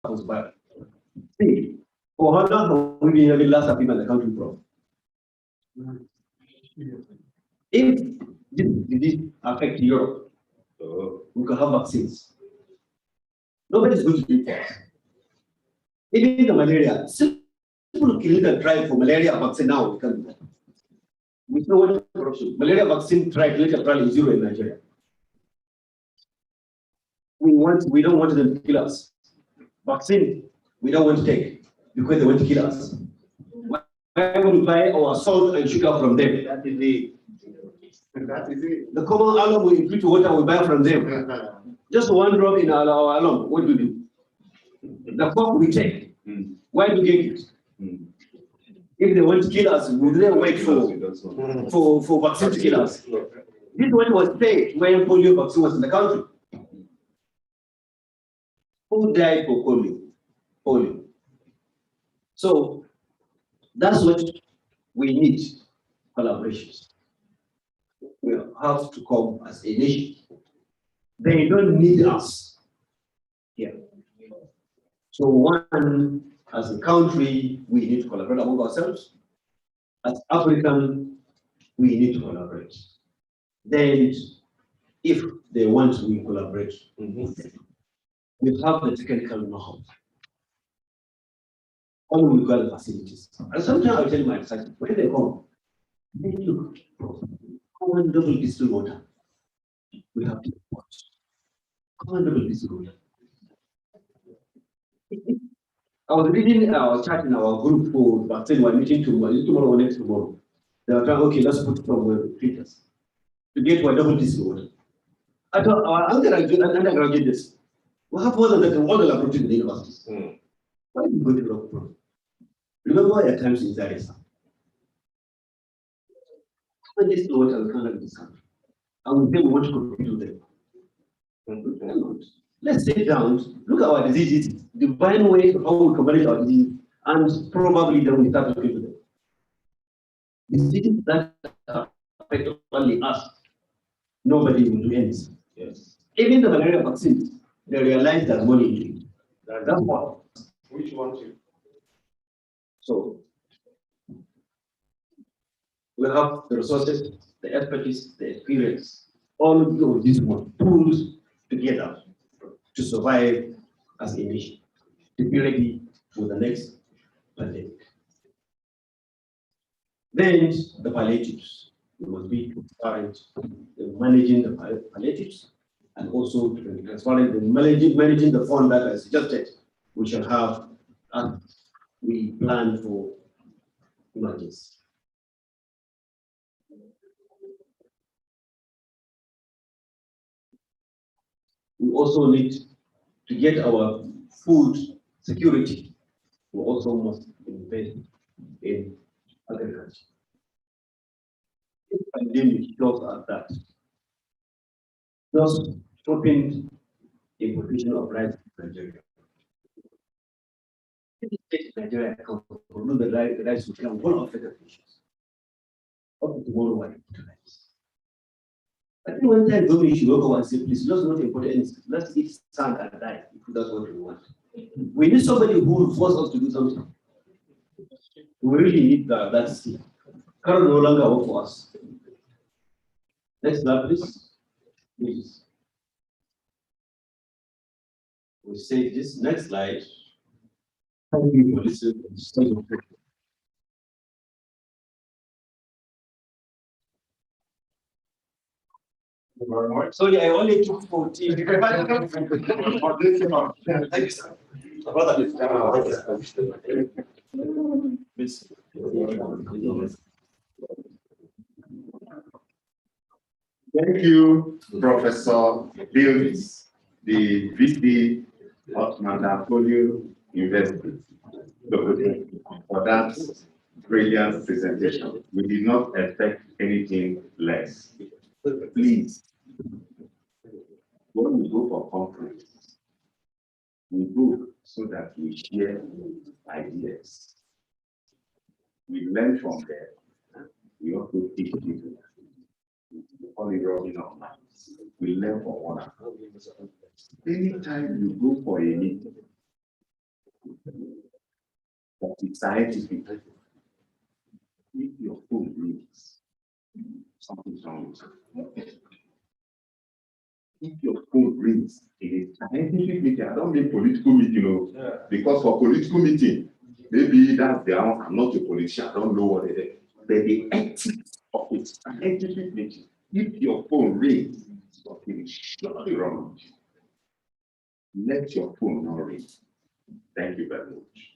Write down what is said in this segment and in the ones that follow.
comes back. See, for how long have we been having last people in the country from? If this disease affects Europe, we can have vaccines. Nobody's going to do that. Even the malaria, simple clinical trial for malaria vaccine now we can do that. We know what corruption. Malaria vaccine trial clinical trial is zero in Nigeria. We don't want them to kill us. Vaccine, we don't want to take because they want to kill us. Why would we buy our salt and sugar from them? That is it. The common alum we include water we buy from them. Just one drop in our alum, what do we do? The coke we take. Why do we get it? If they want to kill us, would they wait for vaccine to kill us? This one was paid when polio vaccine was in the country. Who died for polio? So that's what we need, collaborations. We have to come as a nation. They don't need us here. So one, as a country, we need to collaborate among ourselves. As African, we need to collaborate. Then, if they want, we collaborate. We have the technical know-how. All we got the facilities. And sometimes I tell my disciples, when they come, they look, come and double distilled water. We have to watch. Come and double distilled water. I was reading our chat in our group for vaccine. We're meeting tomorrow or next tomorrow. They were trying, okay, let's put from filters to get to a double distilled water. I thought our undergraduates, we have more than that in all the laboratories in the universities. Why are you going to look for? Remember your times in Zaresa. When this is what I can't understand. And we say we want to compete with them. Let's sit down, look at our diseases, define ways of how we can manage our disease, and probably then we start looking to them. Diseases that affect only us, nobody will do anything. Yes. Even the malaria vaccines, they realize there's money in it. That's what. Which one too? So we have the resources, the expertise, the experience, all of these tools together to survive as a nation, to be ready for the next pandemic. Then the palliatives. We must be transparent in managing the palliatives and also to be transparent in managing the fund that I suggested we shall have as we plan for emergency. We also need to get our food security. We also must invest in agriculture. This pandemic shows us that just stopping importation of rice to Nigeria. If Nigeria can produce the rice will come one of the nations. Up to tomorrow, why rice? I think one time government should go and say, please, let's not import anything. Let's eat sand and die if that's what we want. We need somebody who will force us to do something. We really need that skill. Current no longer work for us. Next slide, please. Please. We say this next slide. Thank you for listening. Sorry, I only took 14. Thank you, sir. Thank you, Professor Bills, the VP of Mandafolio University, for that brilliant presentation. We did not expect anything less. Please, when we go for conferences, we go so that we share ideas. We learn from them. We also teach people. Only rubbing our minds. We learn from one another. Anytime you go for a meeting, it's scientific. If your phone rings, something's wrong with it. If your phone rings in a scientific meeting, I don't mean political meeting, because for political meeting, maybe that's the answer. I'm not a politician, I don't know what it is. But the ethics of a scientific meeting, if your phone rings, something is surely wrong with you. Let your phone not ring. Thank you very much.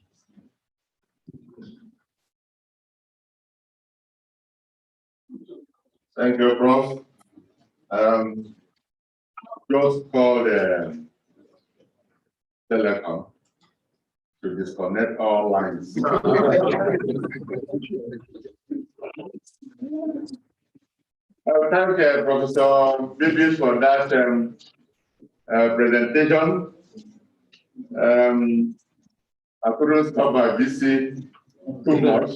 Thank you, Prof. Just call the telecom to disconnect all lines. Thank you, Professor Bibis, for that presentation. I couldn't stop my VC too much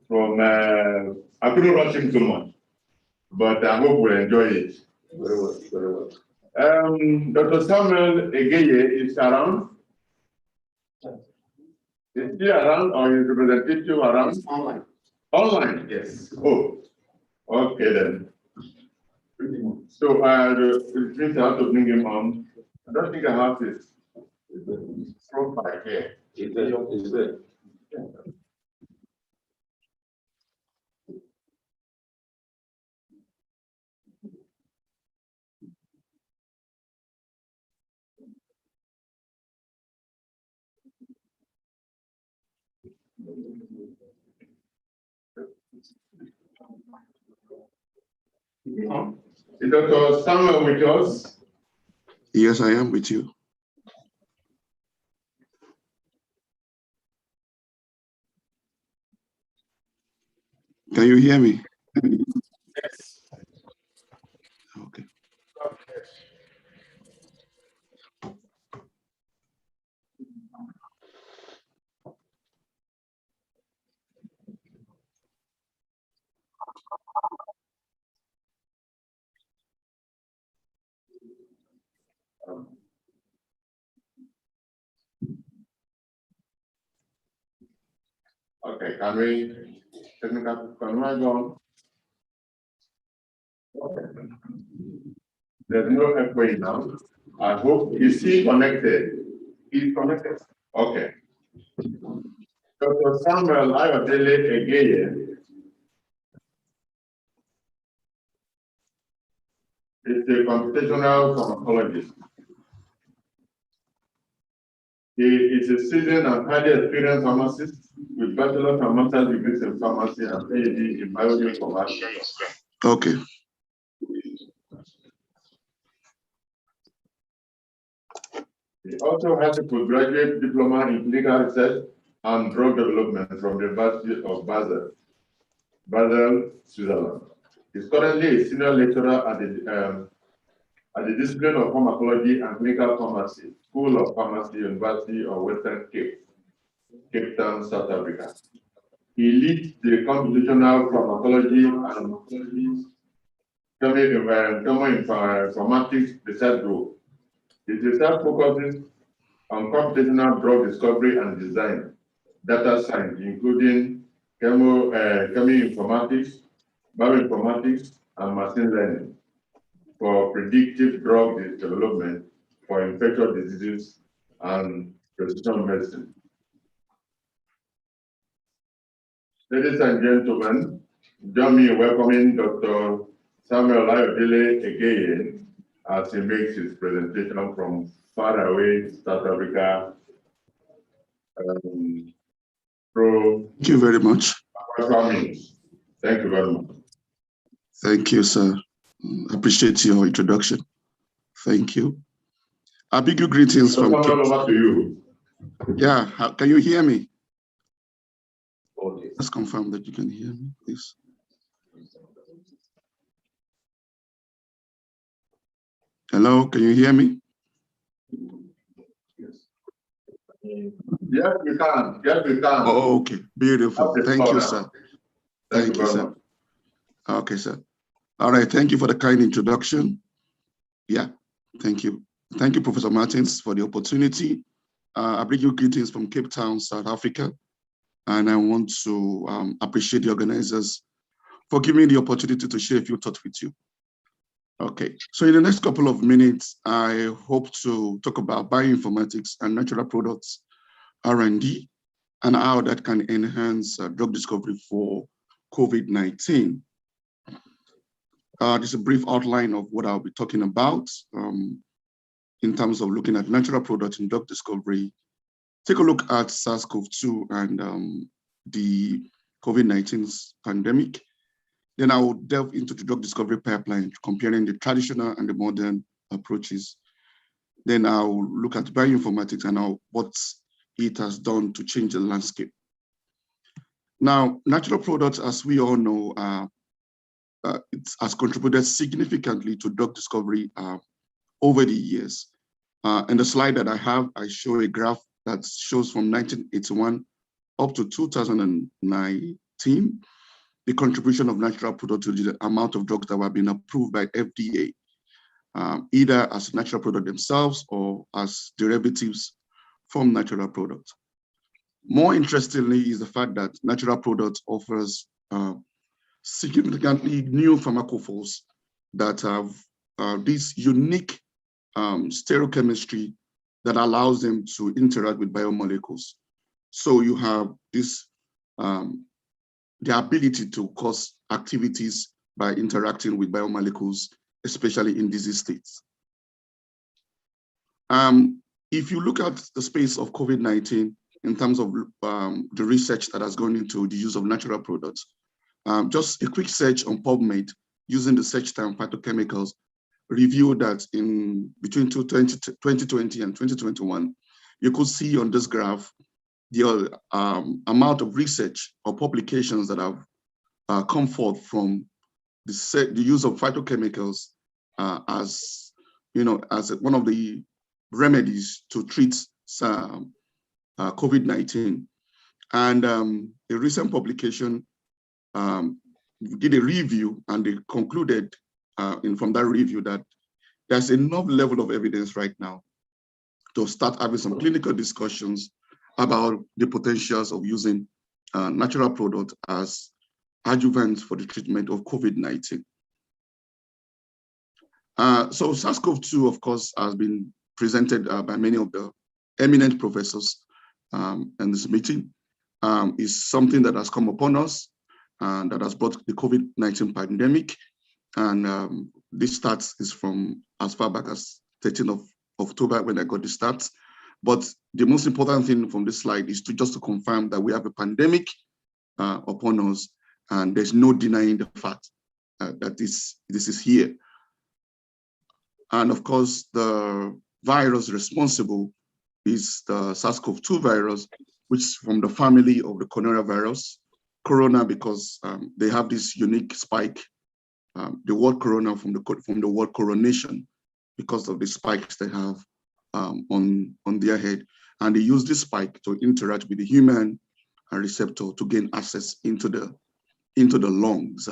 from I couldn't rush him too much, but I hope we'll enjoy it. Very well, very well. Dr. Samuel Egeye is around. Is he around or is the representative around? It's online. Online? Yes. Oh, okay then. So it means I have to bring him on. I don't think I have this profile here. It's there. Is Dr. Samuel with us? Yes, I am with you. Can you hear me? Yes. Okay. Okay, can we go on? Okay. There's no echo now. I hope is he connected? He's connected. Okay. Dr. Samuel Ayodele Egeye is a computational pharmacologist. He is a seasoned and highly experienced pharmacist with bachelor's and master's degrees in pharmacy and PhD in bioinformatics. Okay. He also has a postgraduate diploma in clinical research and drug development from the University of Basel, Switzerland. He's currently a senior lecturer at the discipline of pharmacology and clinical pharmacy, School of Pharmacy, University of Western Cape Town, South Africa. He leads the computational pharmacology and informatics research group. His research focuses on computational drug discovery and design, data science, including chemoinformatics, bioinformatics, and machine learning for predictive drug development for infectious diseases and precision medicine. Ladies and gentlemen, join me in welcoming Dr. Samuel Ayodele Egeye as he makes his presentation from far away South Africa. Thank you very much. Thank you very much. Thank you, sir. Appreciate your introduction. Thank you. I big you greetings from Cape. Over to you. Yeah, can you hear me? Okay. Let's confirm that you can hear me, please. Hello, can you hear me? Yes, we can. Yes, we can. Oh, okay, beautiful. Thank you, sir. Thank you, sir. Okay, sir. All right, thank you for the kind introduction. Yeah, thank you. Thank you, Professor Martins, for the opportunity. I bring you greetings from Cape Town, South Africa. and I want to appreciate the organizers for giving me the opportunity to share a few thoughts with you. Okay, so in the next couple of minutes, I hope to talk about bioinformatics and natural products R&D and how that can enhance drug discovery for COVID-19. Just a brief outline of what I'll be talking about in terms of looking at natural products in drug discovery. Take a look at SARS-CoV-2 and the COVID-19 pandemic. Then I will delve into the drug discovery pipeline, comparing the traditional and the modern approaches. Then I'll look at bioinformatics and what it has done to change the landscape. Now, natural products, as we all know, it has contributed significantly to drug discovery over the years. In the slide that I have, I show a graph that shows from 1981 up to 2019, the contribution of natural products to the amount of drugs that were being approved by FDA, either as natural products themselves or as derivatives from natural products. More interestingly is the fact that natural products offers significantly new pharmacophores that have this unique stereochemistry that allows them to interact with biomolecules. So you have this, the ability to cause activities by interacting with biomolecules, especially in disease states. If you look at the space of COVID-19 in terms of the research that has gone into the use of natural products, just a quick search on PubMed using the search term phytochemicals revealed that in between 2020 and 2021, you could see on this graph the amount of research or publications that have come forth from the use of phytochemicals as one of the remedies to treat COVID-19. And a recent publication did a review, and they concluded from that review that there's enough level of evidence right now to start having some clinical discussions about the potentials of using natural products as adjuvants for the treatment of COVID-19. So SARS-CoV-2, of course, has been presented by many of the eminent professors in this meeting. Is something that has come upon us and that has brought the COVID-19 pandemic. And this stats is from as far back as 13th of October when I got the stats. But the most important thing from this slide is just to confirm that we have a pandemic upon us, and there's no denying the fact that this is here. And of course, the virus responsible is the SARS-CoV-2 virus, which is from the family of the coronavirus. Corona, because they have this unique spike, the word corona from the word coronation, because of the spikes they have on their head. And they use this spike to interact with the human receptor to gain access into the lungs.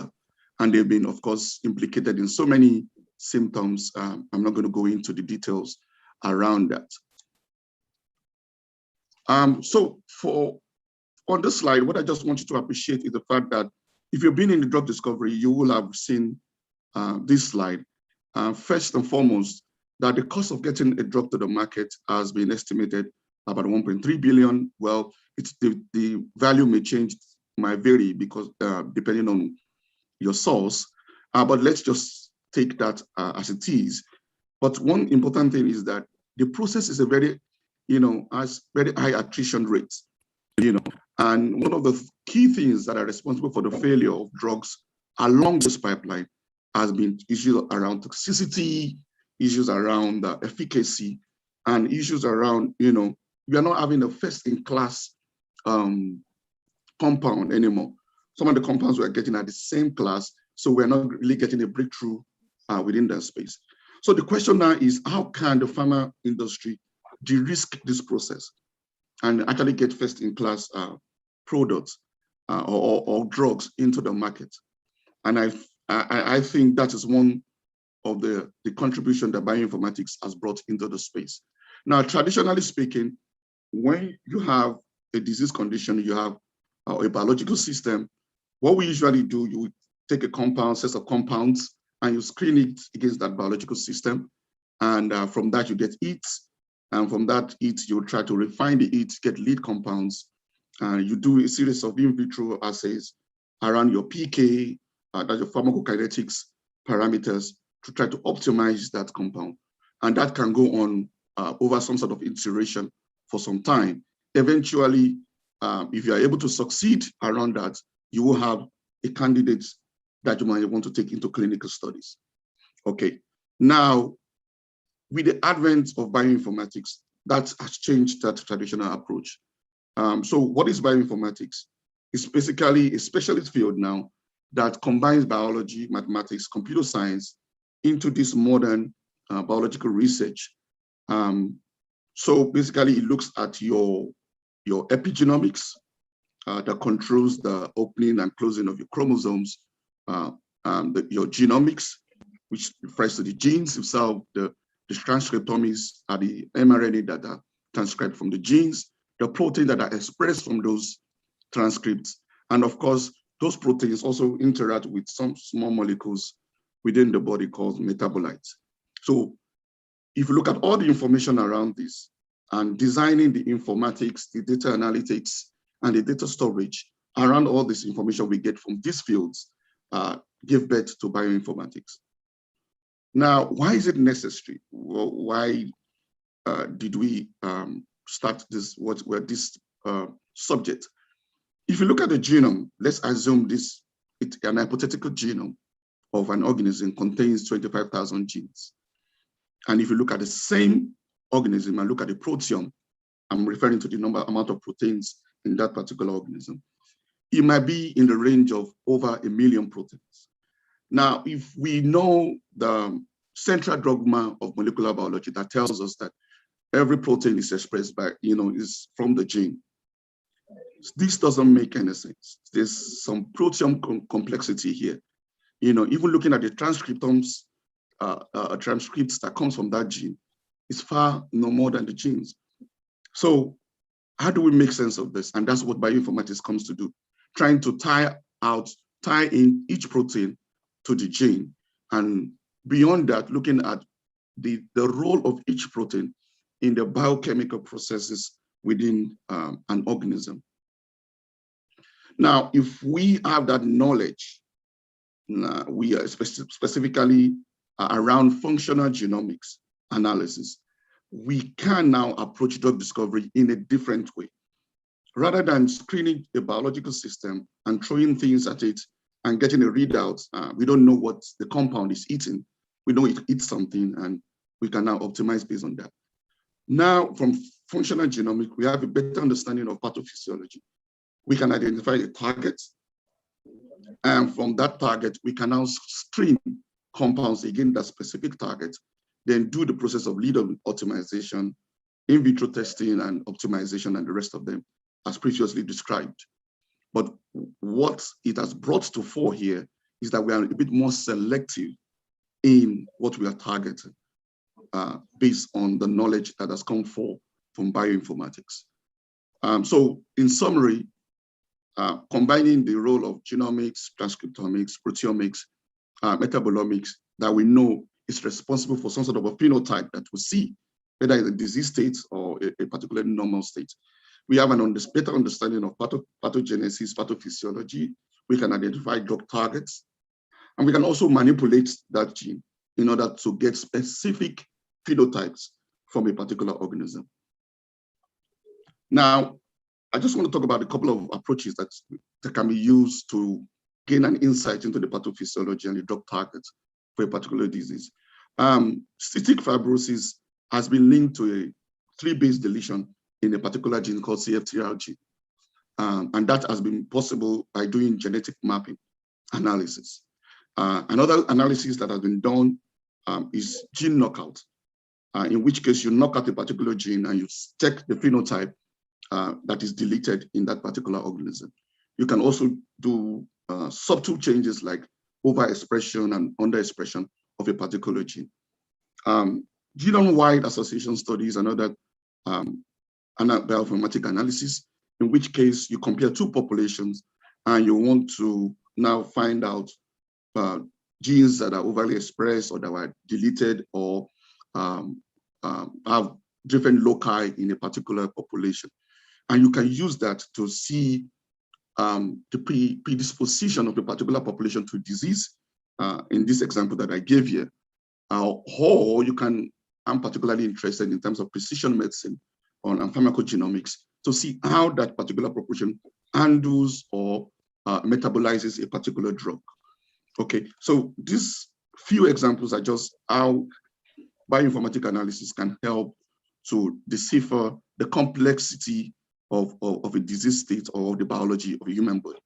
And they've been, of course, implicated in so many symptoms. I'm not going to go into the details around that. So on this slide, what I just want you to appreciate is the fact that if you've been in the drug discovery, you will have seen this slide. First and foremost, that the cost of getting a drug to the market has been estimated about 1.3 billion. Well, it's the value may change, might vary because depending on your source, but let's just take that as it is. But one important thing is that the process is a very, has very high attrition rates, and one of the key things that are responsible for the failure of drugs along this pipeline has been issues around toxicity, issues around efficacy, and issues around, we are not having a first-in-class compound anymore. Some of the compounds we're getting are the same class, so we're not really getting a breakthrough within that space. So the question now is, how can the pharma industry de-risk this process and actually get first-in-class products or drugs into the market? And I think that is one of the contribution that bioinformatics has brought into the space. Now, traditionally speaking, when you have a disease condition, you have or a biological system, what we usually do, you take a compound, set of compounds, and you screen it against that biological system. And from that, you get heat. And from that heat, you try to refine the heat, get lead compounds. You do a series of in vitro assays around your PK, that's your pharmacokinetics parameters, to try to optimize that compound. And that can go on over some sort of iteration for some time. Eventually, if you are able to succeed around that, you will have a candidate that you might want to take into clinical studies. Okay, now, with the advent of bioinformatics, that has changed that traditional approach. So what is bioinformatics? It's basically a specialist field now that combines biology, mathematics, computer science into this modern biological research. So basically it looks at your epigenomics that controls the opening and closing of your chromosomes, your genomics, which refers to the genes itself, the transcriptomes are the mRNA that are transcribed from the genes, the protein that are expressed from those transcripts. And of course, those proteins also interact with some small molecules within the body called metabolites. So if you look at all the information around this and designing the informatics, the data analytics, and the data storage around all this information we get from these fields, give birth to bioinformatics. Now, why is it necessary? Why did we start this subject? If you look at the genome, let's assume an hypothetical genome of an organism contains 25,000 genes. And if you look at the same organism and look at the proteome, I'm referring to the amount of proteins in that particular organism, it might be in the range of over 1 million proteins. Now, if we know the central dogma of molecular biology that tells us that every protein is expressed by, is from the gene, this doesn't make any sense. There's some proteome complexity here. Even looking at the transcriptomes, transcripts that comes from that gene is far no more than the genes. So how do we make sense of this? And that's what bioinformatics comes to do, trying to tie in each protein to the gene. And beyond that, looking at the role of each protein in the biochemical processes within an organism. Now, if we have that knowledge, we are specifically around functional genomics analysis, we can now approach drug discovery in a different way. Rather than screening a biological system and throwing things at it and getting a readout, we don't know what the compound is eating. We know it eats something, and we can now optimize based on that. Now, from functional genomics, we have a better understanding of pathophysiology. We can identify a target, and from that target, we can now screen compounds against that specific target, then do the process of lead optimization, in vitro testing and optimization, and the rest of them, as previously described. But what it has brought to fore here is that we are a bit more selective in what we are targeting, based on the knowledge that has come forth from bioinformatics. So in summary, combining the role of genomics, transcriptomics, proteomics, metabolomics, that we know is responsible for some sort of a phenotype that we see, whether it's a disease state or a particular normal state. We have a better understanding of pathogenesis, pathophysiology. We can identify drug targets, and we can also manipulate that gene in order to get specific phenotypes from a particular organism. Now, I just want to talk about a couple of approaches that can be used to gain an insight into the pathophysiology and the drug targets for a particular disease. Cystic fibrosis has been linked to a 3 base deletion in a particular gene called CFTR gene. And that has been possible by doing genetic mapping analysis. Another analysis that has been done is gene knockout, in which case you knock out a particular gene and you check the phenotype that is deleted in that particular organism. You can also do subtle changes like overexpression and underexpression of a particular gene. Genome-wide association studies and other bioinformatic analysis in which case you compare two populations and you want to now find out genes that are overly expressed or that were deleted or have different loci in a particular population. And you can use that to see the predisposition of a particular population to disease, in this example that I gave here. Or you can, I'm particularly interested in terms of precision medicine and pharmacogenomics to see how that particular population handles or metabolizes a particular drug. Okay, so these few examples are just how bioinformatic analysis can help to decipher the complexity of a disease state or the biology of a human body.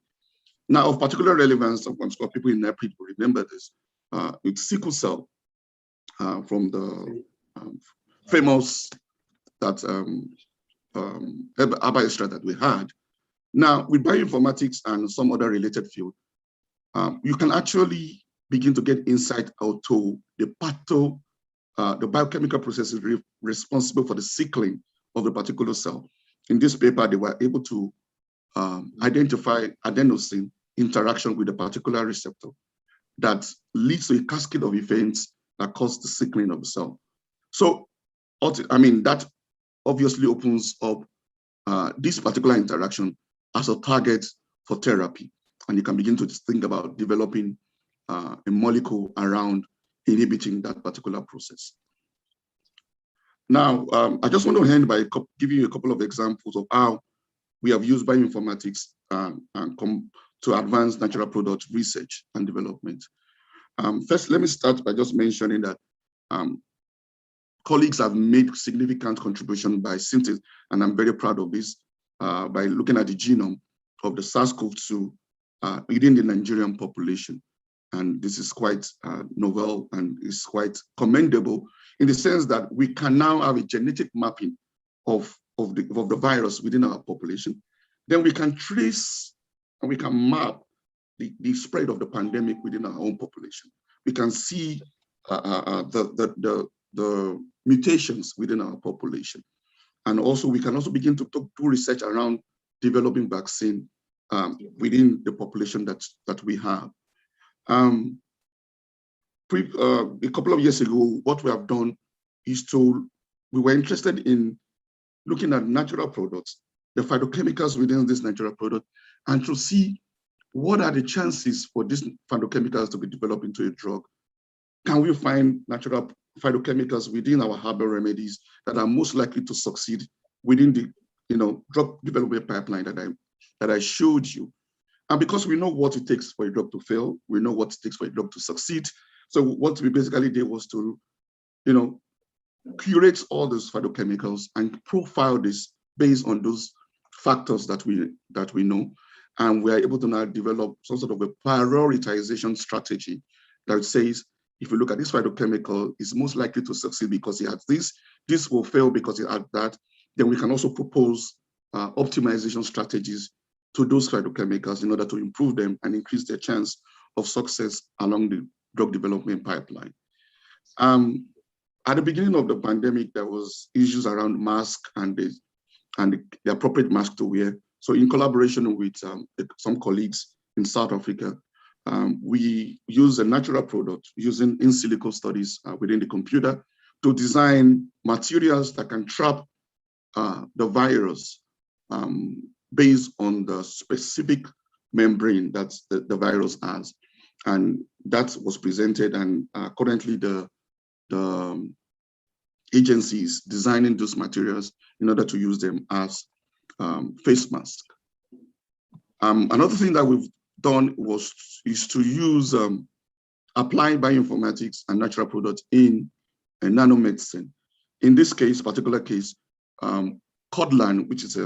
Now, of particular relevance, I'm sure people in NEPRID will remember this, it's sickle cell from the famous that herbal extract that we had. Now, with bioinformatics and some other related field, you can actually begin to get insight into the biochemical processes responsible for the sickling of the particular cell. In this paper, they were able to identify adenosine interaction with a particular receptor that leads to a cascade of events that cause the sickling of the cell. So, I mean, that obviously opens up this particular interaction as a target for therapy. And you can begin to think about developing a molecule around inhibiting that particular process. Now, I just want to end by giving you a couple of examples of how we have used bioinformatics to advance natural product research and development. First, let me start by just mentioning that colleagues have made significant contribution by synthesis, and I'm very proud of this, by looking at the genome of the SARS-CoV-2 within the Nigerian population. And this is quite novel and is quite commendable in the sense that we can now have a genetic mapping of the virus within our population. Then we can trace and we can map the spread of the pandemic within our own population. We can see the mutations within our population. And also we can also begin to do research around developing vaccine within the population that we have. A couple of years ago, what we have done is we were interested in looking at natural products, the phytochemicals within this natural product, and to see what are the chances for these phytochemicals to be developed into a drug. Can we find natural phytochemicals within our herbal remedies that are most likely to succeed within the drug development pipeline that I showed you? And because we know what it takes for a drug to fail, we know what it takes for a drug to succeed. So what we basically did was to, curate all those phytochemicals and profile this based on those factors that we know. And we are able to now develop some sort of a prioritization strategy that says, if you look at this phytochemical, it's most likely to succeed because it has this will fail because it has that. Then we can also propose optimization strategies to those phytochemicals in order to improve them and increase their chance of success along the drug development pipeline. At the beginning of the pandemic, there was issues around mask and the appropriate mask to wear. So in collaboration with some colleagues in South Africa, we use a natural product using in silico studies within the computer to design materials that can trap the virus based on the specific membrane that the virus has. And that was presented, and currently the agencies designing those materials in order to use them as face masks. Another thing that we've done is to use applied bioinformatics and natural products in nanomedicine. In this particular case, codlan, which is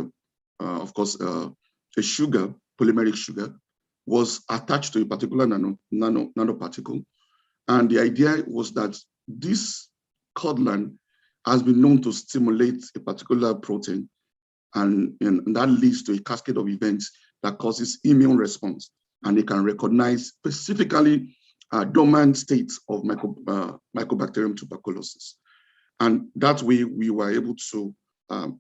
of course a sugar, polymeric sugar, was attached to a particular nanoparticle. And the idea was that this codlan has been known to stimulate a particular protein, and that leads to a cascade of events that causes immune response. And it can recognize specifically dormant states of Mycobacterium tuberculosis. And that way we were able to,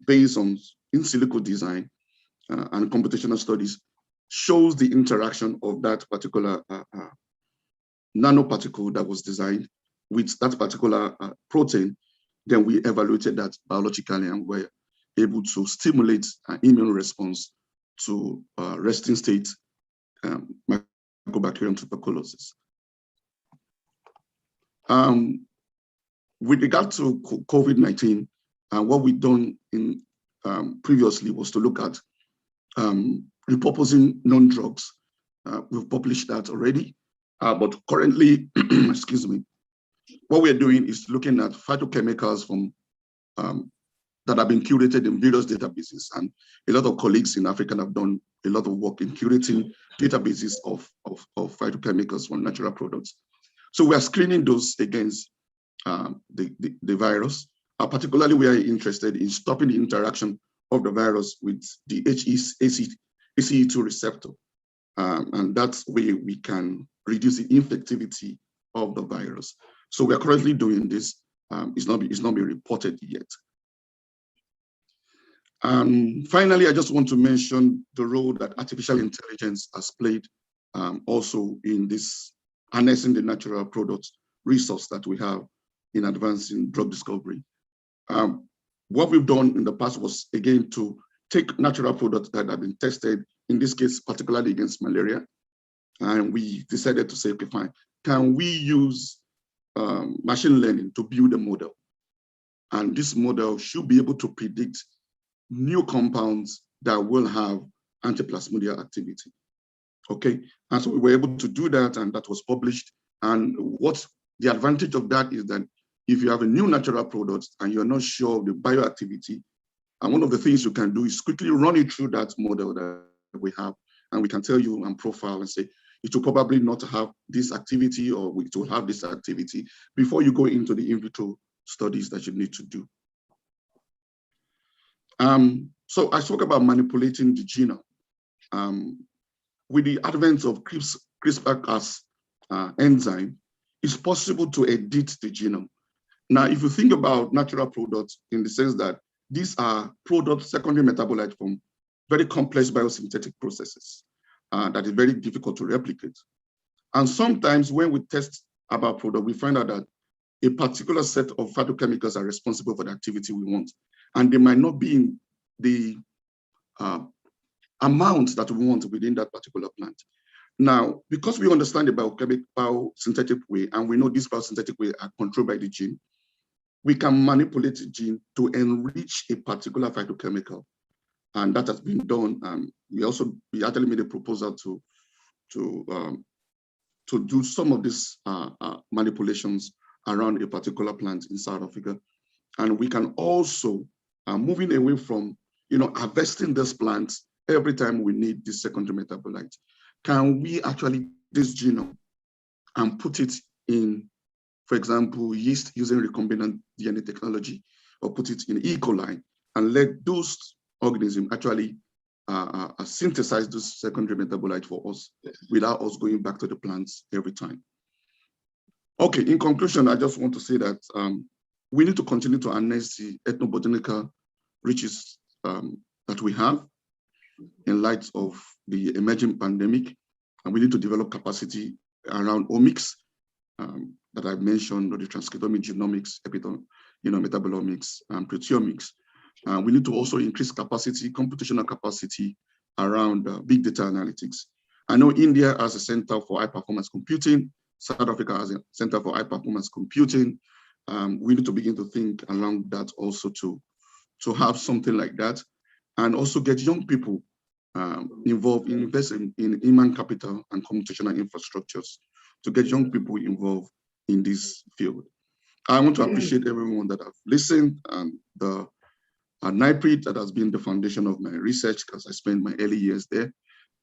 based on in silico design, and computational studies shows the interaction of that particular nanoparticle that was designed with that particular protein. Then we evaluated that biologically and were able to stimulate an immune response to resting state Mycobacterium tuberculosis. With regard to COVID-19, what we've done in previously was to look at repurposing non-drugs. We've published that already, but currently, excuse me, what we're doing is looking at phytochemicals from that have been curated in various databases, and a lot of colleagues in Africa have done a lot of work in curating databases of phytochemicals from natural products. So we are screening those against the virus. Particularly, we are interested in stopping the interaction of the virus with the ACE2 receptor. And that's where we can reduce the infectivity of the virus. So we are currently doing this. It's not been reported yet. Finally, I just want to mention the role that artificial intelligence has played also in this harnessing the natural products resource that we have in advancing drug discovery. What we've done in the past was, again, to take natural products that have been tested, in this case, particularly against malaria, and we decided to say, okay, fine, can we use machine learning to build a model? And this model should be able to predict new compounds that will have antiplasmodial activity. Okay, and so we were able to do that, and that was published. And what the advantage of that is that if you have a new natural product and you're not sure of the bioactivity, and one of the things you can do is quickly run it through that model that we have, and we can tell you and profile and say, it will probably not have this activity, or it will have this activity before you go into the in vitro studies that you need to do. So I spoke about manipulating the genome. With the advent of CRISPR-Cas enzyme, it's possible to edit the genome. Now, if you think about natural products in the sense that these are products, secondary metabolites from very complex biosynthetic processes that is very difficult to replicate. And sometimes when we test about product, we find out that a particular set of phytochemicals are responsible for the activity we want. And they might not be in the amount that we want within that particular plant. Now, because we understand the biosynthetic way, and we know this biosynthetic way are controlled by the gene, we can manipulate the gene to enrich a particular phytochemical. And that has been done. We actually made a proposal to do some of these manipulations around a particular plant in South Africa. And we can also, moving away from harvesting this plant every time we need this secondary metabolite, can we actually this genome and put it in, for example, yeast using recombinant DNA technology, or put it in E. coli and let those organisms actually synthesize this secondary metabolite for us without us going back to the plants every time. Okay, in conclusion, I just want to say that we need to continue to harness the ethnobotanical riches that we have in light of the emerging pandemic, and we need to develop capacity around omics that I've mentioned, or the transcriptomics, genomics, metabolomics, and proteomics. We need to also increase capacity, computational capacity around big data analytics. I know India has a center for high performance computing. South Africa has a center for high performance computing. We need to begin to think along that also to have something like that, and also get young people involved in investing in human capital and computational infrastructures to get young people involved in this field. I want to appreciate everyone that have listened, and the NIPRID that has been the foundation of my research, because I spent my early years there,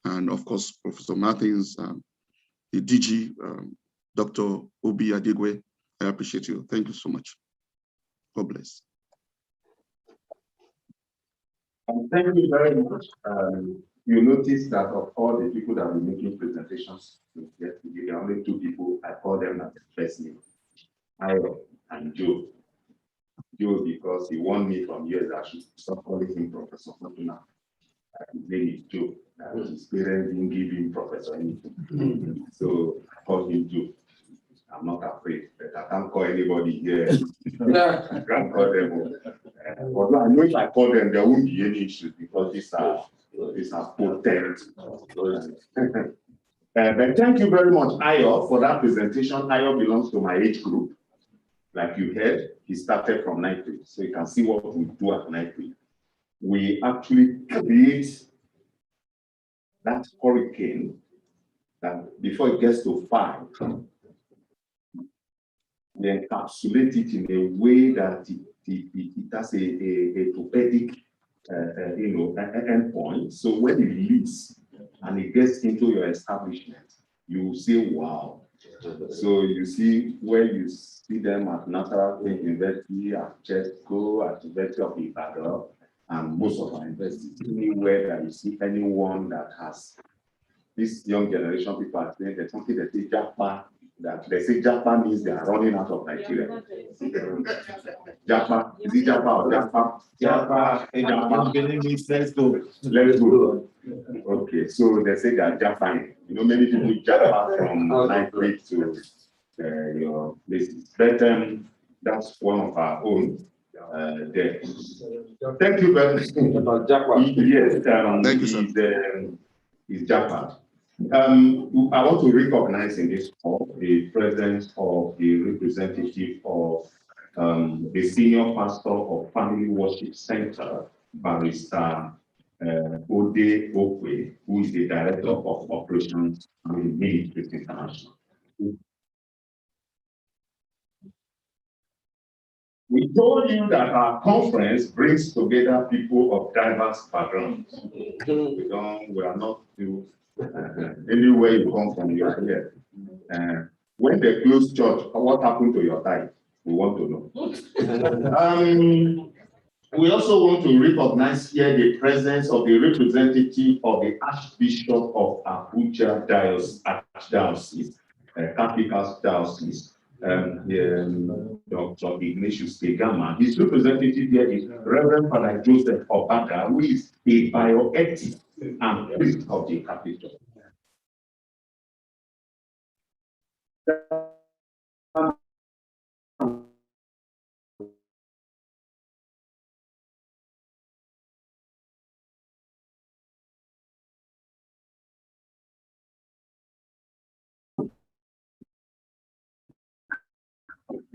and of course, Professor Martins, the DG, Dr. Obi Adigwe. I appreciate you. Thank you so much. God bless. Thank you very much. You notice that of all the people that will be making presentations yesterday, there are only two people. I call them at the first name, Iro and Joe. Joe, because he warned me from years I should stop calling him Professor Fortuna. His name is Joe. His parents didn't give him professor anything. So I called him Joe. I'm not afraid, but I can't call anybody here. I can't call them. Although I know if I call them, there won't be any issues because these are potent. But thank you very much, Ayo, for that presentation. Ayo belongs to my age group. Like you heard, he started from 9th, so you can see what we do at 9th. We actually create that hurricane that before it gets to 5, we encapsulate it in a way that it has a torpedic, endpoint. So when it leaks and it gets into your establishment, you say, wow. So you see where you see them at Natural University, at Chesco, at University of Ibadan, and most of our universities. Anywhere that you see anyone that has this young generation people are saying there's something that say Japa, that they say Japa means they are running out of Nigeria. Japa, is it Japa or Japa? Japa means let's go. Let's go. Okay, so they say they are Japan. You know, many people Japa from Nigeria to your places. But that's one of our own there. Thank you very much. Yes, thank you, sir. Is Japan. I want to recognize in this call the presence of the representative of the senior pastor of Family Worship Center, Barrister Ode Okwe, who is the director of operations in Ministries International. We told you that our conference brings together people of diverse backgrounds. We are not too. Anywhere you come from, you are here. When they close church, what happened to your tithe? We want to know. We also want to recognize here the presence of the representative of the Archbishop of Abuja Archdiocese, Catholic Archdiocese, Dr. Ignatius Tegama. His representative here is Reverend Father Joseph Obada, who is a bioethic and priest of the Catholic Church.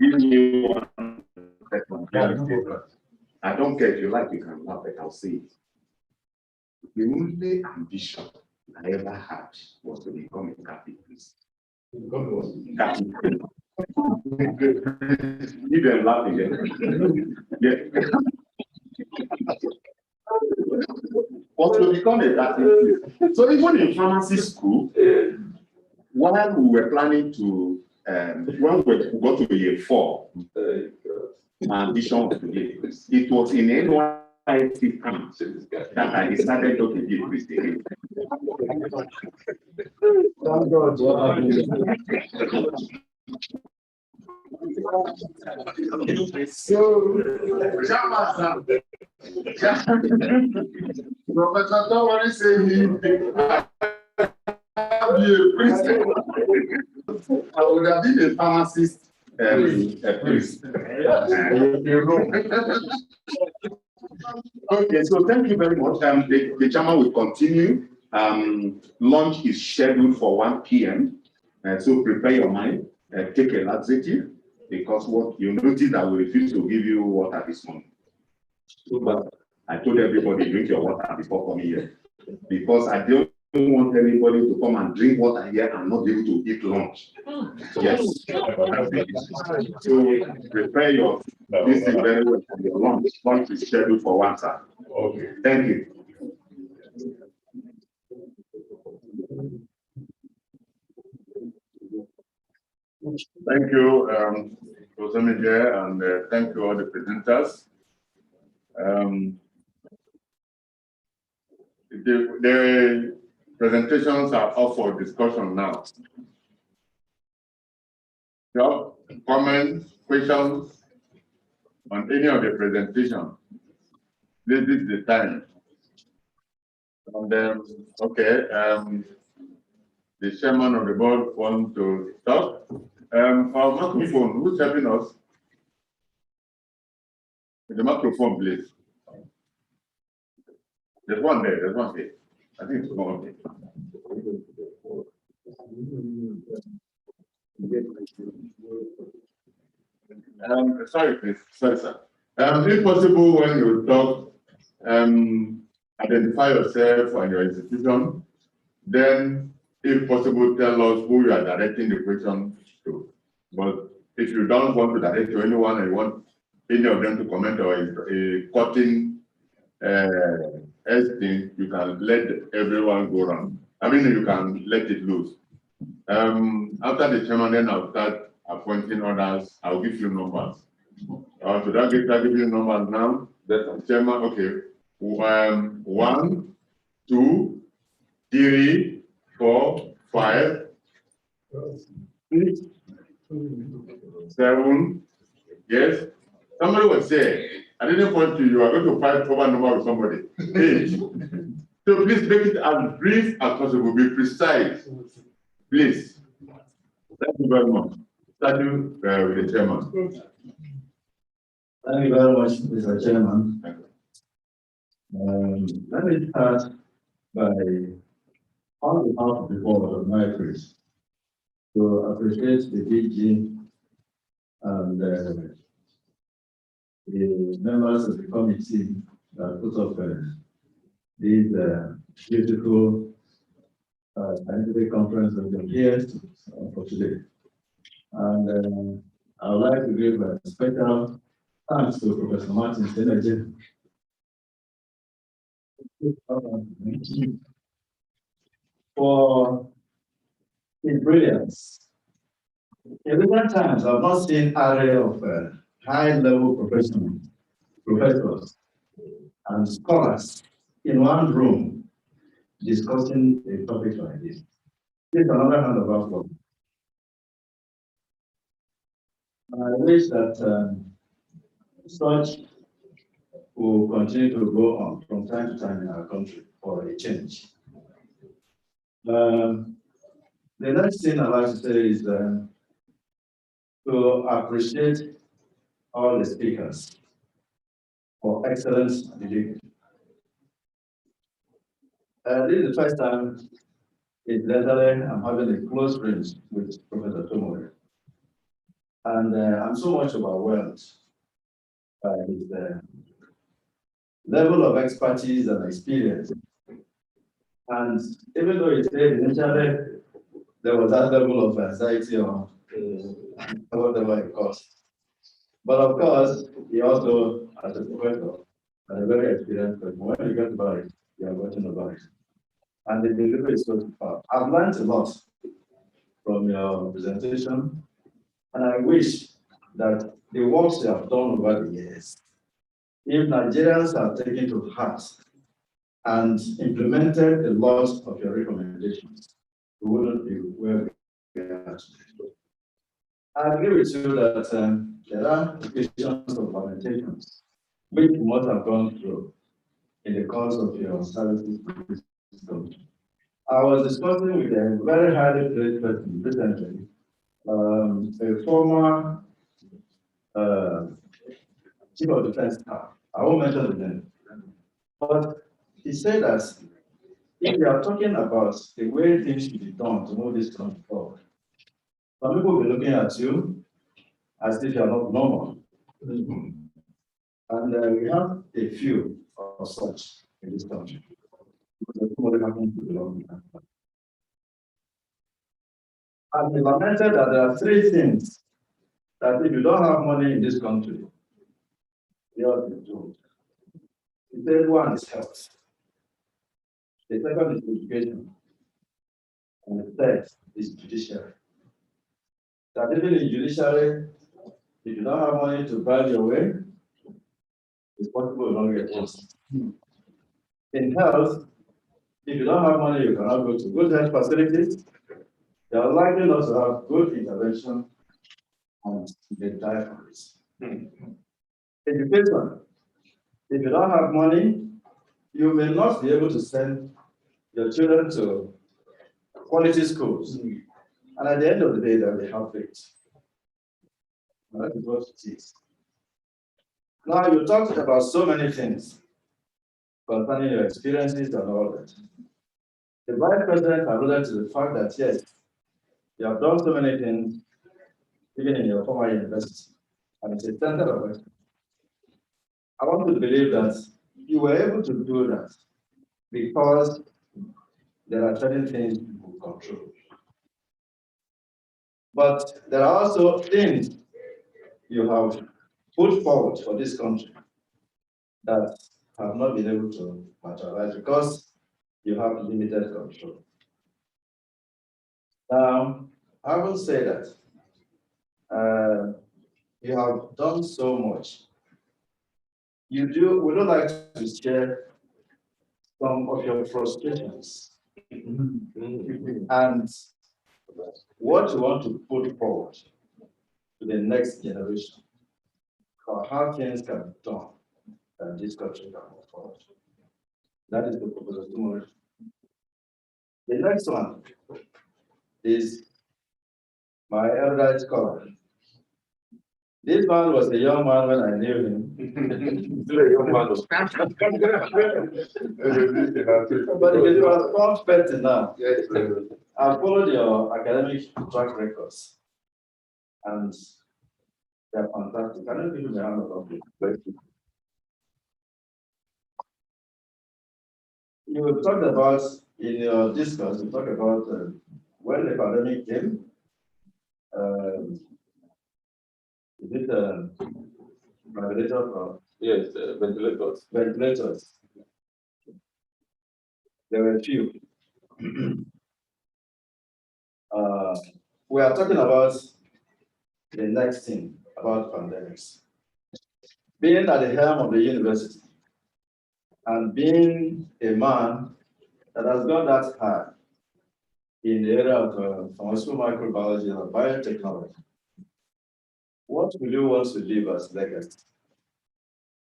Give me one second. I don't care if you like, you can laugh, but I'll say it. The only ambition I ever had was to become a Catholic priest. Catholic priest. You didn't laugh again. Yeah. Was to become a Catholic priest. So even in pharmacy school, while we were planning to, when we got to year 4, my ambition was to be a priest. It was in NYSC camp that I decided to be a priest again. So, Professor, don't worry, say I would have been a pharmacist, a priest. Okay, so thank you very much. The chairman will continue. Lunch is scheduled for 1 p.m. So prepare your mind, take a laxative, because what you notice that we refuse to give you water this morning. But I told everybody drink your water before coming here, because I don't want anybody to come and drink water here and not be able to eat lunch. Yes. So prepare your this is very well for your lunch. Lunch is scheduled for 1 time. Okay. Thank you. Thank you, Rosemary, and thank you all the presenters. The presentations are up for discussion now. So, comments, questions on any of the presentation. This is the time. And then, okay, the chairman of the board wants to talk. Our microphone, who's helping us? The microphone, please. There's one there, there's one there. I think it's one there. Sorry, please. Sorry, sir. If possible, when you talk, identify yourself and your institution. Then, if possible, tell us who you are directing the question to. But if you don't want to direct to anyone and you want any of them to comment or a cutting thing, you can let everyone go around. I mean, you can let it loose. After the chairman, then I'll start appointing others. I'll give you numbers. Should I give you numbers now? The chairman, okay. 1, 2, 3, 4, 5, 6, 7. Yes. Somebody was saying, I didn't point to you. I'm going to fight over number with somebody. 8. So please make it as brief as possible. Be precise, please. Thank you very much. Starting with the chairman. Thank you very much, Mr. Chairman. Let me start by, on behalf of the board of NIFRIS, to appreciate the DG and the members of the committee that put up these beautiful scientific conference that we're here for today. And I would like to give a special thanks to Professor Martin Seneje for his brilliance. In recent times, I've not seen an array of high-level professors and scholars in one room discussing a topic like this. Take another hand of applause. I wish that such will continue to go on from time to time in our country for a change. The next thing I'd like to say is to appreciate all the speakers for excellent delivery. This is the first time in Netherlands I'm having a close range with Professor Tomori. And I'm so much overwhelmed by his level of expertise and experience. And even though he said initially there was that level of anxiety or whatever it costs. But of course, he also, as a professor, and a very experienced person, when you get about it, you are watching about it. And the delivery is so far. I've learned a lot from your presentation, and I wish that the works you have done over the years, if Nigerians have taken to heart and implemented a lot of your recommendations, we wouldn't be where we are today. I agree with you that there are occasions of lamentations which you must have gone through in the course of your services. I was discussing with a very highly placed person recently, a former chief of defense staff. I won't mention the name, but he said that if you are talking about the way things should be done to move this country forward, some people will be looking at you as if you are not normal. And we have a few of such in this country. And he lamented that there are 3 things that if you don't have money in this country, you ought to do. The third one is health. The second is education. And the third is judiciary. That even in judiciary, if you don't have money to buy your way, it's possible you don't get justice. In health, if you don't have money, you cannot go to good health facilities. You are likely not to have good intervention and get diagnosis. Education, if you don't have money, you may not be able to send your children to quality schools. And at the end of the day, they'll be happy. That is what it is. Now, you talked about so many things concerning your experiences and all that. The Vice President alluded to the fact that, yes, you have done so many things, even in your former university, and it's a center of excellence. I want to believe that you were able to do that because there are certain things you control. But there are also things you have put forward for this country that have not been able to materialize because you have limited control. I will say that you have done so much. Would you like to share some of your frustrations and what you want to put forward to the next generation, or how things can be done that this country can move forward? That is the proposal tomorrow. The next one is my elder scholar. This man was a young man when I knew him. Still a young man. But he was a strong person now. I followed your academic track records, and they're fantastic. Can you give me a hand of applause? You talked about, in your discourse, you talked about when the pandemic came, is it ventilator? Yes, ventilators. Ventilators. There were a few. We are talking about the next thing about pandemics. Being at the helm of the university and being a man that has gone that high in the area of pharmaceutical microbiology and biotechnology, what will you want to leave as legacy?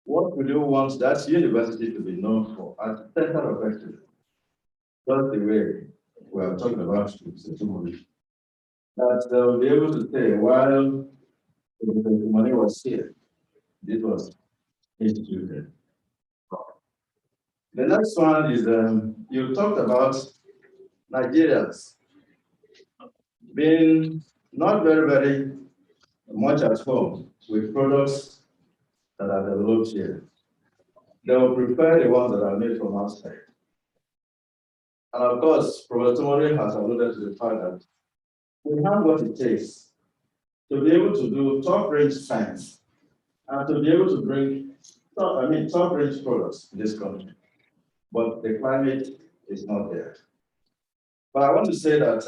What will you want that university to be known for as the center of excellence? Just the way we are talking about that they'll be able to say, while the money was here, this was instituted. The next one is you talked about Nigerians being not very much at home with products that are developed here. They will prefer the ones that are made from outside. And of course, Professor Tomori has alluded to the fact that we have what it takes to be able to do top range science and to be able to bring top range products in this country. But the climate is not there. But I want to say that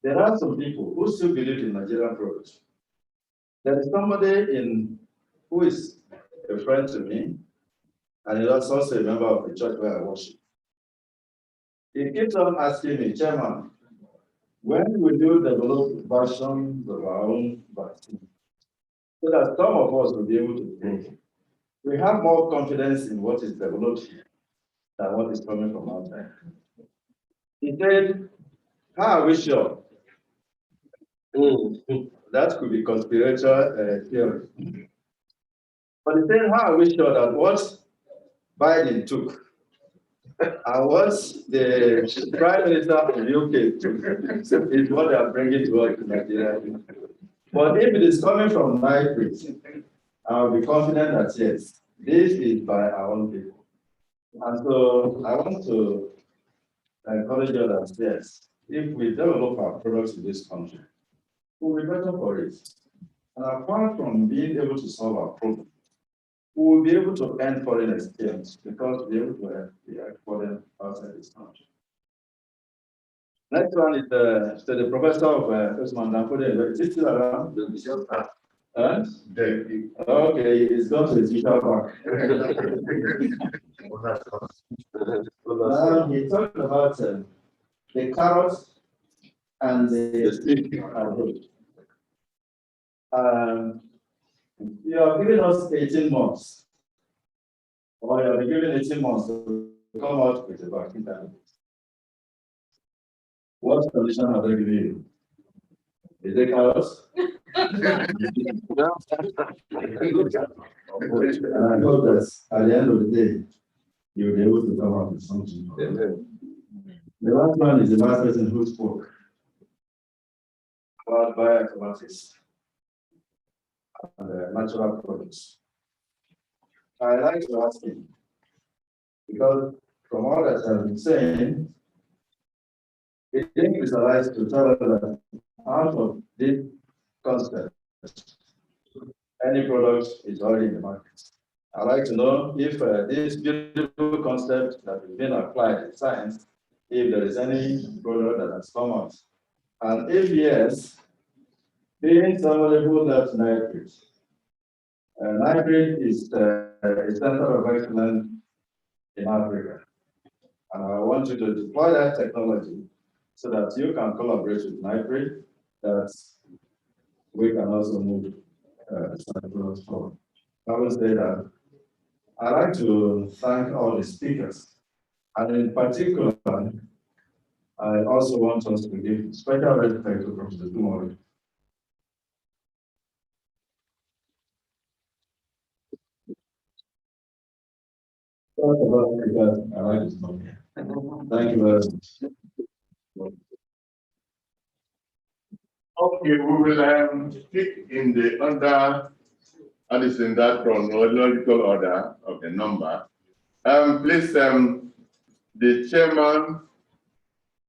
there are some people who still believe in Nigerian products. There is somebody who is a friend to me, and he is also a member of the church where I worship. He keeps on asking me, Chairman, when will you develop versions of our own vaccine so that some of us will be able to think? We have more confidence in what is developed here than what is coming from outside. He said, how are we sure? That could be conspiratorial theory. But he said, how are we sure that what Biden took and what the Prime Minister of the UK took is what they are bringing to us in Nigeria? But if it is coming from my place, I'll be confident that yes, this is by our own people. And so I want to encourage you that yes, if we develop our products in this country, we'll be better for it. And apart from being able to solve our problem, we will be able to earn foreign exchange because we'll be able to earn the foreign outside this country. Next one is the professor of Usman Danfode. Is he still around? Okay, he's gone to his teacher back. He talked about the carrots and the stick. You are giving us 18 months, or you are giving 18 months to come out with a vaccine. What solution are they giving you? Is it chaos? And I hope that at the end of the day, you'll be able to come up with something. The last one is the last person who spoke about bioactivatives and natural products. I'd like to ask him, because from all that I've been saying, it didn't crystallize to tell us that out of this concept, any product is already in the market. I'd like to know if this beautiful concept that has been applied in science, if there is any product that has come out. And if yes, being somebody who loves nitrate, nitrate is a center of excellence in Africa. And I want you to deploy that technology so that you can collaborate with nitrate, that we can also move forward. I will say that I'd like to thank all the speakers. And in particular, I also want us to give special respect to Professor Tumori. I like this talk. Thank you very much. Okay, we will speak in the under, in that chronological order of the number. Please, the chairman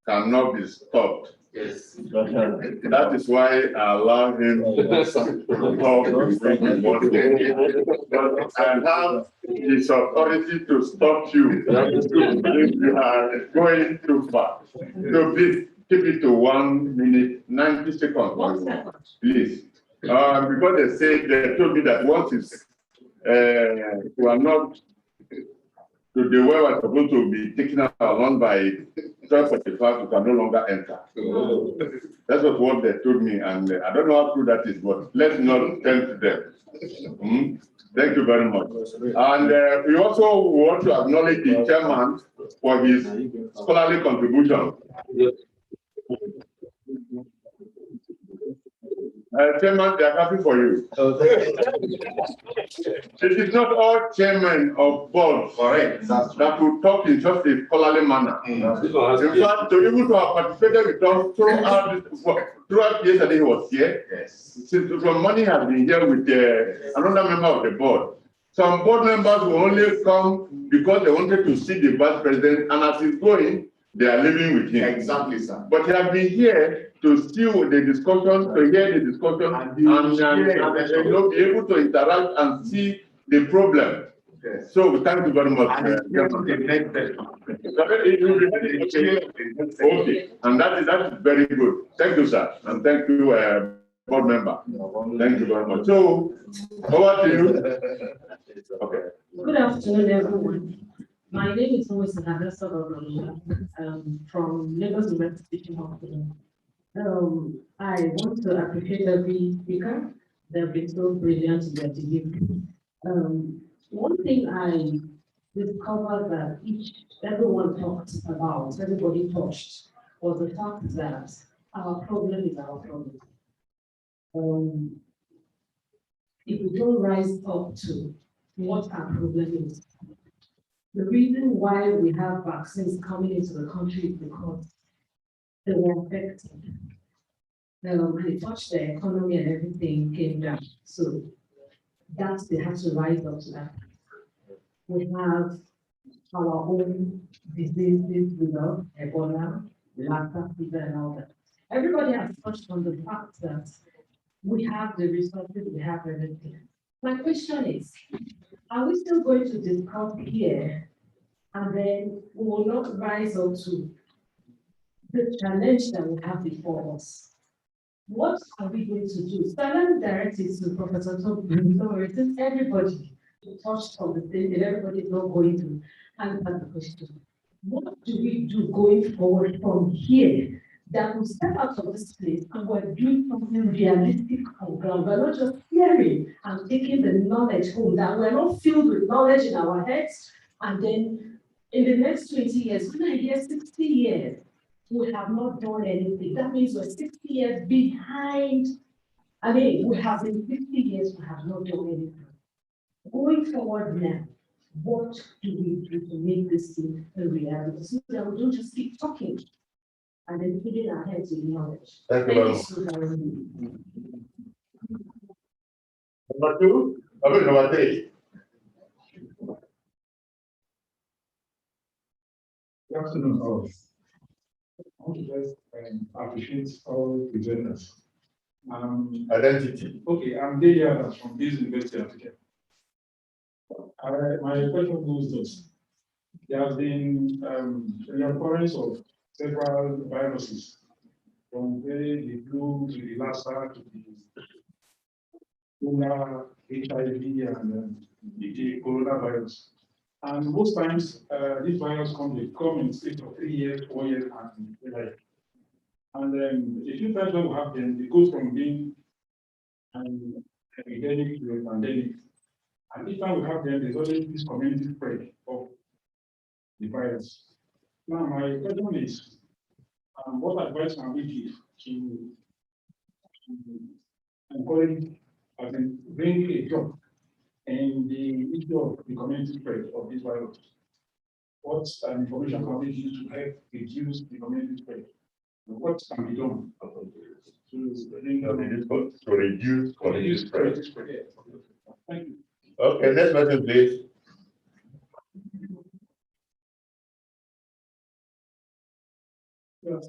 cannot be stopped. Yes. That is why I allow him to talk. But I have his authority to stop you if you are going too far. So please keep it to 1 minute, 90 seconds. 1 second. Please. Because they told me that once it's, you are not, to the way we're supposed to be taken along by 12:45, you can no longer enter. That's what they told me, and I don't know how true that is, but let's not tempt them. Thank you very much. And we also want to acknowledge the chairman for his scholarly contribution. Chairman, they are happy for you. It is not all chairmen of boards that will talk in just a scholarly manner. In fact, to even to have participated with us throughout yesterday, he was here. Yes. Since from morning has been here with another member of the board. Some board members will only come because they wanted to see the vice president, and as he's going, they are living with him. Exactly, sir. But he has been here to see the discussion, to hear the discussion, and you know, be able to interact and see the problem. Yes. So thank you very much. Okay, and that is very good. Thank you, sir, and thank you, board member. Thank you very much. So over to you. Okay. Good afternoon, everyone. My name is Moise from Lagos University Teaching Hospital. I want to appreciate every speaker. They've been so brilliant in their delivery. One thing I discovered that everyone talked about, everybody touched, was the fact that our problem is our problem. If we don't rise up to what our problem is, the reason why we have vaccines coming into the country is because they were affected. And it touched the economy and everything came down. So that's, they have to rise up to that. We have our own diseases, Ebola, Lassa fever, and all that. Everybody has touched on the fact that we have the resources, we have everything. My question is, are we still going to discuss here and then we will not rise up to the challenge that we have before us? What are we going to do? Silent directed to Professor Tom, since everybody touched on the thing and everybody is not going to answer the question. What do we do going forward from here that will step out of this place and we're doing something realistic on ground? We're not just hearing and taking the knowledge home, that we're not filled with knowledge in our heads and then In the next 20 years, when I hear 60 years, we have not done anything. That means we're 60 years behind. I mean, we have been 50 years, we have not done anything. Going forward now, what do we do to make this thing a reality? So that we don't just keep talking and then putting our heads in knowledge. Thank you very much. so very much. Number two, number three. Good afternoon, all. I want to just appreciate all the journalists. Identity. Okay, I'm Delia from this University of Africa. My question goes this. There has been the occurrence of several viruses, from the flu to the Lassa to the HIV and the coronavirus. And most times, this virus come in state of 3 years, 4 years, and the like. And then a few times when we have them, they go from being an epidemic to a pandemic. And each time we have them, there's always this community spread of the virus. Now, my question is, what advice can we give to encourage, as in bring a job in the issue of the community spread of this virus? What information can we use to help reduce the community spread? What can be done To reduce community spread. Thank you. Okay, next question, please.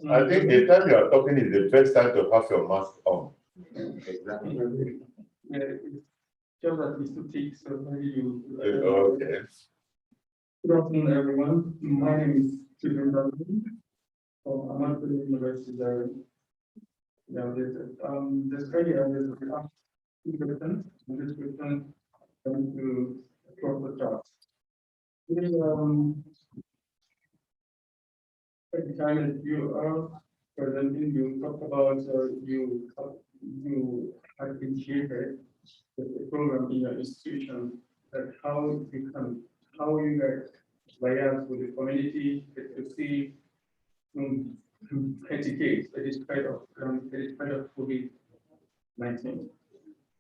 I think the time you are talking is the best time to have your mask on. Exactly. Just that we still take so you. Okay. Good afternoon, everyone. My name is Stephen Duncan from Ahmadu University. This idea is to ask two questions, and this question comes to across the chart. At the time that you are presenting, you talked about you had initiated the program in your institution, that how you guys liaise with the community to see educate despite of COVID-19.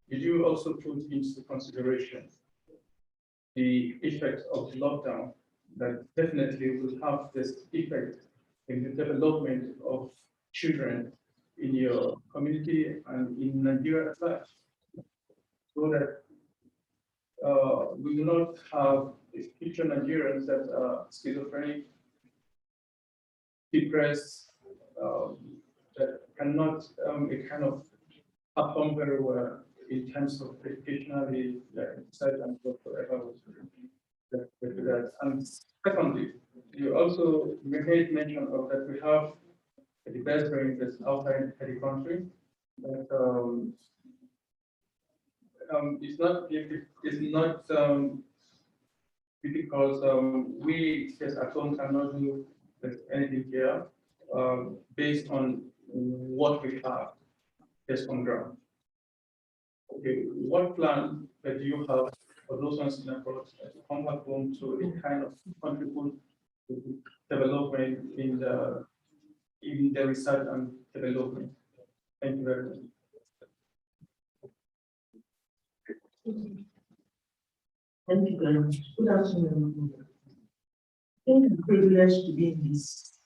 Did you also put into consideration the effect of the lockdown that definitely will have this effect in the development of children in your community and in Nigeria at large, so that we will not have future Nigerians that are schizophrenic, depressed, that cannot kind of perform very well in terms of educationally, and whatever. And secondly, you also made mention of that we have the best brains that's outside the country. But it's not because we just at home cannot do anything here based on what we have just on ground. Okay, what plan that you have for those ones in abroad to come back home to kind of contribute to development in the research and development? Thank you very much. Thank you very much. Good afternoon. I think I'm privileged to be in this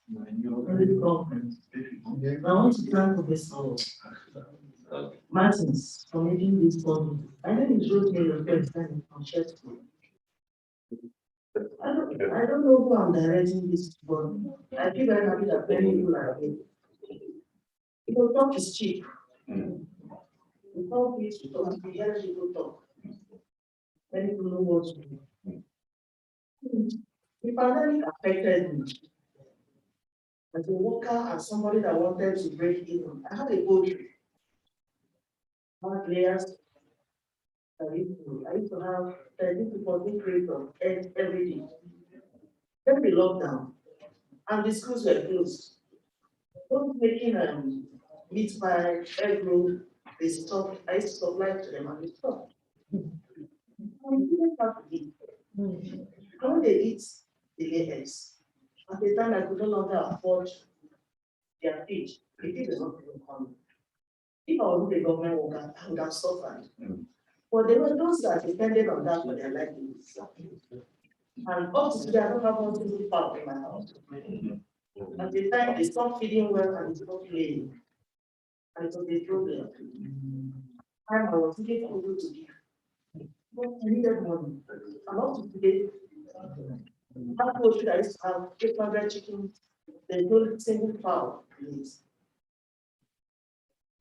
conference. I want to thank Professor Martins for making this point. I know he wrote me the first time on Shakespeare. I don't know who I'm directing this to, but I feel very happy that many people are here. Because talk is cheap. We talk this, we talk, we hear people talk. Many people know what to do. The pandemic affected me. As a worker and somebody that wanted to break even, I had a poultry. I had layers. I used to have 13 to 14 crates of eggs every day. Then the lockdown, and the schools were closed. Those making meat pie, egg roll, they stopped. I used to supply to them and they stopped. I didn't have to eat. When they eat, delay eggs. At the time, I could no longer afford their feed. The feed is not even coming. If I was the government worker, I would have suffered. But there were those that depended on that for their livelihoods. And up to today, I don't have one single fowl in my house. At the time, they stopped feeding well and they stopped laying. And it was a problem. And I was looking for people to give. But I needed money. And up to today, that poultry I used to have 800 chickens, there's no single fowl in it.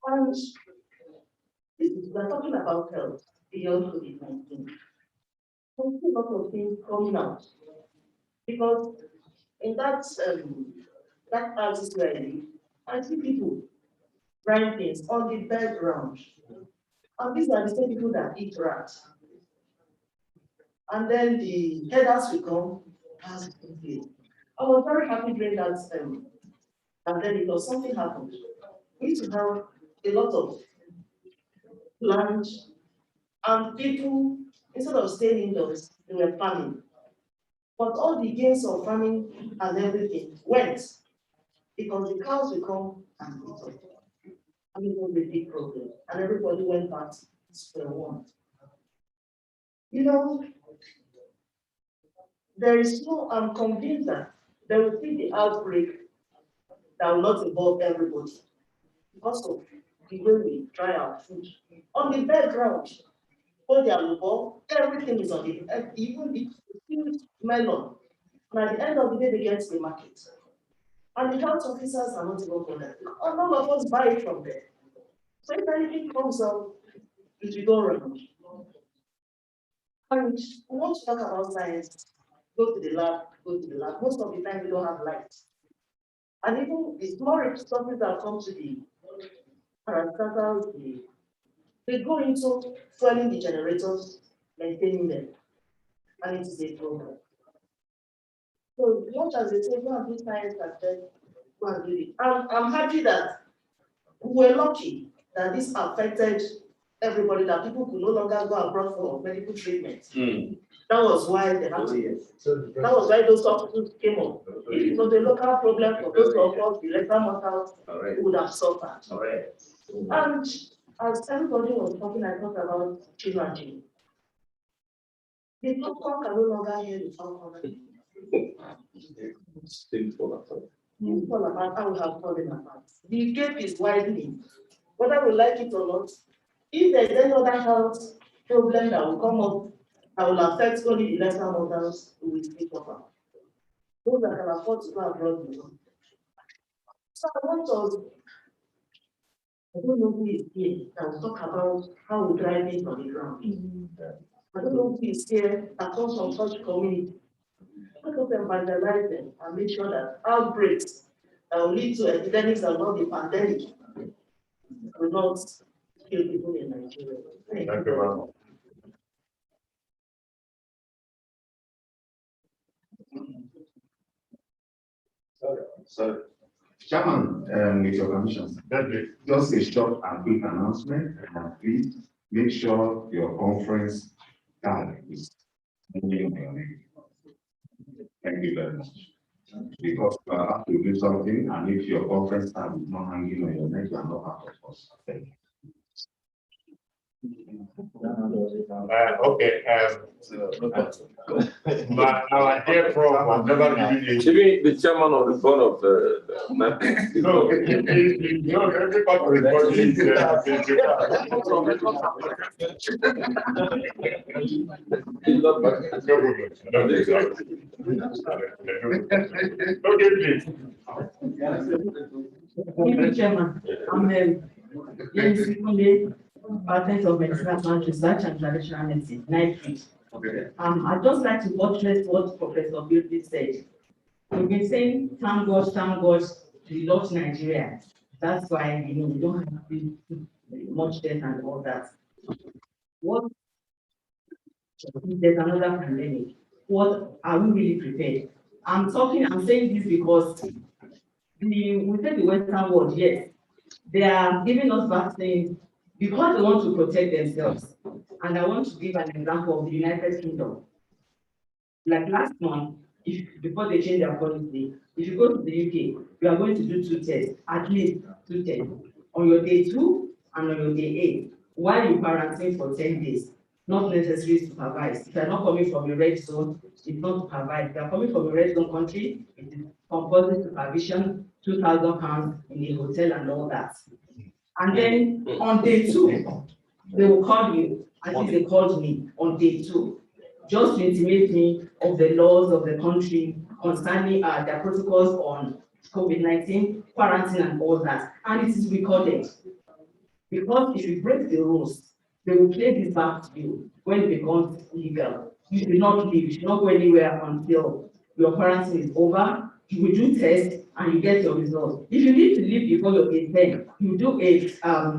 And we're talking about health beyond COVID-19. I see a lot of things coming out. Because in that house where I live, I see people writing things on the background. And these are the same people that eat rats. And then the headers will come as complete. I was very happy during that and then because something happened. We used to have a lot of land and people, instead of staying indoors, they were farming. But all the gains of farming and everything went because the cows will come and eat up. And it was a big problem. And everybody went back to square one. You know, there is no, I'm convinced that there will be the outbreak that will not involve everybody because of the way we dry our food. On the background, all the alcohol, everything is on the, even the melon. And at the end of the day, they get to the market. And the health officers are not even for that. None of us buy it from there. So if anything comes up, it will go around. And we want to talk about science, go to the lab, go to the lab. Most of the time, we don't have light. And even the more something that comes to the parastatals, they go into fueling the generators, maintaining them. And it is a problem. So much as they say, go and do science and then go and do it. I'm happy that we were lucky that this affected everybody, that people could no longer go abroad for medical treatment. That was why they had to, that was why those hospitals came up. If it was a local problem for those of us, the lesser mortals would have suffered. And as everybody was talking, I thought about children. The popcorn can no longer hear the falcon. Things fall apart. Fall apart, I will have fallen apart. The gap is widening, whether we like it or not. If there's any other health problem that will come up that will affect only the lesser mortals, we will speak about. Those that can afford to go abroad, we will. So I want us, I don't know who is here that will talk about how we drive it on the ground. I don't know who is here that comes from such community. Let us evangelize them and make sure that outbreaks that will lead to epidemics that will not be pandemic will not kill people in Nigeria. Thank you very much. So, Chairman, with your permission, just a short and quick announcement. Please make sure your conference card is hanging on your neck. Thank you very much. Because you have to do something, and if your conference card is not hanging on your neck, you are not part of us. Thank you. Okay, but our dear prof was never given a. Even the chairman of the board of the. No, every part of the body is Okay, please. Thank you, Chairman. I'm Patent of Medicinal Research and Traditional Medicine, 19. I'd just like to buttress what Professor Beauty said. We've been saying, thank God, we lost Nigeria. That's why we don't have much death and all that. What if there's another pandemic? What are we really prepared? I'm saying this because we say the Western world, yes, they are giving us vaccines because they want to protect themselves. And I want to give an example of the United Kingdom. Like last month, before they change their policy. If you go to the UK, you are going to do 2 tests, at least 2 tests, on your day 2 and on your day 8, while you quarantine for 10 days. Not necessarily supervised. If you are not coming from a red zone, it's not supervised. If you are coming from a red zone country, it is compulsory supervision, £2,000 in a hotel and all that. And then on day 2, they will call you, at least they called me on day 2, just to intimate me of the laws of the country concerning their protocols on COVID-19, quarantine and all that. And it is recorded. Because if you break the rules, they will play this back to you when it becomes legal. You should not leave, you should not go anywhere until your quarantine is over. You will do tests and you get your results. If you need to leave before your day 10, you do a fit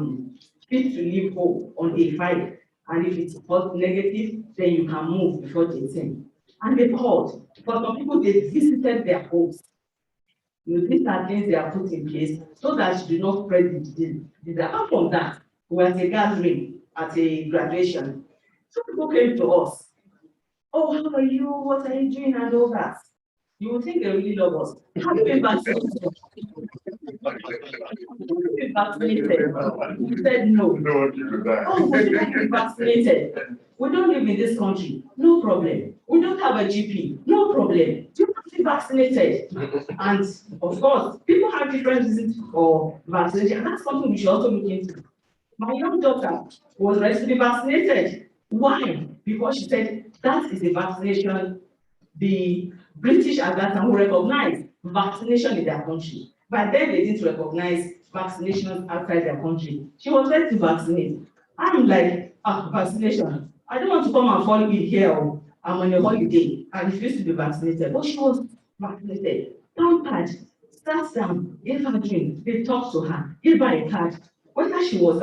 to leave home on day 5. And if it's negative, then you can move before day 10. And they called. For some people, they visited their homes. You know, these are things they are put in place so that you do not spread the disease. Apart from that, we had a gathering at a graduation. Some people came to us. Oh, how are you? What are you doing? And all that. You will think they really love us. Have you been vaccinated? Have you been vaccinated? We said no. Oh, we don't be vaccinated. We don't live in this country. No problem. We don't have a GP. No problem. You must be vaccinated. And of course, people have different reasons for vaccination. And that's something we should also look into. My young daughter was ready to be vaccinated. Why? Because she said that is a vaccination the British at that time will recognize vaccination in their country. But then they didn't recognize vaccination outside their country. She was ready to vaccinate. I'm like, vaccination. I don't want to come and fall in here. I'm on a holiday and refuse to be vaccinated. But she was vaccinated. Pampered, sat down, gave her a drink, they talked to her, gave her a card, whether she was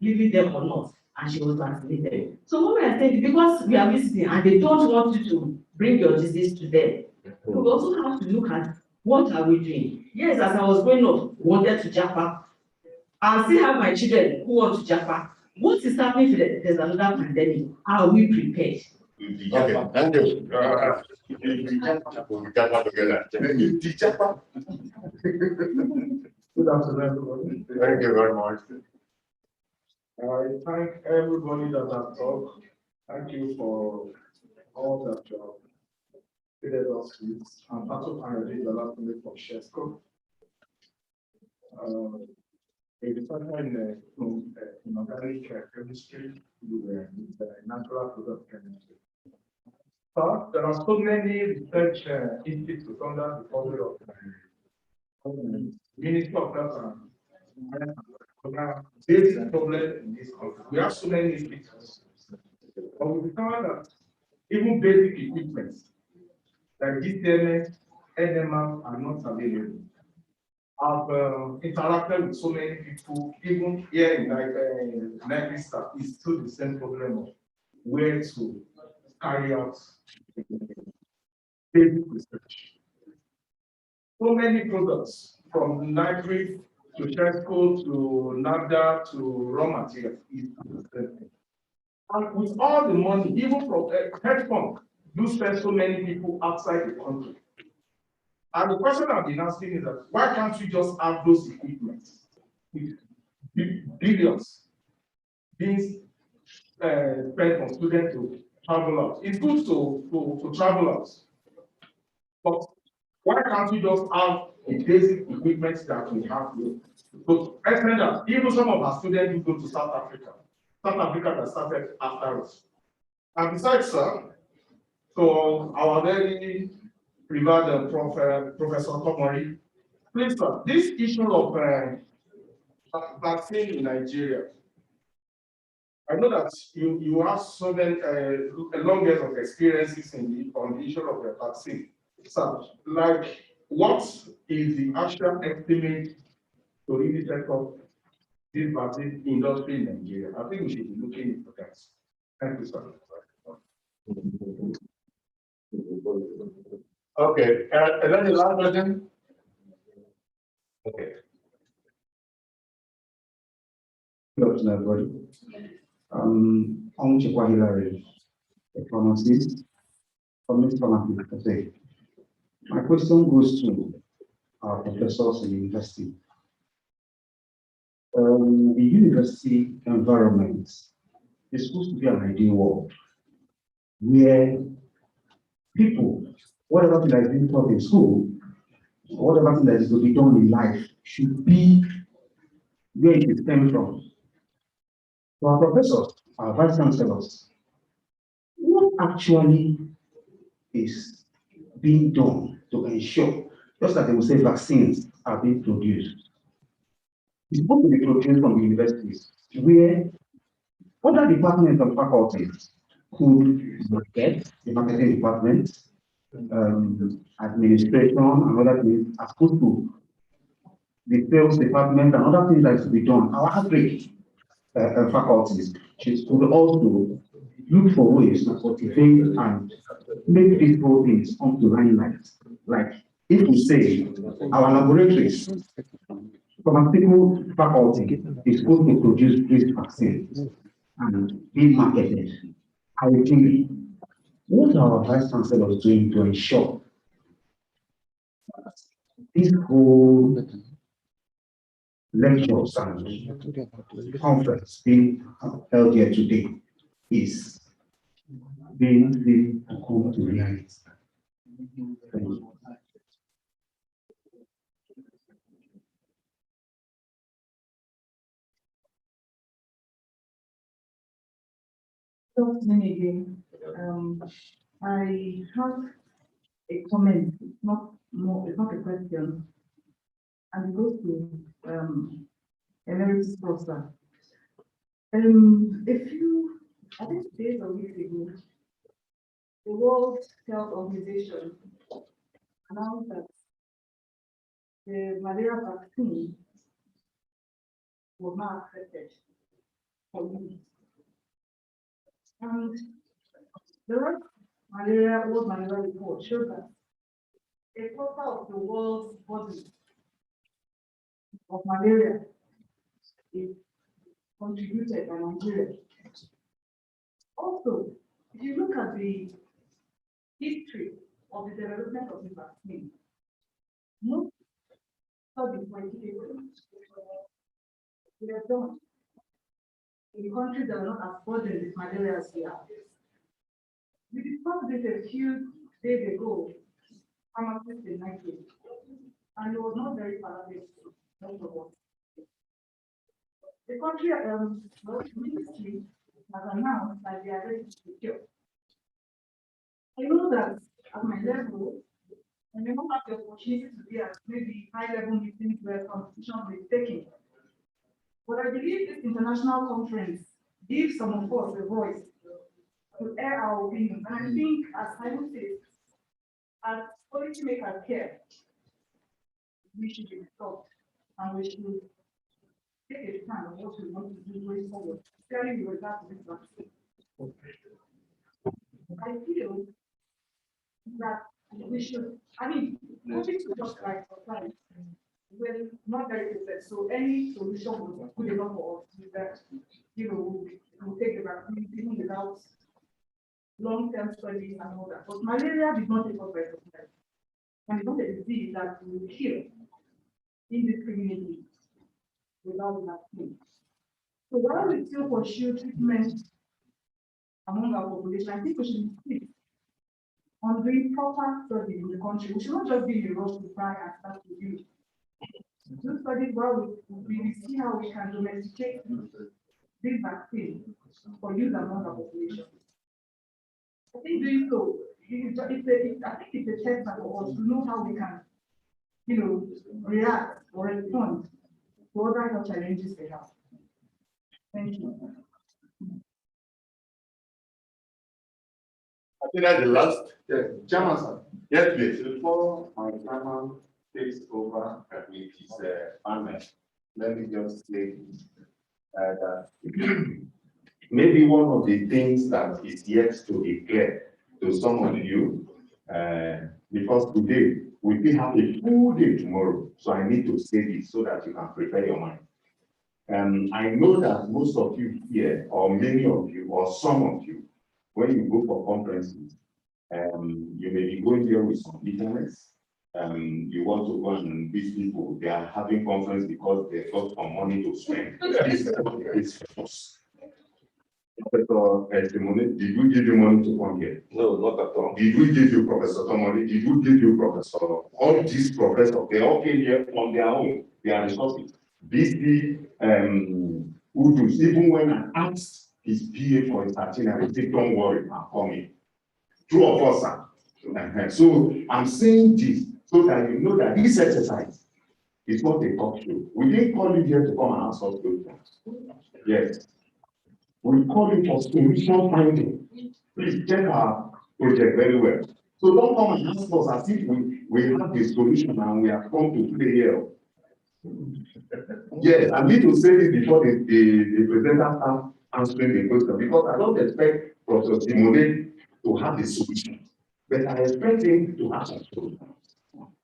living there or not, and she was vaccinated. So what we are saying, because we are visiting and they don't want you to bring your disease to them, we also have to look at what are we doing. Yes, as I was growing up, wanted to japa. I still have my children who want to japa. What is happening if there's another pandemic? Are we prepared? Okay, thank you. Good afternoon, everybody. Thank you very much. I thank everybody that has talked. Thank you for all that you have treated us with. I'm Pato Parade, the last minute from Shesco. A department in organic chemistry with natural product chemistry. But there are so many research institutes under the cover of Ministry of Health and this problem in this country. We have so many institutes. But we discovered that even basic equipment like DCMS, NMR are not available. I've interacted with so many people, even here in United States, it's still the same problem of where to carry out basic research. So many products, from nitrate to Chesco to NADA to raw materials, is the same thing. And with all the money, even from hedge fund, do spend so many people outside the country. And the question I've been asking is that why can't we just have those equipment with billions being spent on students to travel out? It's good to travel out, but why can't we just have the basic equipment that we have here? So I find that even some of our students who go to South Africa that started after us. And besides, sir, so our very revered Professor Tomori, please, sir, this issue of vaccine in Nigeria, I know that you have so many long years of experiences on the issue of the vaccine. So, like, what is the actual estimate to really set up this vaccine industry in Nigeria? I think we should be looking into that. Thank you, sir. Okay, is that the last question? Okay. Good afternoon, everybody. I'm Chekwa Hilary, a pharmacist from East Pharmacy. My question goes to our professors in university. The university environment is supposed to be an ideal world where people, whatever thing that is being taught in school, whatever thing that is to be done in life should be where it is coming from. So our professors, our vice chancellors, what actually is being done to ensure, just like they will say vaccines are being produced, it's supposed to be produced from the universities where other departments and faculties could get the marketing department, administration, and other things are supposed to the sales department and other things that is to be done. Our average faculties should also look for ways to cultivate and make these whole things come to limelight. Like if we say our laboratories, pharmaceutical faculty is supposed to produce these vaccines and be marketed. Ideally, what are our vice chancellors doing to ensure this whole lectures and conference being held here today is being come to reality? Thank you. Good evening again. I have a comment, it's not a question, and it goes to Emeritus Professor. I think days or weeks ago, the World Health Organization announced that the malaria vaccine was not accepted for use. And the World Malaria Report showed that a quarter of the world's body of malaria is contributed by Nigeria. Also, if you look at the history of the development of the vaccine, most studies were done in countries that are not as burdened with malaria as we are. We discussed this a few days ago, ASICC-19, and it was not very palatable. The country, ministry has announced that they are ready to secure. I know that at my level, I may not have the opportunity to be at maybe high-level meetings where constitutions is taken. But I believe this international conference gives some of us a voice to air our opinions. And I think, as I would say, as policymakers here, we should be stopped and we should take a stand on what we want to do going forward, especially with regard to this vaccine. I feel that we should, moving to just right for time, well, not very perfect. So any solution will be good enough for us that, we'll take the vaccine even without long-term studies and all that. But malaria did not take us by surprise. And it's not a disease that will kill indiscriminately without the vaccine. So while we still pursue treatment among our population, I think we should insist on doing proper studies in the country. We should not just be in a rush to try and start to use. Do studies while we see how we can domesticate this vaccine for use among our population. I think doing so, I think it's a test for us to know how we can, react or respond to other health challenges they have. Thank you. I think that's the last. Yes, Chairman, sir. Yes, please. Before my chairman takes over with his panel, let me just say that maybe one of the things that is yet to be clear to some of you, because today we will have a full day tomorrow, so I need to say this so that you can prepare your mind. I know that most of you here, or many of you, or some of you, when you go for conferences, you may be going there with some bitterness, you want to go and these people, they are having conference because they got some money to spend. It's false. Professor Timoni, did we give you money to come here? No, not at all. Did we give you Professor Tomori? Did we give you Professor? All these professors, they all came here on their own. They are resources. BC, Udus, even when I asked his PA for his itinerary, he said, don't worry, I'm coming. Two of us are. So I'm saying this so that you know that this exercise is not a talk show. We didn't call you here to come and ask us questions. Yes. We call you for solution finding. Please check our project very well. So don't come and ask us as if we have the solution and we have come to play here. Yes, I need to say this before the presenter starts answering the question, because I don't expect Professor Simone to have the solution, but I expect him to have some solution.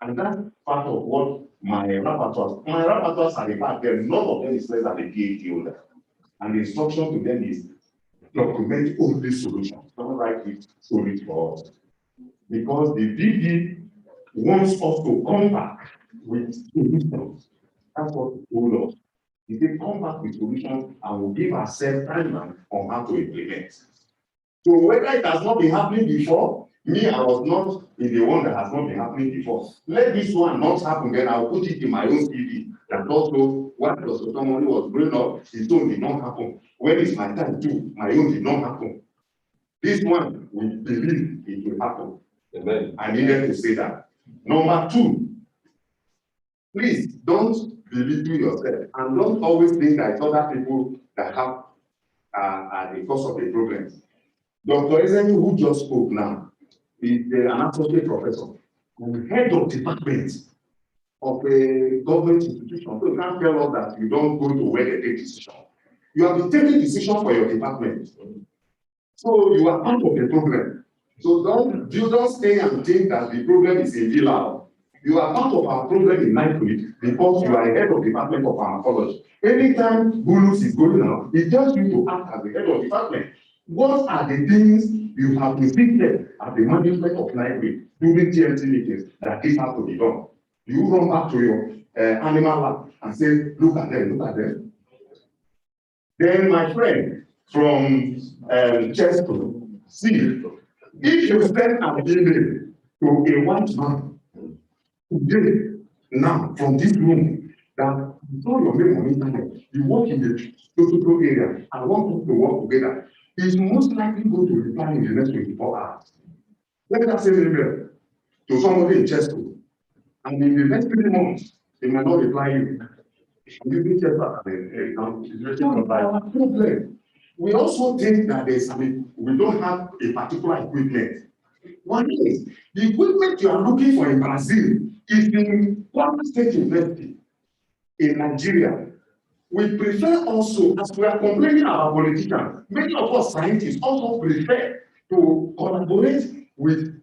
And that's part of what my rapporteurs are the back there, none of them is less than a PhD holder. And the instruction to them is document only solutions. Don't write it solely for us. Because the DD wants us to come back with solutions. That's what he told us. He said, come back with solutions and we'll give ourselves time on how to implement. So whether it has not been happening before, me, I was not in the one that has not been happening before. Let this one not happen, then I'll put it in my own CV. That also, when Dr. Tomoni was growing up, his own did not happen. When it's my time too, my own did not happen. This one, we believe it will happen. Amen. I needed to say that. Number two, please don't belittle yourself and don't always think that it's other people that have are the cause of the problem. Dr. Ezeni, who just spoke now, is an associate professor and head of department of a government institution. So you can't tell us that you don't go to where they take decision. You have been taking decision for your department. So you are part of the problem. So don't stay and think that the problem is in Villa. You are part of our problem in Nightweek because you are a head of department of pharmacology. Anytime Bulus is going out, it's just you to act as the head of department. What are the things you have insisted at the management of Nightweek during TMT meetings that this has to be done? You run back to your animal lab and say, look at them, look at them. Then my friend from Chester, see, if you send an email to a white man today, now, from this room, that you saw your name on internet, you work in the social area and want to work together, is most likely going to reply in the next 24 hours. Let that same email to somebody in Chester, and in the next 3 months, they might not reply you. You can check that our problem. We also think that we don't have a particular equipment. One is the equipment you are looking for in Brazil is in one state university in Nigeria. We prefer also, as we are complaining about politicians, many of us scientists also prefer to collaborate with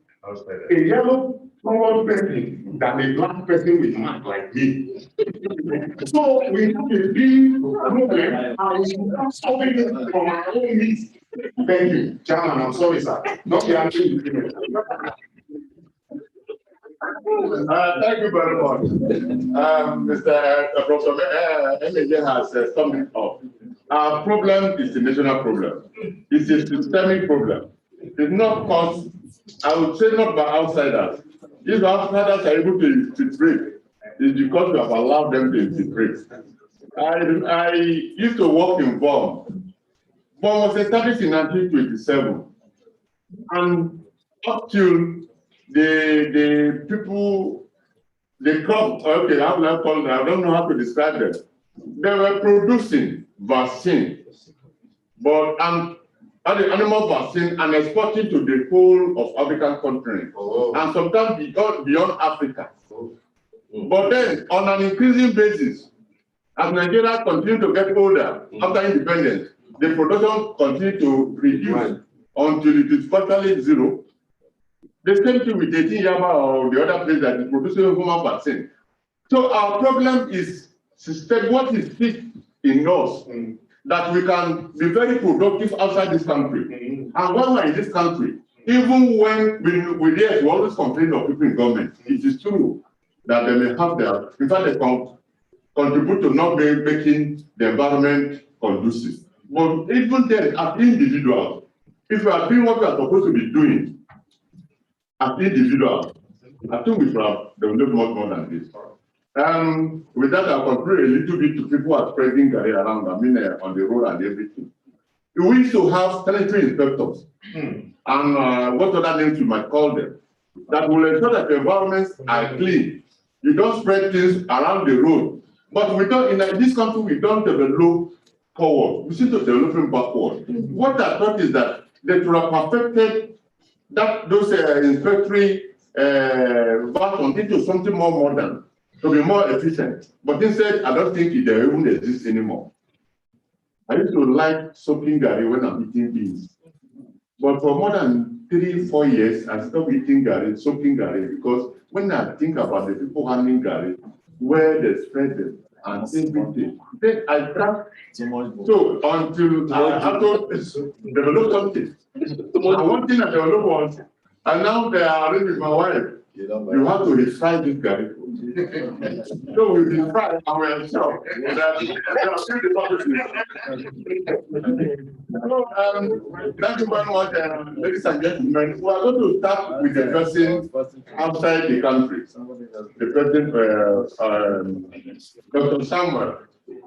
a yellow forward person than a black person with mark like me. So we have a big problem and we should not solving it from our own needs. Thank you, Chairman. I'm sorry, sir. Not be angry with me. Thank you very much. Mr. Professor MJ has summed it up. Our problem is a national problem. It's a systemic problem. It's not caused, I would say, not by outsiders. If outsiders are able to infiltrate, it's because we have allowed them to infiltrate. I used to work in BOM. BOM was established in 1927. And up till the people, the crop, okay, how will I call them? I don't know how to describe them. They were producing vaccine, but the animal vaccine and exporting to the whole of African continent, and sometimes beyond Africa. But then, on an increasing basis, as Nigeria continued to get older after independence, the production continued to reduce until it is virtually zero. The same thing with 18 Yaba or the other place that is producing human vaccine. So our problem is system. What is fit in us that we can be very productive outside this country. And when we're in this country, even when we always complain of people in government, it is true that they may have their, in fact, they contribute to not making the environment conducive. But even then, as individuals, if we are doing what we are supposed to be doing as individuals, I think we should have developed much more than this. With that, I'll conclude a little bit to people who are spreading Gary around, on the road and everything. We used to have sanitary inspectors, and what other names you might call them, that will ensure that the environments are clean. You don't spread things around the road. But we don't, in this country, we don't develop forward. We seem to developing backward. What I thought is that they should have perfected those inspectory versions into something more modern, to be more efficient. But instead, I don't think it even exists anymore. I used to like soaking Gary when I'm eating beans. But for more than 3-4 years, I stopped eating Gary, soaking Gary, because when I think about the people handling Gary, where they spread them and everything, then I drank. So until I had to develop something. And one thing I developed was, and now they are already with my wife. You have to refry this Gary. So we refry and we are sure that they are still thank you very much, ladies and gentlemen. We are going to start with the person outside the country, the president, Dr. Samuel.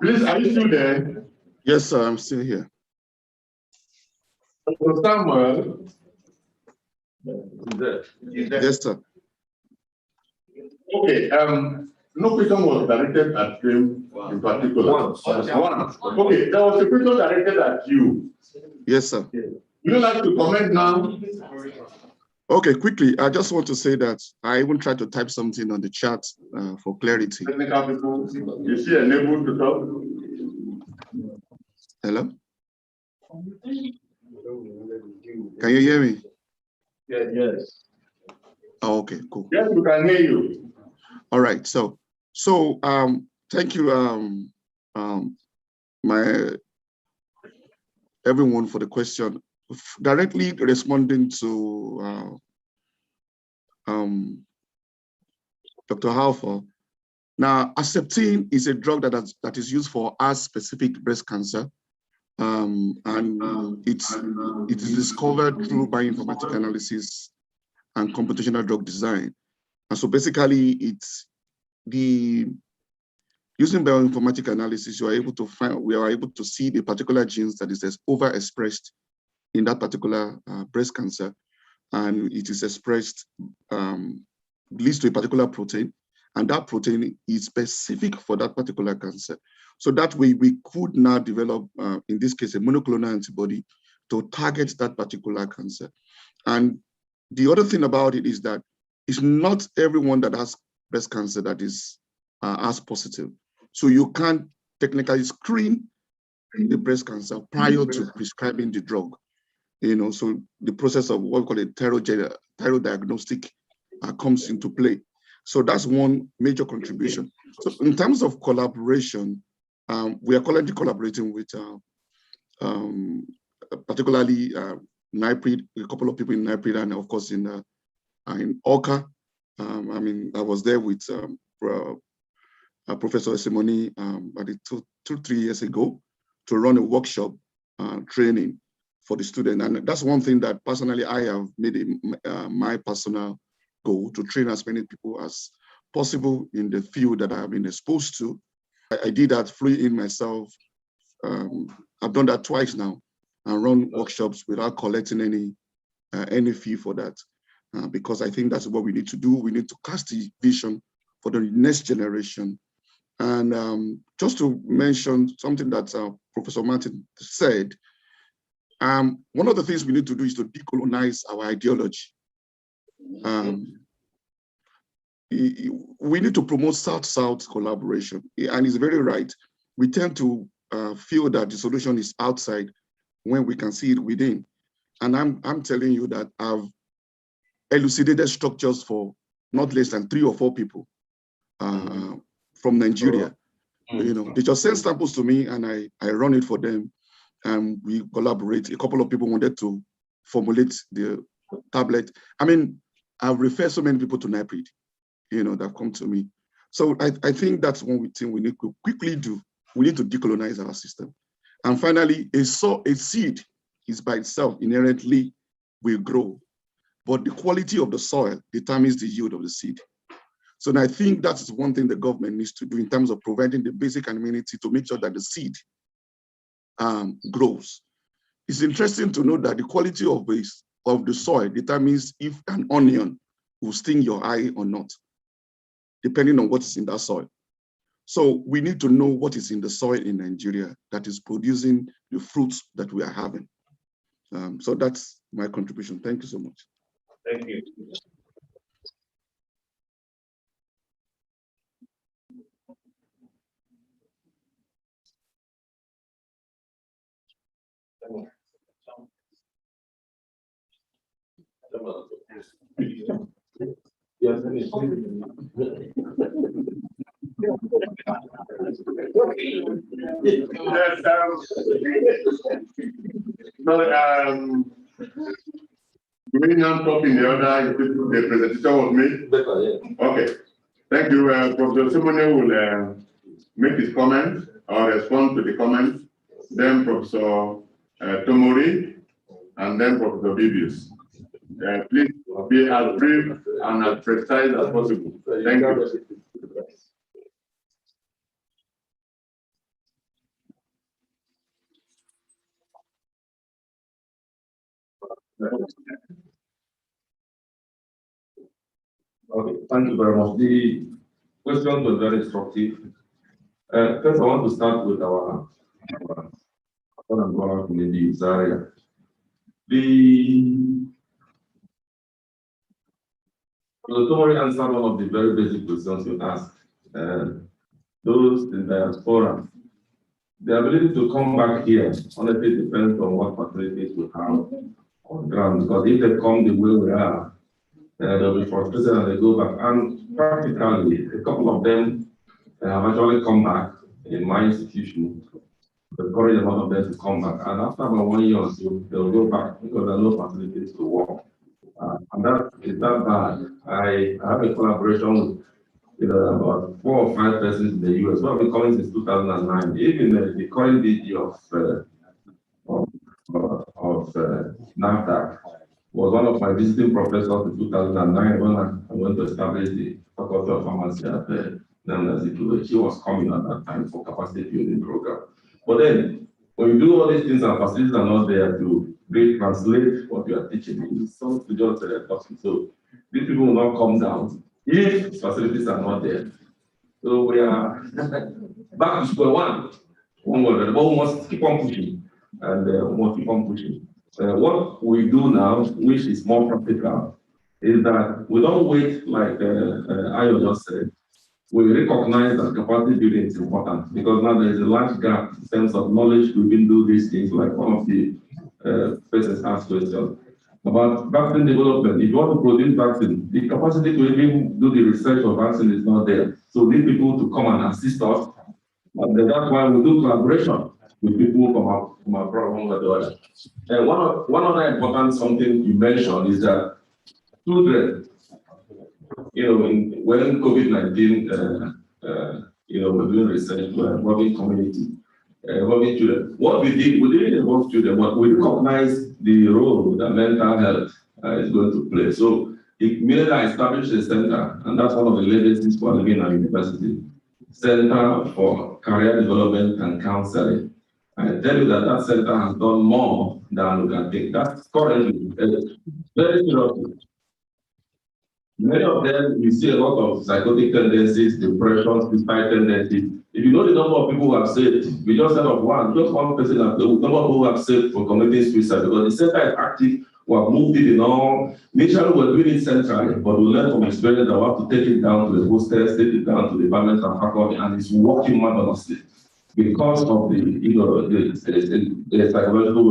Please, are you still there? Yes, sir, I'm still here. Dr. Samuel. Yes, sir. Okay, no question was directed at him in particular. One. Okay, there was a question directed at you. Yes, sir. Would you like to comment now? Okay, quickly, I just want to say that I even tried to type something on the chat for clarity. Technical people, you see unable to talk? Hello? Can you hear me? Yes. Oh, okay, cool. Yes, we can hear you. All right, so thank you, everyone for the question. Directly responding to Dr. Halfor. Now, ASICC-19 is a drug that is used for specific breast cancer, and it is discovered through bioinformatic analysis and computational drug design. And so basically, using bioinformatic analysis, we are able to see the particular genes that is overexpressed in that particular breast cancer, and it is expressed, leads to a particular protein, and that protein is specific for that particular cancer. So that way we could now develop, in this case, a monoclonal antibody to target that particular cancer. And the other thing about it is that it's not everyone that has breast cancer that is as positive. So you can't technically screen the breast cancer prior to prescribing the drug. So the process of what we call a therodiagnostic comes into play. So that's one major contribution. So in terms of collaboration, we are currently collaborating with particularly NIPRID, a couple of people in NIPRID, and of course in OCA. I was there with Professor Esimoni about 2-3 years ago to run a workshop training for the student. And that's one thing that personally I have made it my personal goal, to train as many people as possible in the field that I have been exposed to. I did that, flew in myself. I've done that twice now, and run workshops without collecting any fee for that. Because I think that's what we need to do. We need to cast the vision for the next generation. And just to mention something that Professor Martin said, one of the things we need to do is to decolonize our ideology. We need to promote South-South collaboration, and he's very right. We tend to feel that the solution is outside when we can see it within. And I'm telling you that I've elucidated structures for not less than 3 or 4 people from Nigeria. They just send samples to me and I run it for them, and we collaborate. A couple of people wanted to formulate the tablet. I mean, I've referred so many people to NIPRID, that have come to me. So I think that's one thing we need to quickly do. We need to decolonize our system. And finally, a seed is by itself inherently will grow, but the quality of the soil determines the yield of the seed. So I think that's one thing the government needs to do in terms of providing the basic amenity to make sure that the seed grows. It's interesting to know that the quality of the soil determines if an onion will sting your eye or not, depending on what is in that soil. So we need to know what is in the soil in Nigeria that is producing the fruits that we are having. So that's my contribution. Thank you so much. Thank you. Yes, we now talking the other the presentation was made. better, yeah. Okay, thank you. Professor Simone will make his comment or respond to the comment. Then Professor Tomori, and then Professor Bibius. Please be as brief and as precise as possible. Thank you. Okay, thank you very much. The question was very instructive. First, I want to start with our community area. The Tomori answered one of the very basic questions you asked. Those in diaspora, the ability to come back here honestly depends on what facilities we have on ground. Because if they come the way we are, they'll be frustrated and they go back. And practically, a couple of them have actually come back in my institution. Encourage a lot of them to come back. And after about 1 year or so, they'll go back because there are no facilities to work. And that is that bad. I have a collaboration with about 4 or 5 persons in the US. Well, I've been coming since 2009. Even the current DG of NAFDAC was one of my visiting professors in 2009 when I went to establish the Faculty of Pharmacy at ASICC-19. She was coming at that time for capacity building program. But then, when you do all these things and facilities are not there to really translate what you are teaching, it's something to just talking. So these people will not come down if facilities are not there. So we are back to square one. But we must keep on pushing, and we must keep on pushing. What we do now, which is more practical, is that we don't wait like Ayo just said. We recognize that capacity building is important because now there is a large gap in terms of knowledge to even do these things, like one of the persons asked questions about vaccine development. If you want to produce vaccine, the capacity to even do the research of vaccine is not there. So we need people to come and assist us. And that's why we do collaboration with people from our program or the other. And one other important something you mentioned is that children, when COVID-19, we're doing research, we're involving community, involving children. What we didn't involve children, but we recognize the role that mental health is going to play. So immediately I established a center, and that's one of the legacies for living at university, Center for Career Development and Counseling. I tell you that center has done more than we can think. That's currently very seriously. Many of them, you see a lot of psychotic tendencies, depression, suicide tendencies. If you know the number of people who have saved, we just said of just one person, the number of people who have saved for committing suicide, because the center is active, we have moved it in all. Initially, we're doing it centrally, but we learned from experience that we have to take it down to the hostels, take it down to the department and faculty, and it's working marvelously because of the psychological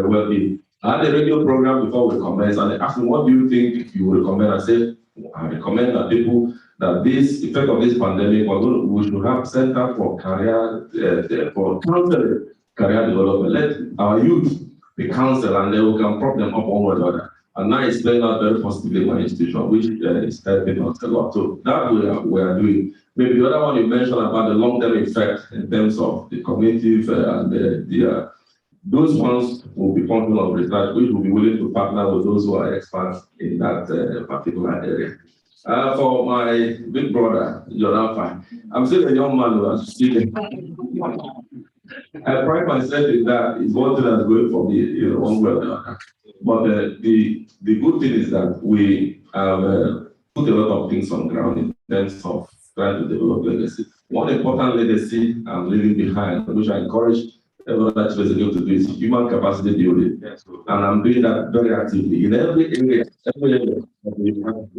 well-being. I had a radio program before we commenced, and they asked me, what do you think you will recommend? I said, I recommend that people that this effect of this pandemic, we should have center for career, for counseling, career development. Let our youth be counseled, and then we can prop them up one way or the other. And now it's playing out very positively in my institution, which is helping us a lot. So that we are doing. Maybe the other one you mentioned about the long-term effect in terms of the cognitive and those ones will be funding of research, which will be willing to partner with those who are experts in that particular area. For my big brother, Jonathan, I'm still a young man who is still. I pride myself in that. It's one thing that's going for me, one way or the other. But the good thing is that we have put a lot of things on ground in terms of trying to develop legacy. One important legacy I'm leaving behind, which I encourage everyone that's to do, is human capacity building. Yes. And I'm doing that very actively in every area that we have.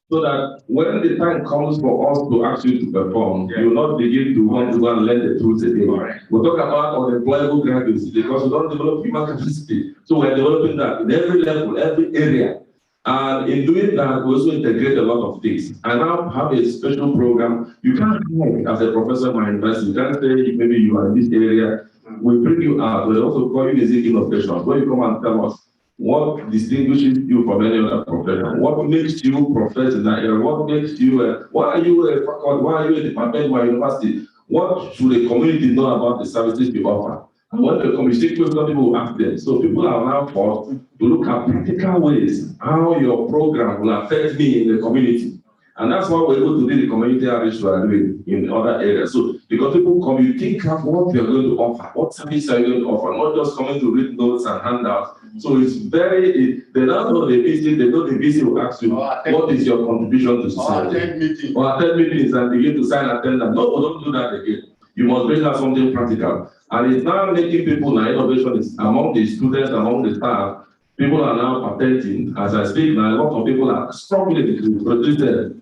So that when the time comes for us to ask you to perform, you will not begin to want to go and learn the tools again. Right. We'll talk about unemployable graduates because we don't develop human capacity. So we're developing that in every level, every area. And in doing that, we also integrate a lot of things. I now have a special program. You can't hide as a professor in my university. You can't say maybe you are in this area. We bring you out. We also call you ASICC innovation. When you come and tell us what distinguishes you from any other profession, what makes you profess in that area, what makes you, why are you a faculty, why are you a department in my university, what should the community know about the services you offer? And when the community people will ask them. So people are now forced to look at practical ways, how your program will affect me in the community. And that's why we're able to do the community outreach we are doing in other areas. So because people come, you think of what you're going to offer, what service are you going to offer, not just coming to read notes and handouts. So it's very, they now know the VC, they know the VC will ask you, what is your contribution to society? Or attend meetings and begin to sign attendance. No, don't do that again. You must bring out something practical. And it's now making people, now innovation is among the students, among the staff, people are now patenting. As I speak now, a lot of people are struggling to produce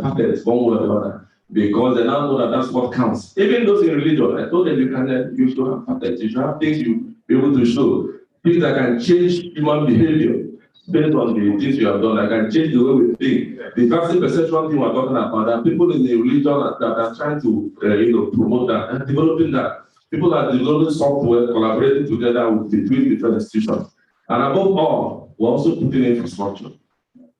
patents one way or the other. Because they now know that that's what counts. Even those in religion, I told them you should have patents, you should have things you be able to show. Things that can change human behavior based on the things you have done, that can change the way we think. The vaccine perception thing we're talking about, that people in the religion that are trying to promote that and developing that. People are developing software, collaborating together between different institutions. And above all, we're also putting infrastructure.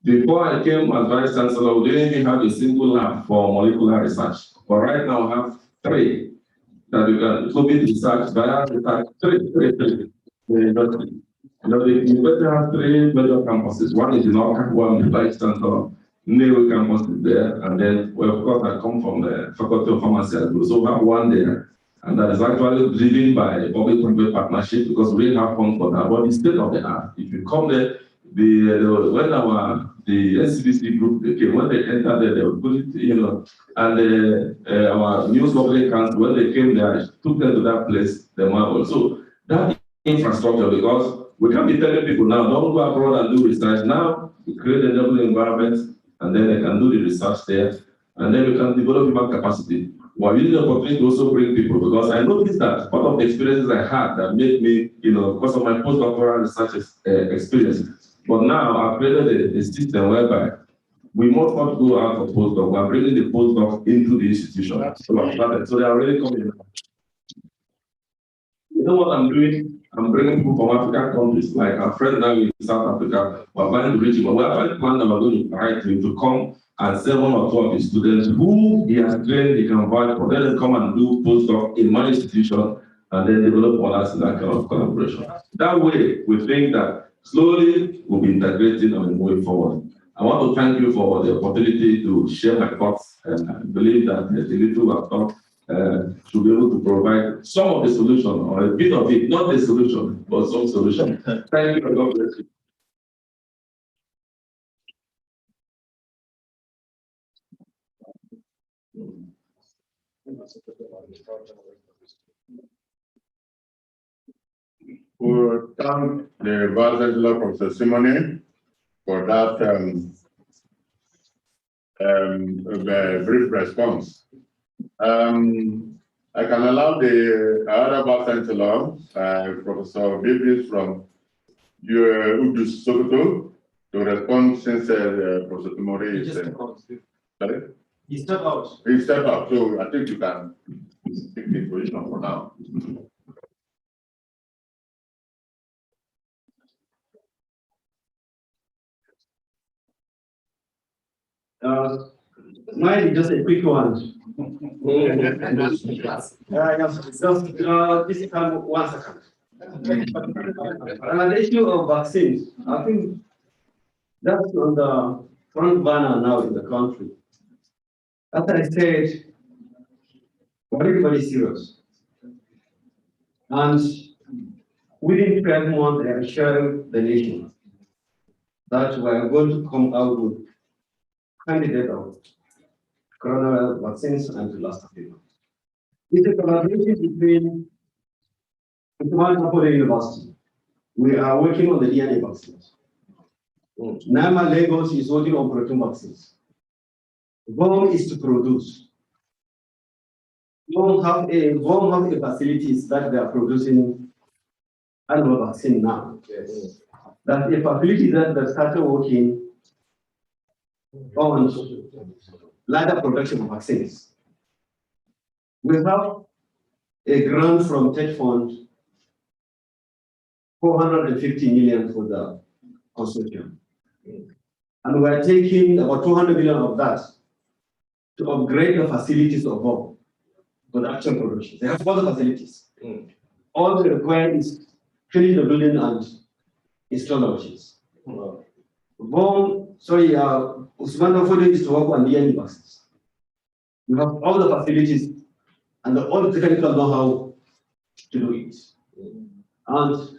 Before I came as Vice Chancellor, we didn't even have a single lab for molecular research. But right now, we have 3 that we can COVID research, bio research, 3. The university has 3 major campuses. One is in Oka, one in Vice Chancellor, Nero campus is there, and then we of course I come from the Faculty of Pharmacy. So we have one there, and that is actually driven by public-private partnership because we really have fun for that. But it's state of the art. If you come there, when the SCDC group came, when they entered there, they would put it, and our news public council, when they came there, I took them to that place, the marvel. So that infrastructure, because we can't be telling people now, don't go abroad and do research. Now, we create a level environment, and then they can do the research there, and then we can develop human capacity. We're using the opportunity to also bring people, because I noticed that part of the experiences I had that made me, because of my postdoctoral research experience. But now I've created a system whereby we must not go out of postdoc. We're bringing the postdoc into the institution. So they are already coming. You know what I'm doing? I'm bringing people from African countries, like our friend now in South Africa. We're planning to reach him. We're planning that we're going to invite him to come and send 1 or 2 of his students who he has trained, he can invite for. Let them come and do postdoc in my institution and then develop others in that kind of collaboration. That way, we think that slowly we'll be integrating and moving forward. I want to thank you for the opportunity to share my thoughts, and I believe that the little I've thought should be able to provide some of the solution, or a bit of it, not the solution, but some solution. Thank you, and God bless you. We thank the Vice Chancellor, Professor Simone, for that brief response. I can allow the other Vice Chancellor, Professor Bibis from Udus Sokoto, to respond since Professor Simone is. Sorry? He stepped out. He stepped out, so I think you can take the position for now. Mine is just a quick one. This time, 1 second. On the issue of vaccines, I think that's on the front burner now in the country. As I said, everybody is serious. And within 12 months, I assured the nation that we are going to come out with candidate of coronavirus vaccines and Lassa fever. It's a collaboration between Apollo University. We are working on the DNA vaccines. NAMA Lagos is working on protein vaccines. GOM is to produce. GOM have a facilities that they are producing animal vaccine now. Yes. That's a facility that they started working on larger production of vaccines. We have a grant from TED Fund, 450 million for the consortium. And we are taking about 200 million of that to upgrade the facilities of GOM for the actual production. They have all the facilities. All they require is finish the building and install the machines. Usman Fodo is to work on DNA vaccines. We have all the facilities and all the technical know-how to do it. And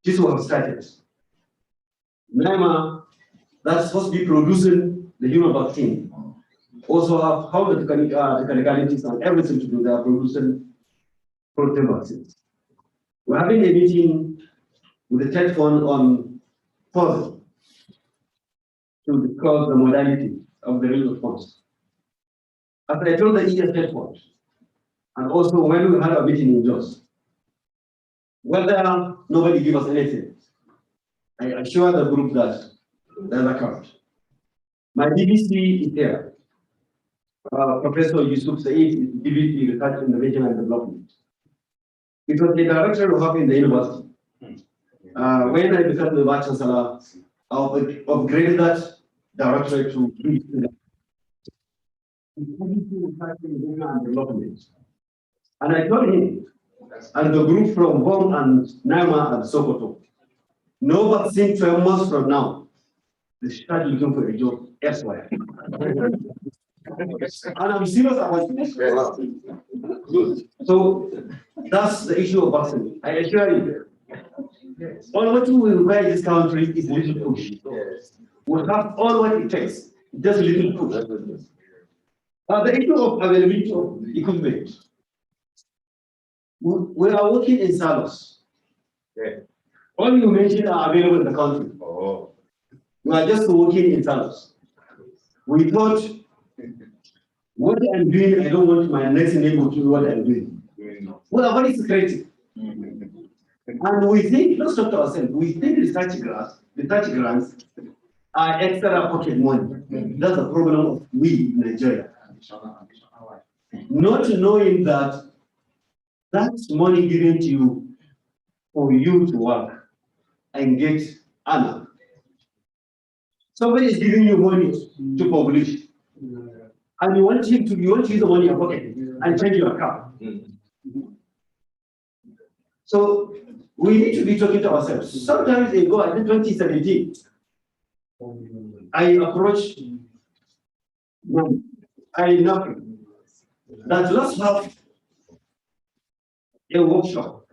this was started. NAMA, that's supposed to be producing the human vaccine, also have how the technicalities and everything to do. They are producing protein vaccines. We're having a meeting with the TED Fund on Thursday to discuss the modality of the real response. As I told the ES TED Fund, and also when we had a meeting in Jos, whether nobody give us anything, I assure the group that there's a count. My BBC is there. Professor Yusuf Said is BBC Research Innovation and Development. It was the director we have in the university. When I became the vice chancellor, I upgraded that director to BBC Research Innovation and Development. And I told him, and the group from GOM and NAMA and Sokoto, no vaccine 12 months from now, they start looking for a job elsewhere. And I'm serious about this. So that's the issue of vaccine. I assure you. All what we will buy in this country is little push. We have all what it takes, just little push. The issue of availability of equipment. We are working in silos. All you mentioned are available in the country. We are just working in silos. We thought, what I'm doing, I don't want my next neighbor to do what I'm doing. We are very secretive. And we think, let's talk to ourselves, we think research grants are extra pocket money. That's the problem of we in Nigeria. Not knowing that that's money given to you for you to work and get honor. Somebody is giving you money to publish, and you want to use the money in your pocket and change your car. So we need to be talking to ourselves. Sometimes they go, I think 2017, I approached nothing. That let's have a workshop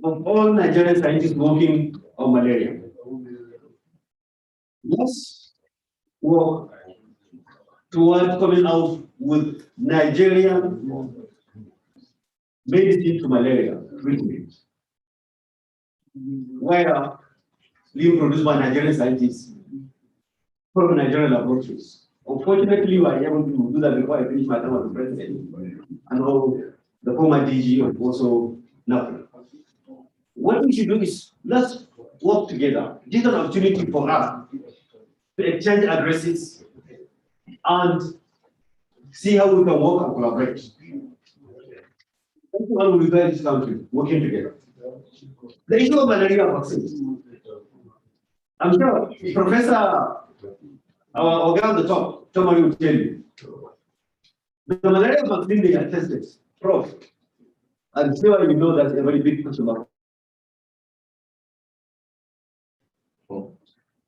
of all Nigerian scientists working on malaria. Let's work toward coming out with Nigerian medicine to malaria treatment, where being produced by Nigerian scientists from Nigerian laboratories. Unfortunately, we are able to do that before I finish my term as president, and all the former DG of also NAPRA. What we should do is let's work together. This is an opportunity for us to exchange addresses and see how we can work and collaborate. Everyone will be in this country working together. The issue of malaria vaccines. I'm sure Professor Our guy on the top, somebody will tell you. The malaria vaccine they are tested, Prof. I'm sure you know that a very big question mark.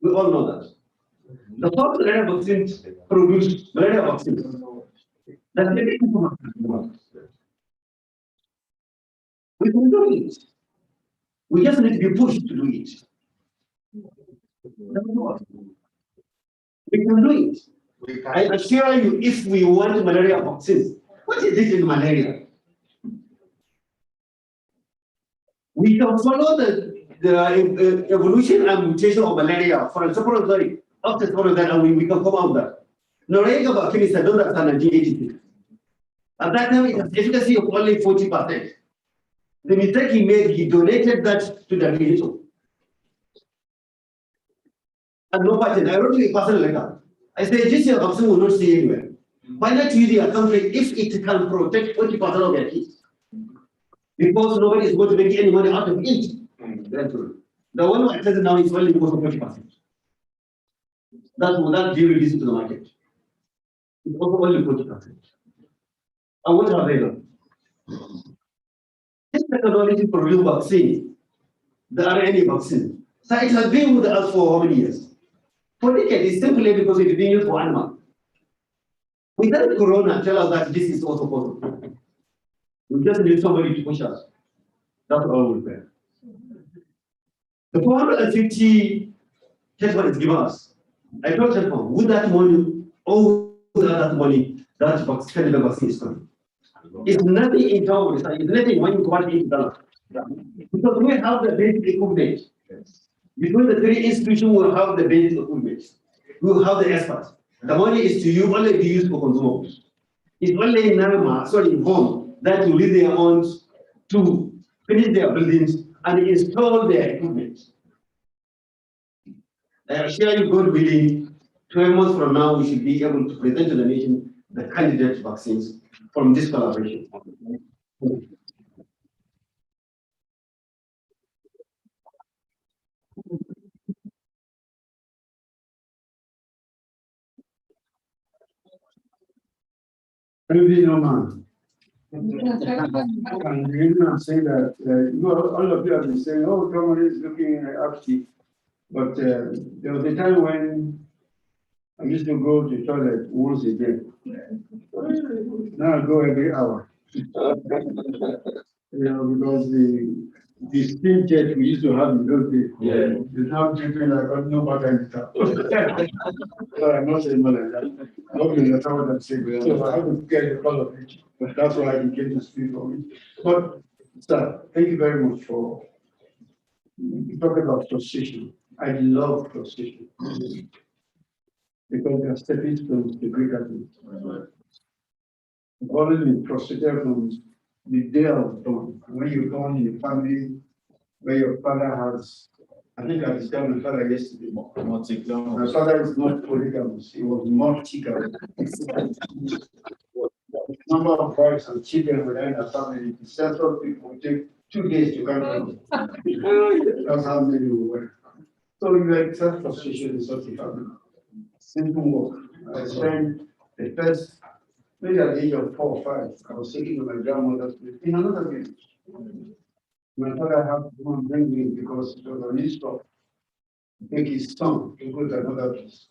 We all know that. The first malaria vaccine produced malaria vaccine. That's the big question. We can do it. We just need to be pushed to do it. That's what. We can do it. I assure you, if we want malaria vaccines, what is it in malaria? We can follow the evolution and mutation of malaria for a supplementary after that, and we can come out that. Norega vaccine is done at 1986. At that time, it has efficacy of only 40%. The mistake he made, he donated that to the WHO. And no patent. I wrote to a personal letter. I said, this year vaccine will not stay anywhere. Why not use your country if it can protect 20% of their kids? Because nobody is going to make any money out of it. The one I said now is only because of 20%. That will not be released to the market. It's also only 40%. And what have they done? This technology to produce vaccine, the RNA vaccine. So it has been with us for how many years? For decades, simply because it's being used for animals. Without Corona, tell us that this is also possible. We just need somebody to push us. That's all we pay. The 450 Tesla is given us. I told them, with that money, or without that money, that vaccine is coming. It's nothing in terms of it's nothing when you go into $8. Because we have the basic equipment. Between the three institutions, we'll have the basic equipment. We'll have the experts. The money is to you only to use for consumables. It's only in home that will leave their own to finish their buildings and install their equipment. I assure you, God willing, 12 months from now, we should be able to present to the nation the candidate vaccines from this collaboration. Man. And the reason I'm saying that, all of you have been saying, oh, Germany is looking active. But there was a time when I used to go to the toilet once a day. Now I go every hour. Because the steam jet we used to have in those days, is now dripping like no matter in the town. So I'm not saying more like that. I hope you understand what I'm saying. So I have to get the call of it. But that's why I came to speak for me. But sir, thank you very much for talking about frustration. I love frustration. Because they are stepping stones to greater things. I've always been frustrated from the day I was born. When you're born in a family where your father has, I think I discovered my father yesterday. My father is not polygamous, he was multigamous. The number of wives and children within a family, the central people would take 2 days to count. That's how many we were. So you like self-frustration in such a family. Simple work. I spent the first, maybe at the age of 4 or 5, I was taking to my grandmother's place in another village. My father had to go and bring me because it was an instruct to take his son to go to another place.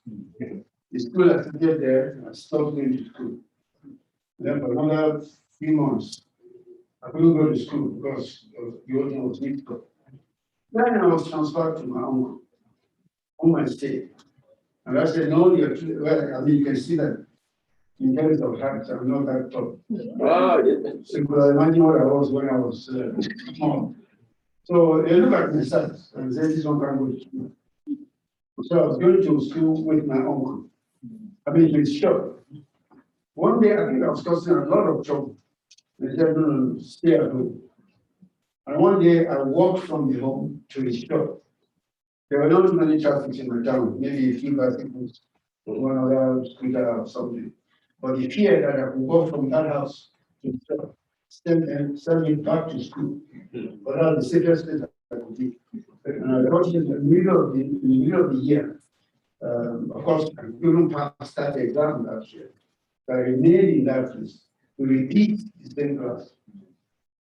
The school I get there, I stopped going to school. Then for another few months, I couldn't go to school because the whole thing was difficult. Then I was transferred to my uncle, on my state. And I said, no, you're too, well, I mean, you can see that in terms of habits, I'm not that tall. So you could imagine what I was when I was small. So they look at my size and say, this one can't go to school. So I was going to school with my uncle. I mean, to his shop. One day, I think I was causing a lot of trouble. They said, no, stay at home. And one day, I walked from the home to his shop. There were not many traffic in my town, maybe a few bicycles, one other scooter or something. But the fear that I could walk from that house to the shop, send me back to school. But that was the safest place I could be. And I got in the middle of the year. Of course, I couldn't pass that exam last year. I remained in that place to repeat the same class.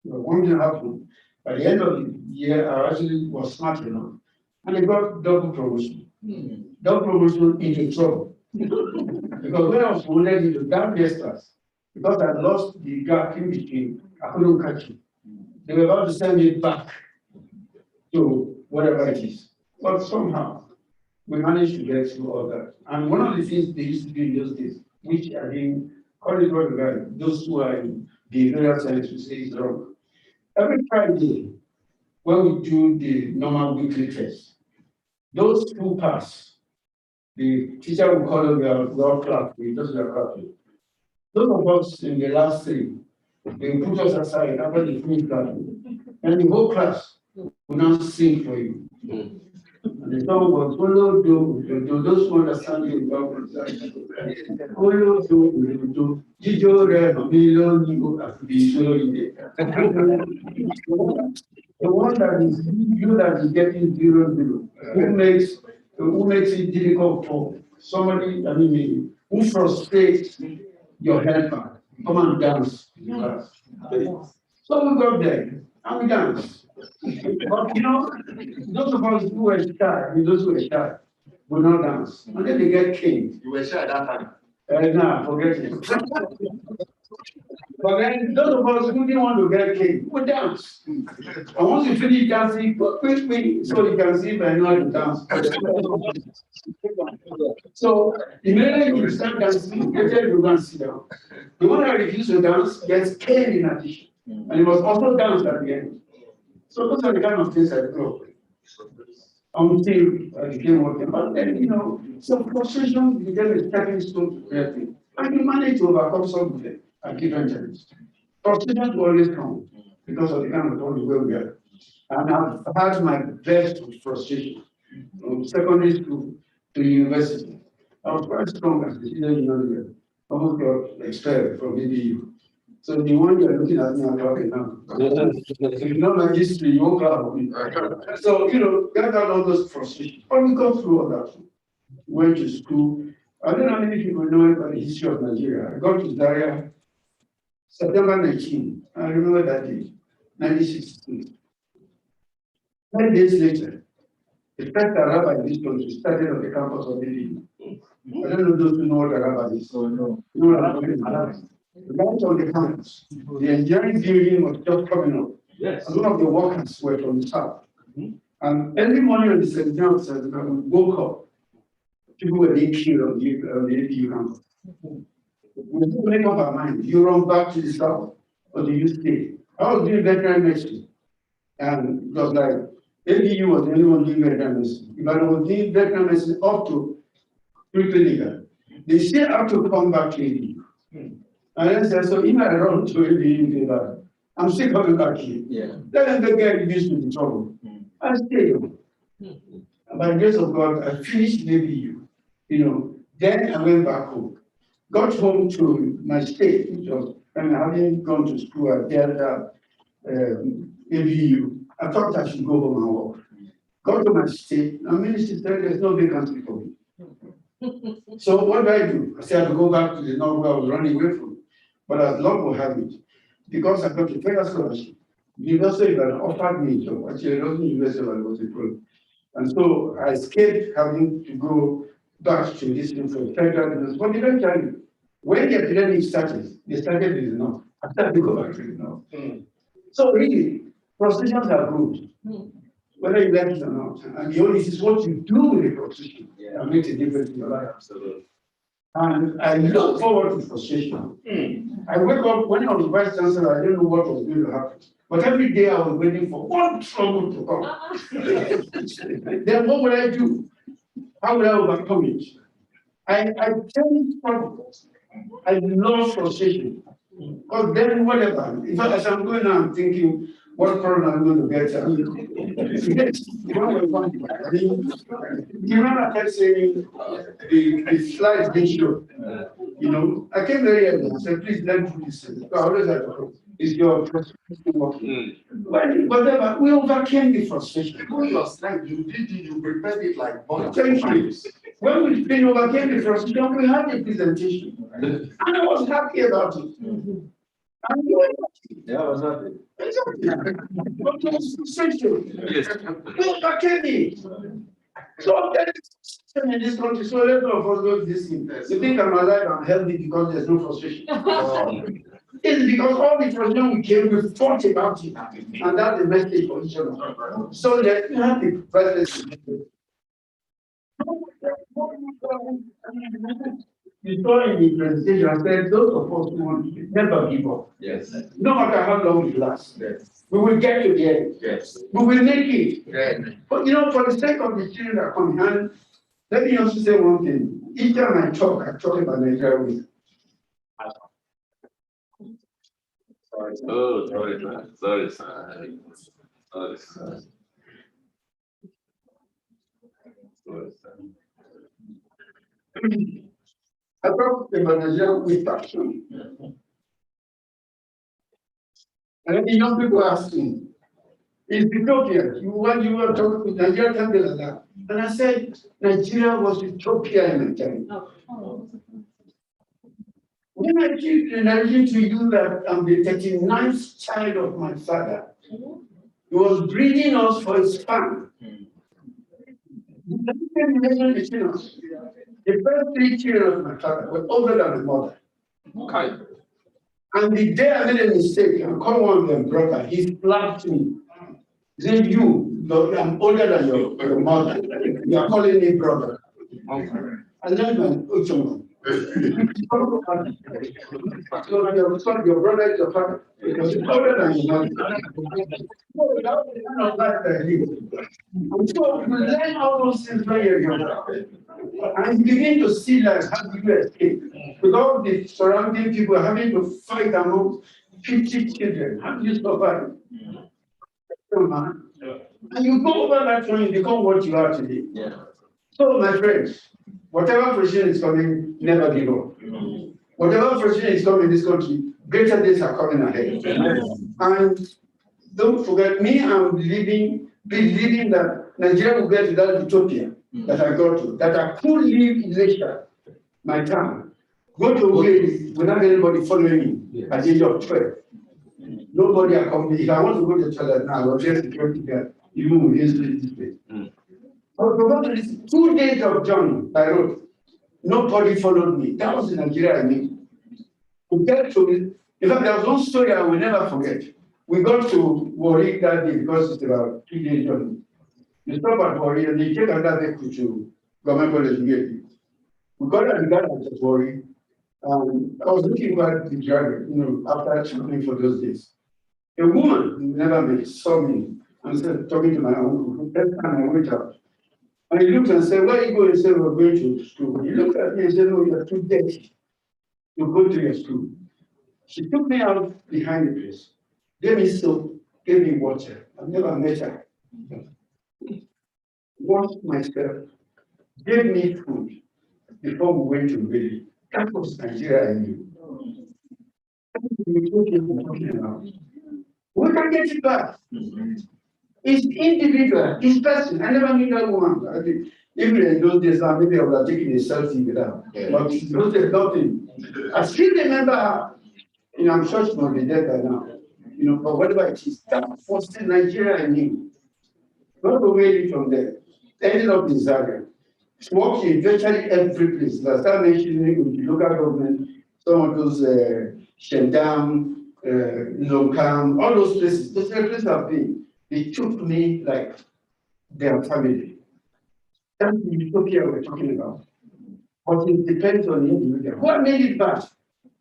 One thing happened. By the end of the year, I actually was smart enough. And I got double promotion. Double promotion into trouble. Because when I was promoted into that best class, because I lost the gap in between, I couldn't catch it. They were about to send me back to whatever it is. But somehow, we managed to get through all that. And one of the things they used to do in those days, which I didn't call it what regard, those who are in behavioral science will say is wrong. Every Friday, when we do the normal weekly test, those who pass, the teacher will call them your class, we just your class. Those of us in the last three, they put us aside after the finish class. And the whole class will now sing for you. And the song was Olo do, those who understand the God. Olo do, Jijo re milo nigo afibisho. The one that is you that is getting 0-0, who makes it difficult for somebody, I mean, who frustrates your helper, come and dance in the class. So we got there and we danced. But you know, those of us who were shy, those who were shy, will not dance. And then they get king. You were shy at that time. Nah, forget it. But then those of us who didn't want to get king, would dance. And once you finish dancing, go quickly so you can see if I know how to dance. So immediately you start dancing, later you go and sit down. The one that refused to dance gets cane in addition. And he was also danced at the end. So those are the kind of things I do. Until I became working. But then, you know, some frustration became a stepping stone to everything. And you manage to overcome some of them at different times. Frustration will always come because of the kind of world where we are. And I've had my best with frustration from secondary school to university. I was quite strong as a senior university. Almost got expelled from ABU. So the one you're looking at me, I'm talking now. If you don't like history, you won't clap me. So, you know, get out all those frustrations. But we go through all that. Went to school. I don't know how many people know about the history of Nigeria. I got to Zaria September 19. I remember that day, 1962. 10 days later, the first Arab in this country started on the campus of the I don't know those who know what Arab is. So, no. You know what Arab is? Right on the campus, the engineering building was just coming up. Yes. A lot of the workers were from the south. And every morning on the St. John's, when we woke up, people were being killed on the APU campus. We didn't make up our mind. You run back to the south, or do you stay? I was doing veterinary medicine. And it was like, APU was the only one doing veterinary medicine. If I was doing veterinary medicine up to preclinical, they still have to come back to APU. And I said, so if I run to ABU, I'm still coming back here. Yeah. Then the guy used to the trouble. I stayed. By the grace of God, I finished ABU. You know, then I went back home. Got home to my state, which was, and having gone to school at Delta ABU, I thought I should go home and work. Got to my state, and minister said there's no vacancy for me. So what do? I said I have to go back to the north where I was running away from. But as luck will have it, because I got a federal scholarship, the University of Ibadan offered me a job. Actually, not the University of Ibadan was a problem. And so I escaped having to go back to this thing for federal business. But eventually, when the academic started, they started with enough. I started to go back to enough. So really, prostitutions are good, whether you like it or not. And the only is what you do with the prostitution that makes a difference in your life. Absolutely. And I look forward to frustration. I wake up, when I was vice chancellor, I didn't know what was going to happen. But every day I was waiting for one trouble to come. Then what would I do? How would I overcome it? I tell you trouble. I love frustration. Because then whatever, in fact, as I'm going now, I'm thinking, what problem I'm going to get? You remember I kept saying the slides didn't show. You know, I came very early and said, please let me do this. So I always had to is your frustration working? Whatever, we overcame the frustration. Because your strength, you did it, you prepared it like thank you. When we overcame the frustration, we had a presentation. And I was happy about it. And you were happy. Yeah, I was happy. But it was frustration. Yes. We overcame it. So there is frustration in this country. So let of us go to this thing. You think I'm alive and healthy because there's no frustration. It's because all the frustration we came, we fought about it. And that's the message for each other. So let me have the president. You saw in the presentation, I said, those of us who want to never give up. Yes. No matter how long it lasts. Yes. We will get to the end. Yes. We will make it. Yes. But for the sake of the children that come in, let me also say one thing. Each time I talk about Nigeria with. Oh, sorry, sir. Sorry, sir. Sorry, sir. Sorry, sir. I talk about Nigeria with passion. And then the young people ask me, it's utopia. When you were talking with Nigeria, can't be like that. And I said, Nigeria was utopia in my time. When I keep narrating to you that I'm the 39th child of my father, he was breeding us for his farm. The first 3 children of my father were older than my mother. Okay. And the day I made a mistake and called one of them brother, he slapped me. He said, I'm older than your mother. You are calling me brother. And then my so your brother is your father. Because he's older than your mother. And so you learn all those things when you're young. And you begin to see like how do you escape? With all the surrounding people having to fight among 50 children, how do you survive? And you go over that one, you become what you are today. Yeah. So my friends, whatever frustration is coming, never give up. Whatever frustration is coming in this country, greater days are coming ahead. And don't forget me, I'm believing that Nigeria will get to that utopia that I got to, that I could live in Asia, my town. Go to Wales without anybody following me at the age of 12. Nobody accompanied me. If I want to go to the toilet now, I will just security guard, even with this place. But 2 days of journey by road, nobody followed me. That was in Nigeria, I mean. To get to it, in fact, there was one story I will never forget. We got to Warri that day because it's about 3 days journey. You stop at Warri and they take another vehicle to government college immediately. We got at the garage at Warri. I was looking at the driver, after traveling for those days. A woman who never met saw me and said, talking to my uncle, that time I went out. And he looked and said, where are you going? He said, we're going to school. He looked at me and said, no, you're too dirty to go to your school. She took me out behind the place, gave me soap, gave me water. I've never met her. Washed myself, gave me food before we went to Billy. That was Nigeria I knew. We can get it back. It's individual, it's person. I never knew that woman. I think even in those days, maybe I would have taken a selfie with her. But those days, nothing. I still remember her. I'm sure she must be dead by now. But whatever it is, that was the Nigeria I knew. Not away from there. Ended up in Zaria. Working virtually every place. Last time mentioning with the local government, some of those Shendam, Locam, all those places, those places I've been. They took me like their family. That's the utopia we're talking about. But it depends on the individual. What made it bad?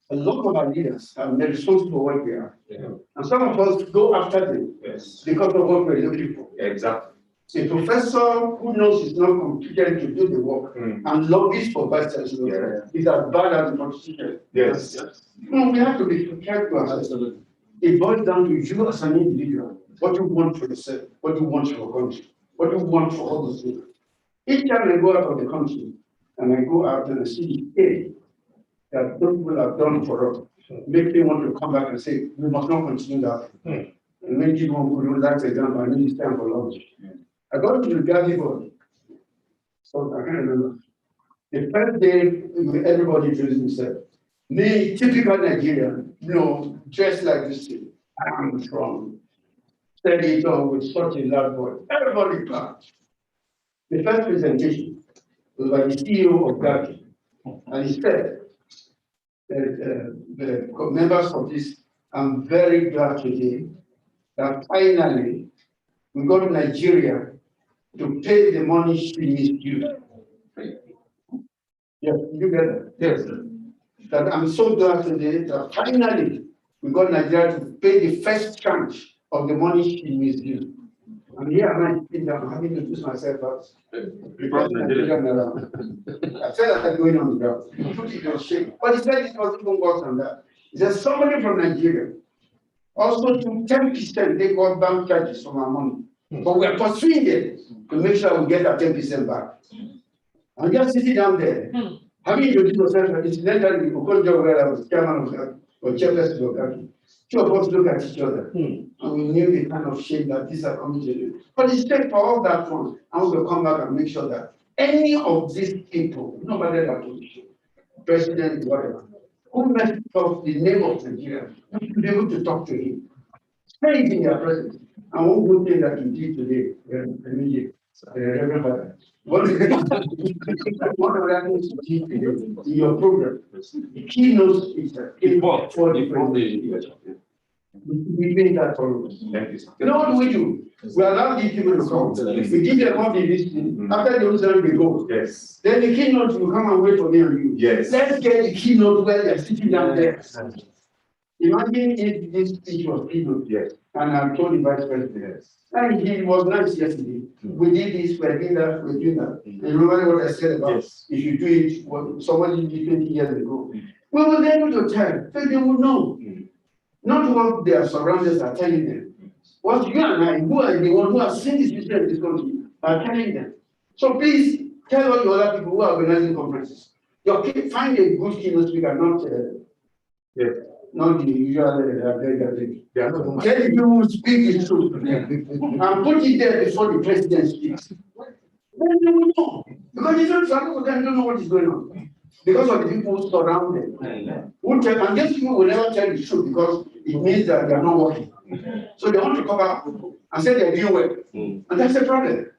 A lot of our leaders are responsible for what we are. Yeah. And some of us go after them because of what we're looking for. Exactly. A professor who knows he's not competent to do the work and lobbies for vice chancellor is as bad as the constitution. Yes. We have to be prepared to ourselves. It boils down to you as an individual. What you want for yourself, what you want for your country, what you want for others. Each time I go out of the country and I go out and I see the that those people have done for us, make me want to come back and say, we must not continue that. And many people who do that example, and it's time for lunch. I got to the Galley board. So I can't remember. The first day, everybody introduced himself. Me, typical Nigerian, dressed like this thing. I'm from Senator with such a loud voice. Everybody clapped. The first presentation was by the CEO of Gavi, and he said that the members of this, I'm very glad today that finally we got Nigeria to pay the money she needs due. Yes, you get it? Yes. That I'm so glad today that finally we got Nigeria to pay the first tranche of the money she needs due. And here am I sitting down, having to introduce myself as because Nigerian around. I said that I'm going on the ground. It was shame. But he said it was even worse than that. He said somebody from Nigeria also took 10%, they got bank charges from our money. But we are pursuing them to make sure we get that 10% back. And just sitting down there, having introduced yourself, incidentally, where I was chairman of that, or chairperson of that, two of us look at each other, and we knew the kind of shame that these are coming to do. But instead, for all that fun, I want to come back and make sure that any of these people, no matter their position, president, whatever, who messed up the name of Nigeria, we should be able to talk to him. Say it in their presence. And one good thing that you did today, Reverend Father, one of the things you did today in your program, the keynote speaker came up for the president. We made that for us. You know what do? We allow these people to come. We give them all the listening. After the result, we go. Yes. Then the keynote will come and wait for me and you. Yes. Let's get the keynote where they're sitting down there. Imagine if this speech was keynote. Yes. And I told the vice president. Yes. And he was nice yesterday. We did this, we're doing that, we're doing that. And remember what I said about if you do it, what somebody did 20 years ago. We will be able to tell, so they will know. Not what their surroundings are telling them. What you and I, who are the ones who have seen this system in this country, are telling them. So please tell all the other people who are organizing conferences. Find a good keynote speaker, not the usual tell the people who speak the truth and put it there before the president speaks. Then they will know. Because some of them don't know what is going on. Because of the people who surround them. And these people will never tell the truth because it means that they are not working. So they want to cover up and say they're doing well. And that's the problem.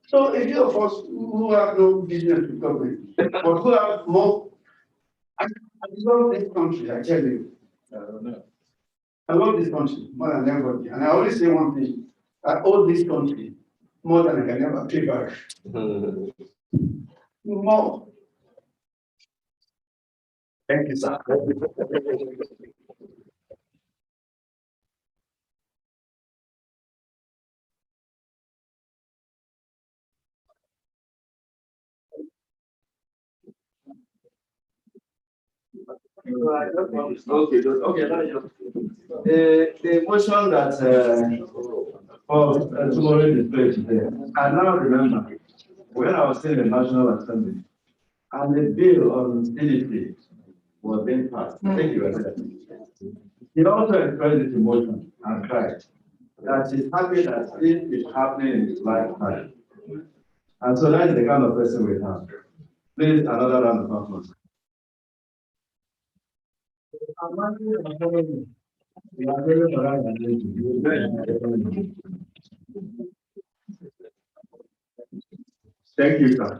So a few of us who have no business with government, but who have more, I love this country, I tell you. I love this country more than everybody. And I always say one thing, I owe this country more than I can ever pay back. More. Thank you, sir. Okay. The motion that tomorrow is today, I now remember when I was still in the National Assembly and the bill on CDC was being passed. I think you were there. He also expressed his emotion and cried that he's happy that this is happening in his lifetime. And so that is the kind of person we have. Please, another round of applause. Thank you, sir.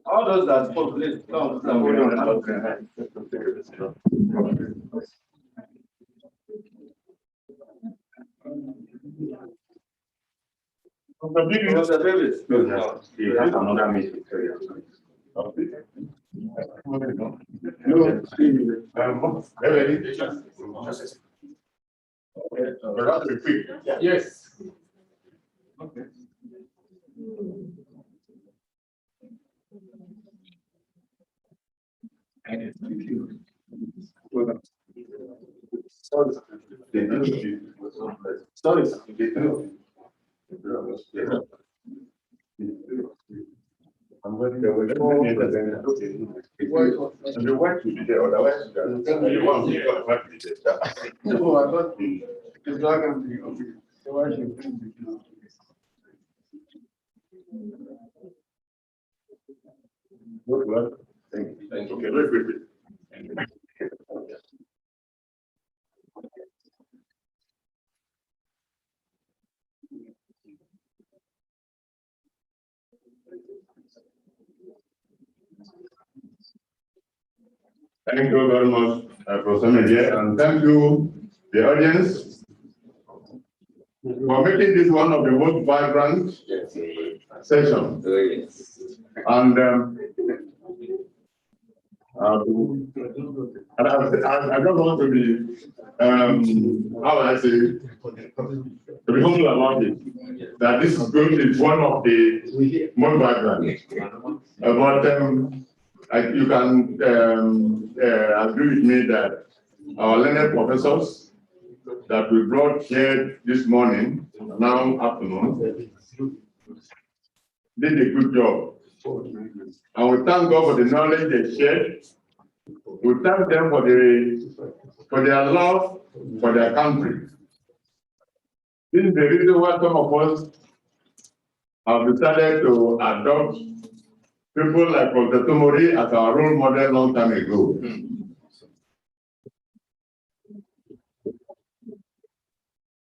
All those that spoke, please come. Mr. Davis. Another meeting. Yes. Okay. I'm going to go. The wife will be there, otherwise, the one who got to be there. No, I thought it's not going to be okay. The wife should be there. Thank you. Okay, wait. Thank you very much, Professor Media, and thank you, the audience, for making this one of the most vibrant sessions. And I don't want to be, how would I say, to be humble about it, that this is going to be one of the most vibrant. But you can agree with me that our learned professors that we brought here this morning, now afternoon, did a good job. And we thank God for the knowledge they shared. We thank them for their love for their country. This is the reason why some of us have decided to adopt people like Professor Tomori as our role model long time ago.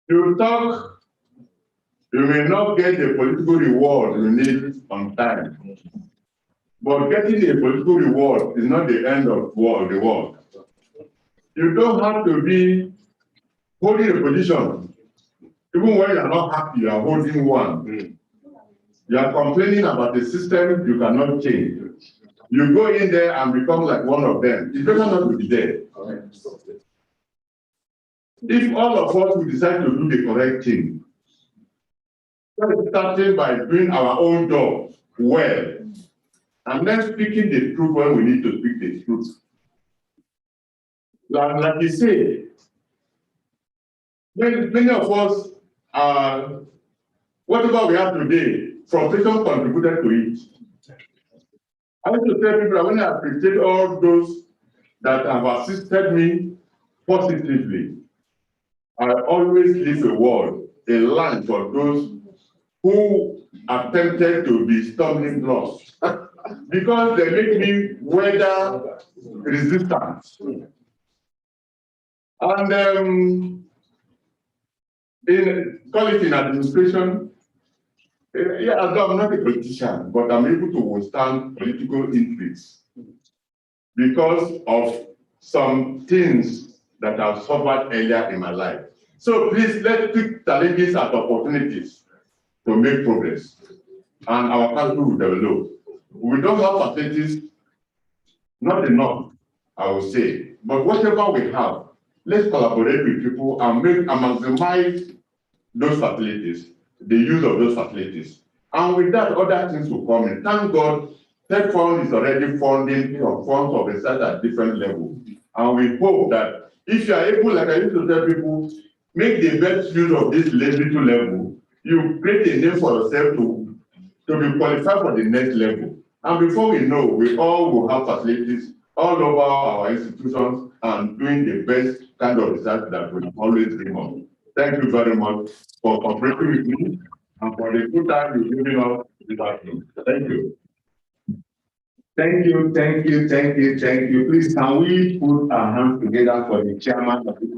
You talk, you may not get the political reward you need on time. But getting a political reward is not the end of the world. You don't have to be holding a position. Even when you are not happy, you are holding one. You are complaining about the system you cannot change. You go in there and become like one of them. It's better not to be there. If all of us will decide to do the correct thing, starting by doing our own job well, and then speaking the truth when we need to speak the truth. Like you say, many of us are, whatever we have today, frustration contributed to it. I want to tell people, I want to appreciate all those that have assisted me positively. I always leave a word, a line for those who attempted to be stumbling blocks. Because they make me weather resistance. And call it in administration, although I'm not a politician, but I'm able to withstand political intrigues because of some things that I've suffered earlier in my life. So please, let's take challenges as opportunities to make progress, and our country will develop. We don't have facilities, not enough, I would say, but whatever we have, let's collaborate with people and maximize those facilities, the use of those facilities. And with that, other things will come in. Thank God, Tech Fund is already funding funds of research at different levels. And we hope that if you are able, like I used to tell people, make the best use of this little level, you create a name for yourself to be qualified for the next level. And before we know, we all will have facilities all over our institutions and doing the best kind of research that we always dream of. Thank you very much for cooperating with me and for the good time you're giving us this afternoon. Thank you. Thank you, thank you, thank you, thank you. Please, can we put our hands together for the chairman of the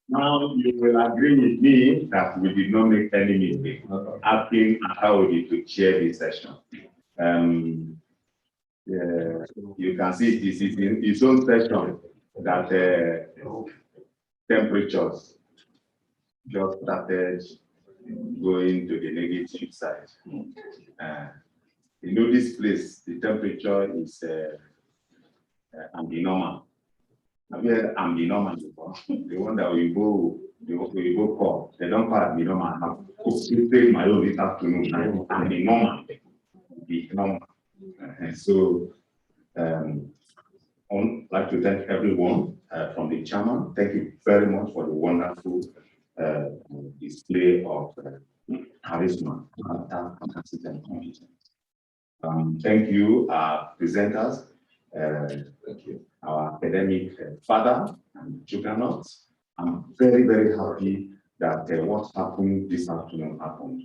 now you will agree with me that we did not make any mistake asking how we to chair this session. You can see this is in its own session that temperatures just started going to the negative side. You know, this place, the temperature is ambinormal. Have you heard ambinormal before? The one that we go call. They don't call ambinormal now. You take my own this afternoon. Ambinormal. And so, I'd like to thank everyone from the chairman. Thank you very much for the wonderful display of charisma and competence. Thank you, our presenters. Thank you. Our academic father and juggernauts. I'm very, very happy that what happened this afternoon happened.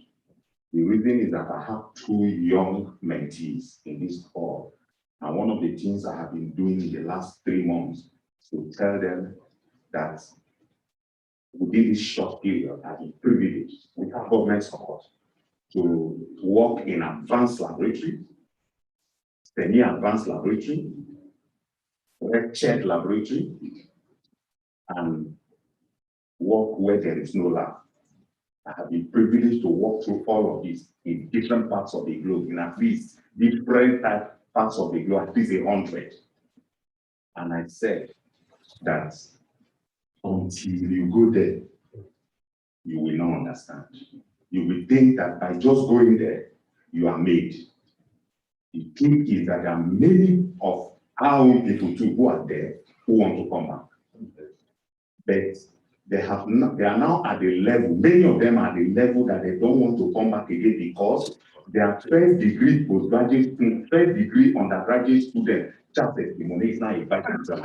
The reason is that I have 2 young mentees in this hall. And one of the things I have been doing in the last 3 months is to tell them that within this short period, I've been privileged with our government support to work in advanced laboratory, semi-advanced laboratory, lectured laboratory, and work where there is no lab. I have been privileged to walk through all of this in different parts of the globe, in at least different parts of the globe, at least 100. And I said that until you go there, you will not understand. You will think that by just going there, you are made. The truth is that there are many of our own people too who are there who want to come back. But they are now at the level, many of them are at the level that they don't want to come back again because their first degree postgraduate, first degree undergraduate student, just testimony is now a bad exam.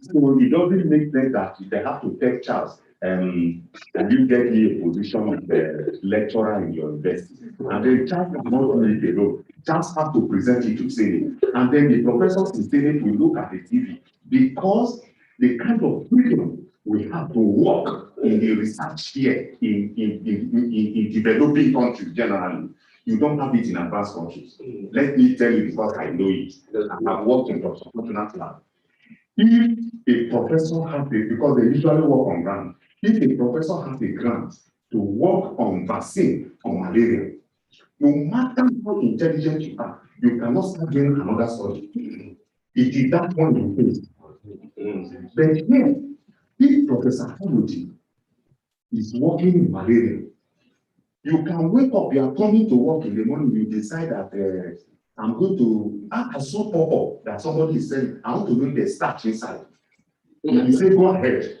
So it doesn't make sense that they have to take Charles. And you get me a position of the lecturer in your university. And then Charles cannot do it alone. Charles have to present it to Senate. And then the professors in Senate will look at the TV because the kind of freedom we have to work in the research here in developing countries generally. You don't have it in advanced countries. Let me tell you because I know it. I've worked in Dr. Fortunate Lab. If a professor has because they usually work on grant, if a professor has a grant to work on vaccine on malaria, no matter how intelligent you are, you cannot start doing another study. It is that one you face. But here, if Professor Hamilton is working in malaria, you can wake up, you are coming to work in the morning, you decide that I'm going to, I saw pop-up that somebody is saying, I want to know the starch inside. And you say, go ahead.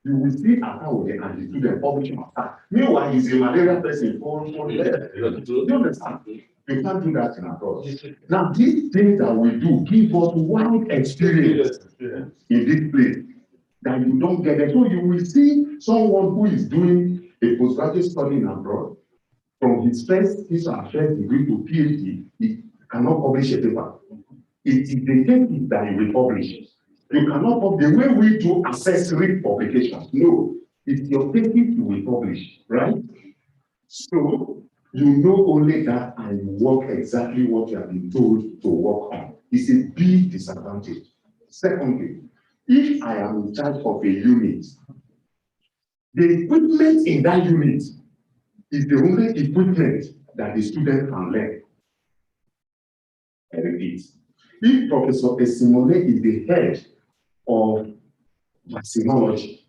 You will see how they and the student publishing attack. Meanwhile, he's a malaria person for there. You understand? You can't do that in a course. Now, these things that we do give us wide experience in this place that you don't get it. So you will see someone who is doing a postgraduate study in abroad, from his first degree to PhD, he cannot publish a paper. It is the technique that he will publish. You cannot publish the way we do accessory publications. No, it's your technique you will publish, right? So you know only that and you work exactly what you have been told to work on. It's a big disadvantage. Secondly, if I am in charge of a unit, the equipment in that unit is the only equipment that the student can learn. I repeat, if Professor Esimole is the head of vaccinology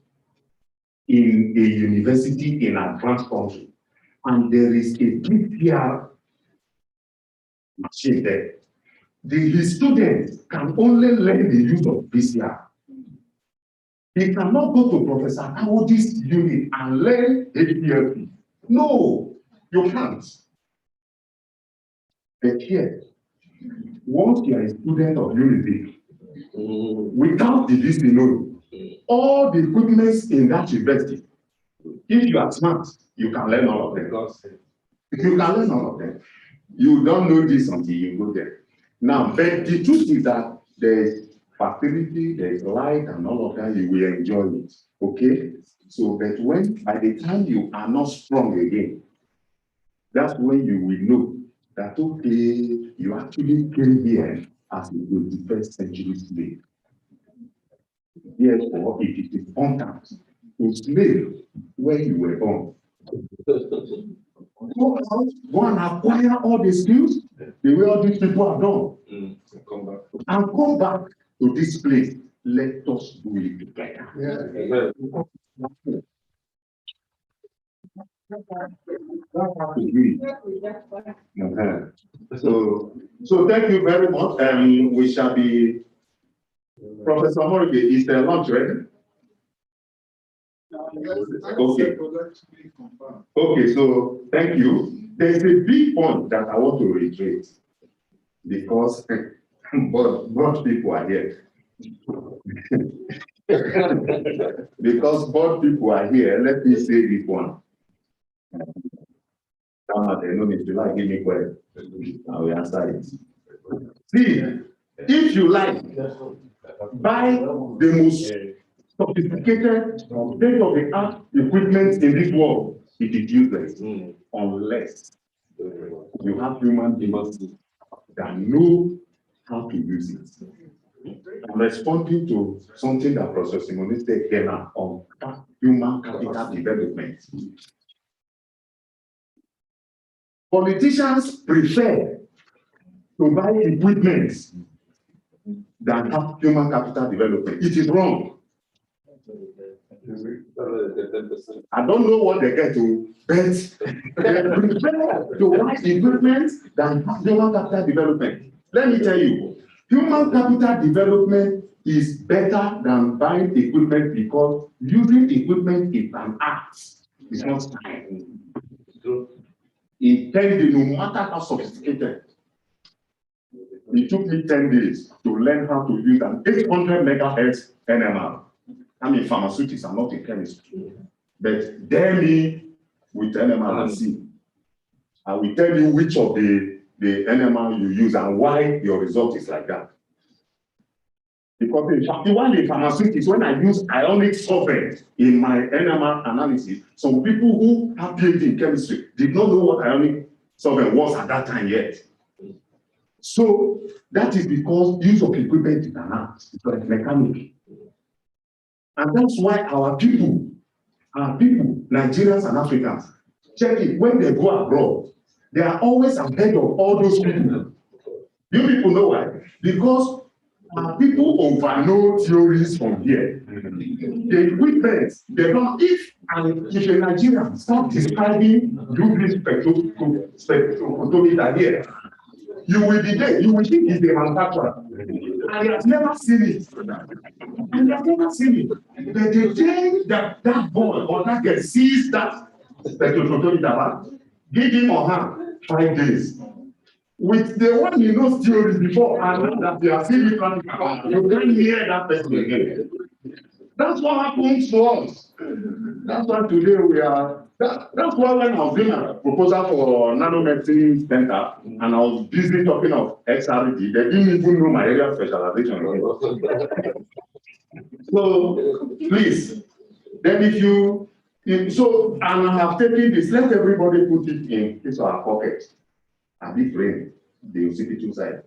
in a university in an advanced country, and there is a PCR machine there, his students can only learn the use of PCR. He cannot go to Professor Kawoji's unit and learn HPLC. No, you can't. But here, once you are a student of university, without the VC alone, all the equipment in that university, if you are smart, you can learn all of them. You can learn all of them. You don't know this until you go there. Now, but the truth is that there's facility, there's light and all of that, you will enjoy it. Okay? So, but when, by the time you are not strong again, that's when you will know that, okay, you actually came here as a 21st century slave. Therefore, it is important to slave where you were born. Go out, go and acquire all the skills, the way all these people have done. And come back to this place. Let us do it together. So thank you very much. We shall be, Professor Morige, is the lunch ready? Okay. Okay, so thank you. There's a big point that I want to reiterate because but people are here. Because board people are here, let me say this one. They know me, if you like, give me question. I will answer it. See, if you like, buy the most sophisticated, state-of-the-art equipment in this world, it is useless unless you have human beings that know how to use it. I'm responding to something that Professor Simone said here now on human capital development. Politicians prefer to buy equipment than have human capital development. It is wrong. I don't know what they get to, but they prefer to buy equipment than have human capital development. Let me tell you, human capital development is better than buying equipment because using equipment is an art. It's not science. In 10 days, no matter how sophisticated, it took me 10 days to learn how to use an 800 megahertz NMR. I'm in pharmaceutics, I'm not in chemistry. But dare me with NMR and see. I will tell you which of the NMR you use and why your result is like that. Because in pharmaceutics, when I use ionic solvent in my NMR analysis, some people who have PhD in chemistry did not know what ionic solvent was at that time yet. So that is because use of equipment is an art, it's like mechanic. And that's why our people, Nigerians and Africans, check it, when they go abroad, they are always ahead of all those people. You people know why? Because people overknow theories from here. The equipment, they don't, if a Nigerian start describing this spectrophotometer here, you will be there, you will think he's the manufacturer. And he has never seen it. And he has never seen it. But the day that boy or that girl sees that spectrophotometer, give him or her 5 days. With the one he knows theory before and that they are seeing it, you can't hear that person again. That's what happens to us. That's why today we are. That's why when I was doing a proposal for nanomedicine center and I was busy talking of XRD, they didn't even know my area of specialization. So please, then and I have taken this, let everybody put it into our pocket and be brain, the occipital side.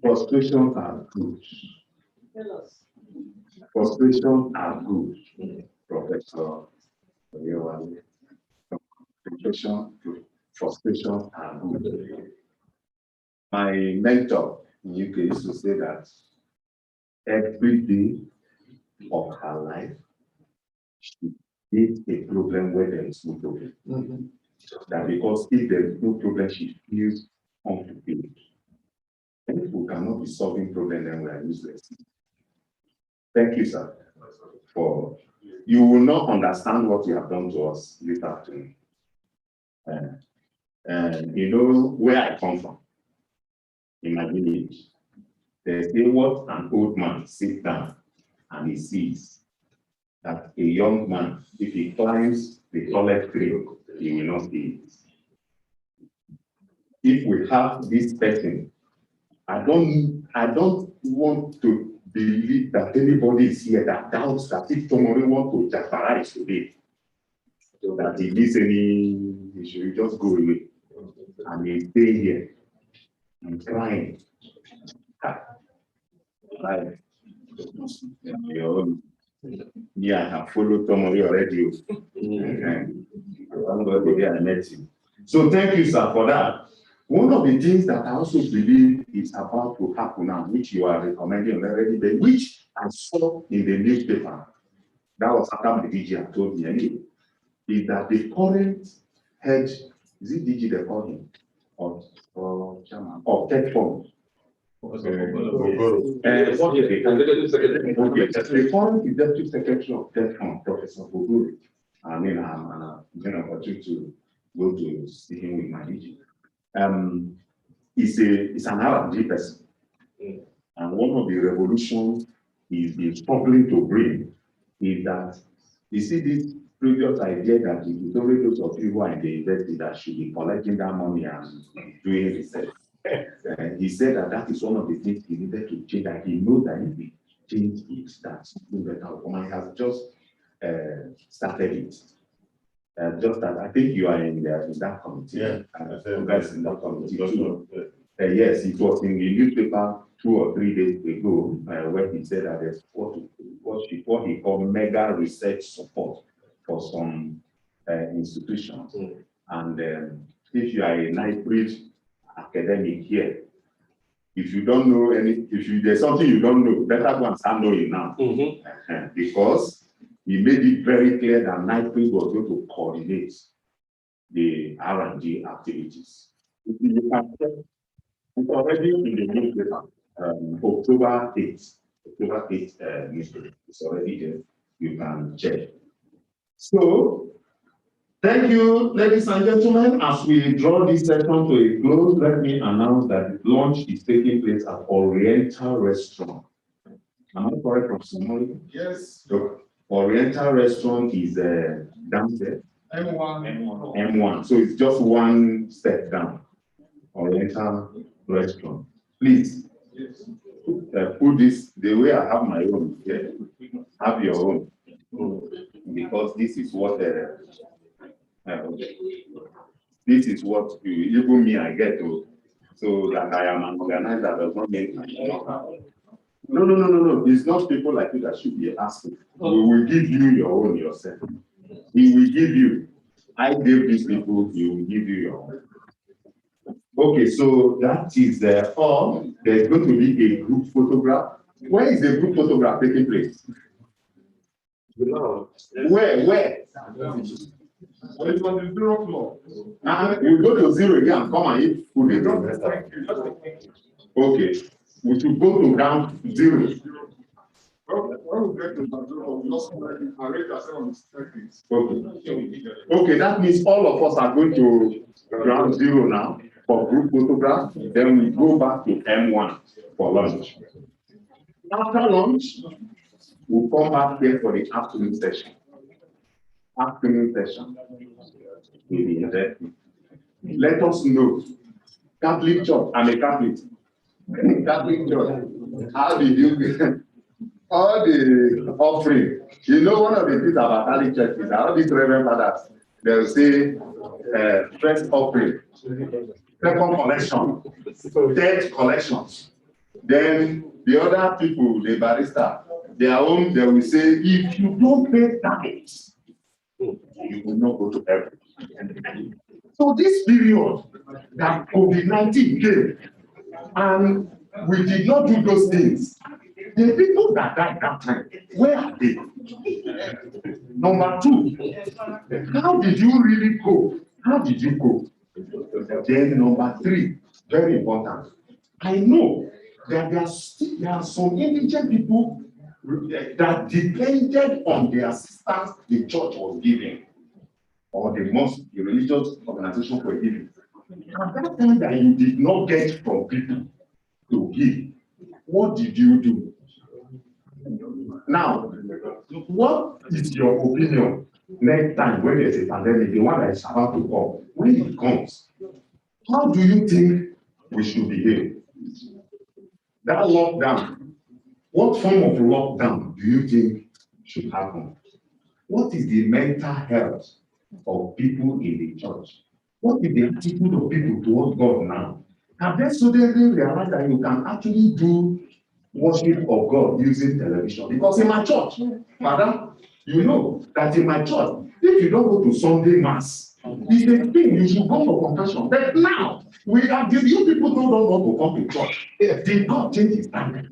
Frustrations are good. Frustrations are good, Professor. Frustrations are good. My mentor in UK used to say that every day of her life, she hit a problem where there is no problem. That because if there is no problem, she feels unfulfilled. And if we cannot be solving problems, then we are useless. Thank you, sir, for you will not understand what you have done to us this afternoon. You know where I come from, in my village. There's a what an old man sits down and he sees that a young man, if he climbs the tallest tree, he will not see it. If we have this person, I don't want to believe that anybody is here that doubts that if tomorrow want to jeopardize today, so that he needs he should just go away and he stay here and crying. Like, yeah, I have followed tomorrow already. I met you. So thank you, sir, for that. One of the things that I also believe is about to happen now, which you are recommending already, but which I saw in the newspaper, that was after my DG told me anyway, is that the current head, is it DG they call him, or chairman, or tech fund? The current executive secretary of tech fund, Professor Boguri. I mean, I'm going to go to see him with my DG. He's an R&D person. And one of the revolutions he's been struggling to bring is that, you see this previous idea that it is only those of you who are in the university that should be collecting that money and doing research. He said that that is one of the things he needed to change, that he knows that if he change it, that's something better. He has just started it. Just that I think you are in that committee. Yeah, that's in that committee. Yes, it was in the newspaper 2 or 3 days ago when he said that there's what he called mega research support for some institutions. And if you are a nice academic here, if you don't know there's something you don't know, better go and start knowing now. Because he made it very clear that NIPRID was going to coordinate the R&D activities. It's already in the newspaper, October 8th. October 8th newspaper. It's already there. You can check. So, thank you, ladies and gentlemen. As we draw this session to a close, let me announce that the lunch is taking place at Oriental Restaurant. Am I correct from somebody? Yes. So, Oriental Restaurant is downstairs. M1. So it's just one step down. Oriental Restaurant. Please, put this the way I have my own. Yeah. Have your own. Because this is what even me I get to. So that I am an organizer does not mean no. It's not people like you that should be asking. We will give you your own yourself. We will give you. I gave these people, you will give you your own. Okay, so that is all. There's going to be a group photograph. Where is the group photograph taking place? Where? Well, it's on the 0th floor. We'll go to 0 again and come and eat food again. Okay, we should go to ground 0. When we get to the 0th, we also arrange ourselves on the staircase. Okay, that means all of us are going to ground 0 now for group photograph. Then we go back to M1 for lunch. After lunch, we'll come back here for the afternoon session. Let us know. Catholic Church, I'm a Catholic. Catholic Church, how did you get all the offering? You know, one of the things about Catholic Church is that all these Reverend Fathers, they'll say first offering, second collection, third collections. Then the other people, the barrister, their own, they will say, if you don't pay tax, you will not go to heaven. So this period that COVID-19 came, and we did not do those things, the people that died that time, where are they? Number 2, how did you really cope? How did you cope? Then number 3, very important. I know that there are some indigent people that depended on the assistance the church was giving, or the mosque, the religious organization were giving. At that time that you did not get from people to give, what did you do? Now, what is your opinion next time when there's a pandemic, the one that is about to come, when it comes? How do you think we should behave? That lockdown, what form of lockdown do you think should happen? What is the mental health of people in the church? What is the attitude of people towards God now? Have they suddenly realized that you can actually do worship of God using television? Because in my church, madam, you know that in my church, if you don't go to Sunday Mass, it's a thing you should go for confession. But now, we are giving you people who don't want to come to church. Did God change his standard?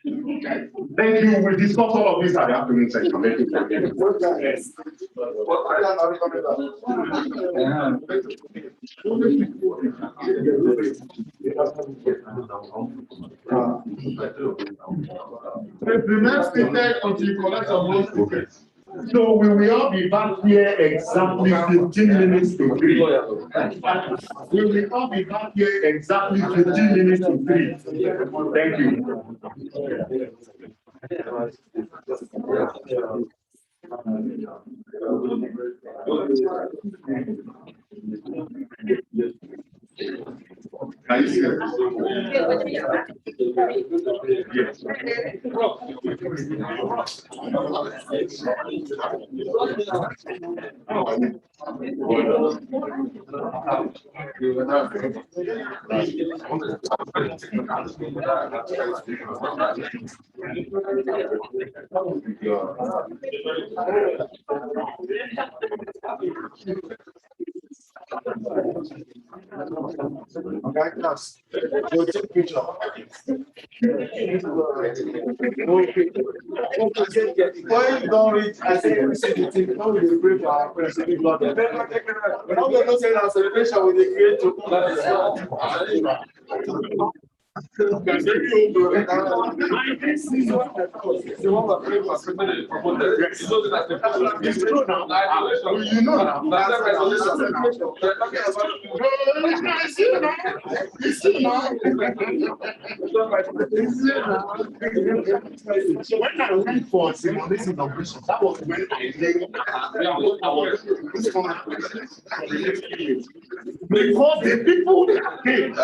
Thank you. We'll discuss all of this at the afternoon session. Remain seated until you collect some more tickets. So we will all be back here exactly 15 minutes to 3. We will all be back here exactly 15 minutes to 3. Thank you. Can you see that? Yes. Okay, class. Go take picture. When you don't reach, I say, we see the thing, now we pray for our friends. We're not going to say that celebration with the creator. You know now. So when I went for simulation inauguration, that was when I did because the people that came.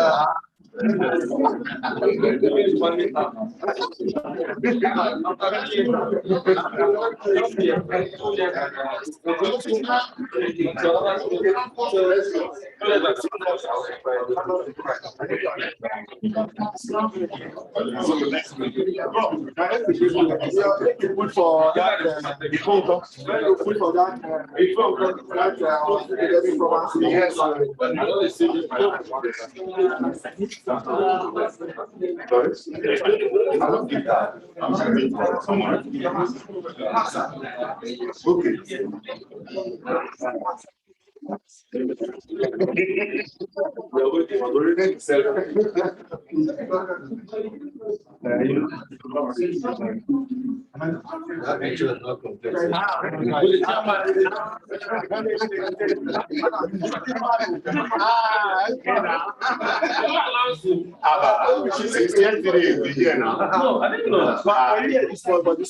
No, I didn't know that.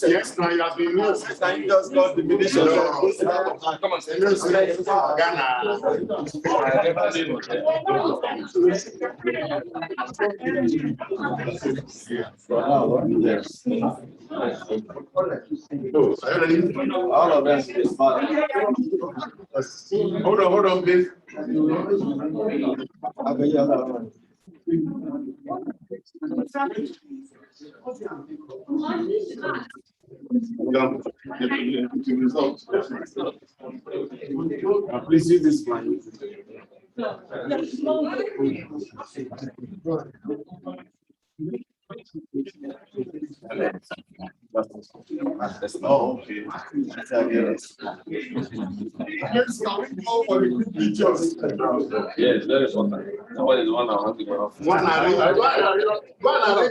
Yes, now you have been used. You just got the munitions. Come on, All of us is fine. Hold on, please. Please use this one. Oh, okay. Yes, that is one. Somebody is one hour. One hour.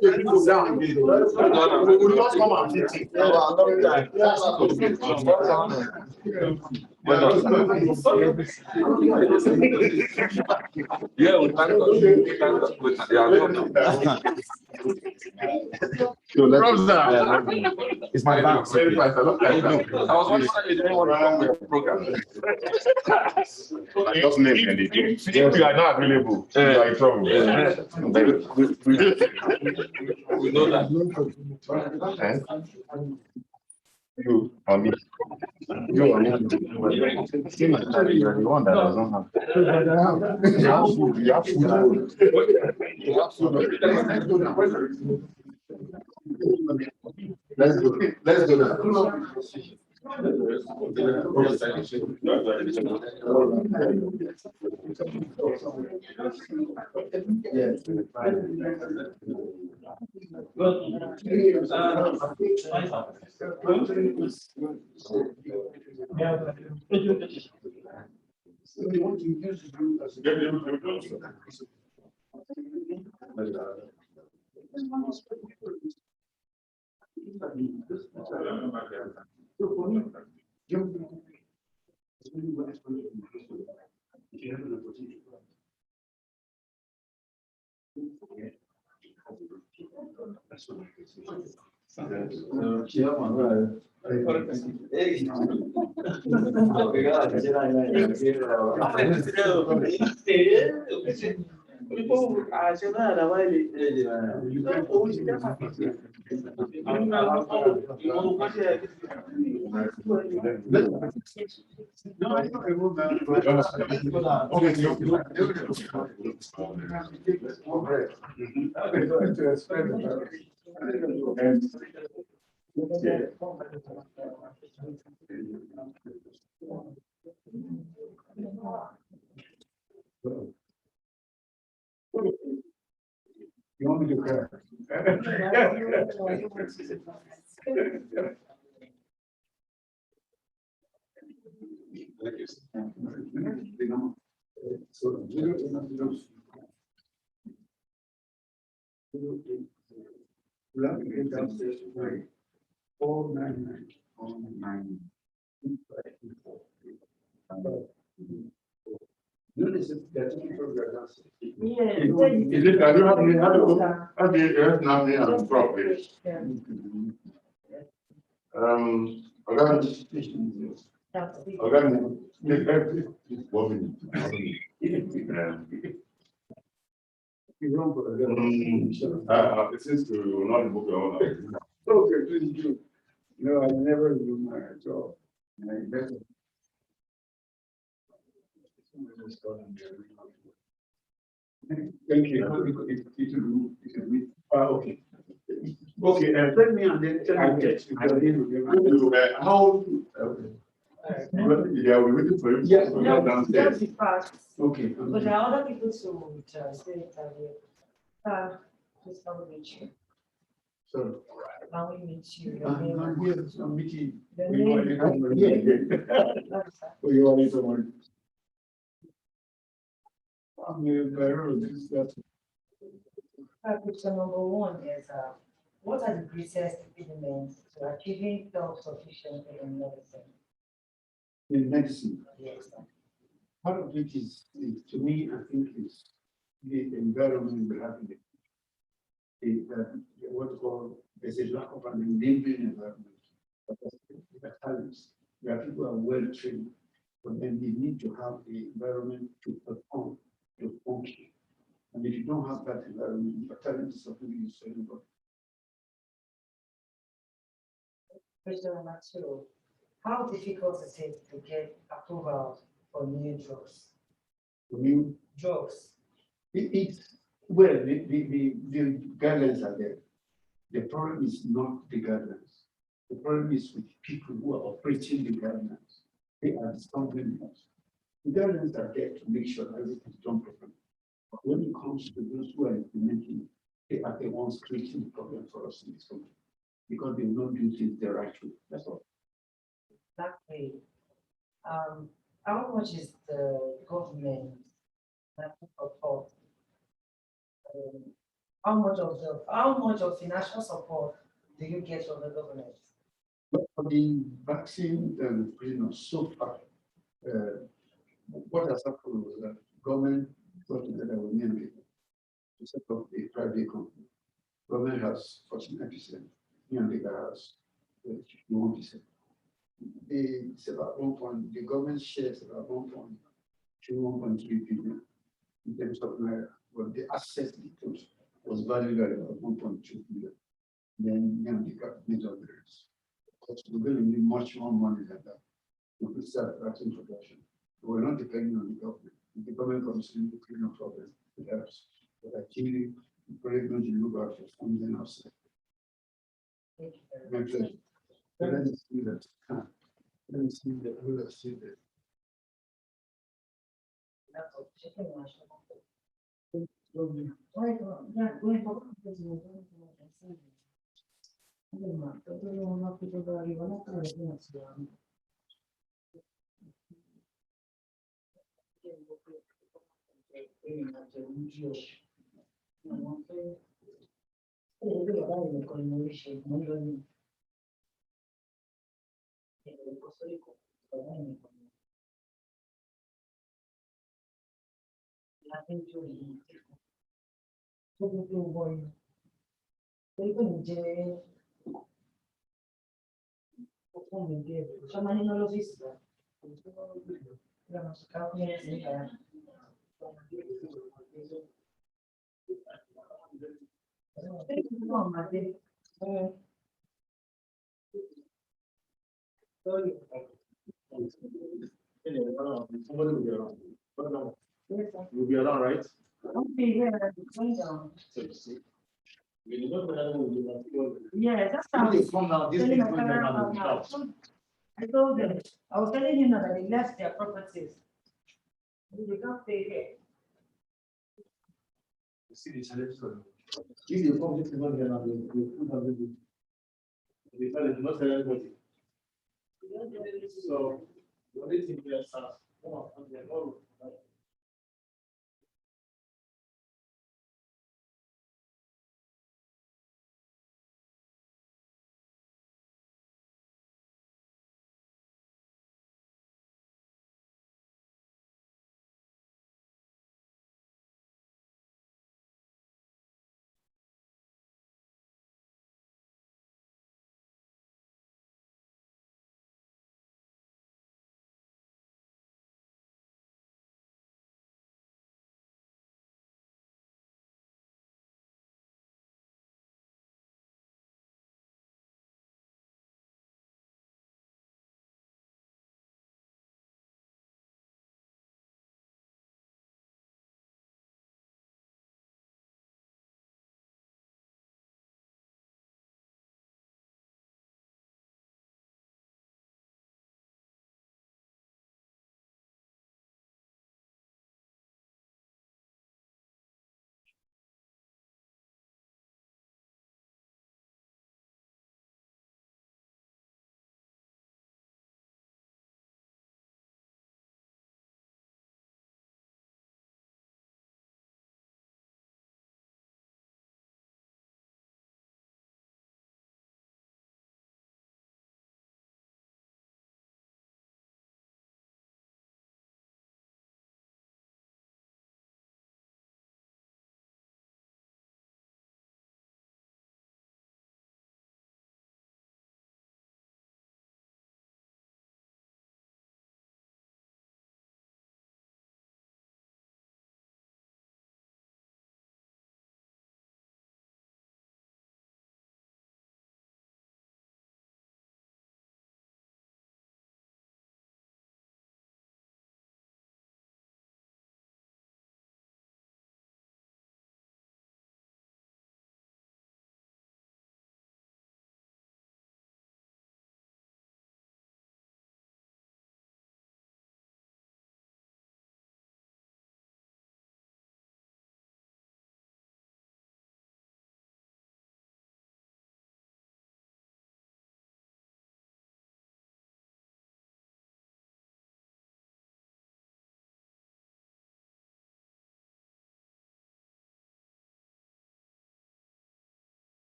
The people down. We will not come and meet Yeah, we thank It's my bank. I was wondering if you didn't want to come to the program. Just name and if you are not available, you are in trouble. We know that. You or me? You or me? You are the one that doesn't have. You have food. You have food. You have food. Let's go. Let's go now. You want me to cry? Is it, can you have me, how do you have nothing on properly? This is to not book your own. Okay, please do. No, I never do my job. Thank you. Okay. Okay, let me and then tell you. How? Yeah, we're waiting for you. Yeah. No, Downstairs. just fast. Okay. But there are other people to translate. Please come meet you. So. Can we meet you? I'm here, I'm meeting. The You are name. someone. I'm here, this is that. Question number one is, what are the greatest impediments to achieving self-sufficiency in medicine? In medicine, Yes. part of it is, to me, I think is the environment we have in it. What's called, there's a lack of an enabling environment. There are talents, there are people who are well trained, but then they need to have the environment to perform, to function. And if you don't have that environment, your talent is something you say about. Question number two, how difficult is it to get approval for new drugs? New Drugs. Well, the guidelines are there. The problem is not the guidelines. The problem is with people who are operating the guidelines. They are something else. The guidelines are there to make sure everything is done properly. But when it comes to those who are implementing, they are the ones creating the problem for us in this country. Because they will not do things the right way. That's all. Exactly. How much is the government support? How much of financial support do you get from the government? But for the vaccine and so far, what has happened was that government got together with many people to set up a private company. Government has 49%, has 51%. It's about 1 point, the government shares about 1.2, 1.3 billion in terms of naira, but the asset was valued at about 1.2 billion. Then made of the rest. Because we're going to need much more money than that to start vaccine production. We're not depending on the government. If the government comes in, we no problem. It helps. But actually, we're going to look out for funding outside. My pleasure. Let me see that. Let me see that. We'll see that. Somebody will be around. You'll be around, right? Yeah, that's how. Come now, this thing is going around the house. I told them, I was telling you now that they left their properties. They can't stay here. See the selection. If you come, this is not gonna be, you put everything. They tell you not tell anybody. So, the only thing we are, come on, come here,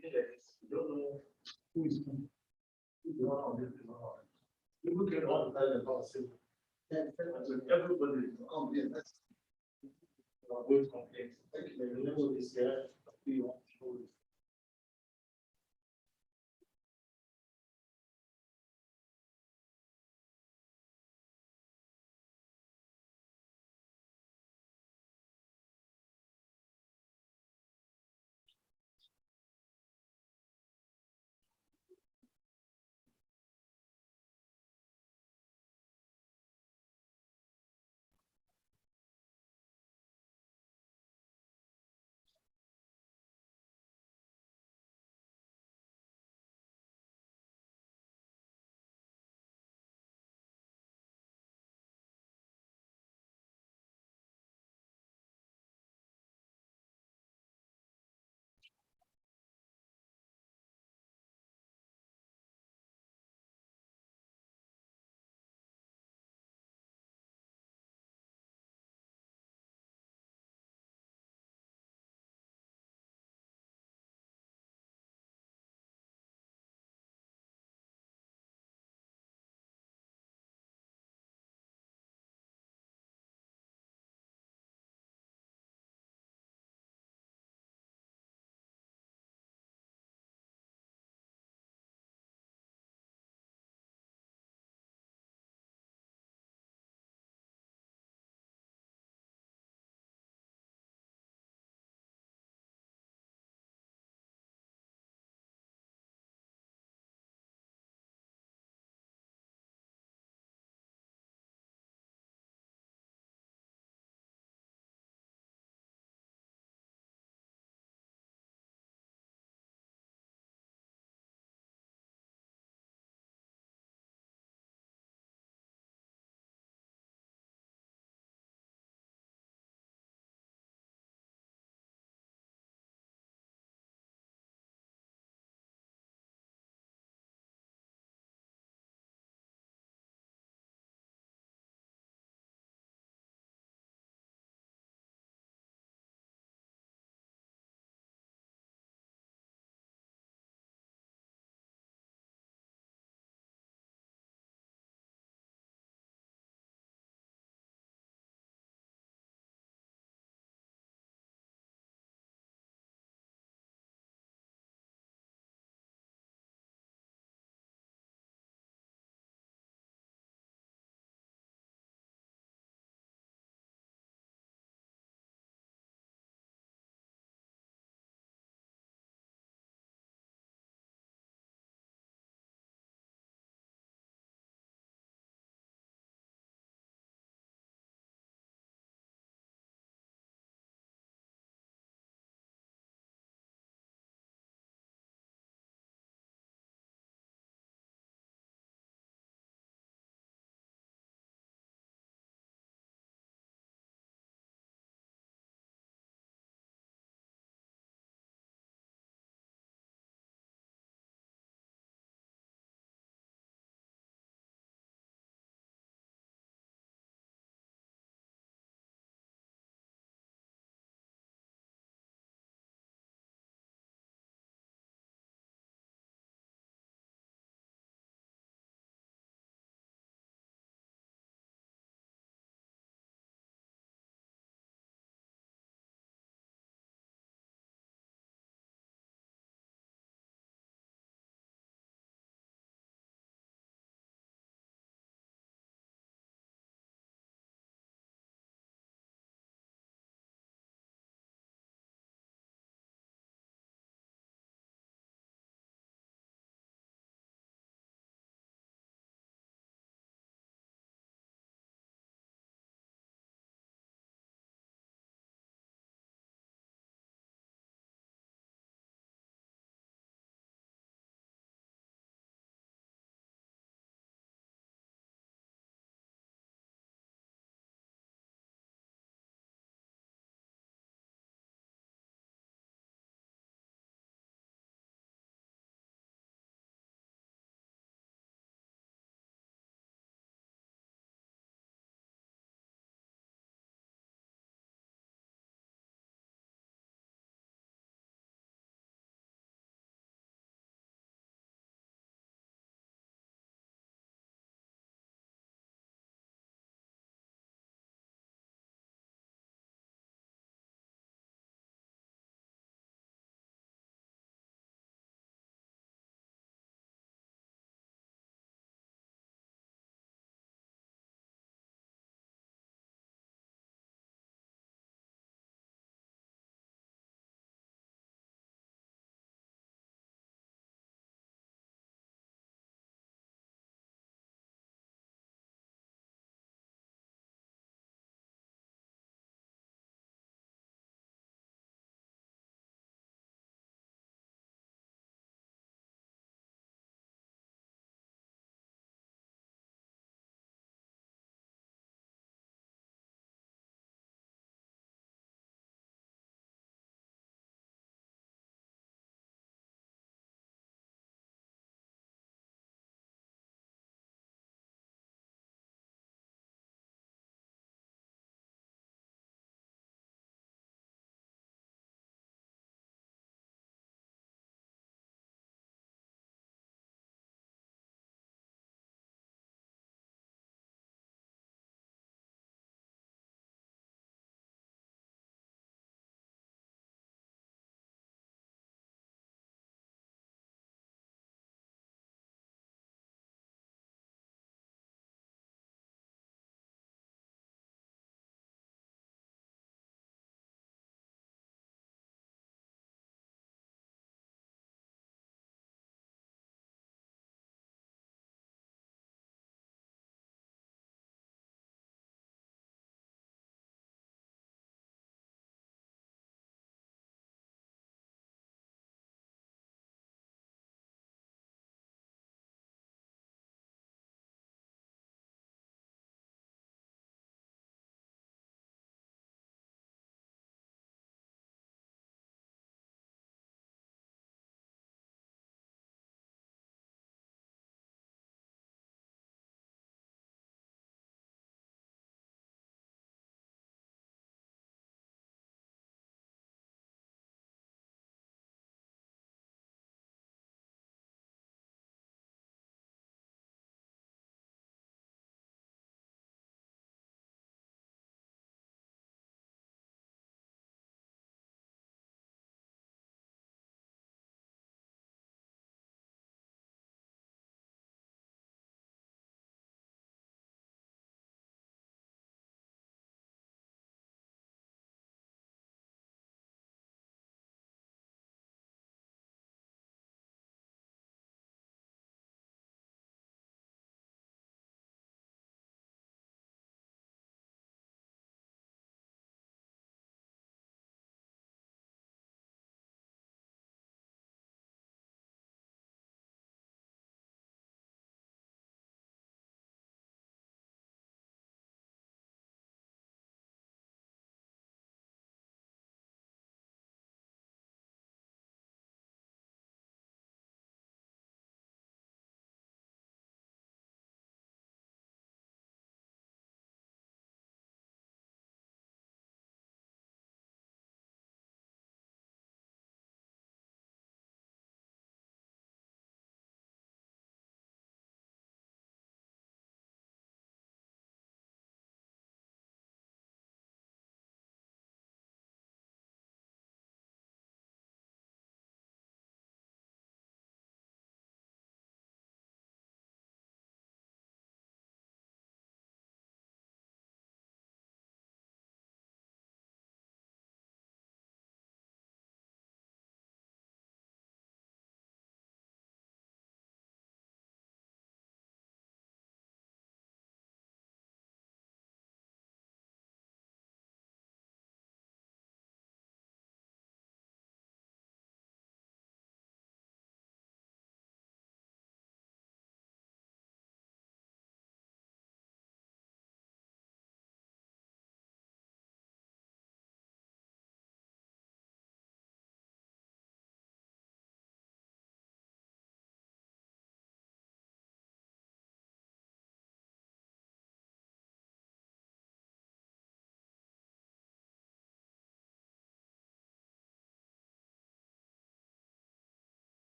speaking like this, you don't know who is who. Who's the one of them, the one of them. People get all the time about civil. And so everybody is complaining. Going to complain. Thank you. The level is there. We want to show it.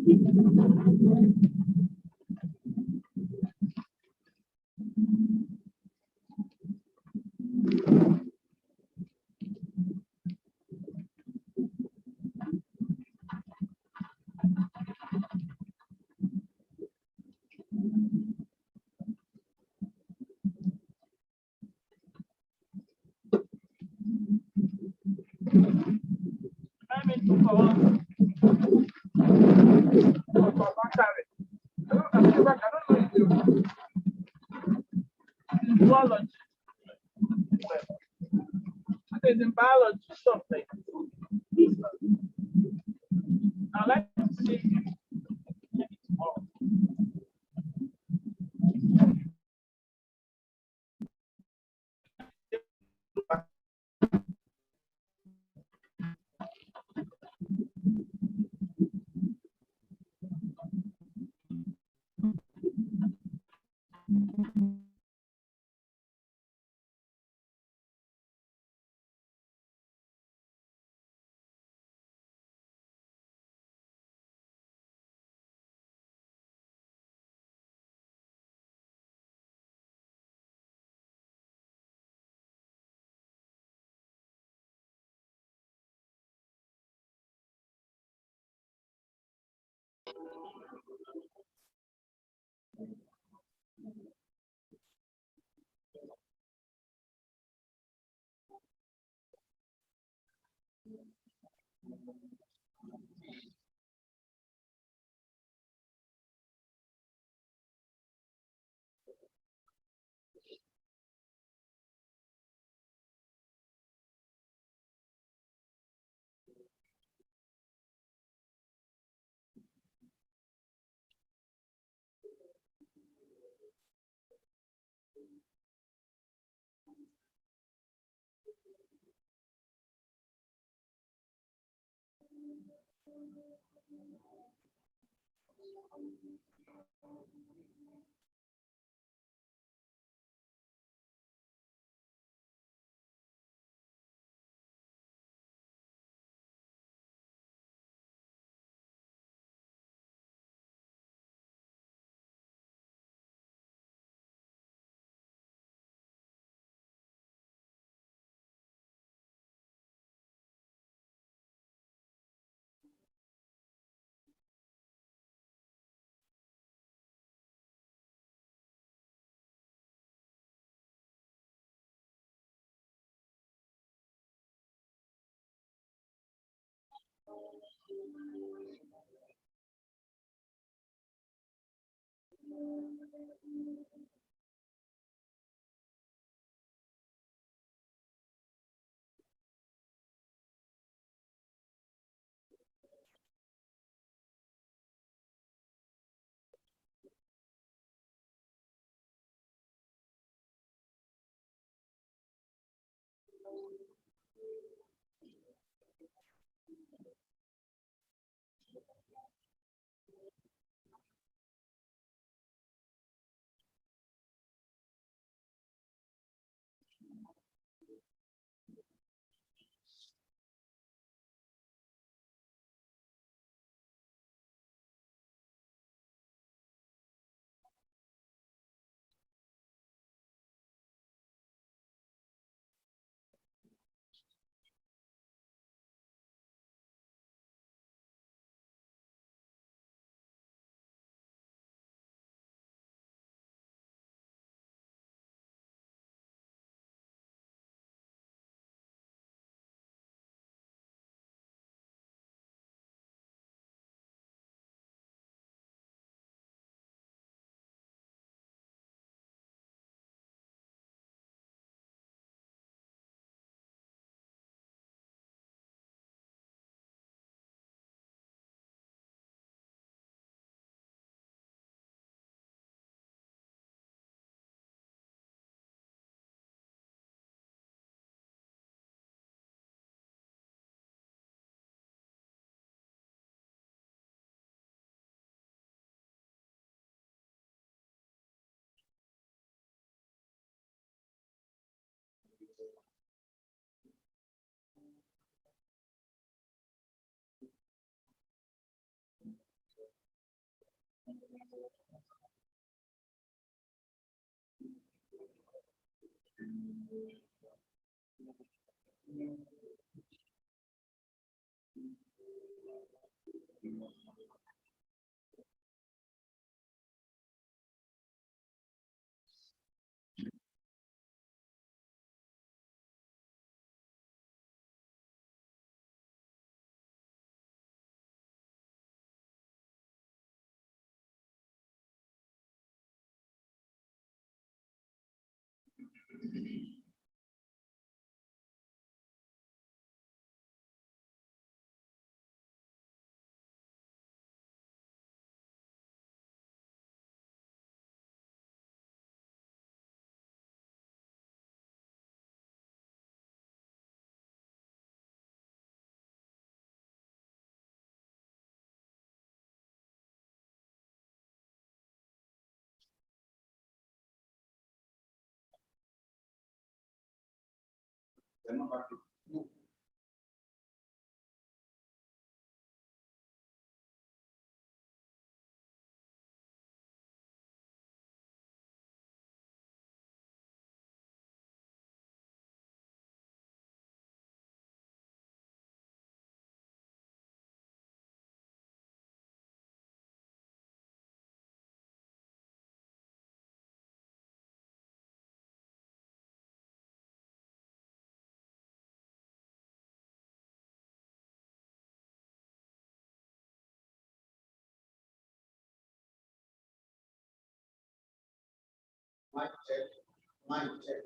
Biology. There's in biology something. I'd like to see maybe tomorrow. Mic check, mic check.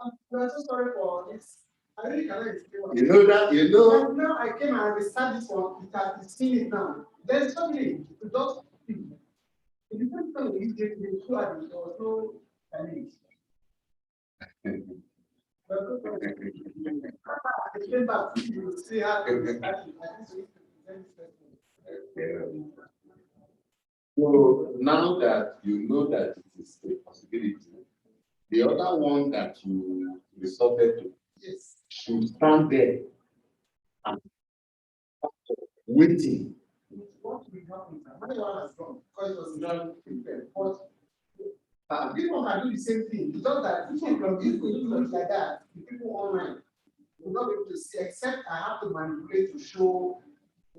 I'm so sorry for this. I really cannot explain what. You know that, you know. Now I came and restart this one, it has seen it now. There's something to just speak. If you don't know, you get the two and there was no challenge. I came back, you see how to restart it. I just need to present this person. So now that you know that it is a possibility, the other one that you resorted to Yes. should stand there and waiting. What will happen? My one has gone because it was not prepared. But people can do the same thing. It's not that if you do it like that, the people online will not be able to see, except I have to manipulate to show.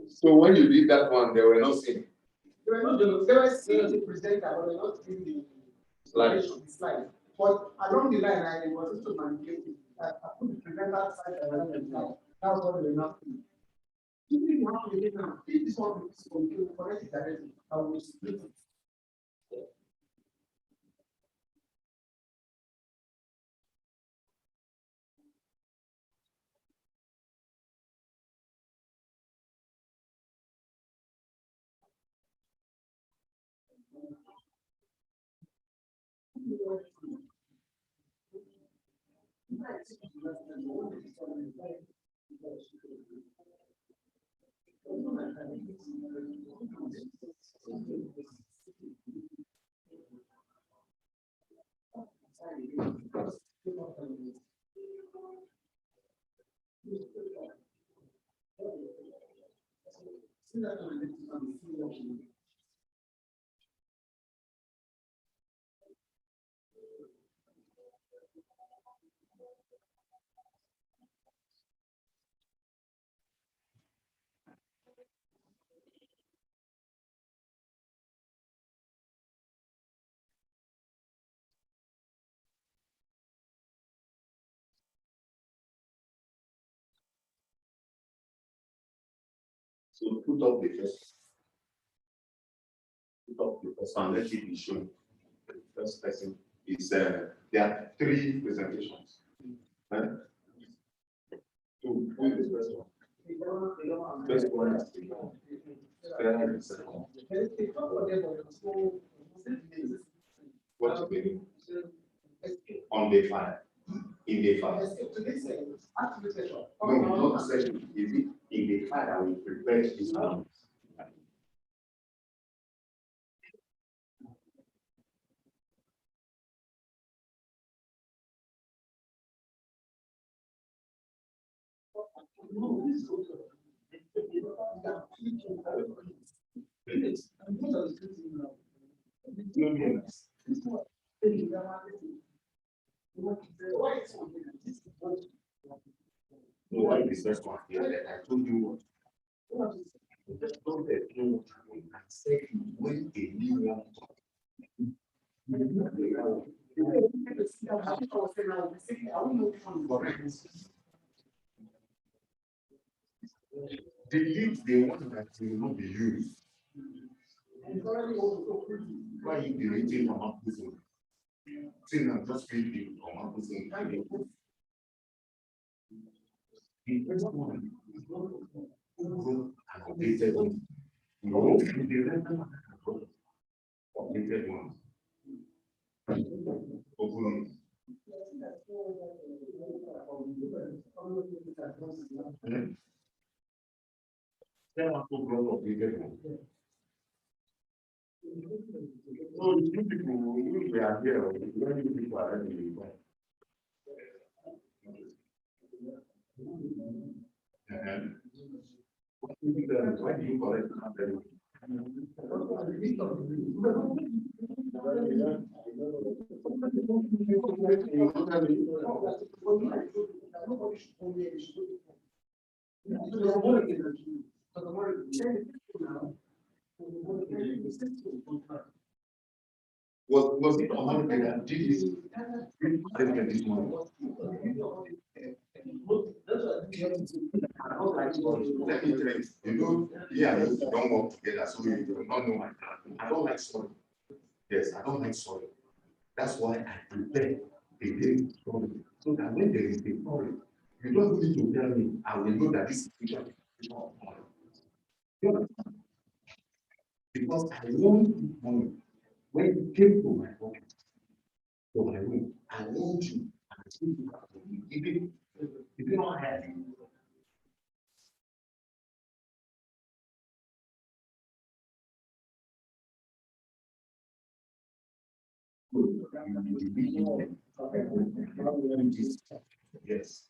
So when you did that one, they were not seeing. They were not they were seeing the presenter, but they were not seeing the slide. But along the line, I was able to manipulate it. I put the presenter side around the slide. That was what they were not seeing. If you have to get now, if this one is connect it directly, I will split it. So put up the first one, let it be shown. The first person is there are 3 presentations. Right? So who is the first one? First one is the second one. What do you mean? On day 5. In day 5. No, not session. Is it in day 5 I will prepare this one? No, why is this one here? I told you what. Don't let you I said when a new one. Delete the one that will not be used. Why are you deleting from Amazon? I'm just reading from Amazon. The first one is not an updated one. No, the updated one. Open. Then I put updated one. So you people, we are here. Many people are ready. Why do you collect the Was it on that did this? Let me tell you, yeah, we don't work together, so you do not know my plan. I don't like soil. Yes, I don't like soil. That's why I prepare a day so that when there is a problem, you don't need to tell me. I will know that this is because I want money. When you came to my pocket, to my room, I want you. If you don't have it, yes.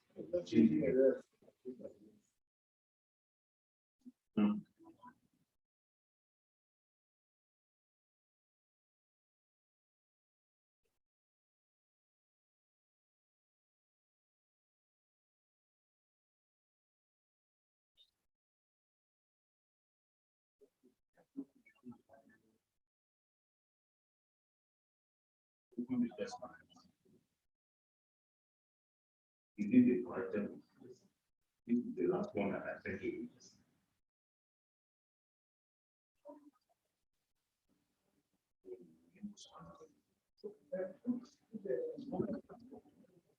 It is the correct one. This is the last one that I sent you.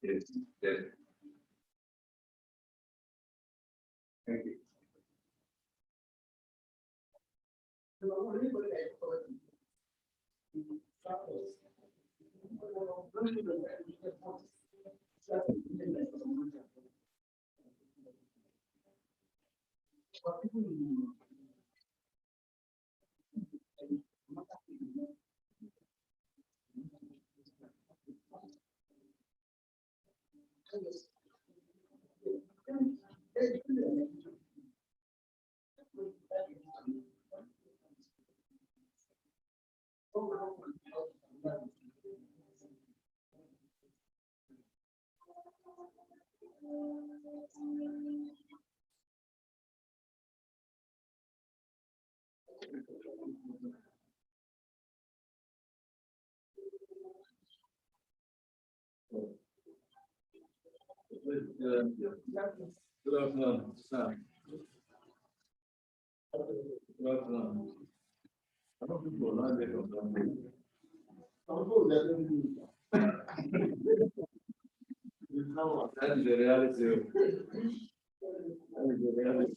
Yes, yes. Thank you. Good afternoon, sir. Good afternoon. I don't think we're not there on that. That is the reality. That is the reality.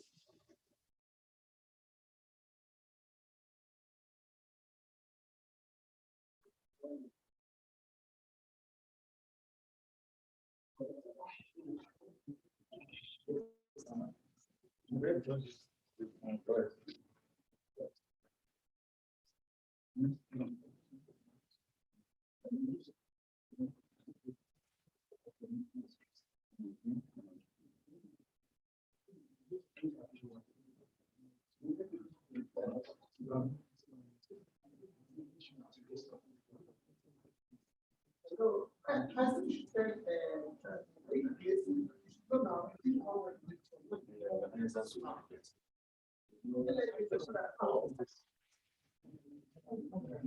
So, as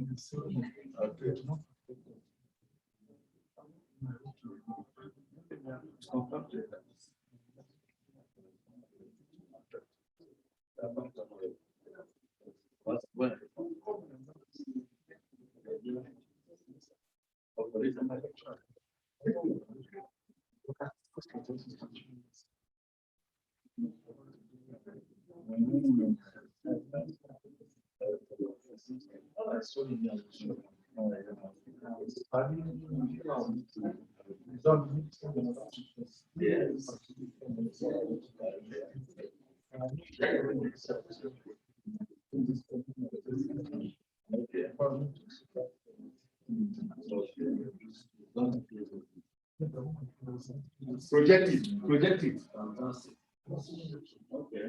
you said, Project it. Okay.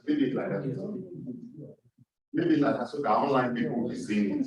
Leave it like that. Leave it like that so that online people will be seeing it.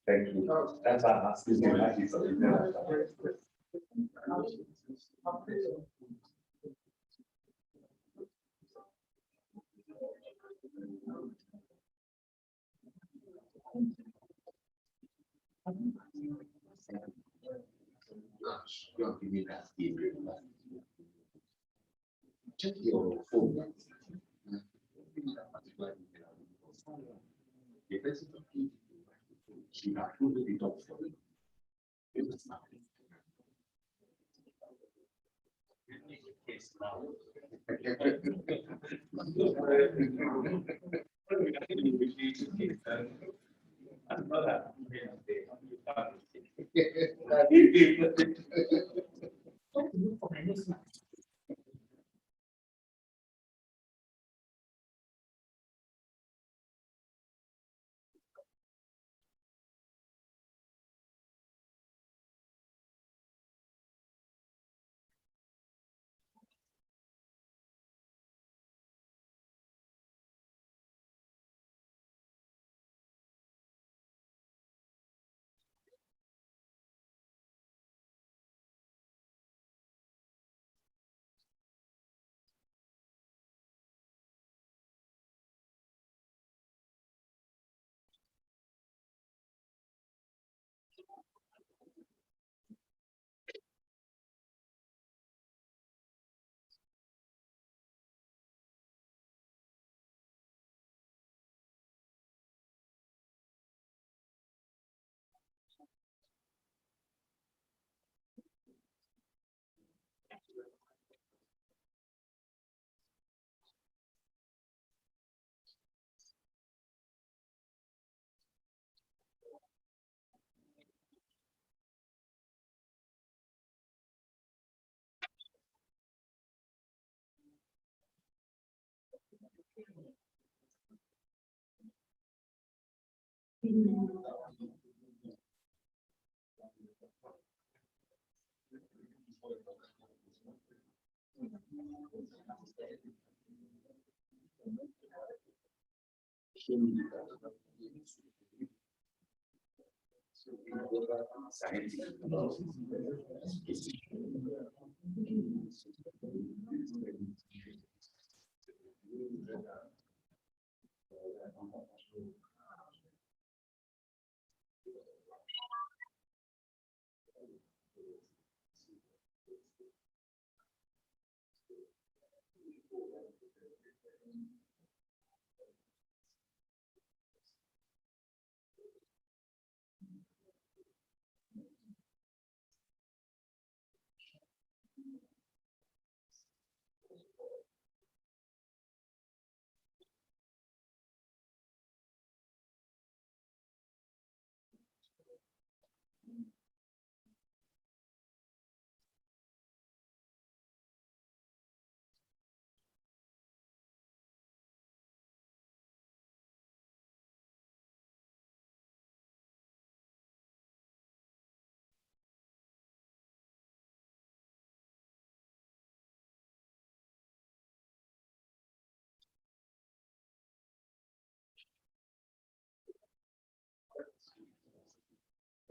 Thank you. That's our last business. Check your phone. The president she approved it up for you. It was not. Yes, now.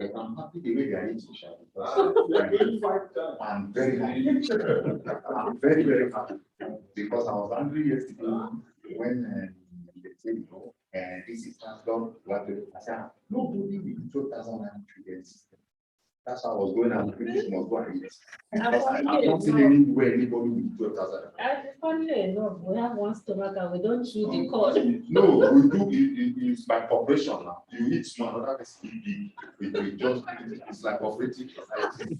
But I'm happy the way they are in social. I'm very happy. I'm very, very happy. Because I was angry yesterday when they said, you know, this is transport. I said, nobody will 2003 years. That's how I was going and this must go and eat. And I've funny not seen enough- anywhere anybody with 12,000. and funny enough, we have one stomach and we don't chew the cord. No, we do it's by cooperation now. You eat small, another person eat big. We just it's like cooperative society.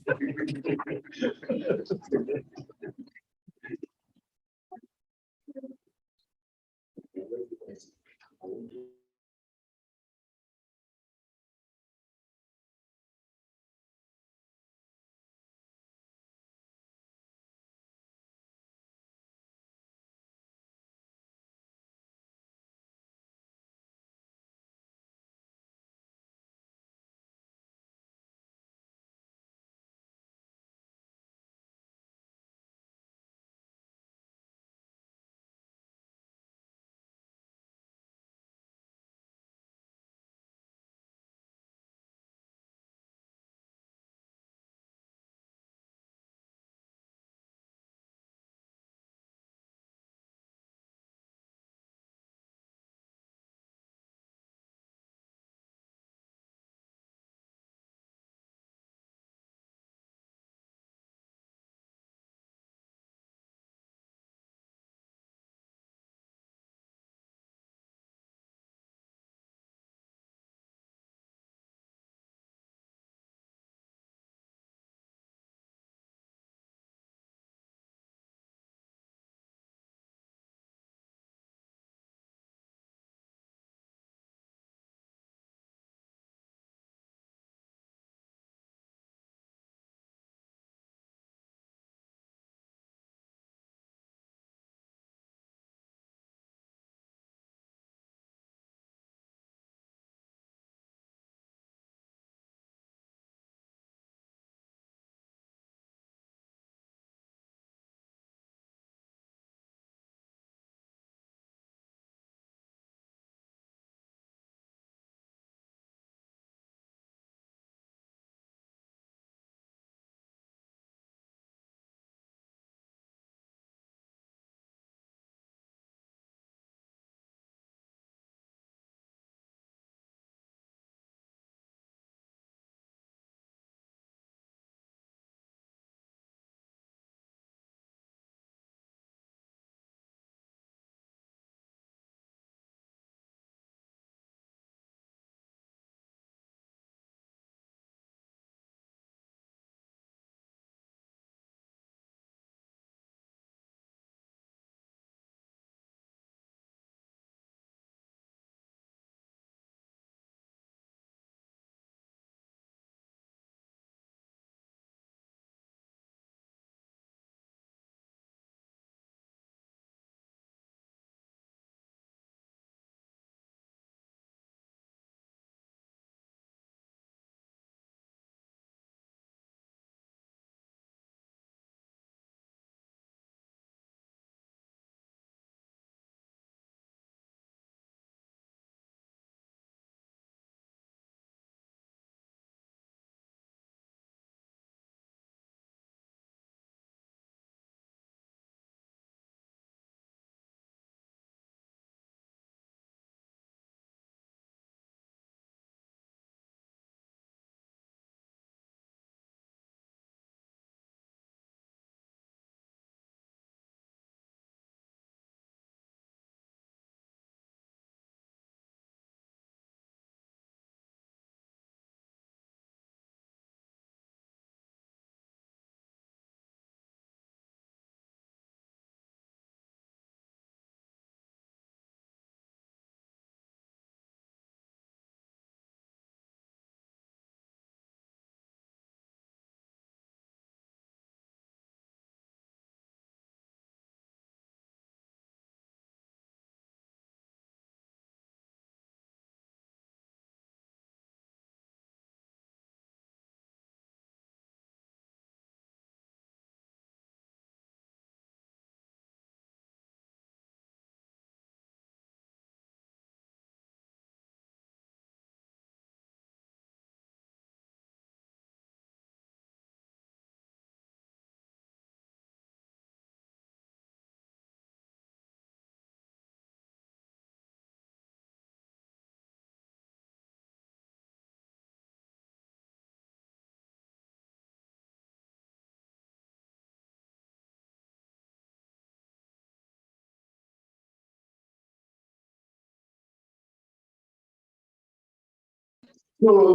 So,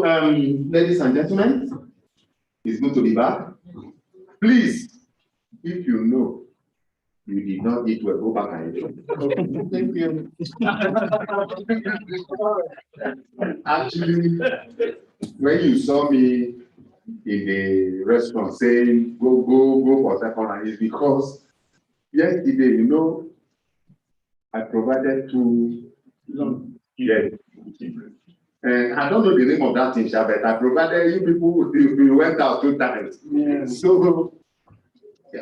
ladies and gentlemen, it's good to be back. Please, if you know you did not eat well, go back and eat. Thank you. Actually, when you saw me in the restaurant saying go for second round, it's because yesterday, I provided 2 yes. And I don't know the name of that thing, but I provided you people, you went out 2 times. Yeah. So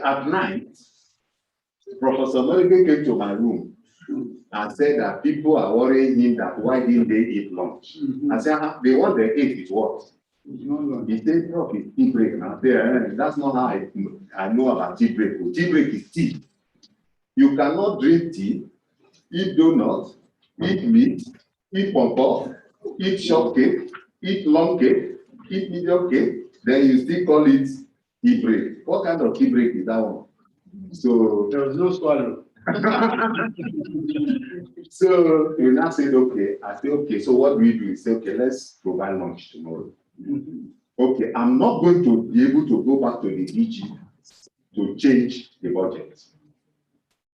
at night, Professor Morgan came to my room and said that people are worrying him that why didn't they eat lunch? I said, they want their ate is what? He said, Prof, it's tea break. And I said, that's not how I know about tea break. Tea break is tea. You cannot drink tea, eat donuts, eat meat, eat pom-pom, eat short cake, eat long cake, eat medium cake, then you still call it tea break. What kind of tea break is that one? So there was no swallow. So we now said, okay. I said, okay, so what do we do? He said, okay, let's provide lunch tomorrow. Okay, I'm not going to be able to go back to the DG to change the budget.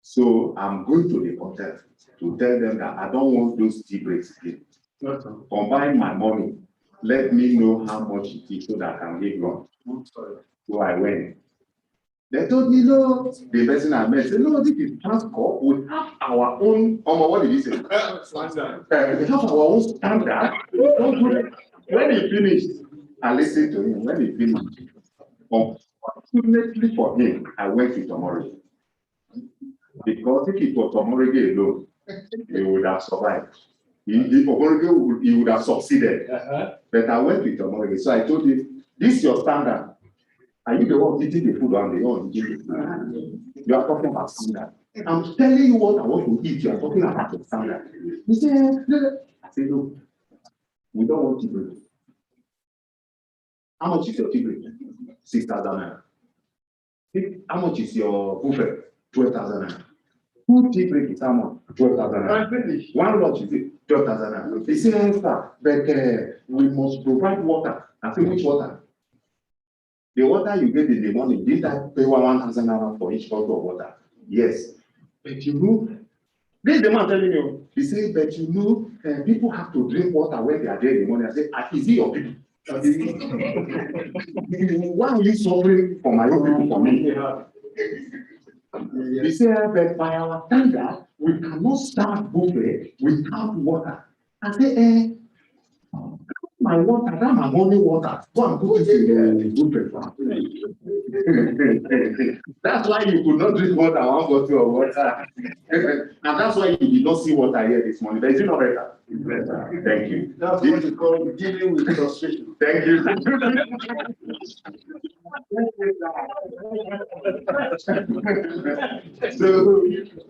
So I'm going to the hotel to tell them that I don't want those tea breaks again. Combine my money, let me know how much it is so that I can give lunch. So I went. They told me, no, the person I met said, no, this is transport. We have our own, what did he say? Standard. We have our own standard. When he finished, I listened to him. When he finished, unfortunately for him, I went to tomorrow. Because if it was tomorrow alone, he would have survived. He would have succeeded. But I went with tomorrow. So I told him, this is your standard. Are you the one eating the food on the own? You are talking about standard. I'm telling you what I want to eat. You are talking about the standard. He said, I said, no, we don't want tea break. How much is your tea break? 6,000 naira. How much is your buffet? 12,000 naira. 2 tea break is how much? 12,000 naira. 1 lunch is 12,000 naira. He said, but we must provide water. I said, which water? The water you get in the morning, did I pay 1,000 naira for each bottle of water? Yes. But this is the man telling you. He said, but people have to drink water when they are there in the morning. I said, is it your people? Why are you suffering for my own people for me? He said, but by our standard, we cannot start buffet without water. I said, my water, that's my morning water. Go and put it in the buffet. That's why you could not drink more than 1 bottle of water. And that's why you did not see water here this morning. But is it not better? It's better. Thank you. That's what you call dealing with frustration. Thank you. So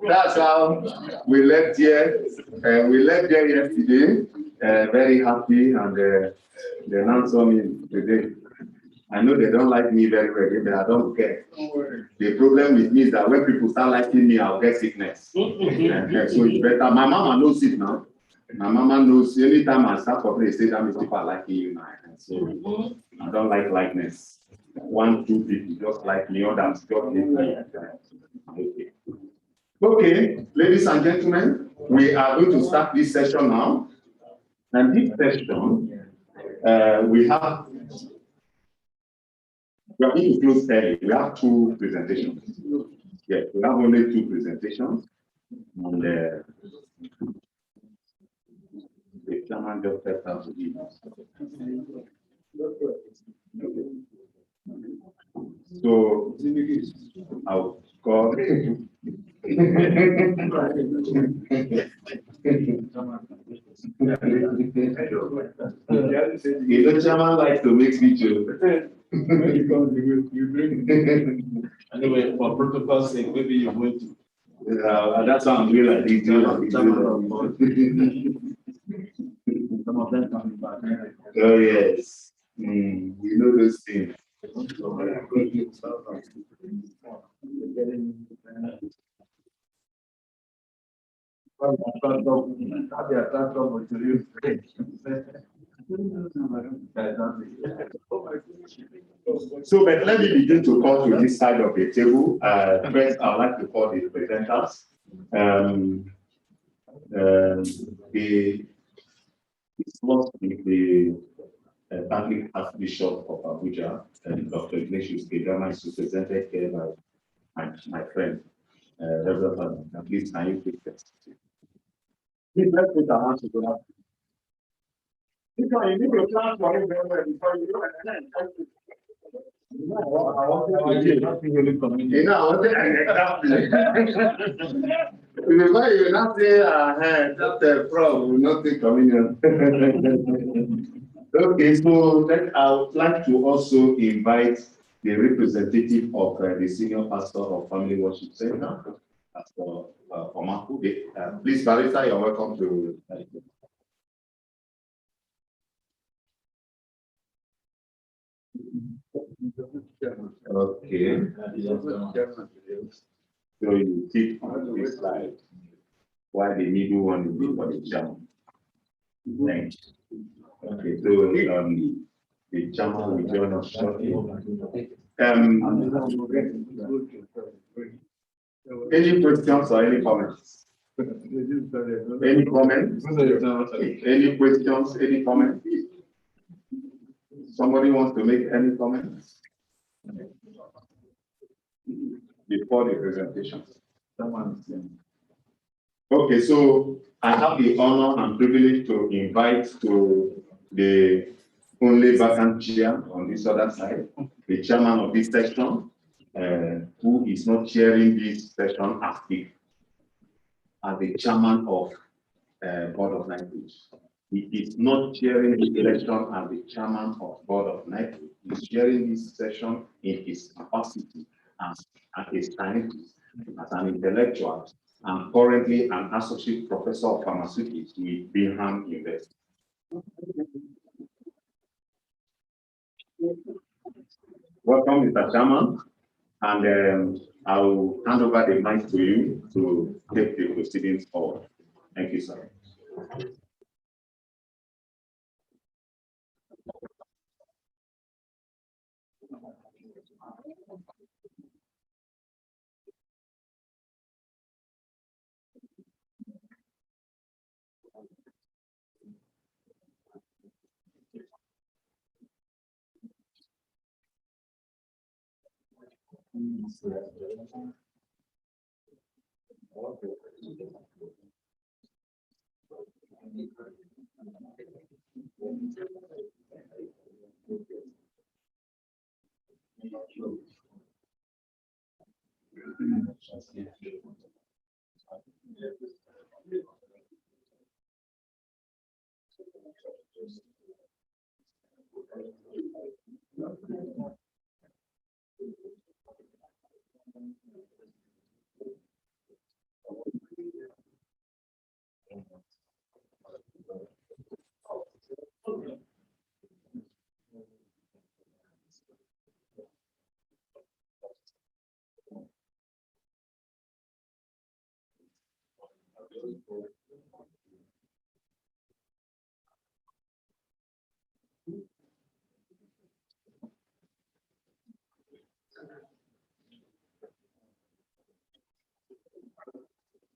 that's how we left here. We left here yesterday, very happy, and they now saw me today. I know they don't like me very well, but I don't care. The problem with me is that when people start liking me, I'll get sickness. So it's better. My mama knows it now. My mama knows anytime I start talking, they say that means people are liking you now. So I don't like likeness. 1, 2 people just like me, others just okay. Okay, ladies and gentlemen, we are going to start this session now. And this session, we are going to close early. We have 2 presentations. Yes, we have only 2 presentations. And the chairman just stepped out to leave us. So I'll call. The chairman likes to make speeches. Anyway, for protocol's sake, maybe you're going to. That's how I'm doing like this. Some of them coming back. Oh, yes. We know those things. So, but let me begin to come to this side of the table. First, I'd like to call the presenters. The slot with the Catholic Archbishop of Abuja, Dr. Ignatius Kegama, is represented here by my friend, Reverend Father. Please, can you please first? Please, let's put our hands together. You need to plan for him very well before you do it. Before you not say, that's problem, nothing communion. Okay, so then I would like to also invite the representative of the senior pastor of Family Worship Center, Pastor Omaku. Please, Barrister, you're welcome to. Okay. So you keep on this slide while the middle one will be for the chairman. Thank you. Okay, so the chairman will join us shortly. Any questions or any comments? Any comments? Any questions? Any comments? Somebody wants to make any comments before the presentation? Okay, so I have the honor and privilege to invite to the only vacant chair on this other side, the chairman of this section, who is not chairing this session as the chairman of Board of Knighthood. He is not chairing this session as the chairman of Board of Knighthood. He is chairing this session in his capacity as a scientist, as an intellectual, and currently an associate professor of pharmaceutics with Bingham University. Welcome, Mr. Chairman, and I will hand over the mic to you to take the proceedings forward. Thank you, sir.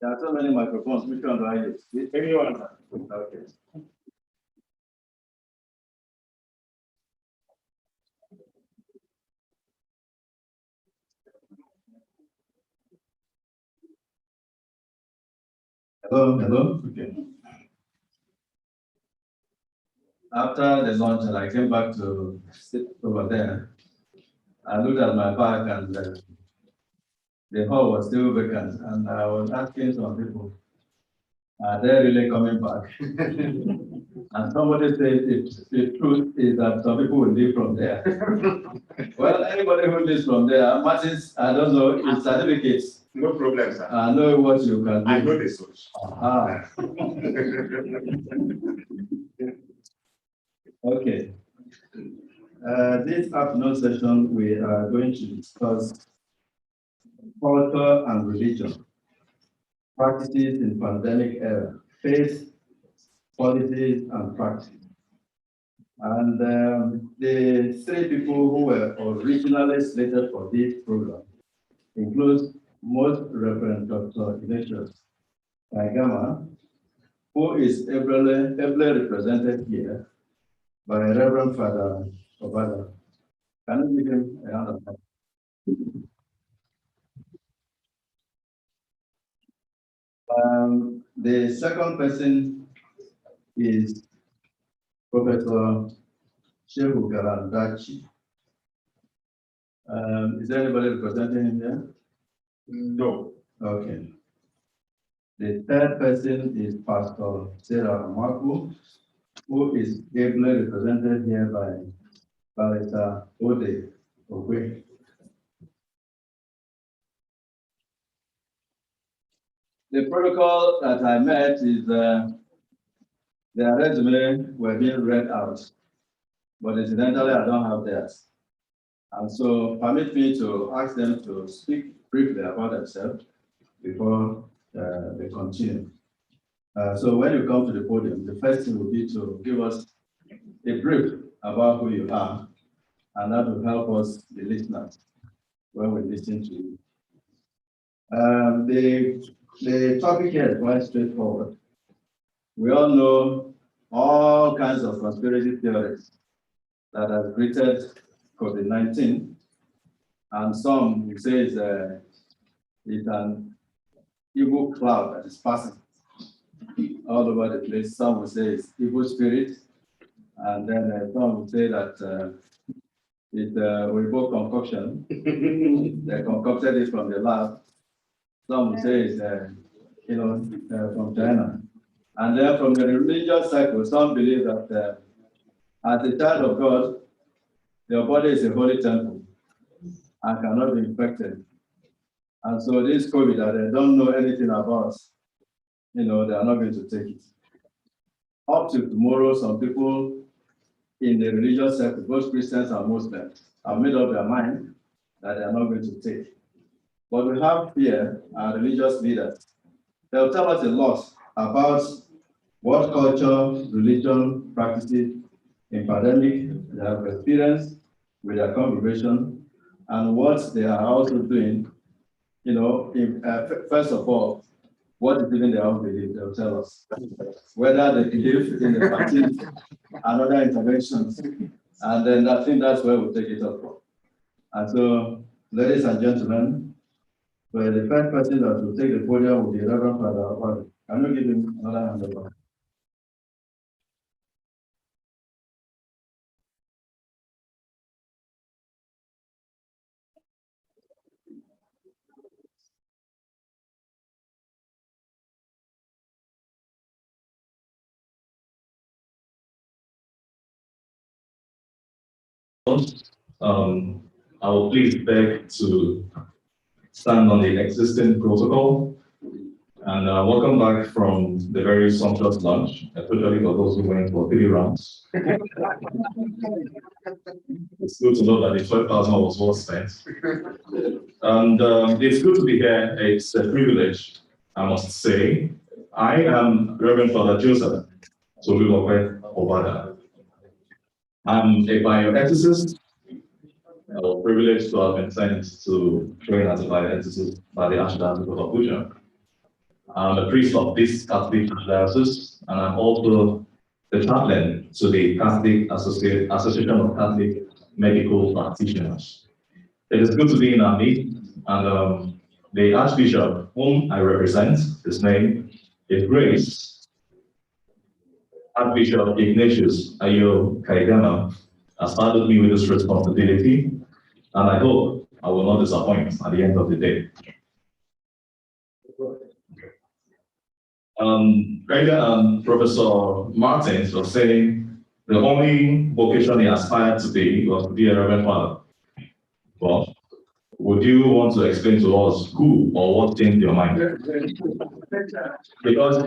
There are so many microphones. Which one do I use? Anyone? Okay. Hello. Okay. After the lunch, and I came back to sit over there. I looked at my bag, and the hall was still vacant, and I was asking some people, are they really coming back? And somebody said the truth is that some people will leave from there. Well, anybody who lives from there, Martins, I don't know, it's certificates. No problem, sir. I know what you can do. I know the solution. Okay. This afternoon session, we are going to discuss culture and religion, practices in pandemic era, faith, policies, and practice. And the three people who were originally slated for this program include most Reverend Dr. Ignatius Gama, who is ably represented here by Reverend Father Obada. Can you give him a hand of applause? The second person is Professor Shehu Garandachi. Is there anybody representing him here? No. Okay. The third person is Pastor Sarah Amaku, who is ably represented here by Barrister Ode Ogwe. The protocol that I met is their resume were being read out, but incidentally, I don't have theirs. And so permit me to ask them to speak briefly about themselves before they continue. So when you come to the podium, the first thing will be to give us a brief about who you are, and that will help us, the listeners, when we listen to you. The topic here is quite straightforward. We all know all kinds of conspiracy theories that have created COVID-19, and some will say it's an evil cloud that is passing all over the place. Some will say it's evil spirit, and then some will say that it's Weibo concoction. They concocted it from the lab. Some will say it's from China. And then from the religious cycle, some believe that as a child of God, your body is a holy temple and cannot be infected. And so this COVID that they don't know anything about, they are not going to take it. Up to tomorrow, some people in the religious circle, both Christians and Muslims, have made up their mind that they are not going to take. But we have here our religious leaders. They'll tell us a lot about what culture, religion, practices in pandemic they have experienced with their congregation, and what they are also doing. First of all, what is even their own belief, they'll tell us. Whether they believe in the vaccine and other interventions. And then I think that's where we'll take it up from. And so, ladies and gentlemen, so the first person that will take the podium will be Reverend Father Obada. Can you give him another hand over? I will please beg to stand on the existing protocol. And welcome back from the very sumptuous lunch, especially for those who went for 3 rounds. It's good to know that the 12,000 was well spent. And it's good to be here. It's a privilege, I must say. I am Reverend Father Joseph Tolulope Obada. I'm a bioethicist. I was privileged to have been sent to train as a bioethicist by the Archdiocese of Abuja. I'm a priest of this Catholic Diocese, and I'm also the chaplain to the Catholic Association of Catholic Medical Practitioners. It is good to be in our midst, and the Archbishop whom I represent, his name is Grace, Archbishop Ignatius Ayo Kaigama, has started me with this responsibility, and I hope I will not disappoint at the end of the day. Earlier, Professor Martins was saying the only vocation he aspired to be was to be a Reverend Father. Well, would you want to explain to us who or what changed your mind? Because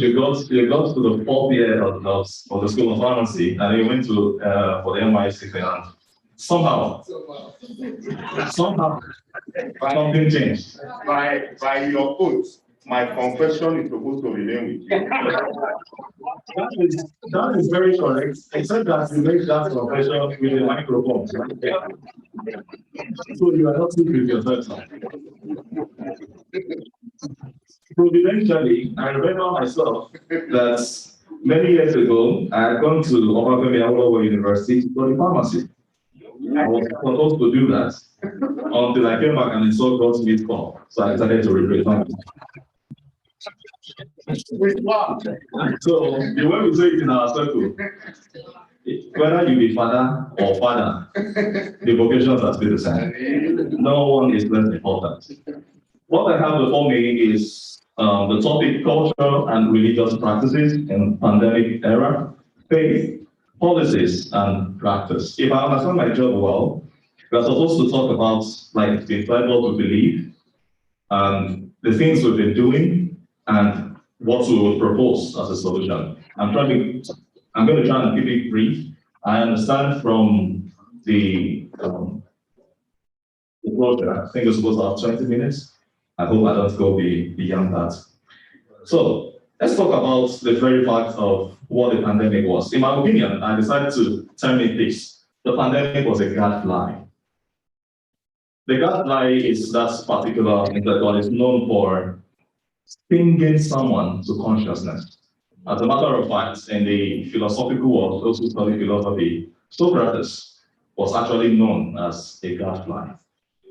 you got to the 4th year of the School of Pharmacy, and you went to for the NYSC, and somehow something changed. By your oath. My confession is supposed to remain with you. That is very correct, except that you make that confession with a microphone. So you are not speaking with yourself. Providentially, I remember myself that many years ago, I had gone to Obafemi Awolowo University to study pharmacy. I was supposed to do that until I came back and I saw God's missed call. So I decided to represent. So the way we say it in our circle, whether you be father or father, the vocations are still the same. No one is less important. What I have before me is the topic culture and religious practices in pandemic era, faith, policies, and practice. If I understand my job well, we're supposed to talk about like the Bible to believe and the things we've been doing and what we would propose as a solution. I'm going to try and keep it brief. I understand from the project, I think it's supposed to have 20 minutes. I hope I don't go beyond that. So let's talk about the very fact of what the pandemic was. In my opinion, I decided to term it this. The pandemic was a gadfly. The gadfly is that particular intellectual is known for stinging someone to consciousness. As a matter of fact, in the philosophical world, those who study philosophy, Socrates was actually known as a gadfly.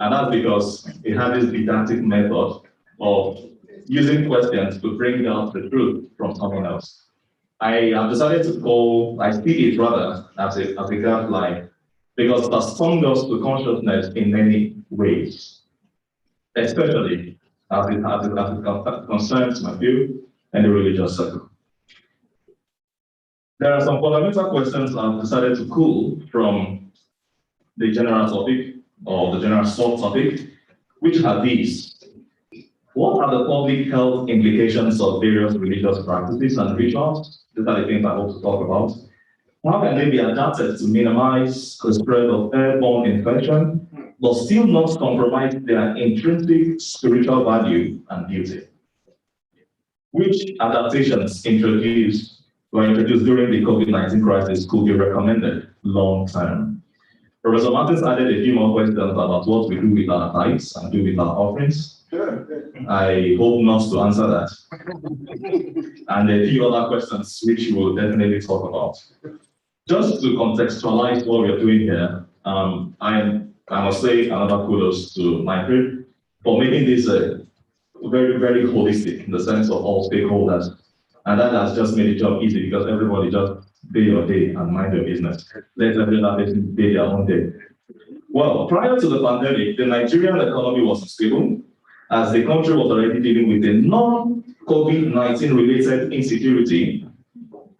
And that's because he had this didactic method of using questions to bring out the truth from someone else. I have decided to I see it rather as a gadfly because it has stung us to consciousness in many ways, especially as it concerns my view and the religious circle. There are some fundamental questions I've decided to pull from the general topic or the general subtopic, which are these. What are the public health implications of various religious practices and rituals? These are the things I hope to talk about. How can they be adapted to minimize the spread of airborne infection, but still not compromise their intrinsic spiritual value and beauty? Which adaptations were introduced during the COVID-19 crisis could be recommended long term? Professor Martins added a few more questions about what we do with our tithes and do with our offerings. I hope not to answer that. And a few other questions which we will definitely talk about. Just to contextualize what we're doing here, I must say another kudos to my group for making this very, very holistic in the sense of all stakeholders. And that has just made the job easy because everybody just day your day and mind your business. Let every other person day their own day. Well, prior to the pandemic, the Nigerian economy was unstable as the country was already dealing with a non-COVID-19 related insecurity,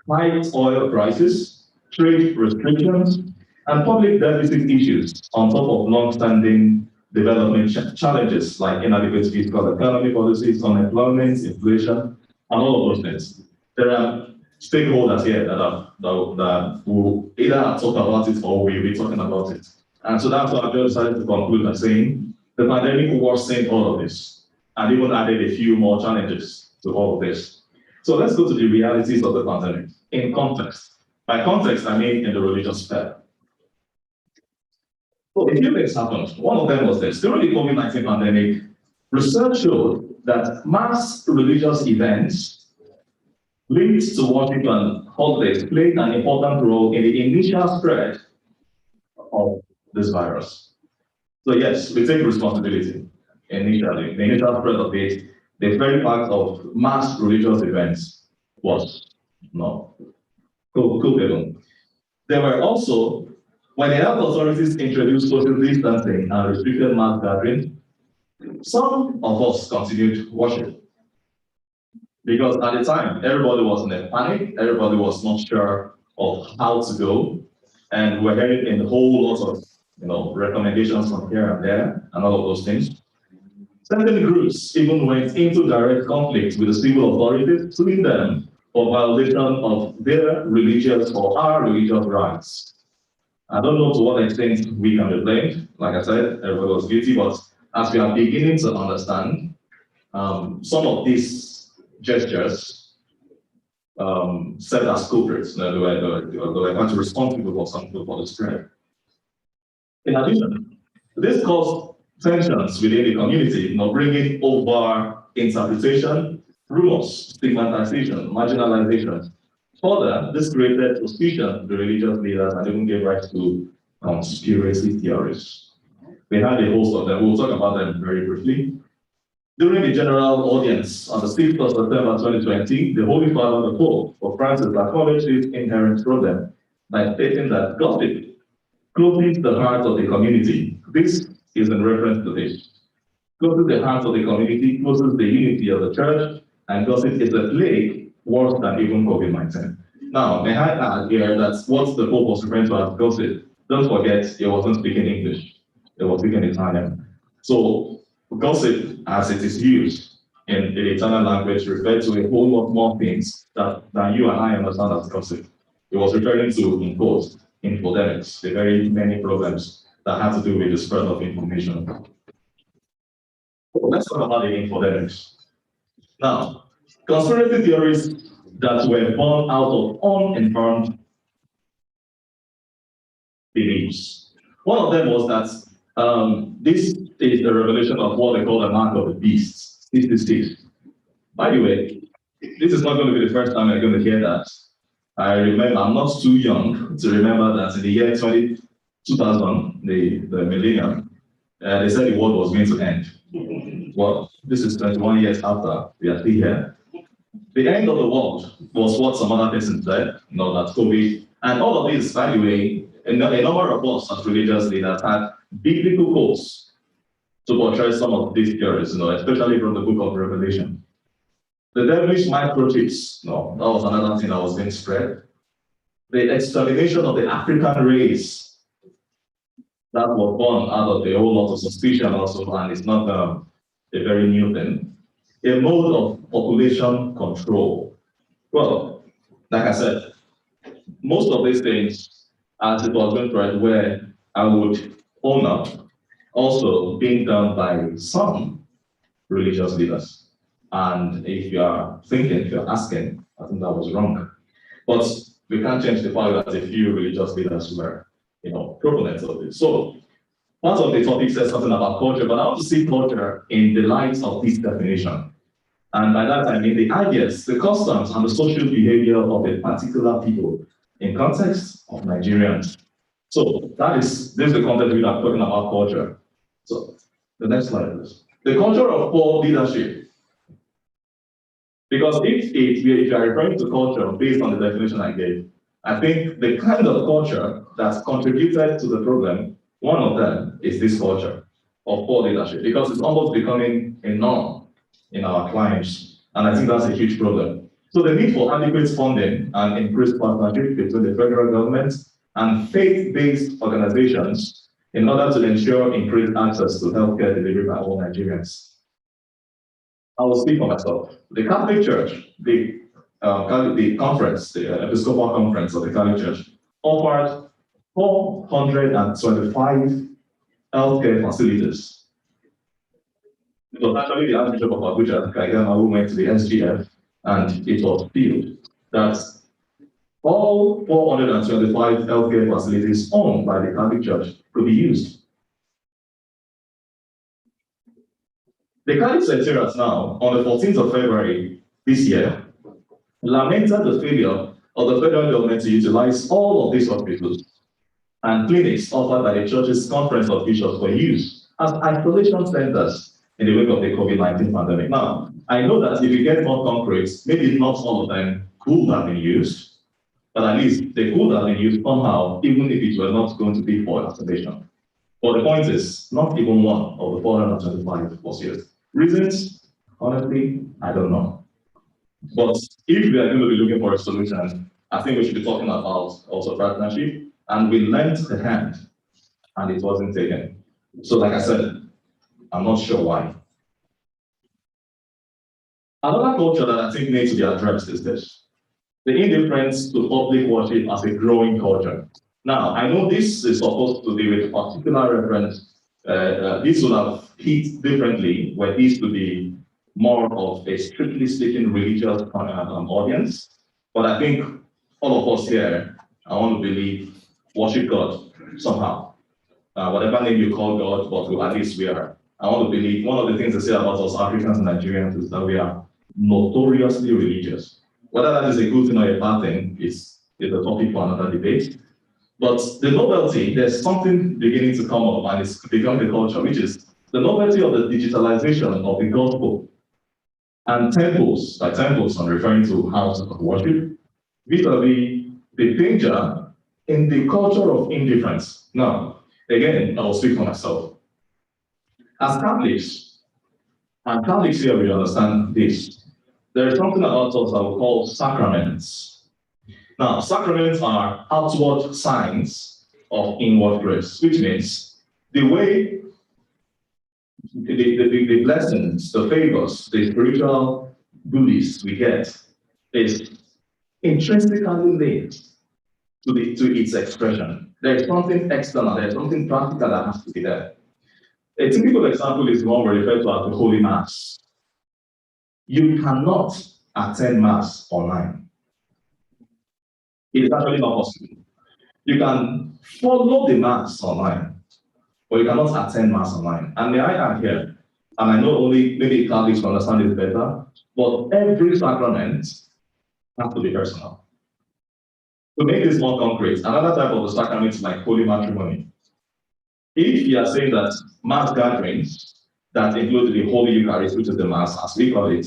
high oil prices, trade restrictions, and public deficit issues on top of long-standing development challenges like inadequate fiscal economy policies, unemployment, inflation, and all of those things. There are stakeholders here that will either talk about it or will be talking about it. And so that's why I just decided to conclude by saying the pandemic worsened all of this and even added a few more challenges to all of this. So let's go to the realities of the pandemic in context. By context, I mean in the religious sphere. So a few things happened. One of them was this. During the COVID-19 pandemic, research showed that mass religious events linked to worship and holidays played an important role in the initial spread of this virus. So yes, we take responsibility initially. The initial spread of it, the very fact of mass religious events was no. Cool. There were also, when the health authorities introduced social distancing and restricted mass gathering, some of us continued worship. Because at the time, everybody was in a panic, everybody was not sure of how to go, and we're hearing a whole lot of recommendations from here and there, and all of those things. Certain groups even went into direct conflict with the civil authorities, suing them for violation of their religious or our religious rights. I don't know to what extent we can be blamed. Like I said, everybody was guilty, but as we are beginning to understand, some of these gestures served as culprits. They were actually responsible for something for the spread. In addition, this caused tensions within the community, bringing over interpretation, rumors, stigmatization, marginalization. Further, this created suspicion to religious leaders and even gave rise to conspiracy theories. We had a host of them. We'll talk about them very briefly. During the general audience on the 6th of September 2020, the Holy Father, the Pope of Francis, acknowledged this inherent problem by stating that gossip closes the heart of the community. This is in reference to this. Closes the heart of the community, closes the unity of the church, and gossip is a plague worse than even COVID-19. Now, may I add here that what the Pope was referring to as gossip, don't forget, he wasn't speaking English, he was speaking Italian. So, gossip, as it is used in the Italian language, refers to a whole lot more things than you and I understand as gossip. It was referring to, in quotes, infodemics, the very many problems that have to do with the spread of information. Let's talk about the infodemics. Now, conspiracy theories that were born out of uninformed beliefs. One of them was that this is the revelation of what they call the mark of the beast, 666. By the way, this is not going to be the first time you're going to hear that. I remember, I'm not too young to remember that in the year 2000, the millennium, they said the world was going to end. Well, this is 21 years after we are still here. The end of the world was what some other person said, that COVID, and all of this, by the way, a number of us as religious leaders had biblical quotes to portray some of these theories, especially from the book of Revelation. The devilish microchips, that was another thing that was being spread. The extermination of the African race, that was born out of a whole lot of suspicion also, and it's not a very new thing. A mode of population control. Well, like I said, most of these things, as it was being tried, where I would own up, also being done by some religious leaders. And if you are thinking, if you're asking, I think that was wrong. But we can't change the fact that a few religious leaders were, proponents of it. So part of the topic says something about culture, but I want to see culture in the light of this definition. And by that I mean the ideas, the customs, and the social behavior of a particular people in context of Nigerians. So this is the context we are talking about culture. So the next slide, please. The culture of poor leadership. Because if you are referring to culture based on the definition I gave, I think the kind of culture that's contributed to the problem, one of them is this culture of poor leadership, because it's almost becoming a norm in our clients, and I think that's a huge problem. So the need for adequate funding and increased partnership between the federal government and faith-based organizations in order to ensure increased access to healthcare delivery by all Nigerians. I will speak for myself. The Catholic Church, the conference, the Episcopal Conference of the Catholic Church, offered 425 healthcare facilities. It was actually the Archbishop of Abuja, Kaigama, who went to the SGF, and it was filled that all 425 healthcare facilities owned by the Catholic Church could be used. The Catholic Secretariat now, on the 14th of February this year, lamented the failure of the federal government to utilize all of these hospitals and clinics offered by the Church's Conference of Bishops for use as isolation centers in the wake of the COVID-19 pandemic. Now, I know that if you get more concrete, maybe not all of them could have been used, but at least they could have been used somehow, even if it were not going to be for isolation. But the point is, not even one of the 425 was used. Reasons? Honestly, I don't know. But if we are going to be looking for a solution, I think we should be talking about also partnership, and we lent a hand, and it wasn't taken. So like I said, I'm not sure why. Another culture that I think needs to be addressed is this: the indifference to public worship as a growing culture. Now, I know this is supposed to be with particular reference. This will have hit differently were these to be more of a strictly speaking religious audience. But I think all of us here, I want to believe, worship God somehow. Whatever name you call God, but at least we are. I want to believe, one of the things they say about us Africans and Nigerians is that we are notoriously religious. Whether that is a good thing or a bad thing is a topic for another debate. But the novelty, there's something beginning to come up, and it's becoming the culture, which is the novelty of the digitalization of the gospel. And temples, by temples, I'm referring to houses of worship, vis-a-vis the danger in the culture of indifference. Now, again, I will speak for myself. As Catholics, and Catholics here will understand this, there is something about us that we call sacraments. Now, sacraments are outward signs of inward grace, which means the way the blessings, the favors, the spiritual goodies we get is intrinsically linked to its expression. There is something external, there is something practical that has to be there. A typical example is the one we refer to as the Holy Mass. You cannot attend Mass online. It is actually not possible. You can follow the Mass online, but you cannot attend Mass online. And may I add here, and I know only maybe Catholics will understand it better, but every sacrament has to be personal. To make this more concrete, another type of a sacrament is like holy matrimony. If you are saying that Mass gatherings that include the Holy Eucharist, which is the Mass, as we call it,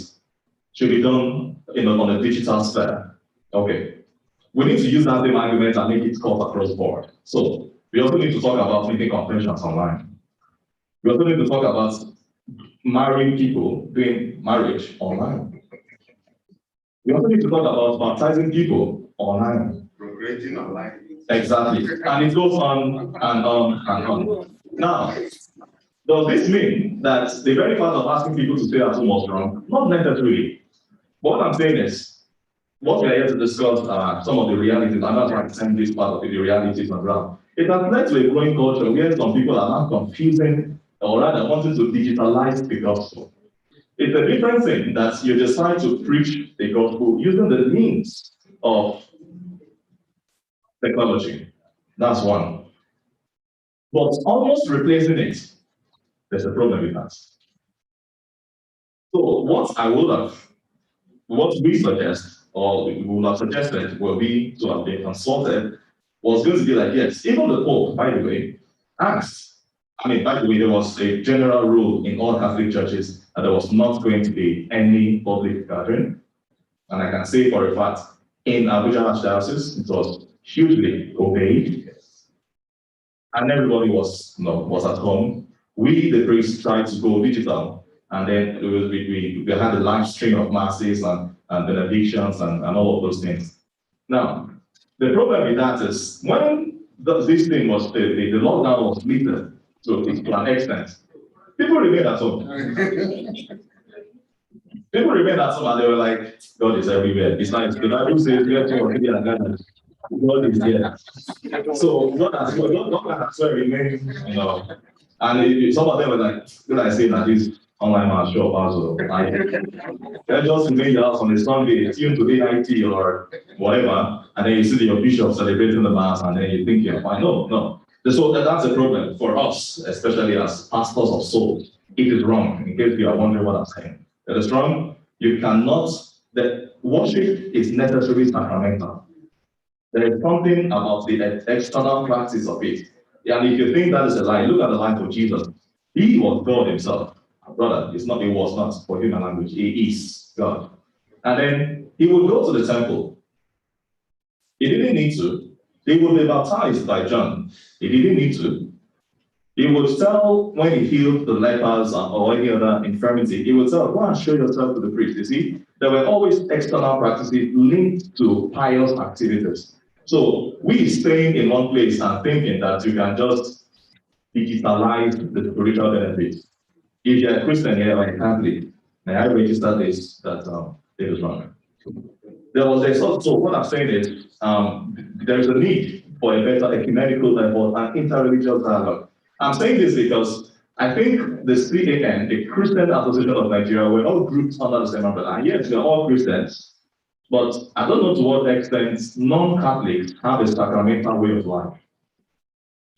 should be done on a digital sphere, okay. We need to use that same argument and make it cut across board. So we also need to talk about making confessions online. We also need to talk about marrying people doing marriage online. We also need to talk about baptizing people online. Procreating online. Exactly. And it goes on and on and on. Now, does this mean that the very fact of asking people to stay at home was wrong? Not necessarily. But what I'm saying is, what we are here to discuss are some of the realities. I'm not trying to send this part of the realities around. It has led to a growing culture where some people are now confusing, or rather wanting to digitalize the gospel. It's a different thing that you decide to preach the gospel using the means of technology. That's one. But almost replacing it, there's a problem with that. So what we suggest, or we would have suggested, were we to have been consulted, was going to be like, yes, even the Pope, by the way, asked. By the way, there was a general rule in all Catholic churches that there was not going to be any public gathering. And I can say for a fact, in Abuja Archdiocese, it was hugely obeyed. And everybody was at home. We, the priests, tried to go digital. And then we had a live stream of masses and benedictions and all of those things. Now, the problem with that is when this thing was, the lockdown was lifted to an extent, people remained at home. People remained at home and they were like, God is everywhere. It's like the Bible says, we are to already and God is here. So God has remained, and some of them were like, did I say that this online mass show also? They just remain the house on a Sunday, tune to the IT or whatever, and then you see your bishop celebrating the mass, and then you think you're fine. No. So that's a problem for us, especially as pastors of souls. It is wrong, in case you are wondering what I'm saying. It is wrong. You cannot, the worship is necessarily sacramental. There is something about the external practice of it. And if you think that is a lie, look at the life of Jesus. He was God himself. Brother, he was not for human language. He is God. And then he would go to the temple. He didn't need to. He would be baptized by John. He didn't need to. He would tell, when he healed the lepers or any other infirmity, he would tell, go and show yourself to the priest. You see, there were always external practices linked to pious activities. So we staying in one place and thinking that you can just digitalize the spiritual benefits. If you're a Christian here or a Catholic, may I register this that it is wrong. There was a so what I'm saying is there is a need for a better ecumenical effort and interreligious dialogue. I'm saying this because I think the CAN, the Christian Association of Nigeria, were all grouped under the same umbrella. And yes, we are all Christians, but I don't know to what extent non-Catholics have a sacramental way of life.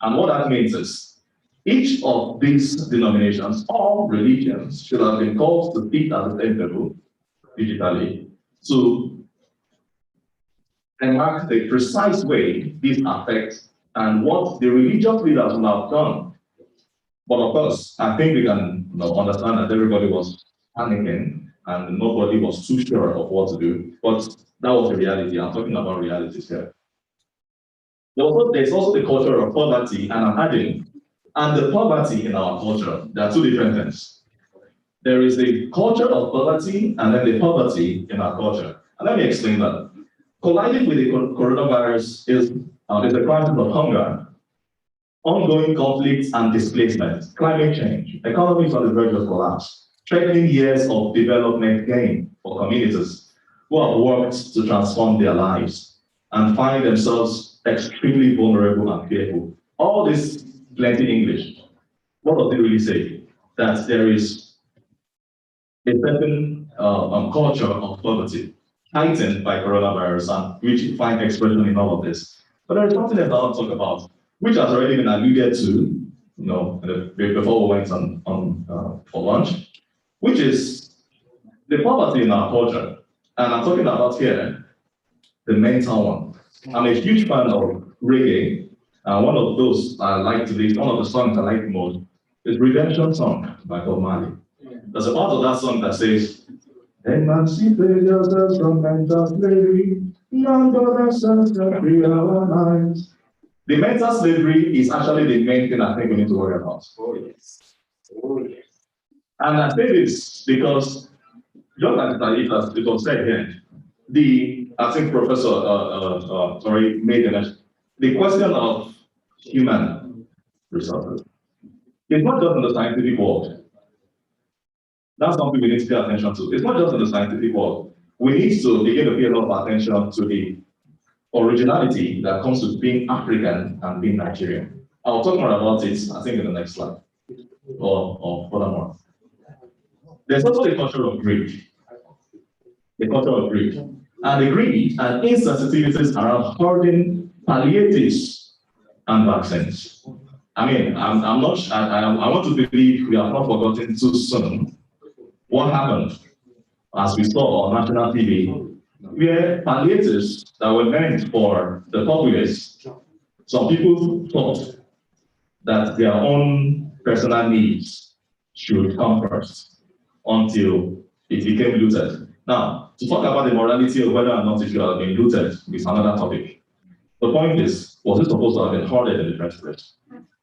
And what that means is, each of these denominations, all religions, should have been called to speak at the same level, digitally, to enact the precise way this affects and what the religious leaders will have done. But of course, I think we can understand that everybody was panicking and nobody was too sure of what to do. But that was the reality. I'm talking about realities here. There's also the culture of poverty, and I'm adding, and the poverty in our culture, there are two different things. There is the culture of poverty and then the poverty in our culture. And let me explain that. Colliding with the coronavirus is the crisis of hunger, ongoing conflicts and displacement, climate change, economies on the verge of collapse, threatening years of development gain for communities who have worked to transform their lives and find themselves extremely vulnerable and fearful. All this plenty English. What does it really say? That there is a certain culture of poverty heightened by coronavirus, and which you find expression in all of this. But there is something that I want to talk about, which has already been alluded to, before we went on for lunch, which is the poverty in our culture. And I'm talking about here the mental one. I'm a huge fan of reggae, and one of those I like to listen, one of the songs I like the most is Redemption Song by Bob Marley. There's a part of that song that says, "Emancipate yourselves from mental slavery, none but ourselves can free our minds." The mental slavery is actually the main thing I think we need to worry about. Oh, yes. Oh, yes. And I say this because, just like it was said here, I think Professor made the question of human resources. It's not just in the scientific world. That's something we need to pay attention to. It's not just in the scientific world. We need to begin to pay a lot of attention to the originality that comes with being African and being Nigerian. I'll talk more about it, I think, in the next slide, or furthermore. There's also the culture of greed. The culture of greed. And the greed and insensitivities around hoarding palliatives and vaccines. I mean, I want to believe we have not forgotten too soon what happened, as we saw on national TV, where palliatives that were meant for the populace, some people thought that their own personal needs should come first until it became looted. Now, to talk about the morality of whether or not it should have been looted is another topic. The point is, was it supposed to have been hoarded in the first place?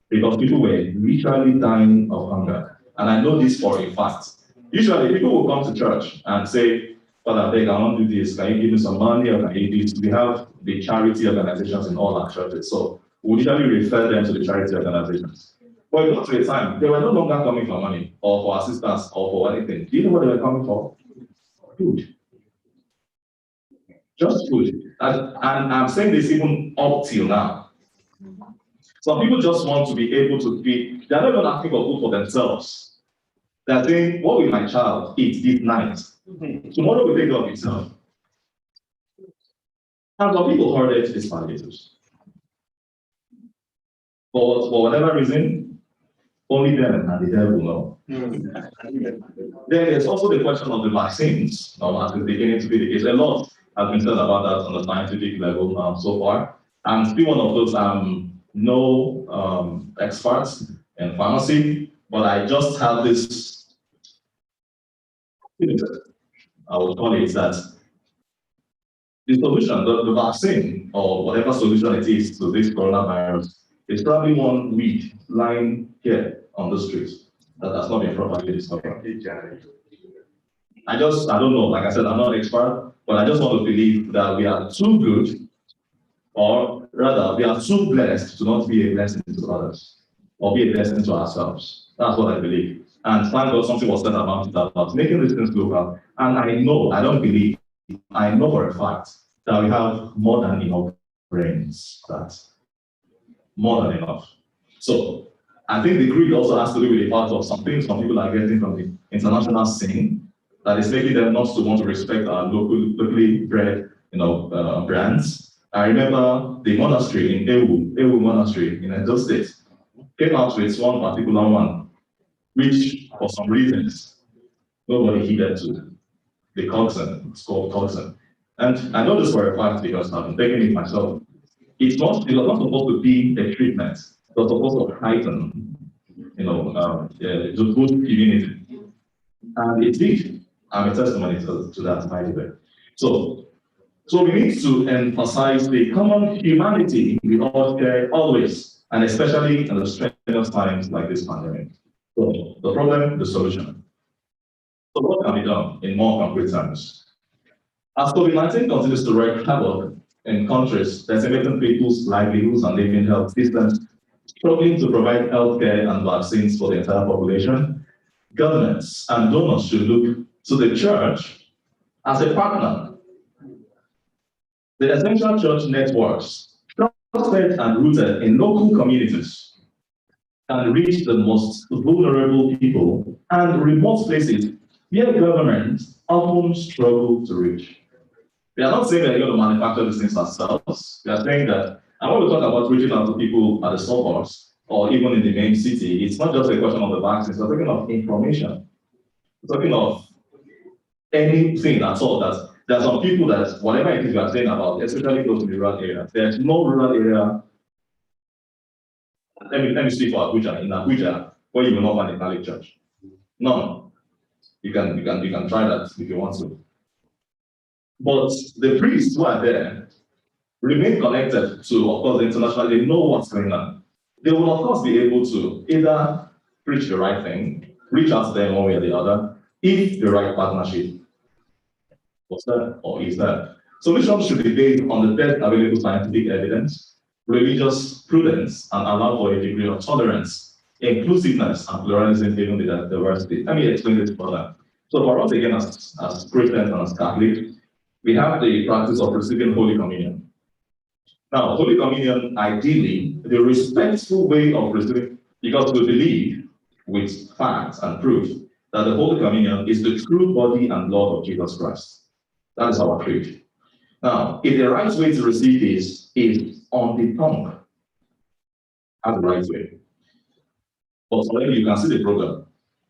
Because people were literally dying of hunger. And I know this for a fact. Usually, people will come to church and say, "Father, beg, I want to do this. Can you give me some money? Or can you do this?" We have the charity organizations in all our churches. So we usually refer them to the charity organizations. But it got to a time, they were no longer coming for money or for assistance or for anything. Do you know what they were coming for? Food. Just food. And I'm saying this even up till now. Some people just want to be able to feed. They're not even asking for food for themselves. They're saying, "What will my child eat this night? Tomorrow will take care of itself." And some people hoarded these palliatives. For whatever reason, only them and the devil know. Then there's also the question of the vaccines, as it's beginning to be the case. A lot has been said about that on the scientific level so far. I'm still one of those no experts in pharmacy, but I just have this, I would call it that the solution, the vaccine, or whatever solution it is to this coronavirus, is probably one weed lying here on the streets that has not been properly discovered. I don't know, like I said, I'm not an expert, but I just want to believe that we are too good, or rather, we are too blessed to not be a blessing to others, or be a blessing to ourselves. That's what I believe. And thank God something was said about it, about making these things global. And I know for a fact that we have more than enough brains. That's more than enough. So I think the greed also has to do with the fact of some things some people are getting from the international scene that is making them not to want to respect our locally bred, brands. I remember the monastery in Ewu Monastery in Edo State came out with one particular one, which for some reasons nobody heeded to. The Coxon, it's called Coxon. And I know this for a fact because I've been taking it myself. It was not supposed to be a treatment. It was supposed to heighten, the good immunity. And it did. I'm a testimony to that, by the way. So we need to emphasize the common humanity we all share always, and especially in the strenuous times like this pandemic. So the problem, the solution. So what can be done in more concrete terms? As COVID-19 continues to wreak havoc in countries decimating people's livelihoods and living health systems, struggling to provide healthcare and vaccines for the entire population, governments and donors should look to the church as a partner. The essential church networks, trusted and rooted in local communities, can reach the most vulnerable people and remote places where governments often struggle to reach. We are not saying that you're going to manufacture these things ourselves. We are saying that, and when we talk about reaching out to people at the suburbs or even in the main city, it's not just a question of the vaccines, we're talking of information. We're talking of anything at all. That there are some people that whatever it is we are saying about, especially those in the rural areas, there's no rural area. Let me speak for Abuja. In Abuja, where you will not find a Catholic church. None. You can try that if you want to. But the priests who are there remain connected to, of course, the international. They know what's going on. They will, of course, be able to either preach the right thing, reach out to them one way or the other, if the right partnership was there or is there. Solutions should be based on the best available scientific evidence, religious prudence, and allow for a degree of tolerance, inclusiveness, and pluralism, given the diversity. Let me explain this further. So for us, again, as Christians and as Catholics, we have the practice of receiving Holy Communion. Now, Holy Communion, ideally, the respectful way of receiving, because we believe with facts and proof that the Holy Communion is the true body and blood of Jesus Christ. That is our creed. Now, if the right way to receive this is on the tongue, that's the right way. But already you can see the problem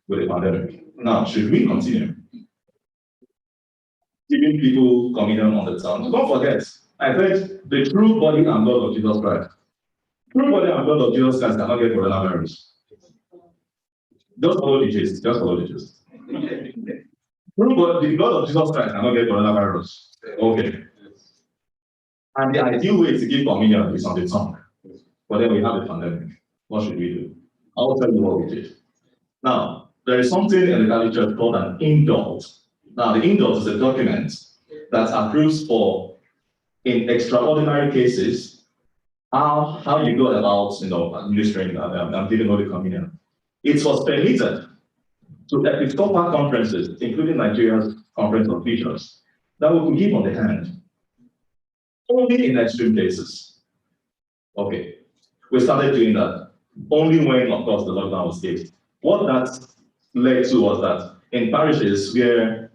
with the pandemic. Now, should we continue giving people communion on the tongue? Don't forget, I said the true body and blood of Jesus Christ. True body and blood of Jesus Christ cannot get coronavirus. Just follow the gist. Just follow the gist. True body, the blood of Jesus Christ cannot get coronavirus. Okay. And the ideal way to give communion is on the tongue. But then we have a pandemic. What should we do? I will tell you what we did. Now, there is something in the Catholic Church called an indult. Now, the indult is a document that approves for, in extraordinary cases, how you go about, administering and giving Holy Communion. It was permitted to Episcopal conferences, including Nigeria's Conference of Bishops, that we could give on the hand, only in extreme cases. Okay, we started doing that only when, of course, the lockdown was lifted. What that led to was that in parishes where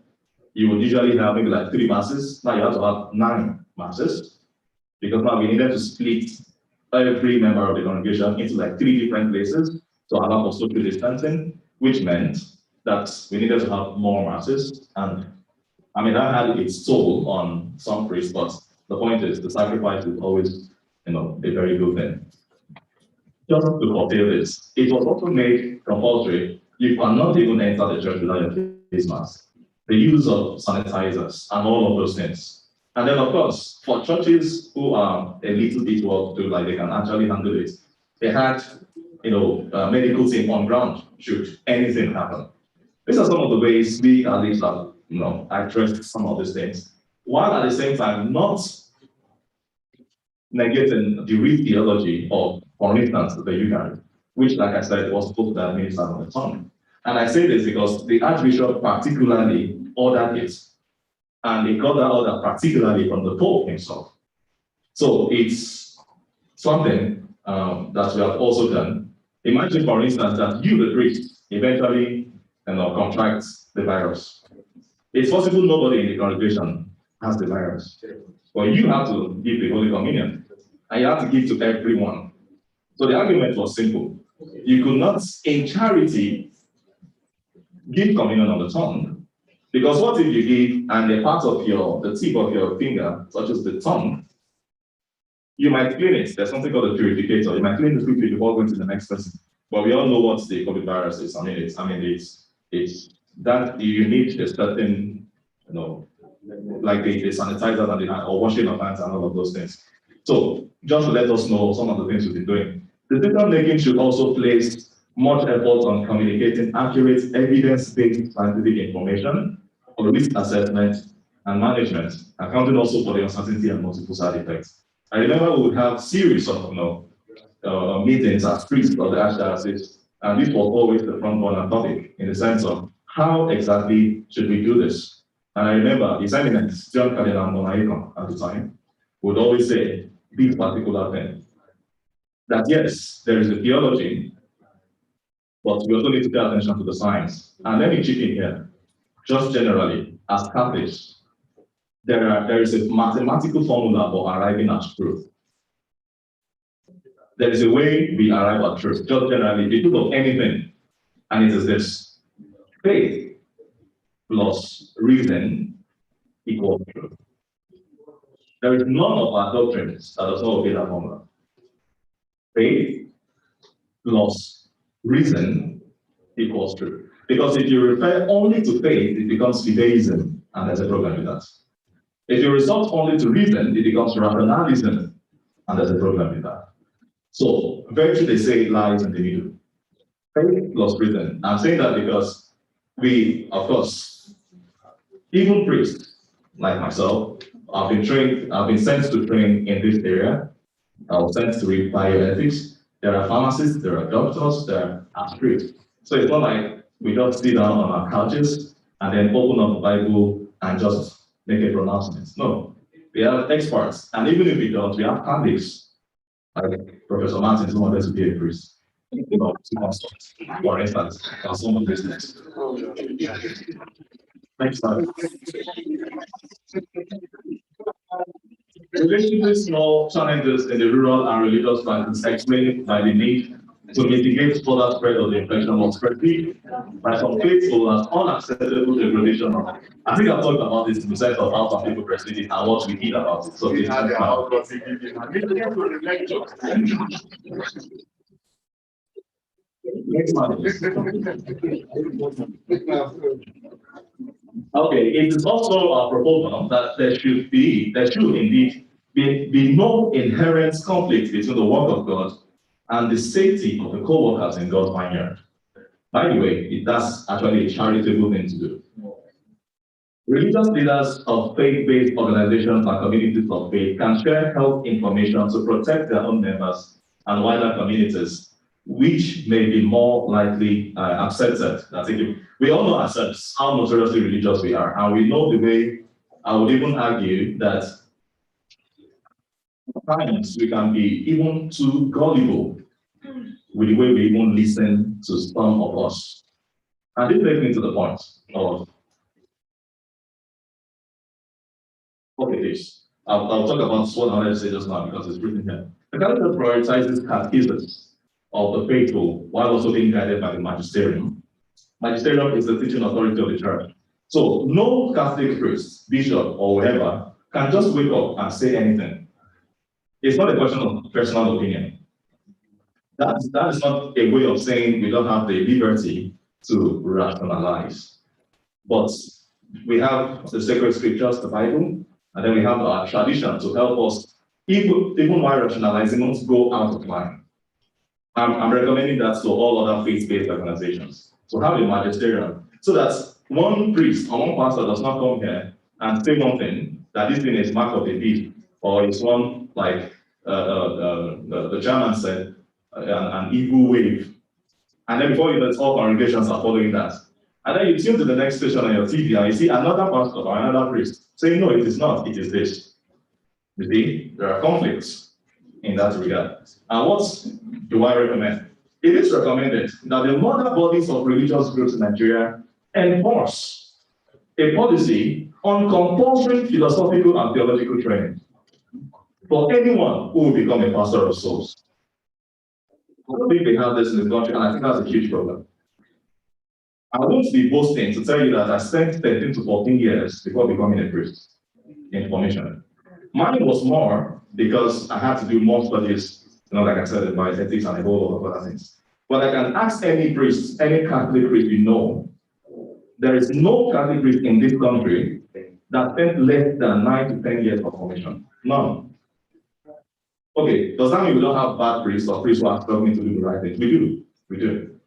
you would usually have maybe like 3 masses, now you have to have 9 masses, because now we needed to split every member of the congregation into like 3 different places to allow for social distancing, which meant that we needed to have more masses. And I mean, that had its toll on some priests, but the point is the sacrifice is always, a very good thing. Just to fulfill this, it was also made compulsory. You cannot even enter the church without your face mask. The use of sanitizers and all of those things. And then, of course, for churches who are a little bit work to do, like they can actually handle it, they had, a medical team on ground should anything happen. These are some of the ways we at least have, addressed some of these things, while at the same time not negating the real theology of, for instance, the Eucharist, which, like I said, was supposed to be administered on the tongue. And I say this because the Archbishop particularly ordered it, and he got that order particularly from the Pope himself. So it's something that we have also done. Imagine, for instance, that you, the priest, eventually contract the virus. It's possible nobody in the congregation has the virus, but you have to give the Holy Communion, and you have to give to everyone. So the argument was simple. You could not, in charity, give communion on the tongue, because what if you give and a part of the tip of your finger touches the tongue? You might clean it. There's something called a purificator. You might clean the quickly before going to the next person. But we all know what the COVID virus is. It's that you need a certain, like the sanitizer and or washing of hands and all of those things. So just to let us know some of the things we've been doing. The decision making should also place much effort on communicating accurate, evidence-based scientific information for risk assessment and management, accounting also for the uncertainty and multiple side effects. I remember we would have series of meetings as priests of the Archdiocese, and this was always the front burner topic in the sense of how exactly should we do this. And I remember His Eminence John Cardinal Monaiko at the time would always say this particular thing, that yes, there is a theology, but we also need to pay attention to the science. And let me chip in here, just generally, as Catholics, there is a mathematical formula for arriving at truth. There is a way we arrive at truth, just generally, the truth of anything, and it is this: faith plus reason equals truth. There is none of our doctrines that does not obey that formula. Faith plus reason equals truth. Because if you refer only to faith, it becomes fideism, and there's a problem with that. If you resort only to reason, it becomes rationalism, and there's a problem with that. So, virtue, they say, lies in the middle. Faith plus reason. I'm saying that because we, of course, even priests like myself, I've been sent to train in this area. I was sent to read bioethics. There are pharmacists, there are doctors, there are priests. So it's not like we just sit down on our couches and then open up the Bible and just make a pronouncement. No, we have experts, and even if we don't, we have colleagues like Professor Martin, who wanted to be a priest. For instance, or someone business. Next slide. Relatively small challenges in the rural and religious practice explained by the need to mitigate further spread of the infection was spread by some faithful and unacceptable degradation. I think I've talked about this in the sense of how some people perceive it and what we did about it. So next one. Okay, it is also a proposal that there should indeed be no inherent conflict between the work of God and the safety of the co-workers in God's vineyard. By the way, that's actually a charitable thing to do. Religious leaders of faith-based organizations and communities of faith can share health information to protect their own members and wider communities, which may be more likely accepted. I think we all know ourselves how notoriously religious we are, and we know the way. I would even argue that sometimes we can be even too gullible with the way we even listen to some of us. And this brings me to the point of this. I'll talk about what I wanted to say just now because it's written here. The calendar prioritizes catechisms of the faithful while also being guided by the magisterium. Magisterium is the teaching authority of the church. So no Catholic priest, bishop, or whoever can just wake up and say anything. It's not a question of personal opinion. That is not a way of saying we don't have the liberty to rationalize. But we have the sacred scriptures, the Bible, and then we have our tradition to help us, even while rationalizing, not go out of line. I'm recommending that to all other faith-based organizations. So have a magisterium, so that one priest or one pastor does not come here and say one thing, that this thing is mark of the beast, or it's one, like the chairman said, an evil wave. And then before you know it, all congregations are following that. And then you tune to the next station on your TV and you see another pastor or another priest saying, no, it is not, it is this. You see, there are conflicts in that regard. And what do I recommend? it is recommended that the mother bodies of religious groups in Nigeria enforce a policy on compulsory philosophical and theological training for anyone who will become a pastor of souls. I don't think we have this in the country, and I think that's a huge problem. I won't be boasting to tell you that I spent 13 to 14 years before becoming a priest in formation. Mine was more because I had to do more studies, like I said, my ethics and a whole lot of other things. But I can ask any priest, any Catholic priest you know, there is no Catholic priest in this country that spent less than 9 to 10 years of formation. None. Okay, does that mean we don't have bad priests or priests who are struggling to do the right thing? We do.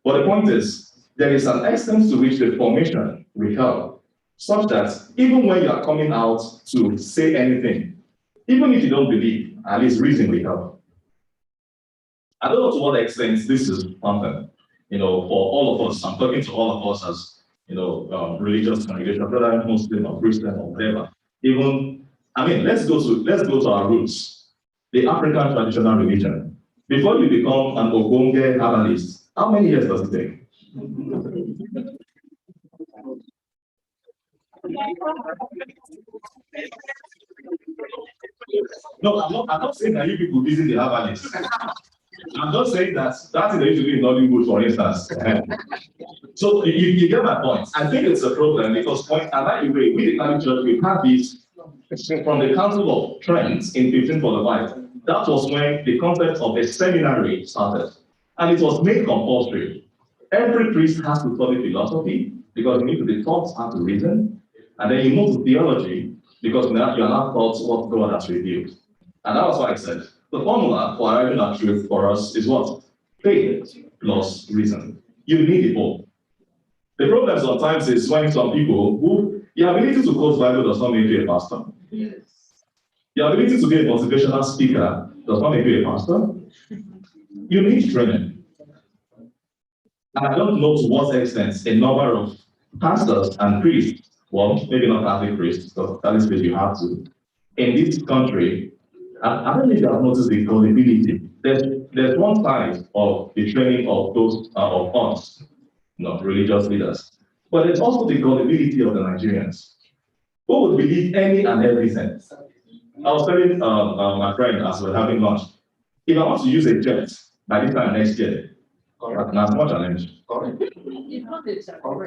But the point is, there is an extent to which the formation will help, such that even when you are coming out to say anything, even if you don't believe, at least reason will help. I don't know to what extent this is something, for all of us. I'm talking to all of us as, religious congregation, whether Muslim or Christian or whatever. Let's go to our roots, the African traditional religion. Before you become an Ogonge herbalist, how many years does it take? No, I'm not saying that you people visit the herbalist. I'm just saying that is the issue in Hollywood, for instance. So you get my point. I think it's a problem because by the way, we the Catholic Church, we have this from the Council of Trent in 1545. That was when the concept of a seminary started. And it was made compulsory. Every priest has to study philosophy because you need to be taught how to reason. And then you move to theology because you are now taught what God has revealed. And that was why I said the formula for arriving at truth for us is what? Faith plus reason. You need it both. The problem sometimes is when some people who the ability to quote Bible does not make you a pastor. Yes. The ability to be a motivational speaker does not make you a pastor. You need training. And I don't know to what extent a number of pastors and priests, well, maybe not Catholic priests, because Catholic priests you have to, in this country, I don't know if you have noticed the gullibility. There's one side of the training of those of us, religious leaders, but there's also the gullibility of the Nigerians, who would believe any and everything. I was telling my friend as we're having lunch, if I want to use a jet by this time next year, that's more challenge.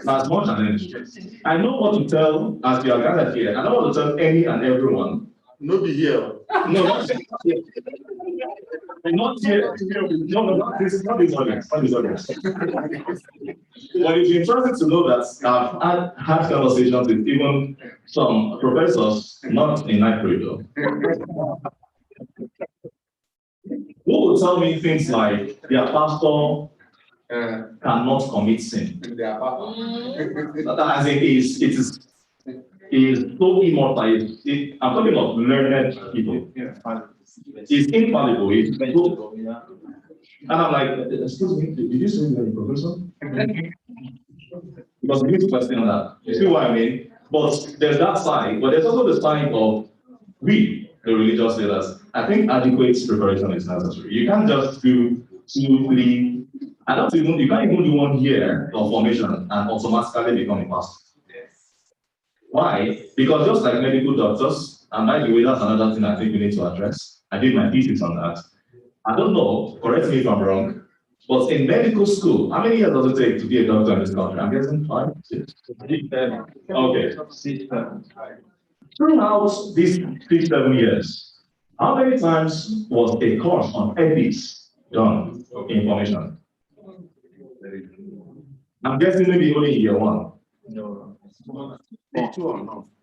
That's more challenge. I know what to tell as we are gathered here. I know what to tell any and everyone. No be here. No, not here. Not here. No, not this audience. Not this audience. But it's interesting to know that I've had conversations with even some professors, not in Nigeria, who will tell me things like their pastor cannot commit sin. As it is so immortal. I'm talking about learned people. It's infallible. And I'm like, excuse me, did you say you're a professor? Because we need to question that. You see what I mean? But there's that side, but there's also the side of we, the religious leaders. I think adequate preparation is necessary. You can't just do 2, 3. You can't even do 1 year of formation and automatically become a pastor. Why? Because just like medical doctors, and by the way, that's another thing I think we need to address. I did my thesis on that. I don't know, correct me if I'm wrong, but in medical school, how many years does it take to be a doctor in this country? I'm guessing 5, 6. Okay. Throughout these 6, 7 years, how many times was a course on ethics done in formation? I'm guessing maybe only year 1. No.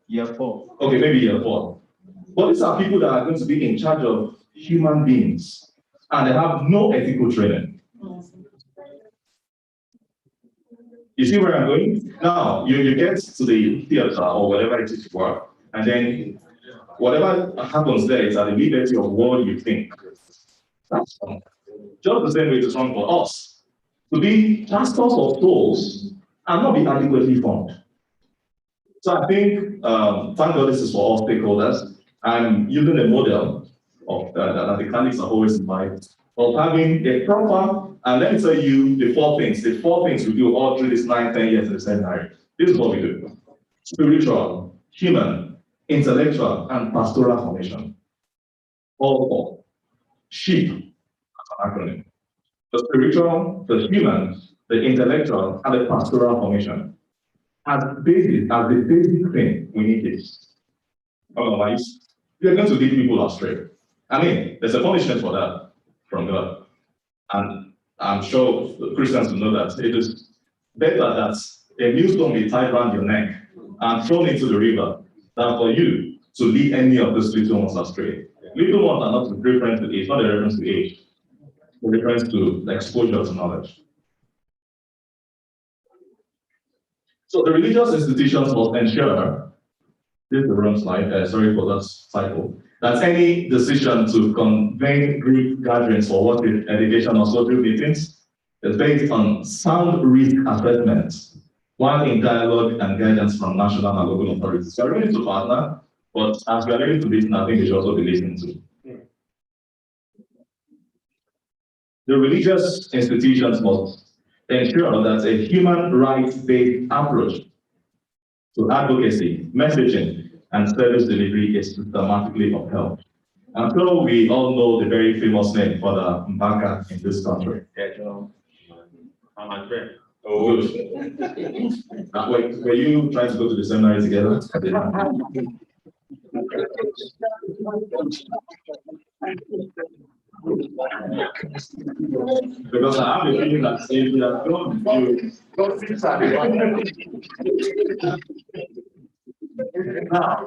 Year 4. Okay, maybe year 4. But these are people that are going to be in charge of human beings, and they have no ethical training. You see where I'm going? Now, you get to the theater or whatever it is you work, and then whatever happens there is at the liberty of what you think. That's wrong. Just the same way it is wrong for us to be pastors of souls and not be adequately formed. So I think, thank God this is for all stakeholders. I'm using a model of that the Catholics are always invited of having a proper And let me tell you the four things we do all through this 9-10 years in the seminary. This is what we do: spiritual, human, intellectual, and pastoral formation. All four. SHIP, that's an acronym. The spiritual, the human, the intellectual, and the pastoral formation. As the basic thing we need this. Otherwise, we are going to lead people astray. I mean, there's a punishment for that from God. And I'm sure Christians will know that it is better that a millstone be tied around your neck and thrown into the river than for you to lead any of those little ones astray. Little ones are not a reference to age, not a reference to age, a reference to exposure to knowledge. So the religious institutions must ensure, this is the wrong slide, sorry for that cycle, that any decision to convene group gatherings for worship, education, or social meetings is based on sound risk assessment, while in dialogue and guidance from national and local authorities. We are ready to partner, but as we are ready to listen, I think we should also be listening to. The religious institutions must ensure that a human rights-based approach to advocacy, messaging, and service delivery is systematically upheld. I'm sure we all know the very famous name for the Mbaka in this country. I'm my friend. Oh, were you trying to go to the seminary together? Because I have a feeling that if you have gone, now,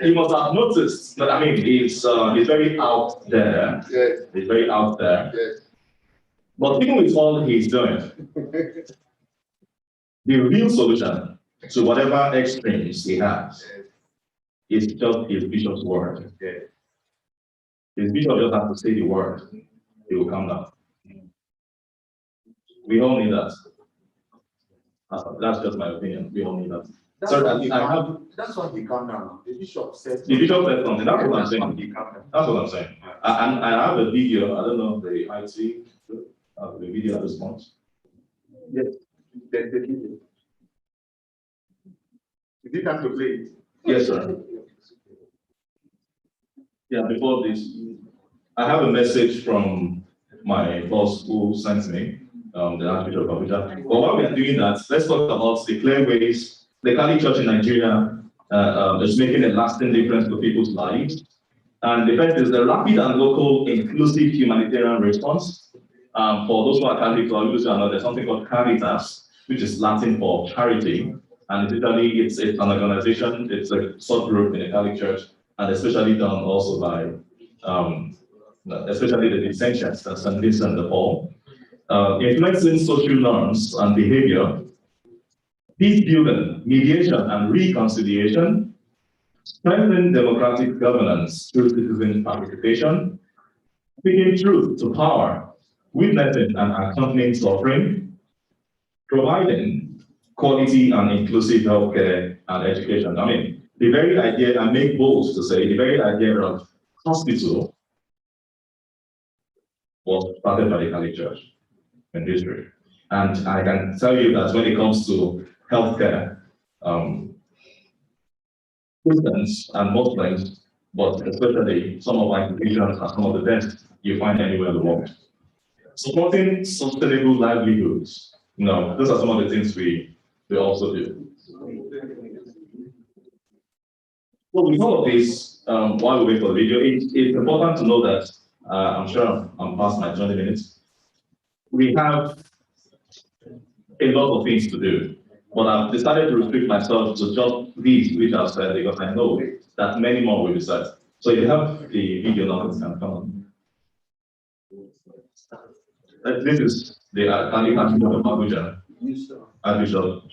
you must have noticed that, I mean, it's very out there. Yes. It's very out there. Yes. But even with all he's doing, the real solution to whatever extremes he has is just his bishop's word. His bishop just has to say the word, he will come down. We all need that. That's just my opinion. We all need that. That's what he come down. The bishop said. The bishop said something. That's what I'm saying. That's what I'm saying. And I have a video. I don't know if the IT have the video at this point. Yes, there's the video. Is it time to play it? Yes, sir. Yeah, before this, I have a message from my boss who sent me, the Archbishop of Abuja. But while we are doing that, let's talk about the clear ways the Catholic Church in Nigeria is making a lasting difference to people's lives. And the first is the rapid and local inclusive humanitarian response. For those who are Catholic, there's something called Caritas, which is Latin for charity. And essentially, it's an organization, it's a subgroup in the Catholic Church, and especially done also by, especially the Vincentians, that's St. Vincent de Paul. Influencing social norms and behavior, peace building, mediation, and reconciliation, strengthening democratic governance through citizen participation, speaking truth to power, witnessing and accompanying suffering, providing quality and inclusive healthcare and education. I mean, the very idea, I make bold to say, the very idea of hospital was started by the Catholic Church in history. And I can tell you that when it comes to healthcare, Christians and Muslims, but especially some of our institutions are some of the best you find anywhere in the world. Supporting sustainable livelihoods. Those are some of the things we also do. So with all of this, while we wait for the video, it's important to know that, I'm sure I'm past my 20 minutes, we have a lot of things to do. But I've decided to restrict myself to just these which I've said, because I know that many more will be said. So if you have the video now, it can come on. This is the Catholic Archbishop of Abuja, Archbishop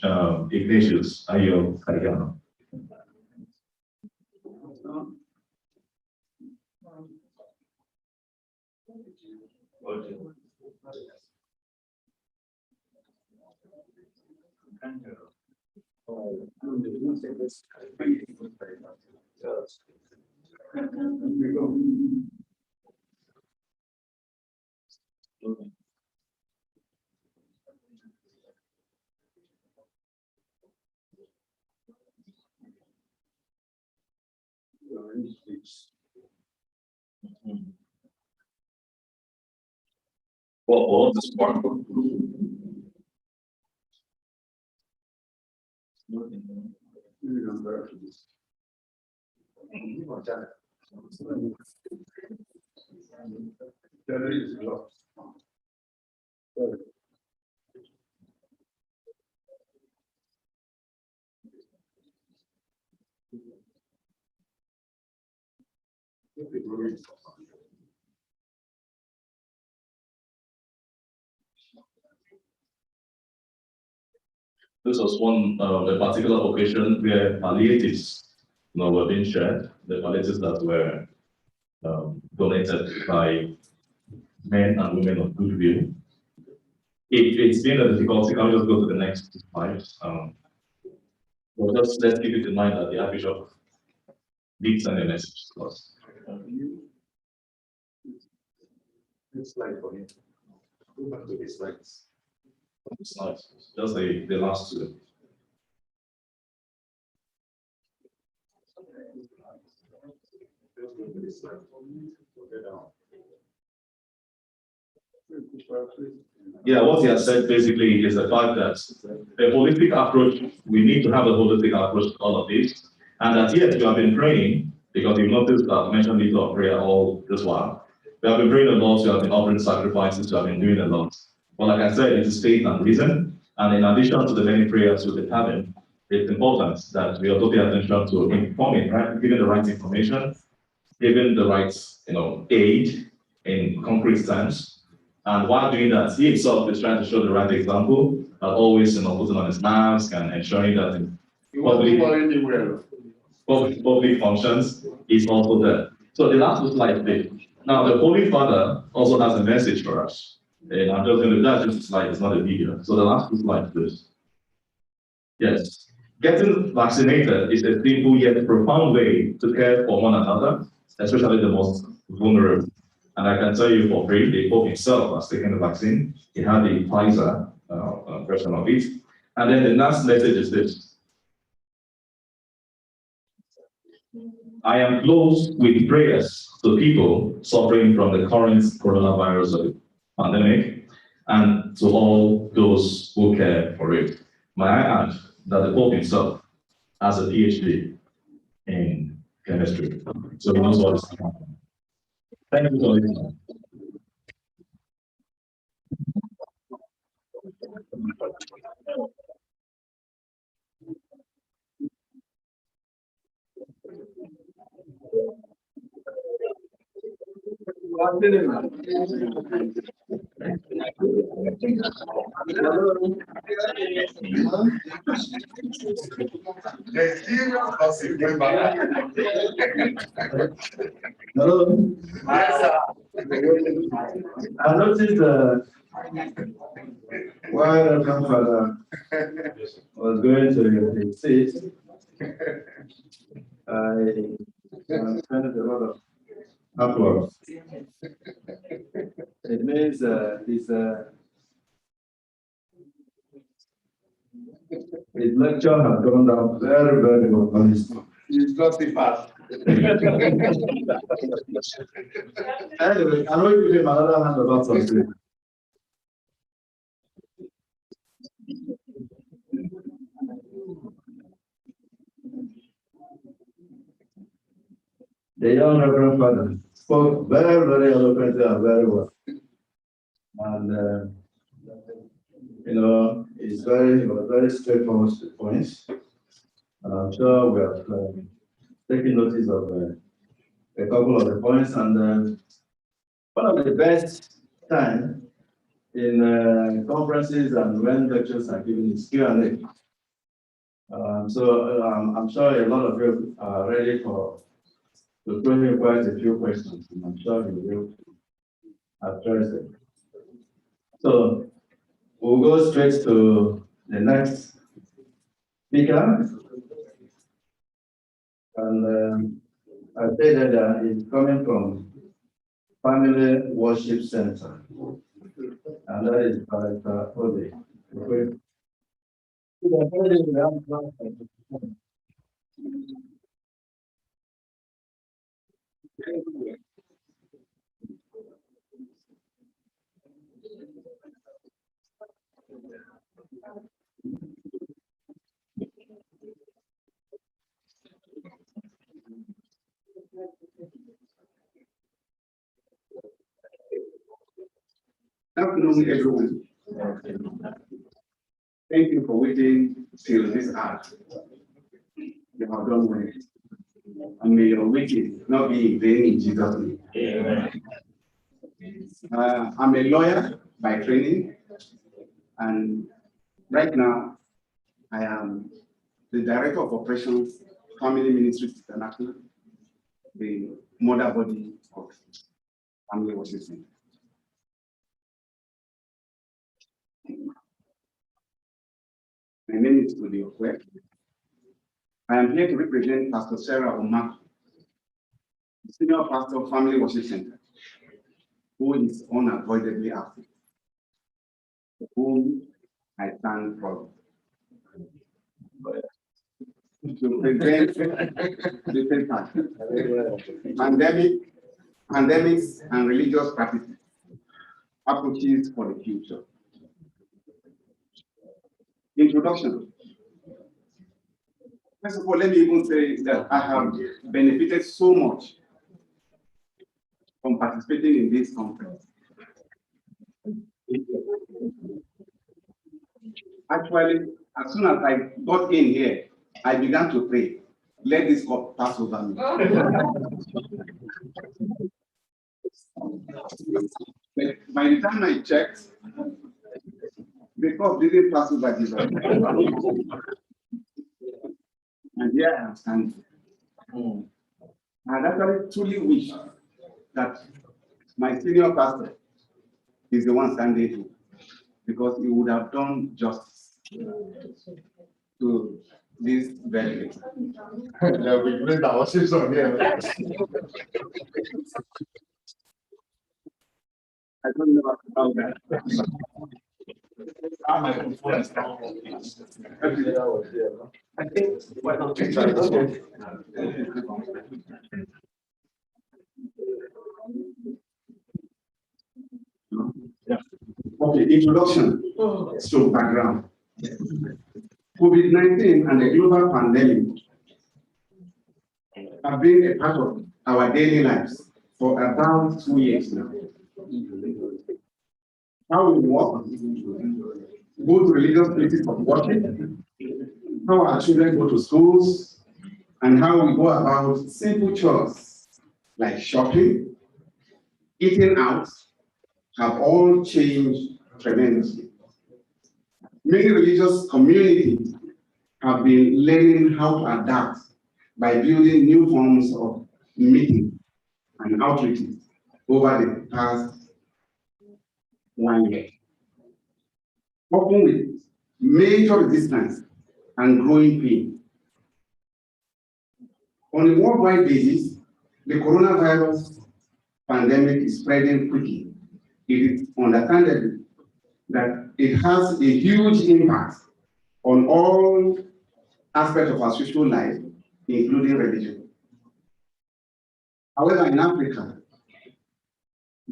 Ignatius Ayo Kariano. For this part. This was one a particular occasion where palliatives, were being shared. The palliatives that were donated by men and women of goodwill. It's been a difficulty. Can we just go to the next slide? But just let's keep it in mind that the Archbishop did send a message to us. Next slide for me. Go back to the slides. Slides, just the last two. Yeah, what he has said basically is the fact that a holistic approach, we need to have a holistic approach to all of this. And that yes, we have been praying, because you've noticed that I mentioned this of prayer all this while. We have been praying a lot, we have been offering sacrifices, we have been doing a lot. But like I said, it is faith and reason. And in addition to the many prayers we've been having, it's important that we also pay attention to informing, right? Giving the right information, giving the right, aid in concrete terms. And while doing that, he himself is trying to show the right example, always, putting on his mask and ensuring that in public functions is also there. So the last slide, please. Now, the Holy Father also has a message for us. And I'm just going to, that's just a slide, it's not a video. So the last slide, please. Yes. Getting vaccinated is a simple yet profound way to care for one another, especially the most vulnerable. And I can tell you for free, the Pope himself has taken the vaccine. He had the Pfizer version of it. And then the last message is this. I am close with prayers to people suffering from the current coronavirus pandemic and to all those who care for it. May I add that the Pope himself has a PhD in chemistry. So he knows what is happening. Thank you for listening. Hello. I noticed while the grandfather was going to the seat, I spent a lot of applause. It means his lecture has gone down very, very well. He's got the pass. Anyway, I will give him another hand about something. The young Reverend Father spoke very, very eloquently and very well. And, he was very straightforward to the points. And I'm sure we have taken notice of a couple of the points. And one of the best time in conferences and when lectures are given is Q&A. So I'm sure a lot of you are ready to throw in quite a few questions, and I'm sure you will address them. So we'll go straight to the next speaker. And I say that it's coming from Family Worship Center. And that is Pastor Ode. Afternoon, everyone. Thank you for waiting till this hour. You have done well. And may your waiting not be in vain in Jesus' name. I'm a lawyer by training, and right now I am the Director of Operations, Family Ministries International, the mother body of Family Worship Center. My name is Udi Okwe. I am here to represent Pastor Sarah Omak, the Senior Pastor of Family Worship Center, who is unavoidably absent, to whom I thank for to present the paper, pandemics and religious practices, approaches for the future. Introduction. First of all, let me even say that I have benefited so much from participating in this conference. Actually, as soon as I got in here, I began to pray, let this cup pass over me. But by the time I checked, the cup didn't pass over Jesus. And here I am standing. I actually truly wish that my senior pastor is the one standing here, because he would have done justice to this very Yeah, we played our season here. I don't know about that. I think okay, introduction to background. COVID-19 and the global pandemic have been a part of our daily lives for about 2 years now. How we work, go to religious places of worship, how our children go to schools, and how we go about simple chores like shopping, eating out, have all changed tremendously. Many religious communities have been learning how to adapt by building new forms of meeting and outreaches over the past 1 year, often with major resistance and growing pain. On a worldwide basis, the coronavirus pandemic is spreading quickly. It is understandable that it has a huge impact on all aspects of our social life, including religion. However, in Africa,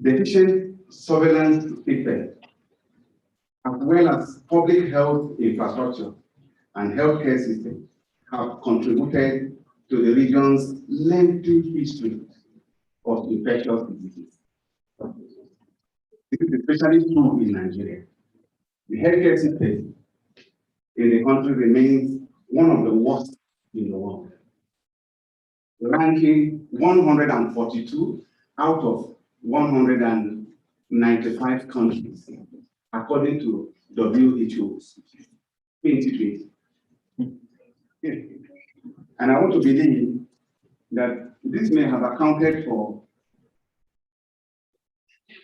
deficient surveillance systems, as well as public health infrastructure and healthcare system, have contributed to the region's lengthy history of infectious diseases. This is especially true in Nigeria. The healthcare system in the country remains one of the worst in the world, ranking 142 out of 195 countries, according to WHO 2020. And I want to believe that this may have accounted for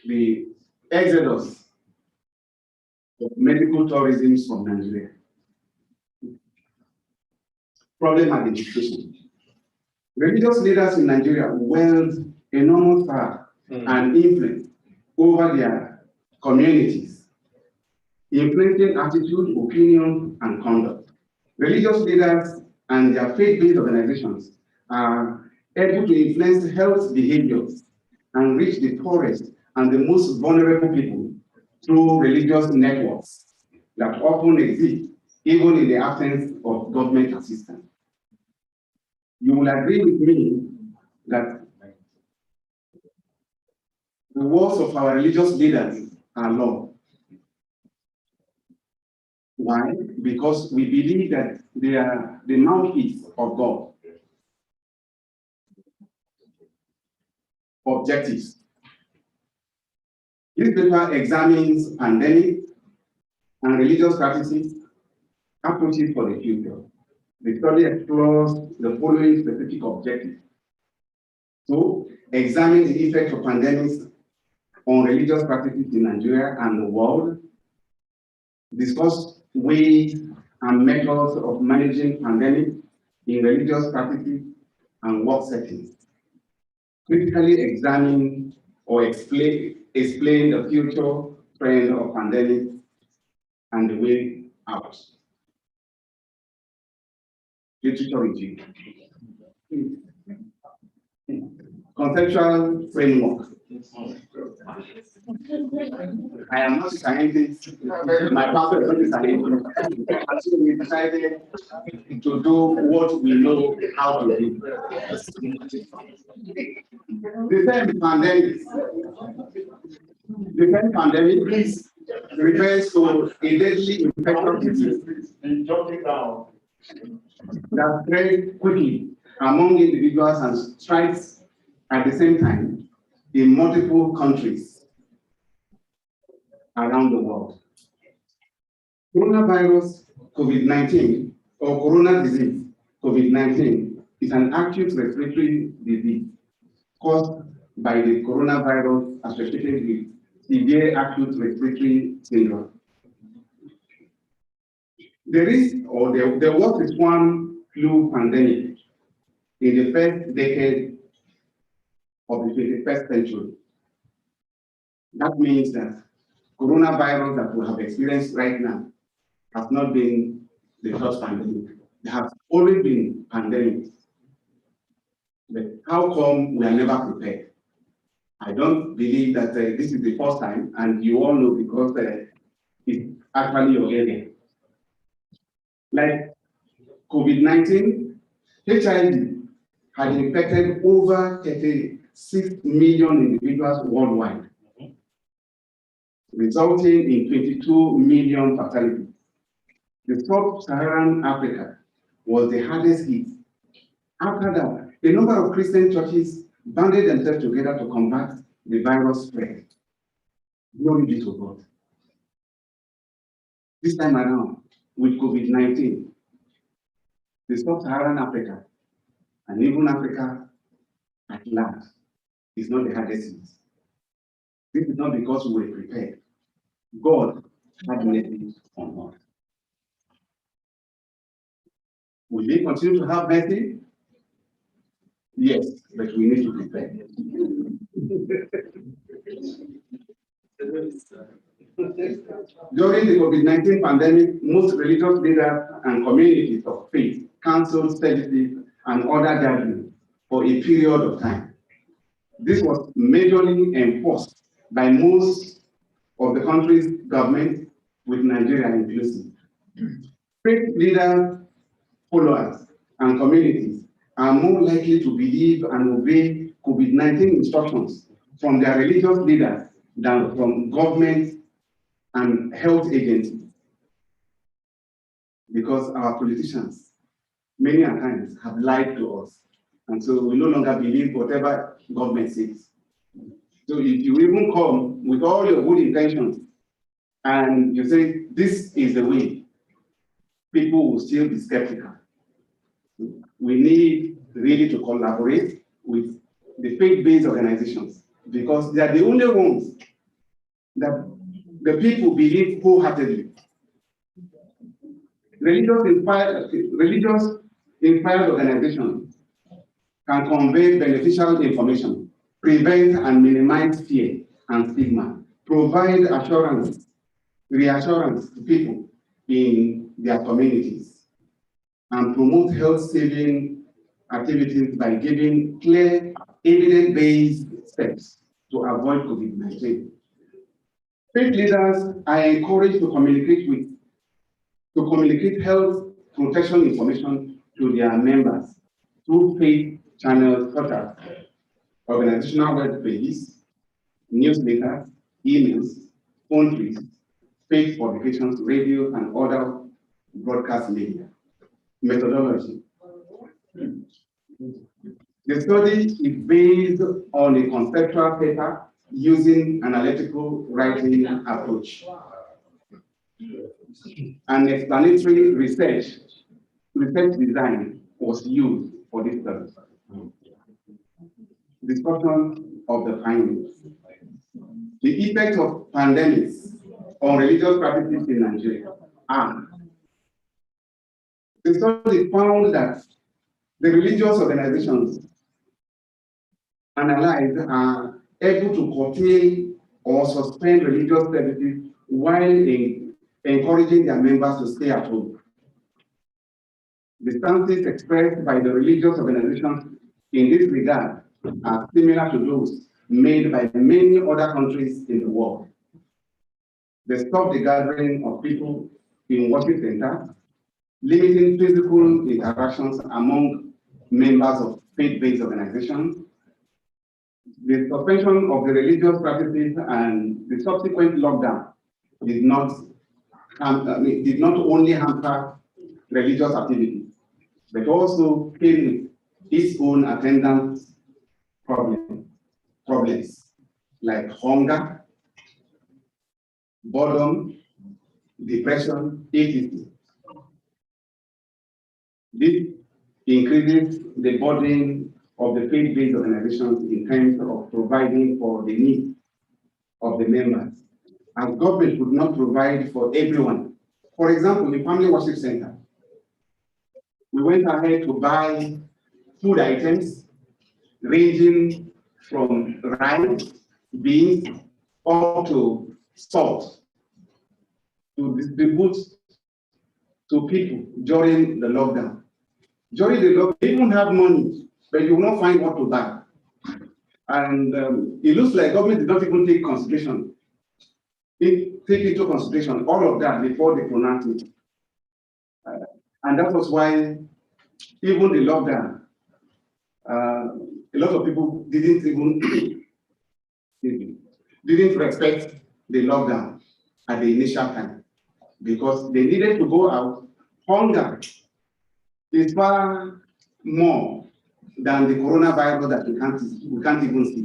the exodus of medical tourism from Nigeria. Problem identification. Religious leaders in Nigeria wield enormous power and influence over their communities, influencing attitude, opinion, and conduct. Religious leaders and their faith-based organizations are able to influence health behaviors and reach the poorest and the most vulnerable people through religious networks that often exist even in the absence of government assistance. You will agree with me that the words of our religious leaders are law. Why? Because we believe that they are the mouthpiece of God. Objectives. This paper examines pandemic and religious practices, approaches for the future. The study explores the following specific objectives. So, examine the effect of pandemics on religious practices in Nigeria and the world, discuss ways and methods of managing pandemic in religious practices and work settings, critically examine or explain the future trend of pandemic and the way out. Literature review. Conceptual framework. I am not a scientist. My pastor is a scientist. So we decided to do what we know how to do. The term pandemic refers to a deadly infectious disease that spread quickly among individuals and strikes at the same time in multiple countries around the world. Coronavirus COVID-19 or corona disease COVID-19 is an acute respiratory disease caused by the coronavirus associated with severe acute respiratory syndrome. There was one flu pandemic in the first decade of the 21st century. That means that coronavirus that we have experienced right now has not been the first pandemic. There have always been pandemics. But how come we are never prepared? I don't believe that this is the first time, and you all know because it's actually your area. Like COVID-19, HIV had infected over 36 million individuals worldwide, resulting in 22 million fatalities. The sub-Saharan Africa was the hardest hit. After that, a number of Christian churches banded themselves together to combat the virus spread. Glory be to God. This time around, with COVID-19, the sub-Saharan Africa and even Africa at large is not the hardest hit. This is not because we were prepared. God had mercy on us. Will they continue to have mercy? Yes, but we need to prepare. During the COVID-19 pandemic, most religious leaders and communities of faith canceled services and other gatherings for a period of time. This was majorly enforced by most of the country's government, with Nigeria inclusive. Faith leaders, followers, and communities are more likely to believe and obey COVID-19 instructions from their religious leaders than from government and health agencies. Because our politicians, many a times, have lied to us. And so we no longer believe whatever government says. So if you even come with all your good intentions and you say, this is the way, people will still be skeptical. We need really to collaborate with the faith-based organizations because they are the only ones that the people believe wholeheartedly. Religious inspired organizations can convey beneficial information, prevent and minimize fear and stigma, provide reassurance to people in their communities, and promote health-saving activities by giving clear, evidence-based steps to avoid COVID-19. Faith leaders are encouraged to communicate health protection information to their members through faith channels such as organizational web pages, newsletters, emails, phone trees, faith publications, radio, and other broadcast media. Methodology. The study is based on a conceptual paper using analytical writing approach. An explanatory research design was used for this study. Discussion of the findings. The effect of pandemics on religious practices in Nigeria. The study found that the religious organizations analyzed are able to curtail or suspend religious services while encouraging their members to stay at home. The stances expressed by the religious organizations in this regard are similar to those made by many other countries in the world. They stopped the gathering of people in worship centers, limiting physical interactions among members of faith-based organizations. The suspension of the religious practices and the subsequent lockdown did not only hamper religious activities, but also came with its own attendant problems like hunger, boredom, depression, etc. This increases the burden of the faith-based organizations in terms of providing for the needs of the members. And government could not provide for everyone. For example, the family worship center, we went ahead to buy food items ranging from rice, beans, up to salt to distribute to people during the lockdown. During the lockdown, they don't have money, but you will not find what to buy. And it looks like government did not even take into consideration all of that before they pronounced it. And that was why even the lockdown, a lot of people didn't respect the lockdown at the initial time because they needed to go out. Hunger is far more than the coronavirus that we can't even see.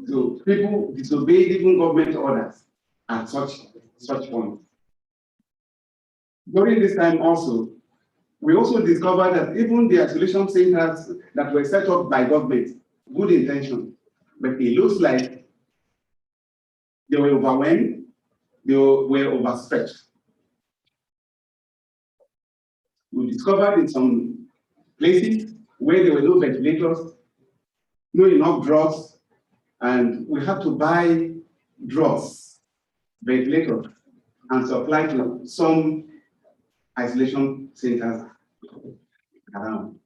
So people disobeyed even government orders at such point. During this time also, we also discovered that even the isolation centers that were set up by government, good intention, but it looks like they were overwhelmed, they were overstretched. We discovered in some places where there were no ventilators, no enough drugs, and we had to buy drugs, ventilators, and supply to some isolation centers around.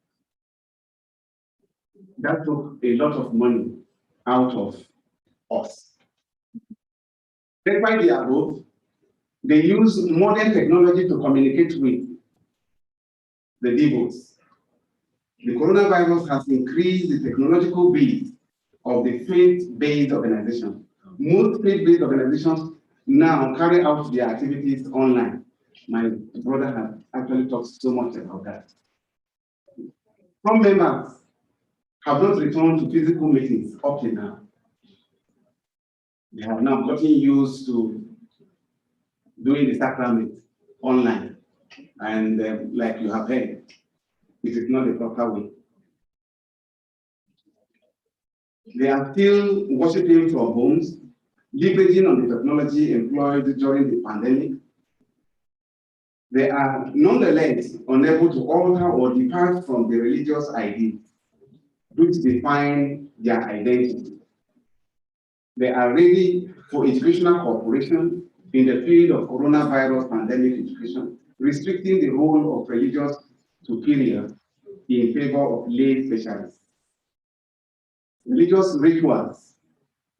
That took a lot of money out of us. Despite the above, they use modern technology to communicate with the devotees. The coronavirus has increased the technological base of the faith-based organization. Most faith-based organizations now carry out their activities online. My brother has actually talked so much about that. Some members have not returned to physical meetings up to now. They have now gotten used to doing the sacrament online. And like you have heard, it is not the proper way. They are still worshiping from homes, leveraging on the technology employed during the pandemic. They are nonetheless unable to alter or depart from the religious ideas which define their identity. They are ready for educational cooperation in the field of coronavirus pandemic education, restricting the role of religious superiors in favor of lay specialists. Religious rituals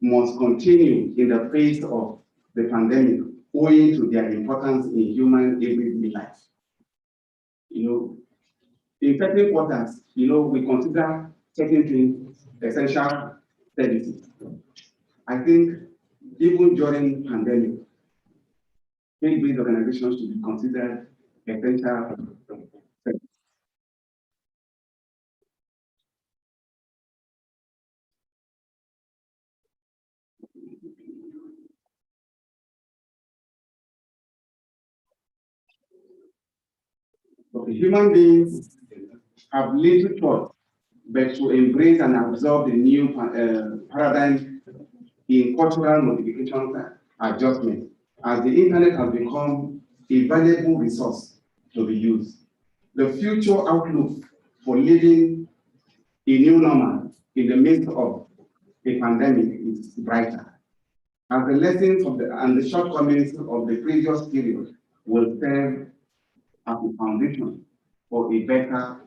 must continue in the face of the pandemic, owing to their importance in human everyday life. In certain quarters, we consider certain things essential services. I think even during pandemic, faith-based organizations should be considered essential services. Okay, human beings have little choice but to embrace and absorb the new paradigm in cultural modifications and adjustment, as the internet has become a valuable resource to be used. The future outlook for living a new normal in the midst of a pandemic is brighter, as the lessons and the shortcomings of the previous period will serve as a foundation for a better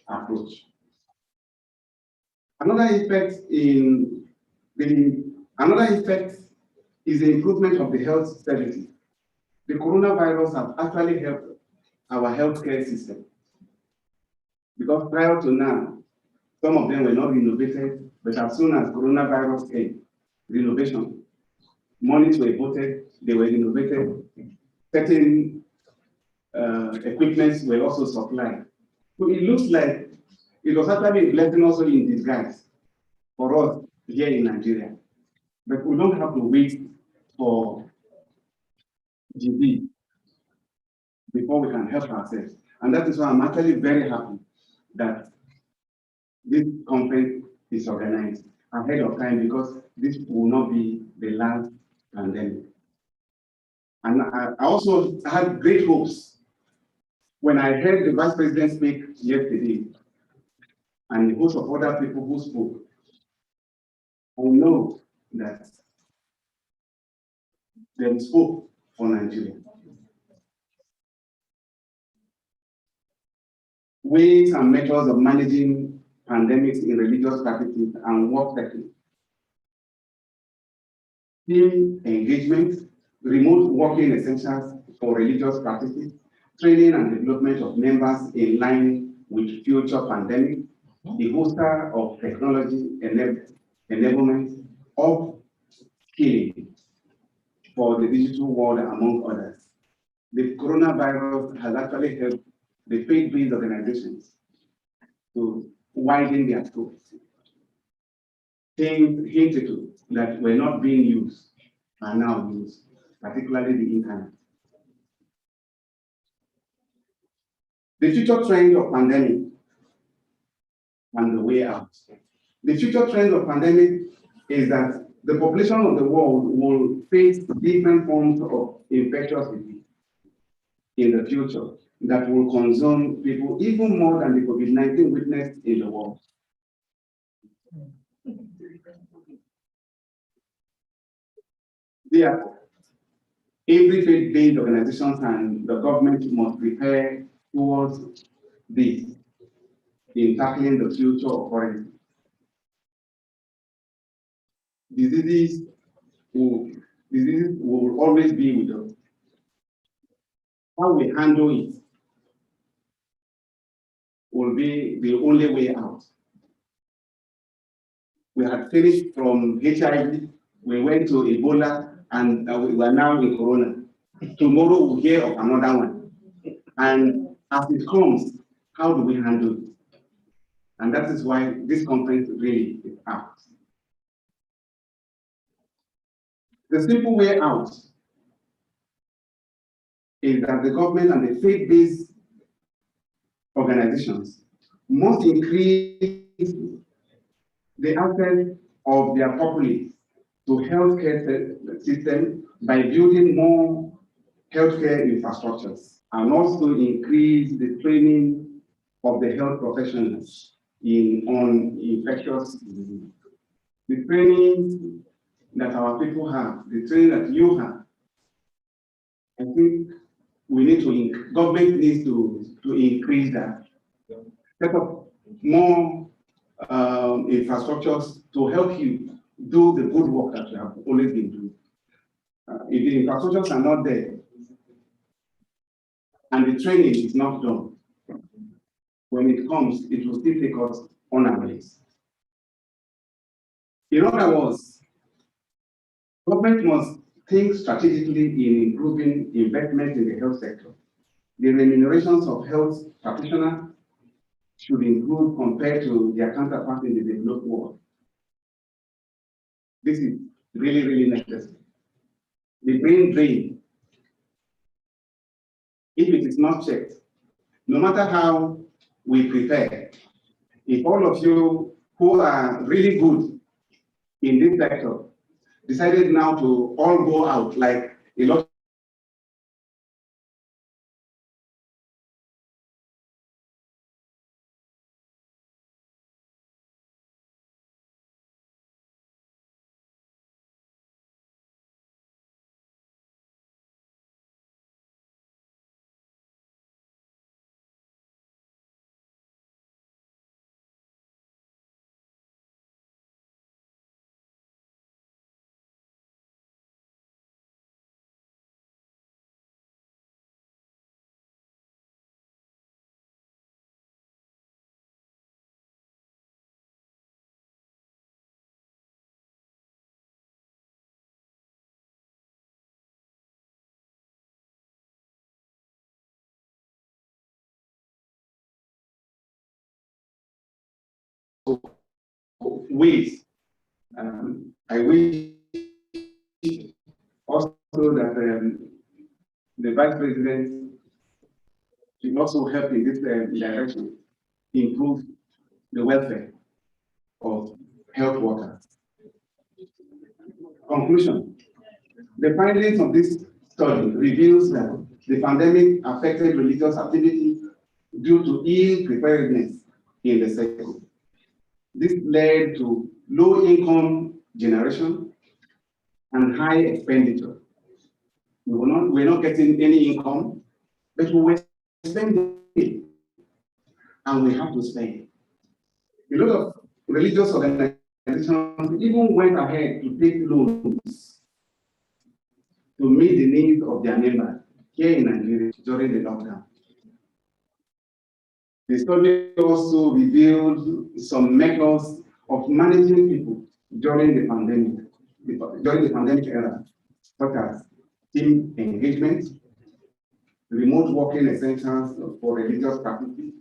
approach. Another effect is the improvement of the health services. The coronavirus has actually helped our healthcare system, because prior to now, some of them were not renovated, but as soon as coronavirus came, renovation, monies were voted, they were renovated, certain equipments were also supplied. So it looks like it was actually a blessing also in disguise for us here in Nigeria. But we don't have to wait for GB before we can help ourselves. And that is why I'm actually very happy that this conference is organized ahead of time, because this will not be the last pandemic. And I also had great hopes when I heard the Vice President speak yesterday, and a host of other people who spoke. I know that there is hope for Nigeria. Ways and methods of managing pandemics in religious practices and work settings. Team engagement, remote working essentials for religious practices, training and development of members in line with future pandemic, the booster of technology enablement of skilling for the digital world, among others. The coronavirus has actually helped the faith-based organizations to widen their scope. Things hitherto that were not being used are now used, particularly the internet. The future trend of pandemic and the way out. The future trend of pandemic is that the population of the world will face different forms of infectious disease in the future that will consume people even more than the COVID-19 witnessed in the world. Therefore, every faith-based organizations and the government must prepare towards this in tackling the future of foreign. Diseases will always be with us. How we handle it will be the only way out. We had finished from HIV, we went to Ebola, and we are now in Corona. Tomorrow we'll hear of another one. And as it comes, how do we handle it? And that is why this conference really is out. The simple way out is that the government and the faith-based organizations must increase the access of their populace to healthcare system by building more healthcare infrastructures, and also increase the training of the health professionals on infectious disease. The training that our people have, the training that you have, I think we need to, government needs to increase that. set up more infrastructures to help you do the good work that you have always been doing. If the infrastructures are not there and the training is not done, when it comes, it will still take us on our ways. In other words, government must think strategically in improving investment in the health sector. The remunerations of health practitioners should improve compared to their counterparts in the developed world. This is really, really necessary. The brain drain, if it is not checked, no matter how we prepare, if all of you who are really good in this sector decided now to all go out like a lot ways. I wish also that the Vice President should also help in this direction, improve the welfare of health workers. Conclusion. The findings of this study reveals that the pandemic affected religious activity due to ill preparedness in the sector. This led to low income generation and high expenditure. We're not getting any income, but we were spending, and we have to spend. A lot of religious organizations even went ahead to take loans to meet the needs of their members here in Nigeria during the lockdown. The study also revealed some methods of managing people during the pandemic era, such as team engagement, remote working essentials for religious practices,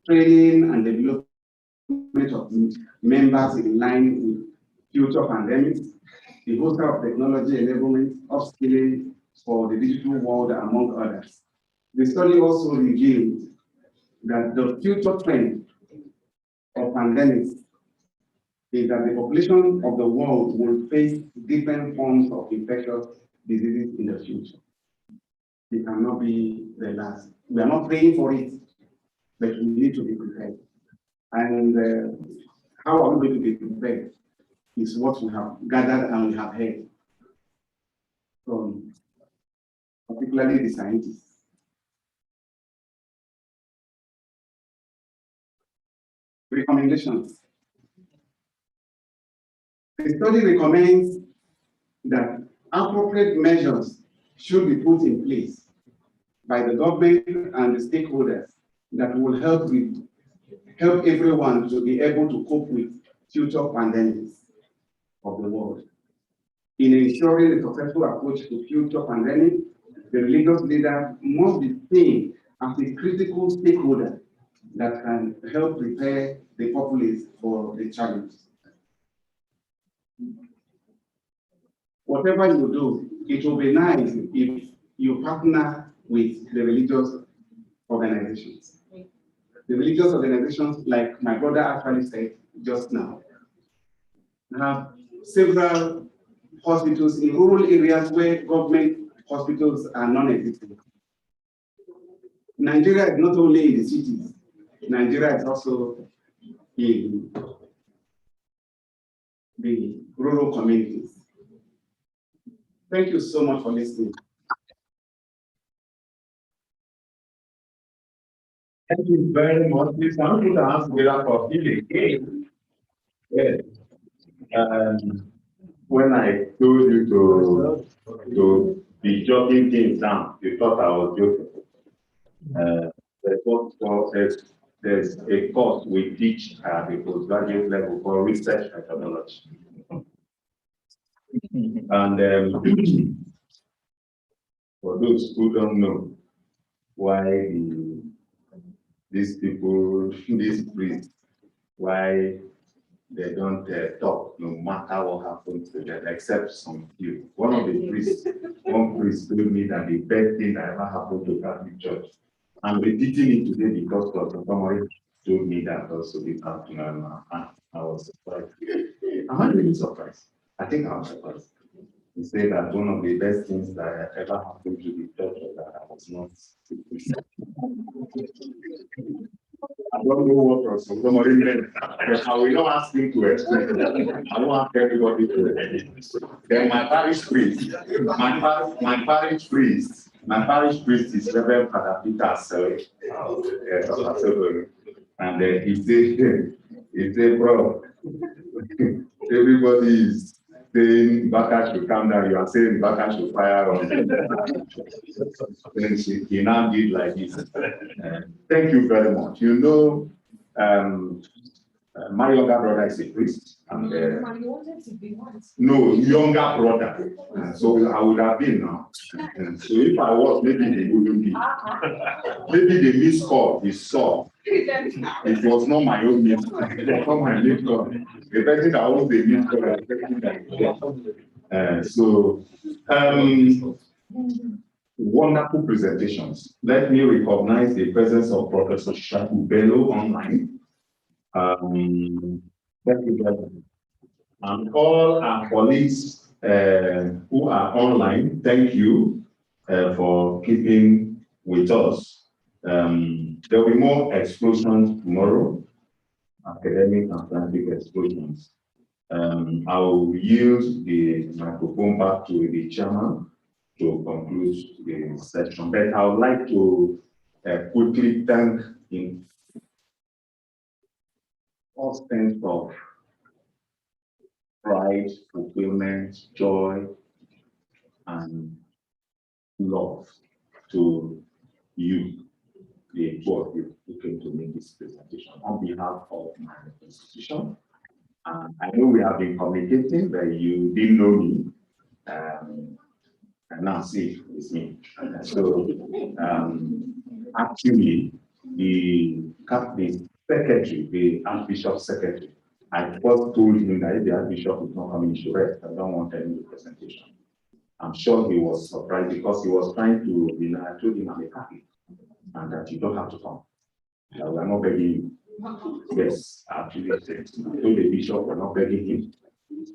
training and development of members in line with future pandemics, the host of technology enablement, upskilling for the digital world, among others. The study also revealed that the future trend of pandemics is that the population of the world will face different forms of infectious diseases in the future. It cannot be the last. We are not praying for it, but we need to be prepared. And how are we going to be prepared is what we have gathered and we have heard from particularly the scientists. Recommendations. The study recommends that appropriate measures should be put in place by the government and the stakeholders that will help everyone to be able to cope with future pandemics of the world. In ensuring a successful approach to future pandemics, the religious leader must be seen as a critical stakeholder that can help prepare the populace for the challenge. Whatever you do, it will be nice if you partner with the religious organizations. The religious organizations, like my brother actually said just now, have several hospitals in rural areas where government hospitals are non-existent. Nigeria is not only in the cities, Nigeria is also in the rural communities. Thank you so much for listening. Thank you very much. Please, can we put our hands together for Phil again? Yes. When I told you to be jotting things down, you thought I was joking. There's a course we teach at the postgraduate level for research methodology. And for those who don't know why these people, these priests, why they don't talk no matter what happens to them, except some few. One of the priests, one priest told me that the best thing that ever happened to Catholic Church. I'm repeating it today because somebody told me that also this afternoon. I was surprised. Am I really surprised? I think I'm surprised. He said that one of the best things that ever happened to the church was that I was not. I don't know what was somebody meant. I will not ask him to explain. I don't ask everybody to explain. Then my parish priest, my parish priest is Reverend Father Peter Selly. And he said, bro, everybody is saying Baka should come down, you are saying Baka should fire on. Then he now did like this. Thank you very much. You know, my younger brother is a priest. And, no, younger brother. So I would have been now. So if I was, maybe they wouldn't be. Maybe the missed call is saw. It was not my own missed call. It was not my missed call. The person that owns the missed call. Wonderful presentations. Let me recognize the presence of Professor Shaku Bello online. Thank you very much. And all our colleagues who are online, thank you for keeping with us. There will be more explosions tomorrow, academic and scientific explosions. I will yield the microphone back to the chairman to conclude the session. But I would like to quickly thank in all sense of pride, fulfillment, joy, and love to you, the two of you who came to make this presentation on behalf of my institution. I know we have been communicating, but you didn't know me. And now see, it's me. So actually, the secretary, the Archbishop secretary, I first told him that if the Archbishop is not coming, he should rest. I don't want any presentation. I'm sure he was surprised because he was trying to, I told him I'm a Catholic and that you don't have to come. We are not begging you. Yes, actually, I told the bishop we're not begging him.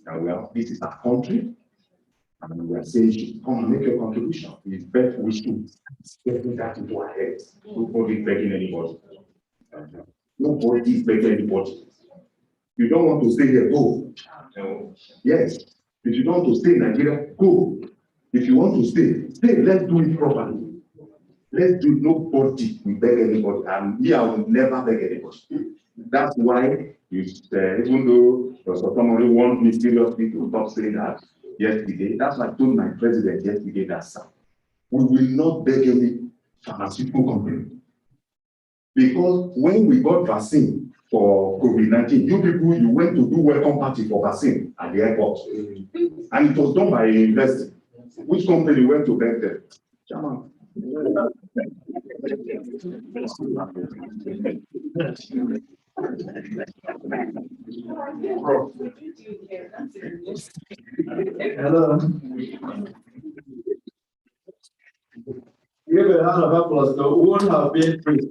And this is our country. And we are saying you should come and make your contribution. It's better we should get that into our heads. Nobody is begging anybody. Nobody is begging anybody. You don't want to stay here, go. Yes. If you don't want to stay in Nigeria, go. If you want to stay, stay. Let's do it properly. Let's do nobody will beg anybody. And me, I will never beg anybody. That's why even though somebody wants me seriously to stop saying that yesterday, that's why I told my president yesterday that we will not beg any pharmaceutical company. Because when we got vaccine for COVID-19, you went to do welcome party for vaccine at the airport. And it was done by a university. Which company went to beg them? Chairman. Hello. Give a round of applause to who have been free.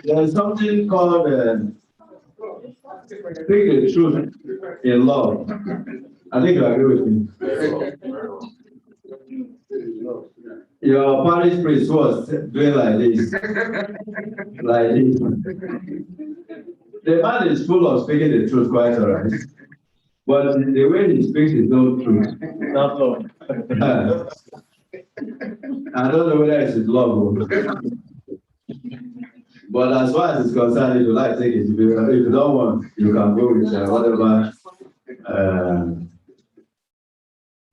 There's something called speak the truth in love. I think you agree with me. Your parish priest was doing like this. Like this. The man is full of speaking the truth, quite all right. But the way he speaks is not true. Not love. I don't know whether it's his love. But as far as it's concerned, if you like, take it. If you don't want, you can go with whatever.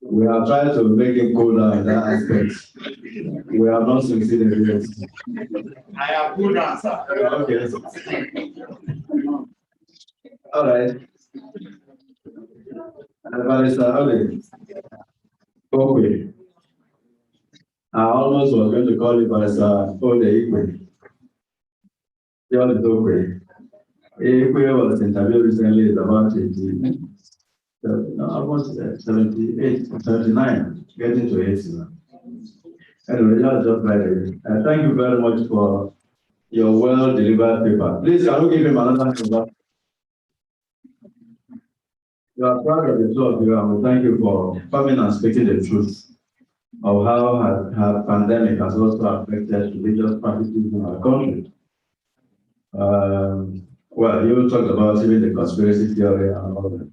We are trying to make him cool down in that aspect. We have not succeeded yet. I have good answer. Okay. All right. Okay. I almost was going to call you Barrister Ode. John is okay. Ikwe was interviewed recently is about 78, 79, getting to 80 now. Anyway, that's just right. Thank you very much for your well-delivered paper. Please, can you give him another paper? You are proud of the two of you, and we thank you for coming and speaking the truth of how her pandemic has also affected religious practices in our country. Well, you talked about even the conspiracy theory and all that.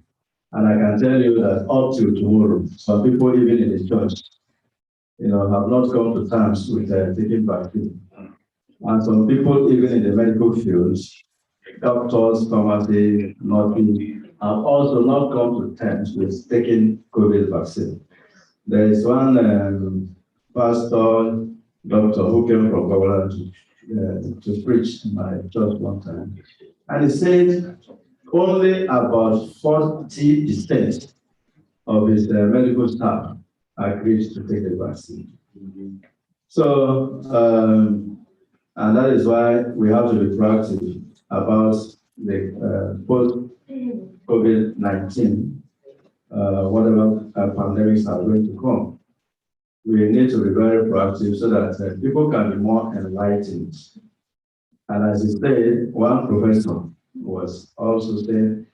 And I can tell you that up to tomorrow, some people even in the church, have not come to terms with taking vaccine. And some people even in the medical fields, doctors, pharmacy, nursing, have also not come to terms with taking COVID vaccine. There is one pastor, doctor who came from Governor to preach in my church one time. And he said only about 40% of his medical staff agreed to take the vaccine. So, and that is why we have to be proactive about the post-COVID-19, whatever pandemics are going to come. We need to be very proactive so that people can be more enlightened. And as he said, one professor was also saying,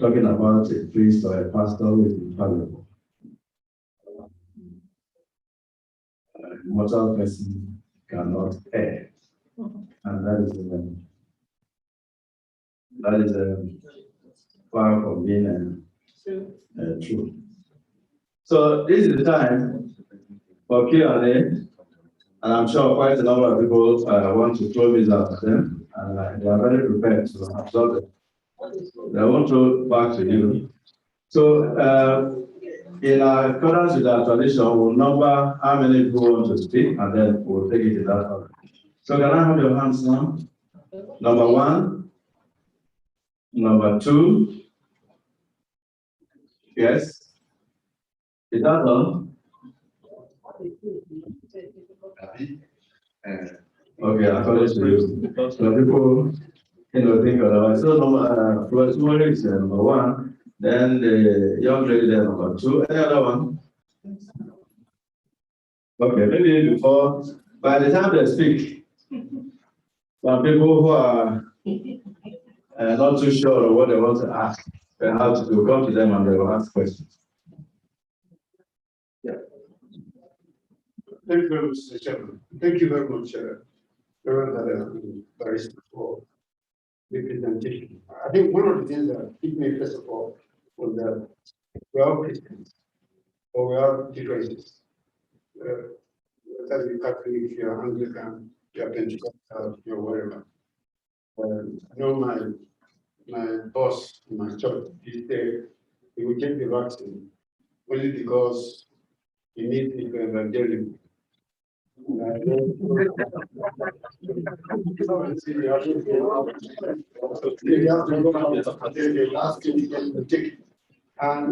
talking about a priest or a pastor who is infallible. Mortal person cannot err. And that is far from being true. So this is the time for Q&A, and I'm sure quite a number of people want to throw this out to them, and they are very prepared to absorb it. They won't throw back to you. So in accordance with our tradition, we'll number how many people want to speak, and then we'll take it in that order. So can I have your hands now? Number 1, number 2. Yes. Is that all? Okay, according to you. So people, think otherwise. So number is number 1. Then the young lady there, number 2. Any other one? Okay, maybe before, by the time they speak, some people who are not too sure of what they want to ask, they have to come to them and they will ask questions. Yeah. Thank you very much, Mr. Chairman. Thank you very much, Reverend Barrister, for the presentation. I think one of the things that hit me first of all was that we are all Christians, or we are differences. Whether you're Catholic, you're Anglican, you're Pentecostal, you're whatever. I know my boss in my church, he will take the vaccine only because he needs it for evangelism. And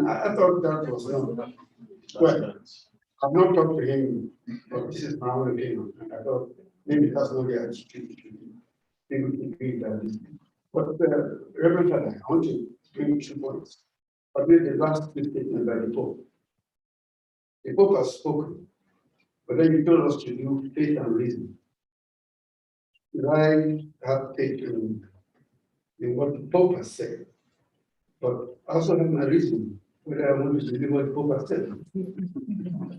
I thought that was wrong. Well, I've not talked to him, but this is my own opinion. And I thought maybe that's not the attitude people agree that this. But Reverend Father, I want to bring 2 points. I made the last statement by the Pope. The Pope has spoken, but then he told us to do faith and reason. I have faith in what the Pope has said, but I also have my reason whether I want to believe what the Pope has said.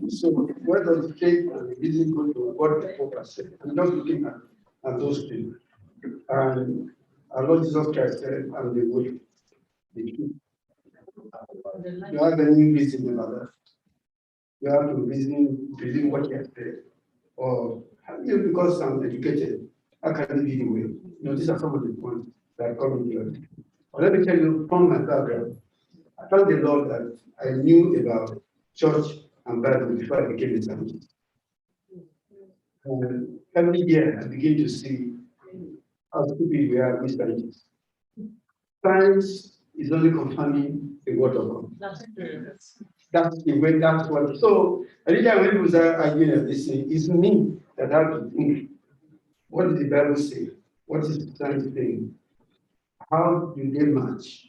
So where does faith and reason go to what the Pope has said? I'm not looking at those things. And Our Lord Jesus Christ said, I'm the way, the truth. You have any reason about that? You have to reason, believe what you have said. Or because I'm educated, how can it be the way? You know, these are some of the points that come in here. But let me tell you from my background, I thank the Lord that I knew about church and Bible before I became a scientist. And every year I begin to see how stupid we are with scientists. Science is only confirming the word of God. That's the way, that's what. So, anytime when people start arguing and this thing, it's me that have to think. What did the Bible say? What is the science saying? How do they match?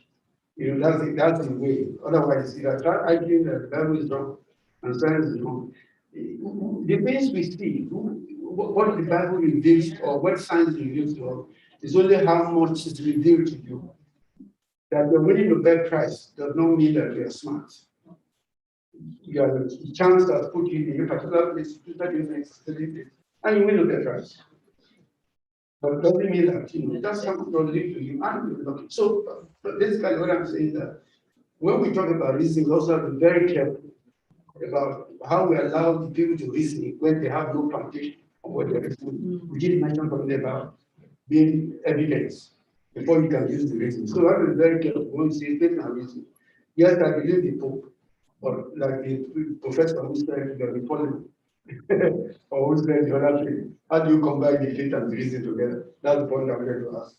You know, that's the way. Otherwise, if I start arguing that the Bible is wrong and science is wrong, the things we see, what the Bible reveals or what science reveals to us, is only how much is revealed to you. That you're winning the Nobel Prize does not mean that you're smart. You have a chance that put you in a particular place, and you win the Nobel Prize. But it doesn't mean that, you know, that's something to lead to you. So basically what I'm saying is that when we talk about reasoning, we also have to be very careful about how we allow the people to reason when they have no foundation of what they're reasoning. We did mention something about being evidence before you can use the reason. So I have to be very careful when you say faith and reason. Yes, I believe the Pope, but like the professor who said the Napoleon, or who said the other thing, how do you combine the faith and the reason together? That's the point I'm going to ask.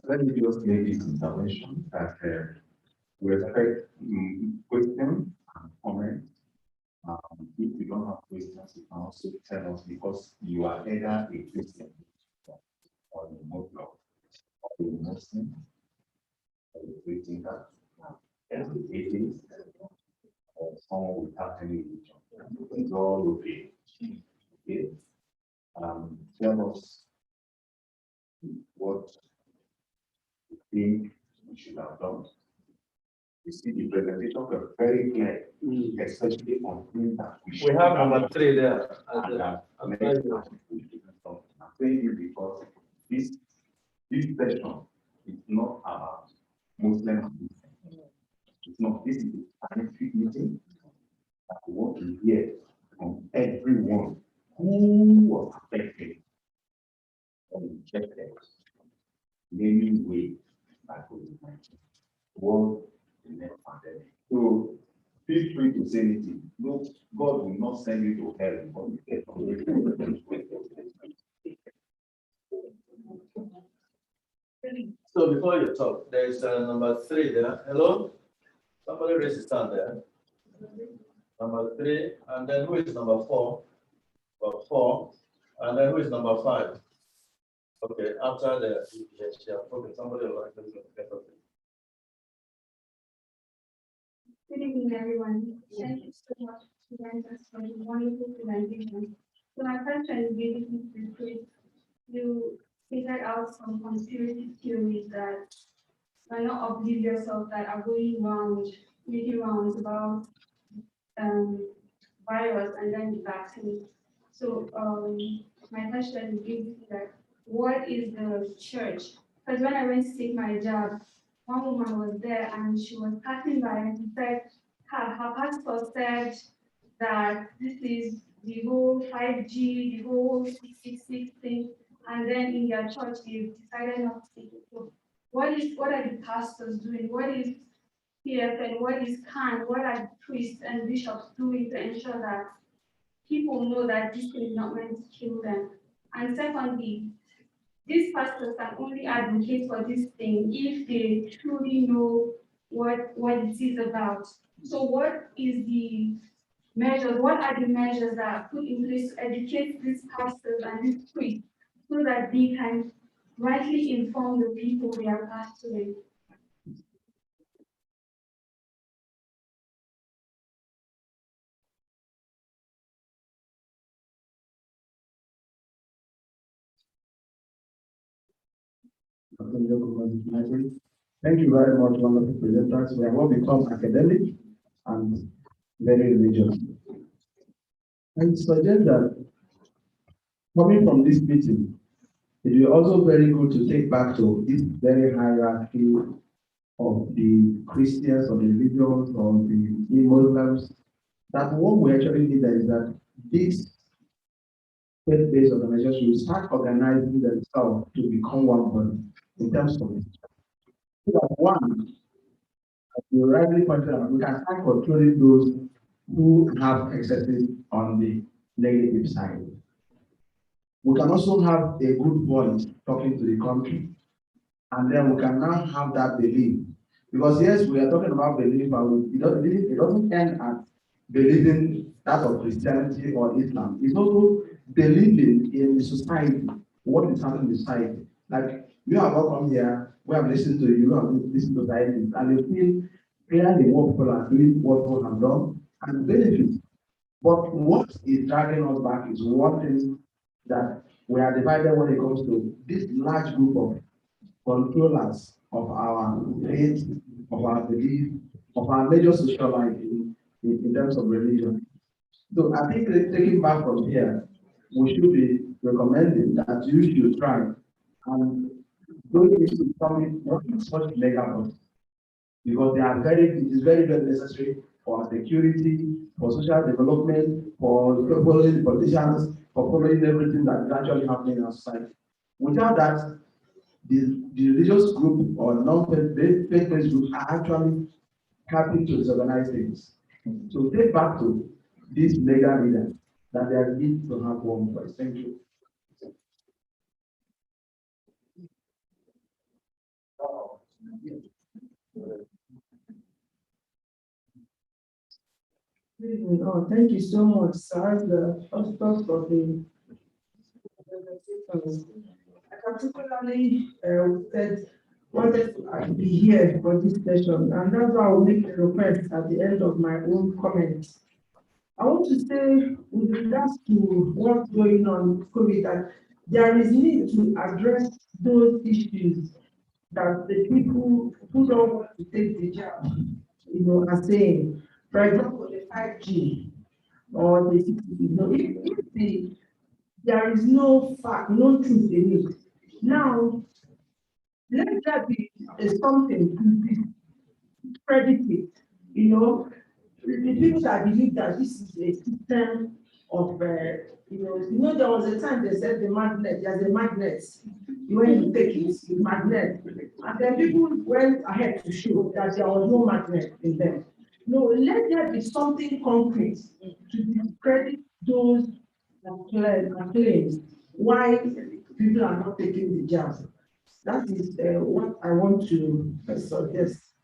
Let me just make this intervention that we expect questions and comments. If you don't have questions, you can also tell us because you are either a Christian or a Muslim or a Muslim or a Christian or an atheist or someone without any religion. It's all okay. Okay. Tell us what you think we should have done. You see, the presentations were very clear, especially on things that We have number 3 there. I'm saying it because this session is not about Muslim. It's not. This is a scientific meeting that we want to hear from everyone who was affected or rejected in any way by COVID-19 or the next pandemic. So feel free to say anything. No, God will not send you to hell because you get So before you talk, there is number 3 there. Hello? Somebody raise his hand there. Number 3, and then who is number 4? Number 4, and then who is number 5? Okay, after the yes, yeah, okay, somebody will like to get up. Good evening, everyone. Thank you so much to us for the wonderful presentation. So my question is basically you figured out some conspiracy theories that are not oblivious of that are going around, making rounds about virus and then the vaccine. So my question is basically that what is the church? Because when I went to take my job, one woman was there and she was passing by and she said, her pastor said that this is the whole 5G, the whole 666 thing, and then in their church they decided not to take it. So what are the pastors doing? What is PFN, what is CAN, what are priests and bishops doing to ensure that people know that this thing is not meant to kill them? And secondly, these pastors can only advocate for this thing if they truly know what it is about. So what is the measures, what are the measures that are put in place to educate these pastors and these priests so that they can rightly inform the people they are pastoring? Thank you very much, wonderful presenters. We have all become academic. and very religious. I suggest that coming from this meeting, it will also very good to take back to this very hierarchy of the Christians or the religions or the Muslims, that what we actually need is that this faith-based organization will start organizing themselves to become one body in terms of it. So that one, as you rightly pointed out, we can start controlling those who have excesses on the negative side. We can also have a good voice talking to the country, and then we can now have that belief. Because yes, we are talking about belief, but it doesn't end at believing that of Christianity or Islam. It's also believing in the society, what is happening in society. Like you have all come here, we have listened to you, have listened to society, and you feel clearly what people are doing, what people have done, and benefit. But what is dragging us back is one thing, that we are divided when it comes to this large group of controllers of our faith, of our belief, of our major social life in terms of religion. So I think taking back from here, we should be recommending that you should try and don't need to come not in such legal, because they are it is very, very necessary for our security, for social development, for following politicians, for following everything that is actually happening in our society. Without that, the religious group or non-faith-based groups are actually helping to disorganize things. So take back to this mega leader that they are need to have one voice. Thank you. Oh, thank you so much, sir. The pastor for the I particularly wanted to be here for this session, and that's why I will make a request at the end of my own comments. I want to say, with regards to what's going on with COVID, that there is need to address those issues that the people who don't want to take the job, are saying. For example, the 5G or the 6G. If there is no fact, no truth in it. Now, let that be something to credit it. The people that believe that this is a system of, there was a time they said there's a magnet. When you take it, it's magnet. And then people went ahead to show that there was no magnet in them. No, let there be something concrete to discredit those claims why people are not taking the jab. That is what I want to suggest.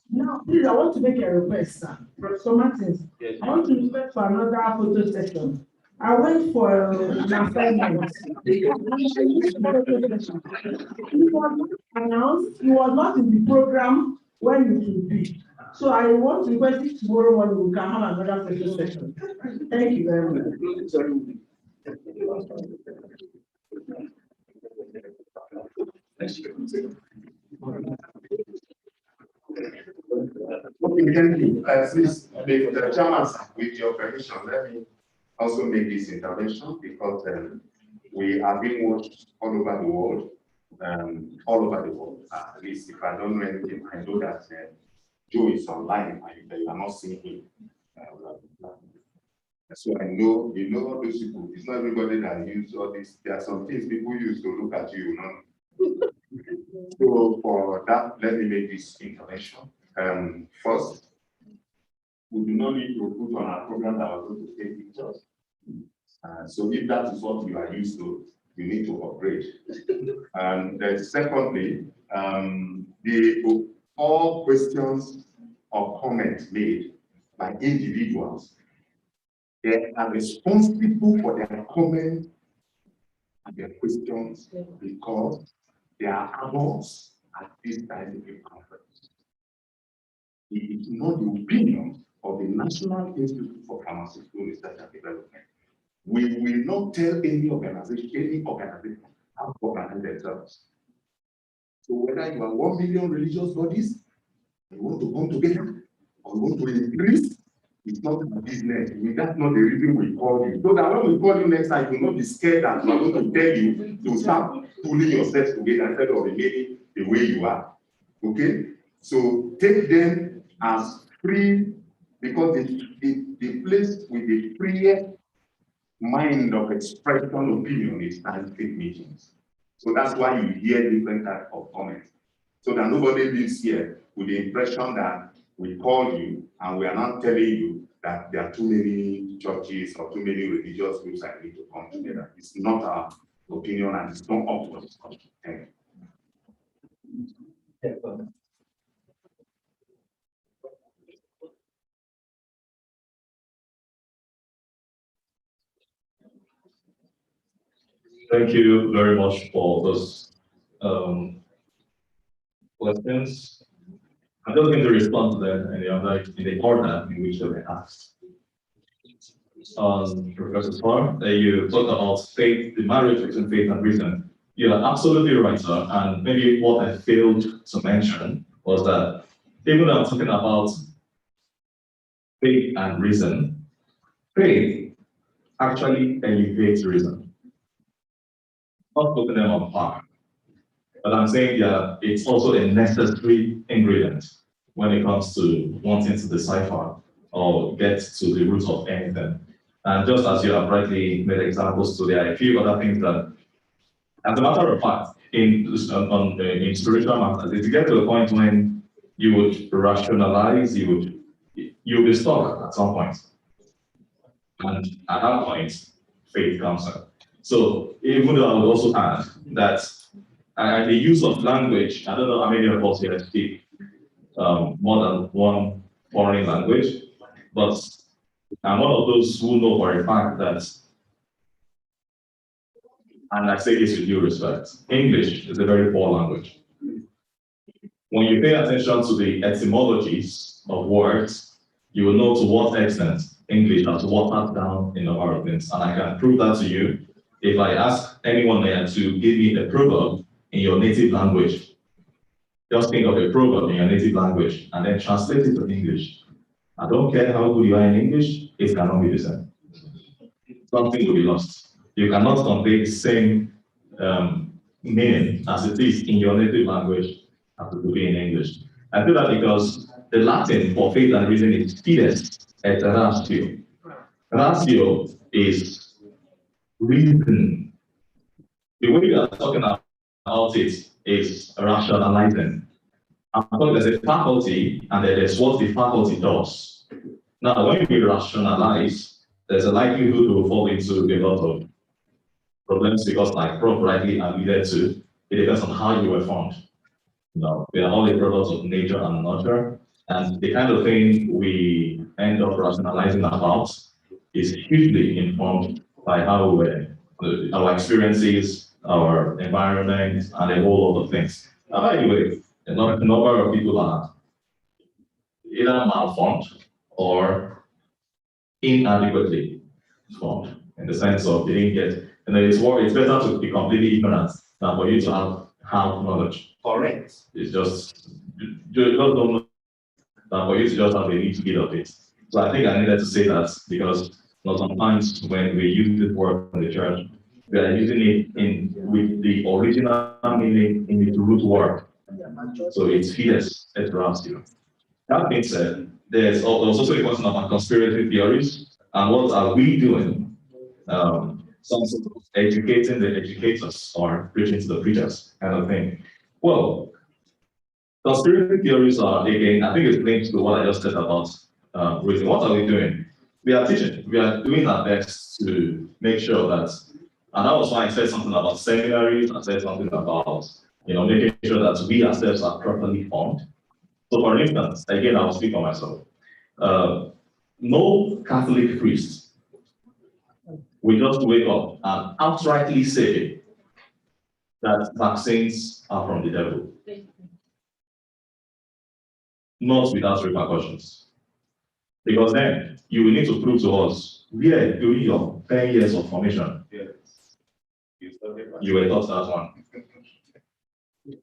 Now, please, I want to make a request, sir. Professor Martins, yes. I want to request for another photo session. I went for an assignment. It was not announced, it was not in the program when it will be. So I want to request it tomorrow morning, we can have another photo session. Thank you very much. Okay, thank you. Please, the chairman, with your permission, let me also make this intervention because we are being watched all over the world. At least if I don't know anything, I know that Joe is online and you are not seeing him. So I know, all those people, it's not everybody that use all this. There are some things people use to look at you, So for that, let me make this intervention. First, we do not need to put on our program that we're going to take pictures. So if that is what you are used to, you need to upgrade. And then secondly, all questions or comments made by individuals, they are responsible for their comments and their questions because they are adults at this scientific conference. It is not the opinion of the National Institute for Pharmaceutical Research and Development. We will not tell any organization how to organize themselves. So whether you are 1 million religious bodies, you want to come together, or you want to increase, it's not a business. That's not the reason we call you. So that when we call you next time, you will not be scared that we're going to tell you to start pulling yourself together instead of remaining the way you are. Okay? So take them as free, because the place with the freest mind of expression opinion is scientific meetings. So that's why you hear different types of comments. So that nobody lives here with the impression that we call you and we are not telling you that there are too many churches or too many religious groups that need to come together. It's not our opinion and it's not up to discussion. Thank you. Thank you very much for those questions. I'm just going to respond to them in the order in which they were asked. Professor Farr, you talked about faith, the marriage between faith and reason. You're absolutely right, sir. And maybe what I failed to mention was that even though I'm talking about faith and reason, faith actually elevates reason. Not putting them on par. But I'm saying that it's also a necessary ingredient when it comes to wanting to decipher or get to the root of anything. And just as you have rightly made examples to, there are a few other things that, as a matter of fact, in spiritual matters, if you get to a point when you would rationalize, you'll be stuck at some point. And at that point, faith comes in. So even though I would also add that the use of language, I don't know how many of us here speak more than one foreign language, but I'm one of those who know for a fact that, and I say this with due respect, English is a very poor language. When you pay attention to the etymologies of words, you will know to what extent English has watered down in a lot of things. And I can prove that to you if I ask anyone there to give me a proverb in your native language. Just think of a proverb in your native language and then translate it to English. I don't care how good you are in English, it cannot be the same. Something will be lost. You cannot convey the same meaning as it is in your native language as it will be in English. I feel that because the Latin for faith and reason is fides et ratio. Ratio is reason. The way we are talking about it is rationalizing. I'm talking there's a faculty and then there's what the faculty does. Now, when we rationalize, there's a likelihood we will fall into a lot of problems because, like Prof rightly alluded to, it depends on how you were formed. You know, we are all the products of nature and nurture, and the kind of thing we end up rationalizing about is hugely informed by how we were, our experiences, our environment, and a whole lot of things. Anyway, a number of people are either malformed or inadequately formed, in the sense of they didn't get, and it's better to be completely ignorant than for you to have knowledge. Correct. It's just don't know than for you to just have a little bit of it. So I think I needed to say that because sometimes when we use this word in the church, we are using it with the original meaning in its root word. So it's fides et ratio. That being said, there's also a question about conspiracy theories and what are we doing? Some sort of educating the educators or preaching to the preachers kind of thing. Well, conspiracy theories are, again, I think it's linked to what I just said about reason. What are we doing? We are teaching. We are doing our best to make sure that, and that was why I said something about seminaries. I said something about, making sure that we ourselves are properly formed. So, for instance, again, I'll speak for myself. No Catholic priest will just wake up and outrightly say that vaccines are from the devil. Not without repercussions. Because then you will need to prove to us, where during your 10 years of formation, you were taught that one.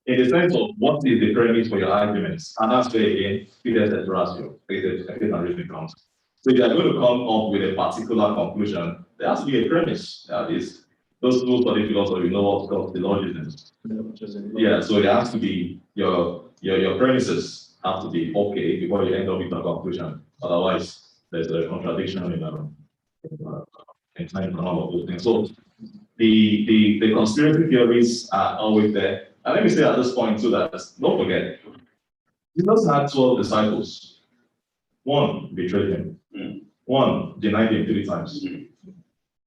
in the sense of what is the premise for your arguments, and that's where again, Peter's et ratio, Peter's and comes. So if you are going to come up with a particular conclusion, there has to be a premise. At least those who study philosophy know what's called syllogisms. Yeah, so there has to be your premises have to be okay before you end up with a conclusion. Otherwise, there's a contradiction in time for all of those things. So the conspiracy theories are always there. And let me say at this point too that don't forget, Jesus had 12 disciples. One betrayed him. One denied him 3 times.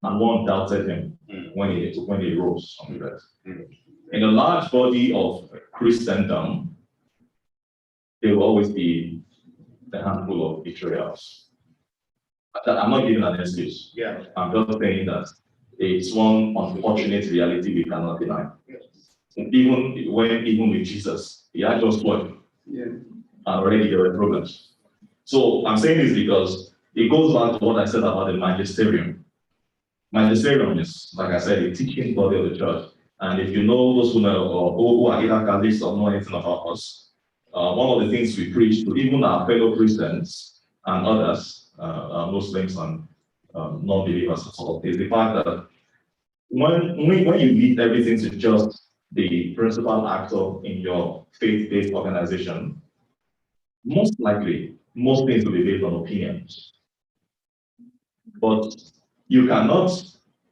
And one doubted him when he rose from the dead. In a large body of Christendom, there will always be a handful of betrayals. I'm not giving an excuse. Yeah. I'm just saying that it's one unfortunate reality we cannot deny. Even with Jesus, he had just 12. Yeah. And already there were problems. So I'm saying this because it goes back to what I said about the magisterium. Magisterium is, like I said, a teaching body of the church. And if you know those who know or who are either Catholics or know anything about us, one of the things we preach to even our fellow Christians and others, Muslims and non-believers is the fact that when you leave everything to just the principal actor in your faith-based organization, most likely, most things will be based on opinions. But you cannot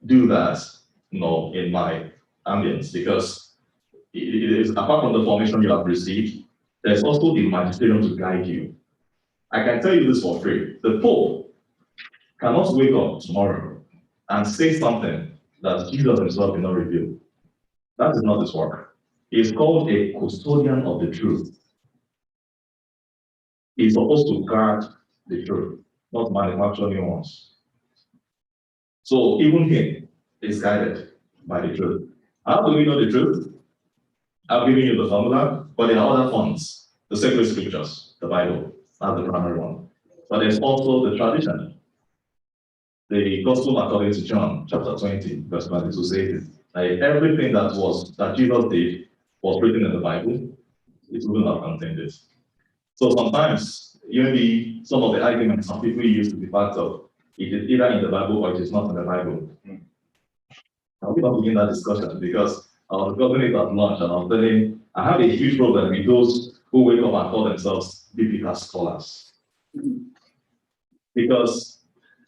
do that, in my ambience, because it is apart from the formation you have received, there's also the magisterium to guide you. I can tell you this for free. The Pope cannot wake up tomorrow and say something that Jesus himself did not reveal. That is not his work. He is called a custodian of the truth. He's supposed to guard the truth, not manufacture new ones. So even he is guided by the truth. How do we know the truth? I've given you the formula, but there are other forms. The sacred scriptures, the Bible, that's the primary one. But there's also the tradition. The Gospel according to John, chapter 20, verse 22 says that everything that Jesus did was written in the Bible. It wouldn't have contained it. So sometimes, some of the arguments some people use to the fact of it is either in the Bible or it is not in the Bible. Now we don't begin that discussion because I was discussing it at lunch and I was telling I have a huge problem with those who wake up and call themselves biblical scholars. Because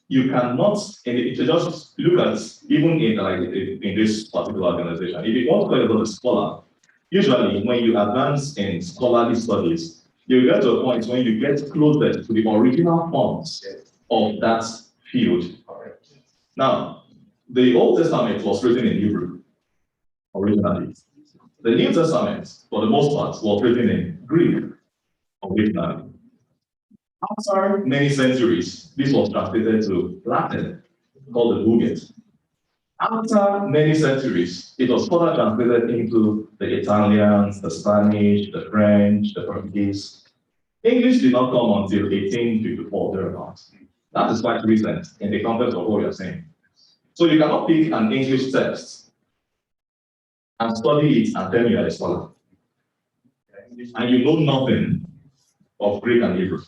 you cannot, if you just look at, even in this particular organization, if you want to call yourself a scholar, usually when you advance in scholarly studies, you get to a point when you get closer to the original forms of that field. Now, the Old Testament was written in Hebrew originally. The New Testament, for the most part, was written in Greek originally. After many centuries, this was translated to Latin, called the Vulgate. After many centuries, it was further translated into the Italians, the Spanish, the French, the Portuguese. English did not come until 1854, thereabouts. That is quite recent in the context of what we are saying. So you cannot pick an English text and study it and tell me you are a scholar. And you know nothing of Greek and Hebrew.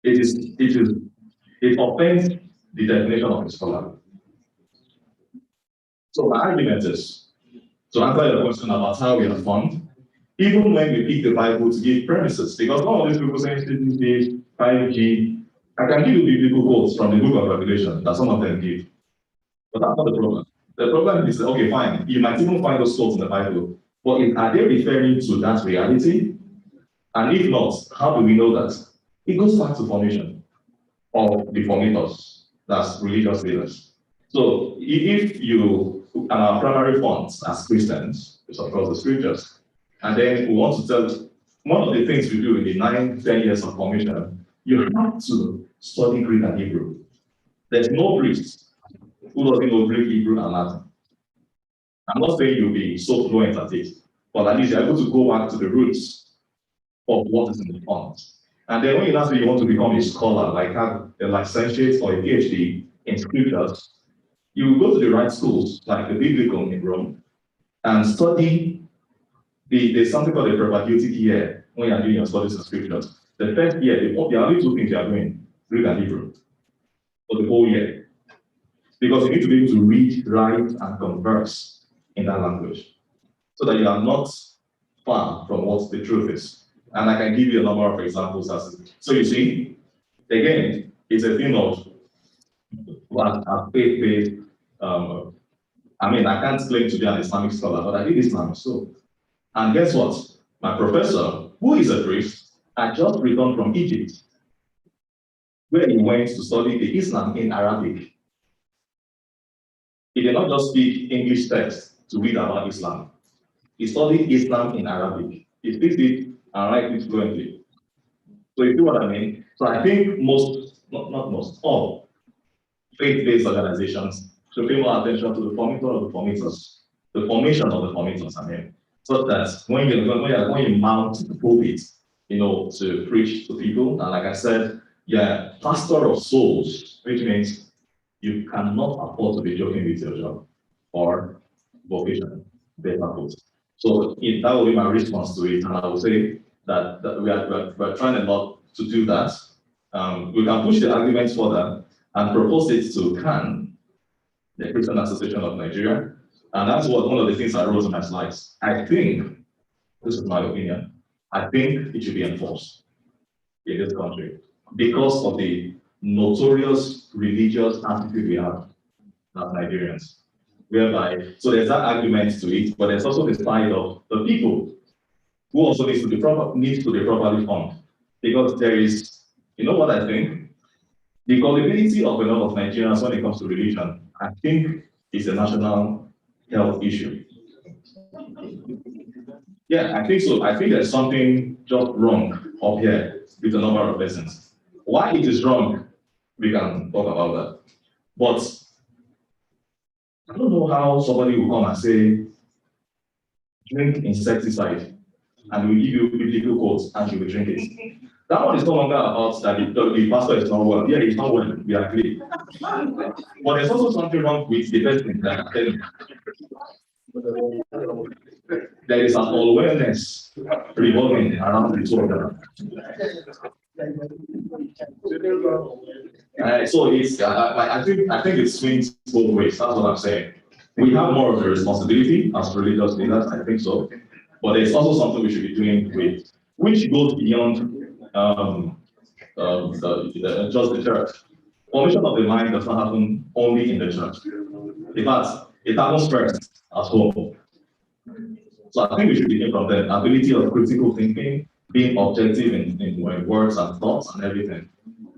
It offends the definition of a scholar. So my argument is, to answer your question about how we are formed, even when we pick the Bible to give premises, because all of these people saying CCP, 5G, I can give you biblical quotes from the book of Revelation that some of them give. But that's not the problem. The problem is, okay, fine, you might even find those quotes in the Bible, but are they referring to that reality? And if not, how do we know that? It goes back to formation of the formators, that's religious leaders. So if you, and our primary fonts as Christians, is of course the scriptures, and then we want to tell, one of the things we do in the 9-10 years of formation, you have to study Greek and Hebrew. There's no priest who doesn't know Greek, Hebrew, and Latin. I'm not saying you'll be so fluent at it, but at least you're able to go back to the roots of what is in the font. And then when you say you want to become a scholar, like have a licentiate or a PhD in scriptures, you will go to the right schools, like the biblical in Rome, and study there's something called a propedeutic year when you're doing your studies in scriptures. The first year, the only two things you are doing, Greek and Hebrew, for the whole year. Because you need to be able to read, write, and converse in that language, so that you are not far from what the truth is. And I can give you a number of examples. So you see, again, it's a thing of faith-based. I mean, I can't claim to be an Islamic scholar, but I did Islam. So, and guess what? My professor, who is a priest, had just returned from Egypt, where he went to study the Islam in Arabic. He did not just speak English text to read about Islam. He studied Islam in Arabic. He speaks it and writes it fluently. So you see what I mean? So I think most, not most, all faith-based organizations should pay more attention to the formator of the formators, the formation of the formators, I mean, so that when you mount the pulpit, to preach to people, and like I said, yeah, pastor of souls, which means you cannot afford to be joking with your job or vocation, better put. So that will be my response to it, and I will say that we're trying a lot to do that. We can push the arguments further and propose it to CAN, the Christian Association of Nigeria, and that's one of the things I wrote on my slides. I think, this is my opinion, I think it should be enforced in this country because of the notorious religious attitude we have as Nigerians. Whereby, so there's that argument to it, but there's also the side of the people who also needs to be properly formed. Because there is, what I think? The gullibility of a lot of Nigerians when it comes to religion, I think, is a national health issue. Yeah, I think so. I think there's something just wrong up here with a number of persons. Why it is wrong, we can talk about that. But I don't know how somebody will come and say, drink insecticide, and we give you biblical quotes, and you will drink it. That one is no longer about that the pastor is not well. Yeah, he's not well, we agree. But there's also something wrong with the person that there is an awareness revolving around the program. So it's, I think it swings both ways. That's what I'm saying. We have more of a responsibility as religious leaders, I think so. But there's also something we should be doing with, which goes beyond just the church. Formation of the mind does not happen only in the church. In fact, it happens first at home. So I think we should begin from the ability of critical thinking, being objective in words and thoughts and everything.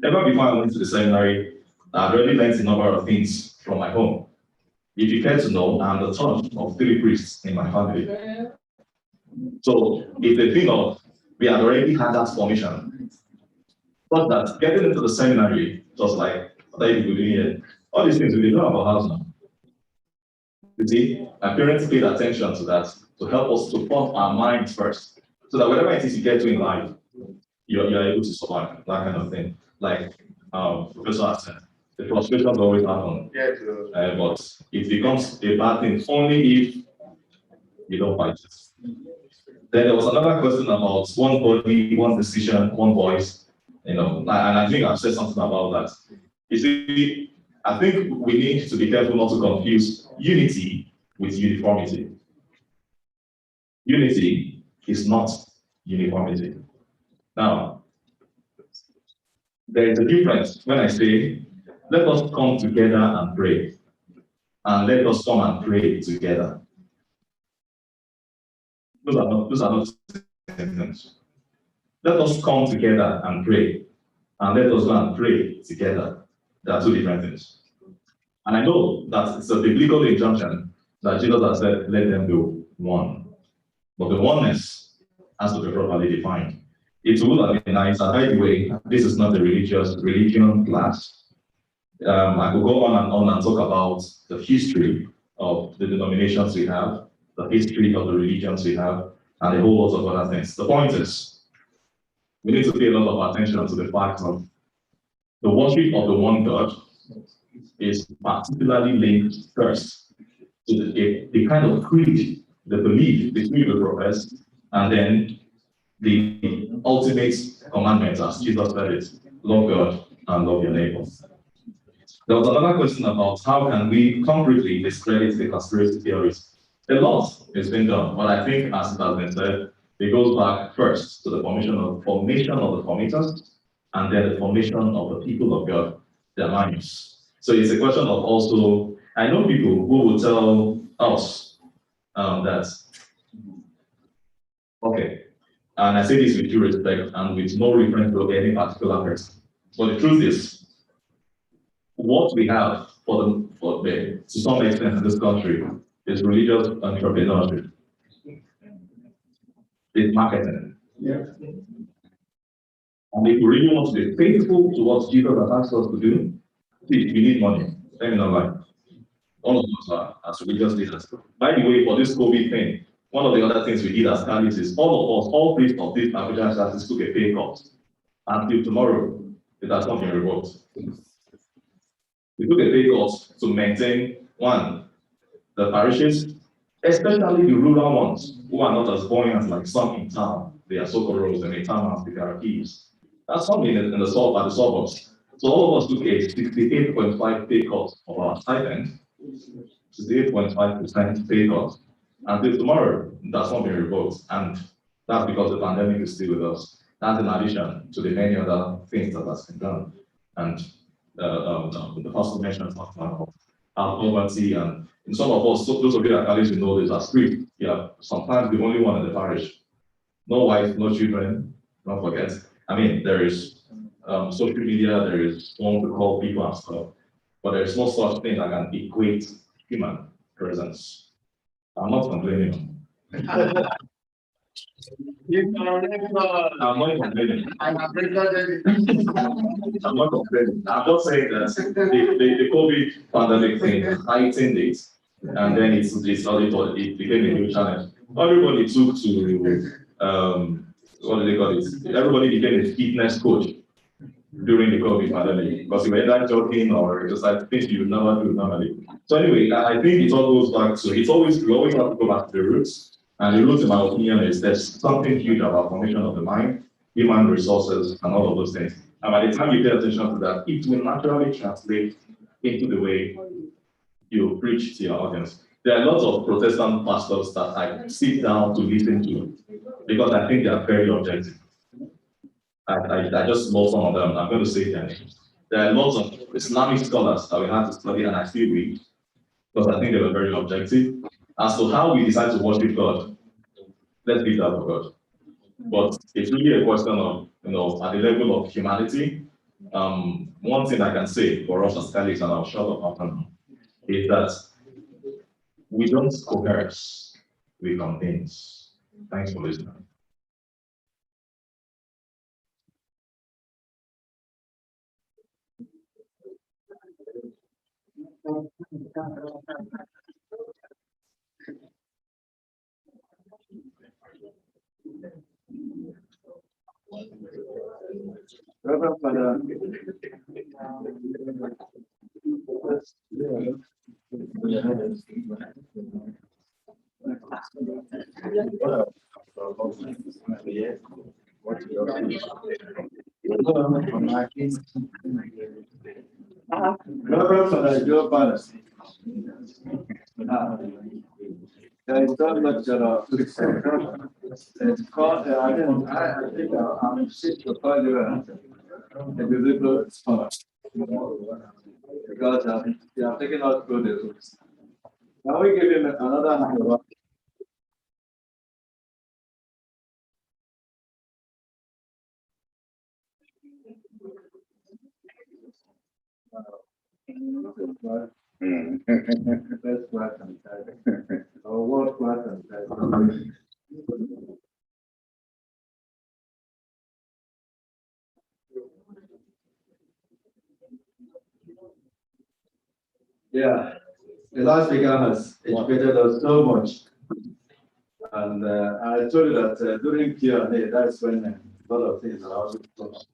Ever before I went to the seminary, I've already learned a number of things from my home. If you care to know, I'm the third of 3 priests in my family. So if the thing of, we had already had that formation, but that getting into the seminary, just like what are you doing here? All these things we know about house now. You see, our parents paid attention to that to help us to form our minds first, so that whatever it is you get to in life, you're able to survive, that kind of thing. Like Professor said, the frustrations always happen, but it becomes a bad thing only if you don't fight it. Then there was another question about one body, one decision, one voice, and I think I've said something about that. You see, I think we need to be careful not to confuse unity with uniformity. Unity is not uniformity. Now, there is a difference when I say, let us come together and pray, and let us come and pray together. Those are not the same things. Let us come together and pray, and let us go and pray together. There are 2 different things. And I know that it's a biblical injunction that Jesus has said, let them be one. But the oneness has to be properly defined. It would have been nice, and by the way, this is not a religion class. I could go on and talk about the history of the denominations we have, the history of the religions we have, and a whole lot of other things. The point is, we need to pay a lot of attention to the fact of the worship of the one God is particularly linked first to the kind of creed the belief, the creed we profess, and then the ultimate commandment, as Jesus said it, love God and love your neighbor. There was another question about how can we concretely discredit the conspiracy theories. A lot is being done, but I think, as it has been said, it goes back first to the formation of the formators, and then the formation of the people of God, their minds. So it's a question of also, I know people who will tell us that, okay, and I say this with due respect and with no reference to any particular person, but the truth is, what we have to some extent in this country is religious entrepreneurship. It's marketing. Yeah. And if we really want to be faithful to what Jesus has asked us to do, see, we need money. Let me not lie. All of us are as religious leaders. By the way, for this COVID thing, one of the other things we did as candidates is all of us, all three of these African churches took a pay cut. Until tomorrow, it has not been revoked. We took a pay cut to maintain, one, the parishes, especially the rural ones who are not as buoyant like some in town. They are so-called and Etamas, the Karakees. That's something in the suburbs. So all of us took a 68.5 pay cut of our stipend, 68.5% pay cut. Until tomorrow, that's not been revoked. And that's because the pandemic is still with us. That's in addition to the many other things that has been done. And the first mention talked about poverty, and in some of us, those of you that college, you know this as free. Yeah, sometimes the only one in the parish. No wife, no children, don't forget. I mean, there is social media, there is phone to call people and stuff, but there is no such thing that can equate human presence. I'm not complaining. I'm not complaining. I'm not complaining. I'm just saying that the COVID pandemic thing heightened it, and then it became a new challenge. Everybody took to what do they call it? Everybody became a fitness coach during the COVID pandemic because you were either jogging or just like things you never do normally. So anyway, I think it all goes back to we always have to go back to the roots. And the roots, in my opinion, is there's something huge about formation of the mind, human resources, and all of those things. And by the time you pay attention to that, it will naturally translate into the way you preach to your audience. There are lots of Protestant pastors that I sit down to listen to because I think they are very objective. I just love some of them. I'm going to say their names. There are lots of Islamic scholars that we had to study, and I still read because I think they were very objective. As to how we decide to worship God, let's leave that for God. But it's really a question of, at the level of humanity, one thing I can say for us as Catholics, and I'll shut up after now, is that we don't coerce, we convince. Thanks for listening. Reverend Father, Reverend Father, your palace. There is not much it's called, I think I'm sick to call you a biblical scholar. Because they are taking out through the roots. Now we give him another hand. Best class and title. Or world class and title. Yeah, the last speaker has educated us so much. And I told you that during Q&A, that's when a lot of things are also talked.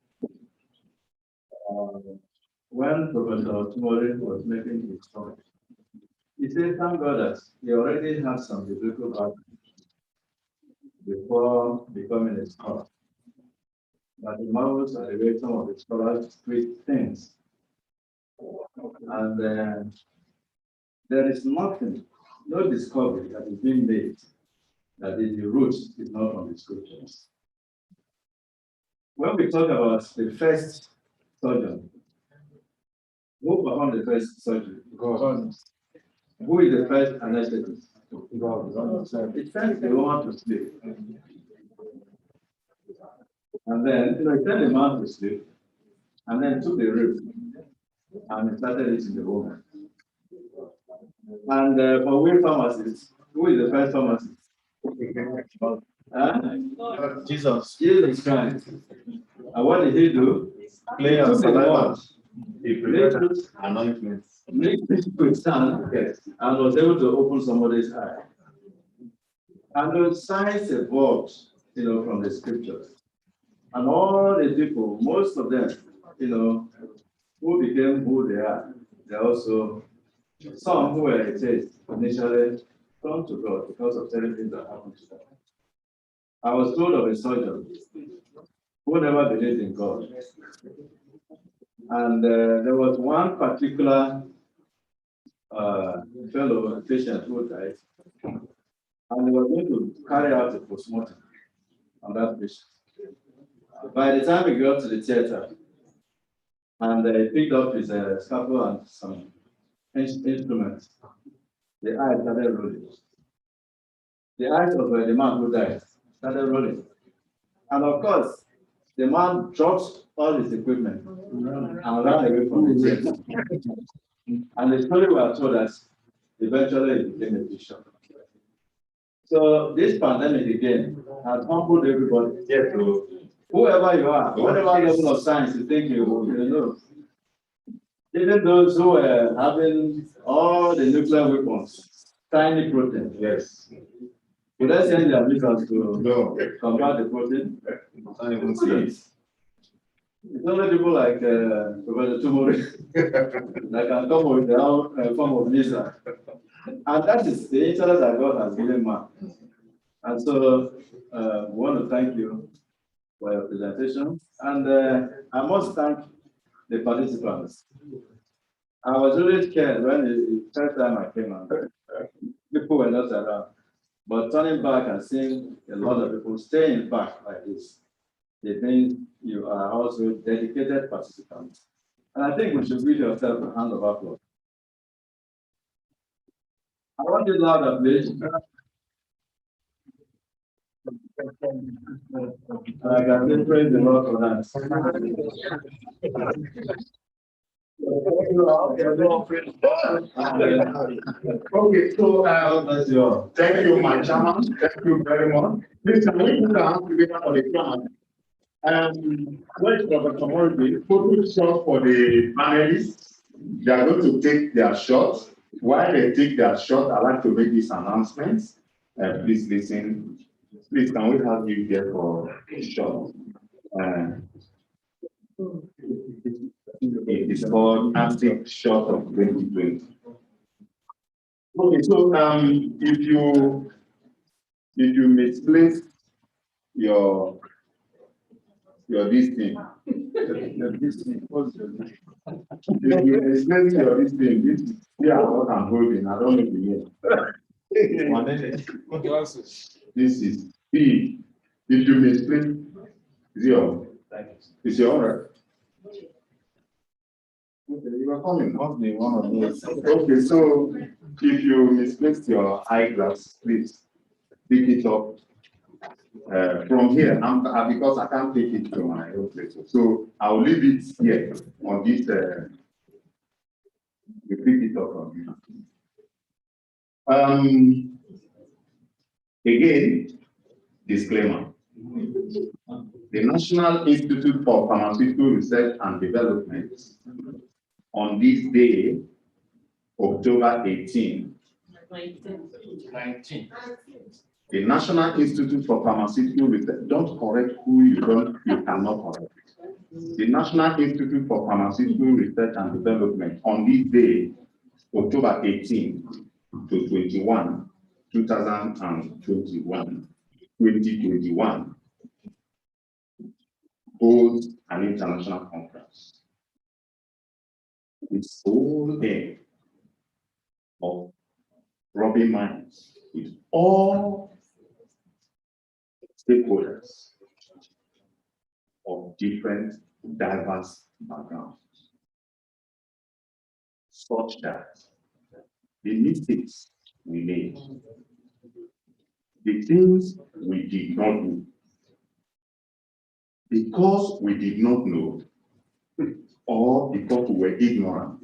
When Professor Tumori was making his talk, He said, thank God that he already had some biblical background before becoming a scholar. But he marvels at the way some of the scholars treat things. And there is nothing, no discovery that is being made that the root is not from the scriptures. When we talk about the first surgeon, who performed the first surgery? God. Who is the first anesthetist? God. It sends the woman to sleep. And then, he sent the man to sleep, and then took the rib and started eating the woman. And for we pharmacists, who is the first pharmacist? Jesus. Jesus Christ. And what did he do? Play on saliva. He prepared anointment. Mixed it with sand, yes, and was able to open somebody's eye. And those signs evolved, from the scriptures. And all the people, most of them, who became who they are, they also, some who were atheists initially turned to God because of certain things that happened to them. I was told of a surgeon who never believed in God. And there was one particular fellow patient who died, and they were going to carry out a postmortem on that patient. By the time he got to the theater, and he picked up his scalpel and some instruments, the eye started rolling. The eyes of the man who died started rolling. And of course, the man dropped all his equipment and ran away from the theater. And the story we are told that eventually it became a bishop. So this pandemic again has humbled everybody. Yes, so whoever you are, whatever level of science you think you know, even those who are having all the nuclear weapons, tiny protein. Yes. Would I send their missiles to combat the protein? I don't even see it. It's only people like Professor Tumori that can come with their own form of missile. And that is the interest that God has given man. And so we want to thank you for your presentation. And I must thank the participants. I was really scared when the first time I came out. People were not around. But turning back and seeing a lot of people staying back like this, they think you are also dedicated participants. And I think we should give yourself a hand of applause. I want it louder, please. I can praise the Lord for that. Okay, so thank you, my chairman. Thank you very much. Please, can we put our hands together for the chairman? Wait, Professor Morrissey, photo shot for the panelists. They are going to take their shots. While they take their shot, I'd like to make this announcement. Please listen. Please, can we have you here for a shot? It is called ASICC Shot of 2020. Okay, so if you misplace your this thing, if you misplace your this thing, this is what I'm holding. I don't know the name. This is B. If you misplace zero, is your right? Okay, you are coming. Must be one of those. Okay, so if you misplaced your eyeglass, please pick it up from here. Because I can't take it to my own place. So I'll leave it here on this. You pick it up from here. Again, disclaimer. The National Institute for Pharmaceutical Research and Development, on this day, October 18, 19. The National Institute for Pharmaceutical Research, don't correct who you cannot correct. The National Institute for Pharmaceutical Research and Development, on this day, October 18, to 21, 2021, 2021 holds an international conference. Its sole aim of rubbing minds with all stakeholders of different diverse backgrounds, such that the mistakes we made, the things we did not do, because we did not know, or because we were ignorant,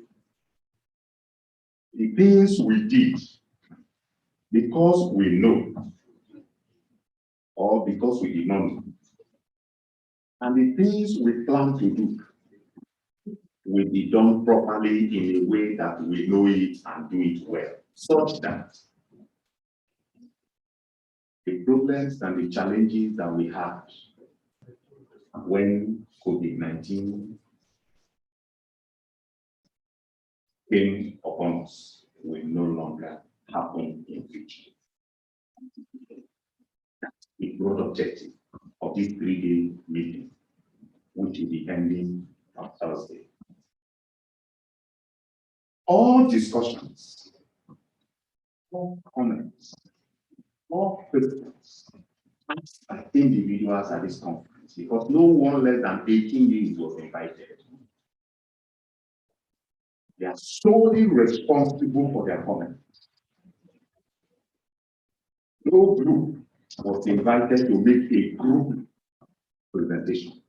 the things we did because we know, or because we did not know, and the things we plan to do will be done properly in a way that we know it and do it well, such that the problems and the challenges that we had when COVID-19 came upon us will no longer happen in future. That's the broad objective of this 3-day meeting, which will be ending on Thursday. All discussions, all comments, all questions asked by individuals at this conference, because no one less than 18 days was invited. They are solely responsible for their comments. No group was invited to make a group presentation.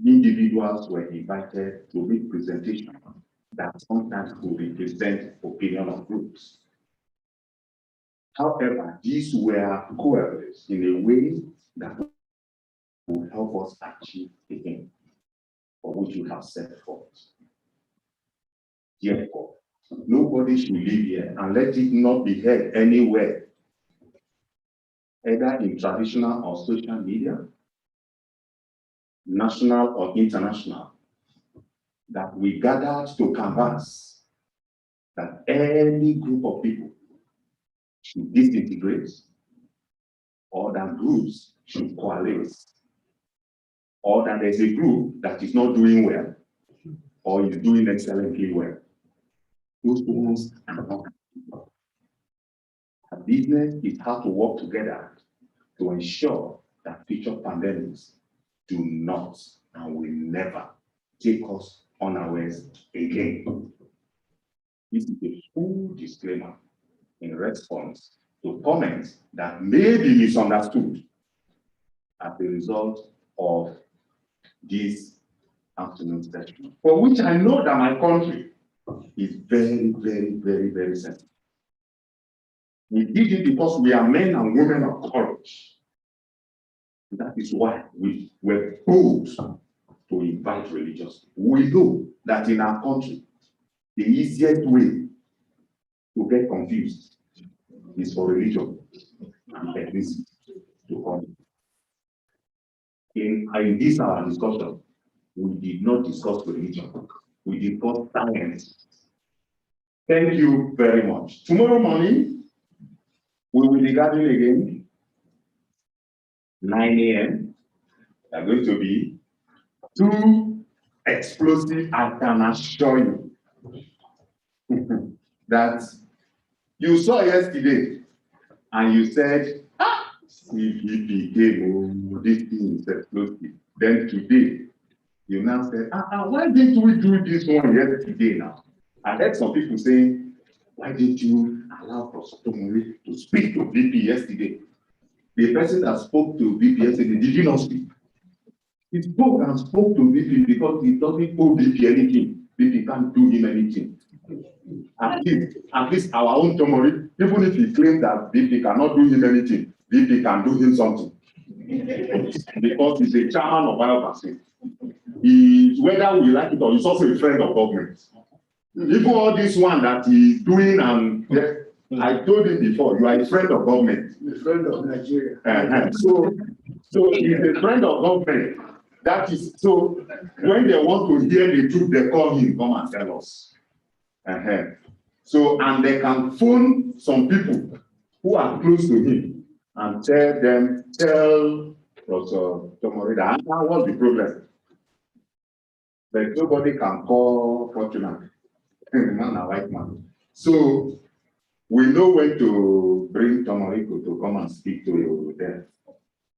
Individuals were invited to make presentations that sometimes will represent opinion of groups. However, these were coerced in a way that will help us achieve the aim for which we have set forth. Therefore, nobody should live here and let it not be heard anywhere, either in traditional or social media, national or international, that we gathered to canvass that any group of people should disintegrate, or that groups should coalesce, or that there's a group that is not doing well, or is doing excellently well. Those ones are not. A business is how to work together to ensure that future pandemics do not and will never take us unawares again. This is a full disclaimer in response to comments that may be misunderstood as a result of this afternoon session, for which I know that my country is very, very, very, very sensitive. We did it because we are men and women of courage. That is why we were bold to invite religious. We know that in our country, the easiest way to get confused is for religion and ethnicity to come. In this our discussion, we did not discuss religion. We discussed science. Thank you very much. Tomorrow morning, we will be gathering again, 9 a.m. There are going to be 2 explosive, I can assure you, that you saw yesterday and you said, CVP game, this thing is explosive. Then today, you now said, why didn't we do this one yesterday now? I heard some people saying, why didn't you allow Professor Mori to speak to VP yesterday? The person that spoke to VP yesterday, did you not speak? He spoke and spoke to VP because he doesn't owe VP anything. VP can't do him anything. At least our own Tomori, even if he claims that VP cannot do him anything, VP can do him something. Because he's a chairman of biovacine. Whether we like it or he's also a friend of government. Even all this one that he's doing, and I told him before, you are a friend of government. A friend of Nigeria. So he's a friend of government. That is, so when they want to hear the truth, they call him, come and tell us. So, and they can phone some people who are close to him and tell Professor Tomorida, what's the problem? But nobody can call Fortuna, the man, a white man. So we know when to bring Tomoriko to come and speak to you there.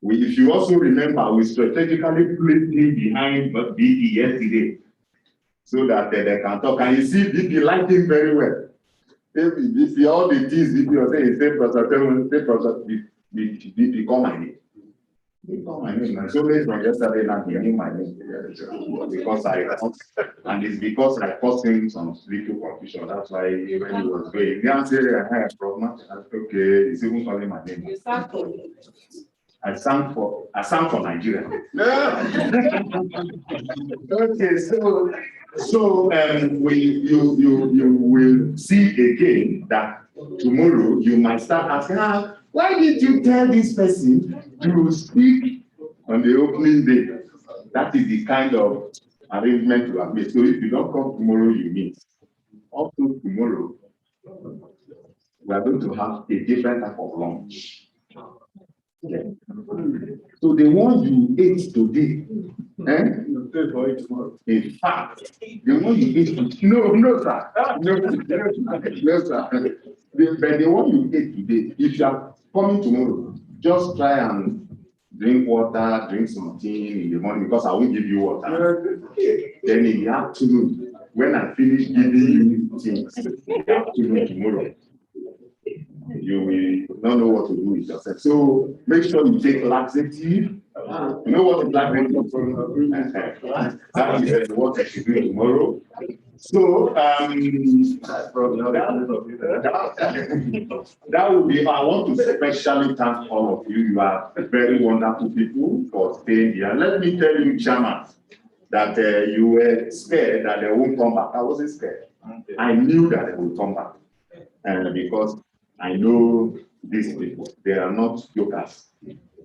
If you also remember, we strategically placed him behind BP yesterday so that they can talk. And you see, BP liked him very well. BP, all the things BP was saying, say, Professor, BP, call my name. He called my name. And so late from yesterday, now he knew my name. Because and it's because I caused him some little confusion. That's why when he was going, he answered, I had a problem. I said, okay, he's even calling my name. You sang for I sang for Nigeria. Okay, so you will see again that tomorrow you might start asking, why did you tell this person to speak on the opening day? That is the kind of arrangement you have made. So if you don't come tomorrow, you miss. Also tomorrow, we are going to have a different type of lunch. Yeah. So the one you ate today, in fact, the one you ate today, no, sir. No, sir. But the one you ate today, if you are coming tomorrow, just try and drink water, drink something in the morning because I will give you water. Then in the afternoon, when I finish giving you things, in the afternoon tomorrow, you will not know what to do with yourself. So make sure you take laxative. You know what is laxative? That is what I should do tomorrow. So that will be, I want to especially thank all of you. You are very wonderful people for staying here. Let me tell you, Chairman, that you were scared that they won't come back. I wasn't scared. I knew that they would come back. Because I know these people, they are not jokers.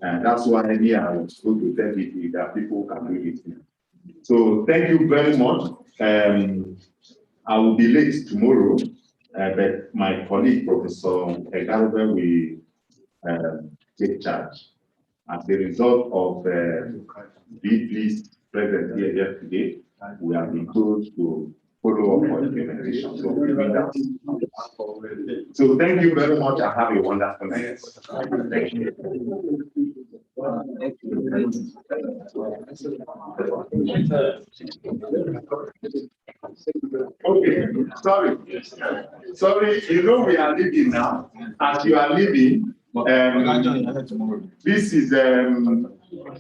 And that's why I was going to tell you that people can do it. So thank you very much. I will be late tomorrow, but my colleague, Professor Egarube, will take charge. As a result of BP's presence here yesterday, we have been told to follow up on implementation. So thank you very much and have a wonderful night. Thank you. Okay, sorry, you know we are leaving now. As you are leaving, this is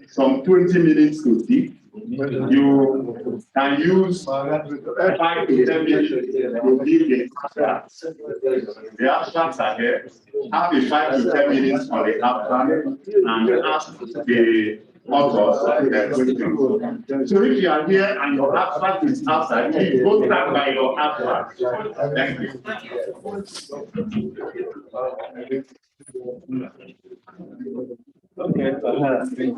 some 20 minutes to speak. You can use 5 to 10 minutes to give the abstracts. The abstracts are here. Have a 5 to 10 minutes for the abstract and ask the authors. So if you are here and your abstract is outside, please go stand by your abstract. Thank you. Okay, thank you.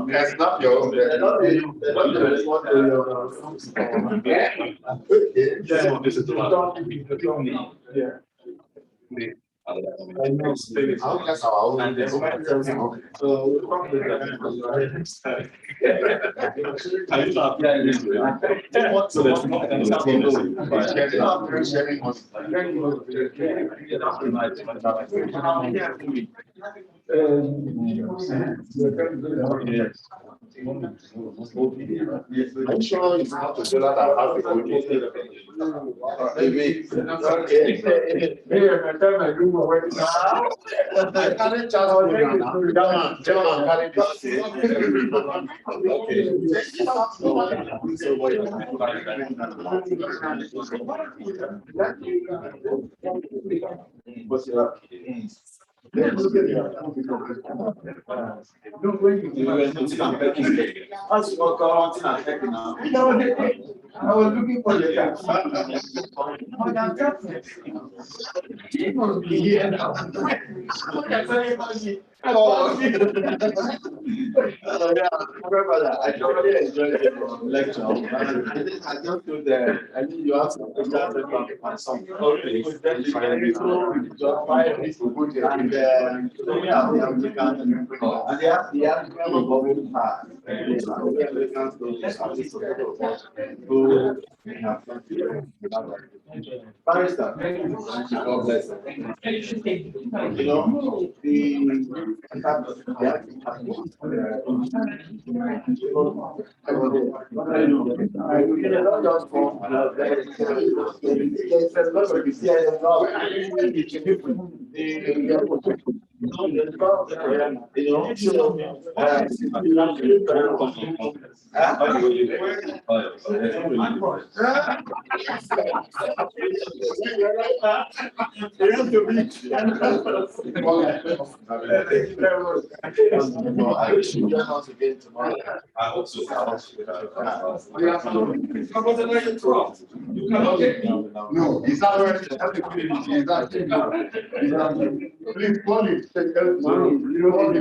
That's not your own. I'm sure it's not the dollar that has the I can't just go I was looking for the I totally enjoyed the lecture. I just feel that I think you have some some Barrister, God bless you. You know, the I wish you join us again tomorrow. I hope so. No, it's not right. Please call it. You don't want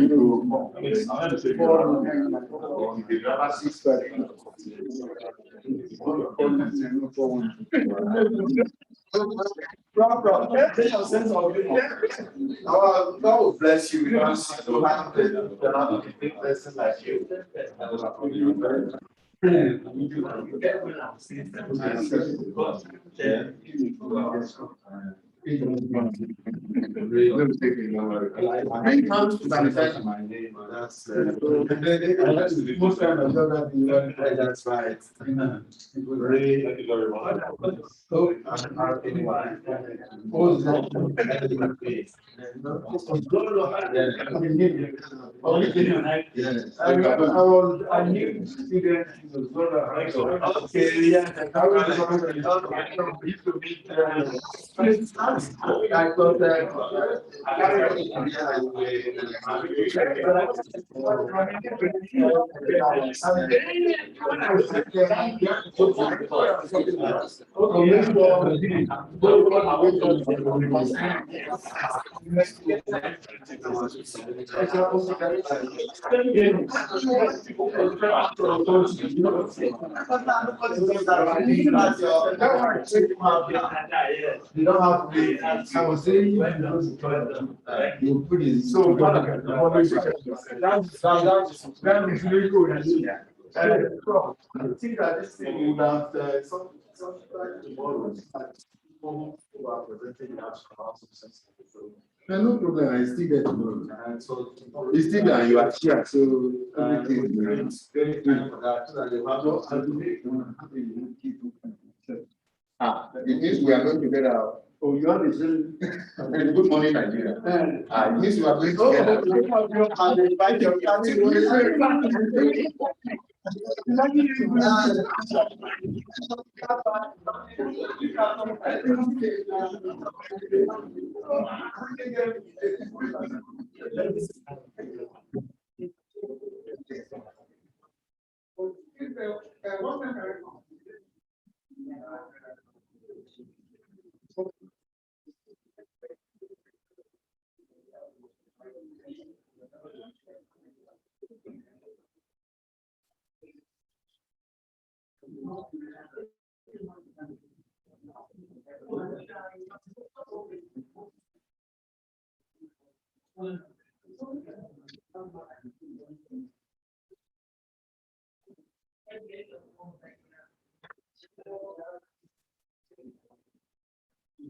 God will bless you because you have a big person like you. That's right. Thank you very much. I knew students I You don't have to be, I was saying, you put it so. That's really good. I think that this thing would have some tomorrow. People who are presenting the outcome. No problem. I still get tomorrow. It's still there. You are here, so everything is very good for that. It means we are going together. Oh, you are the same. Good morning, Nigeria. It means we are going together. Well,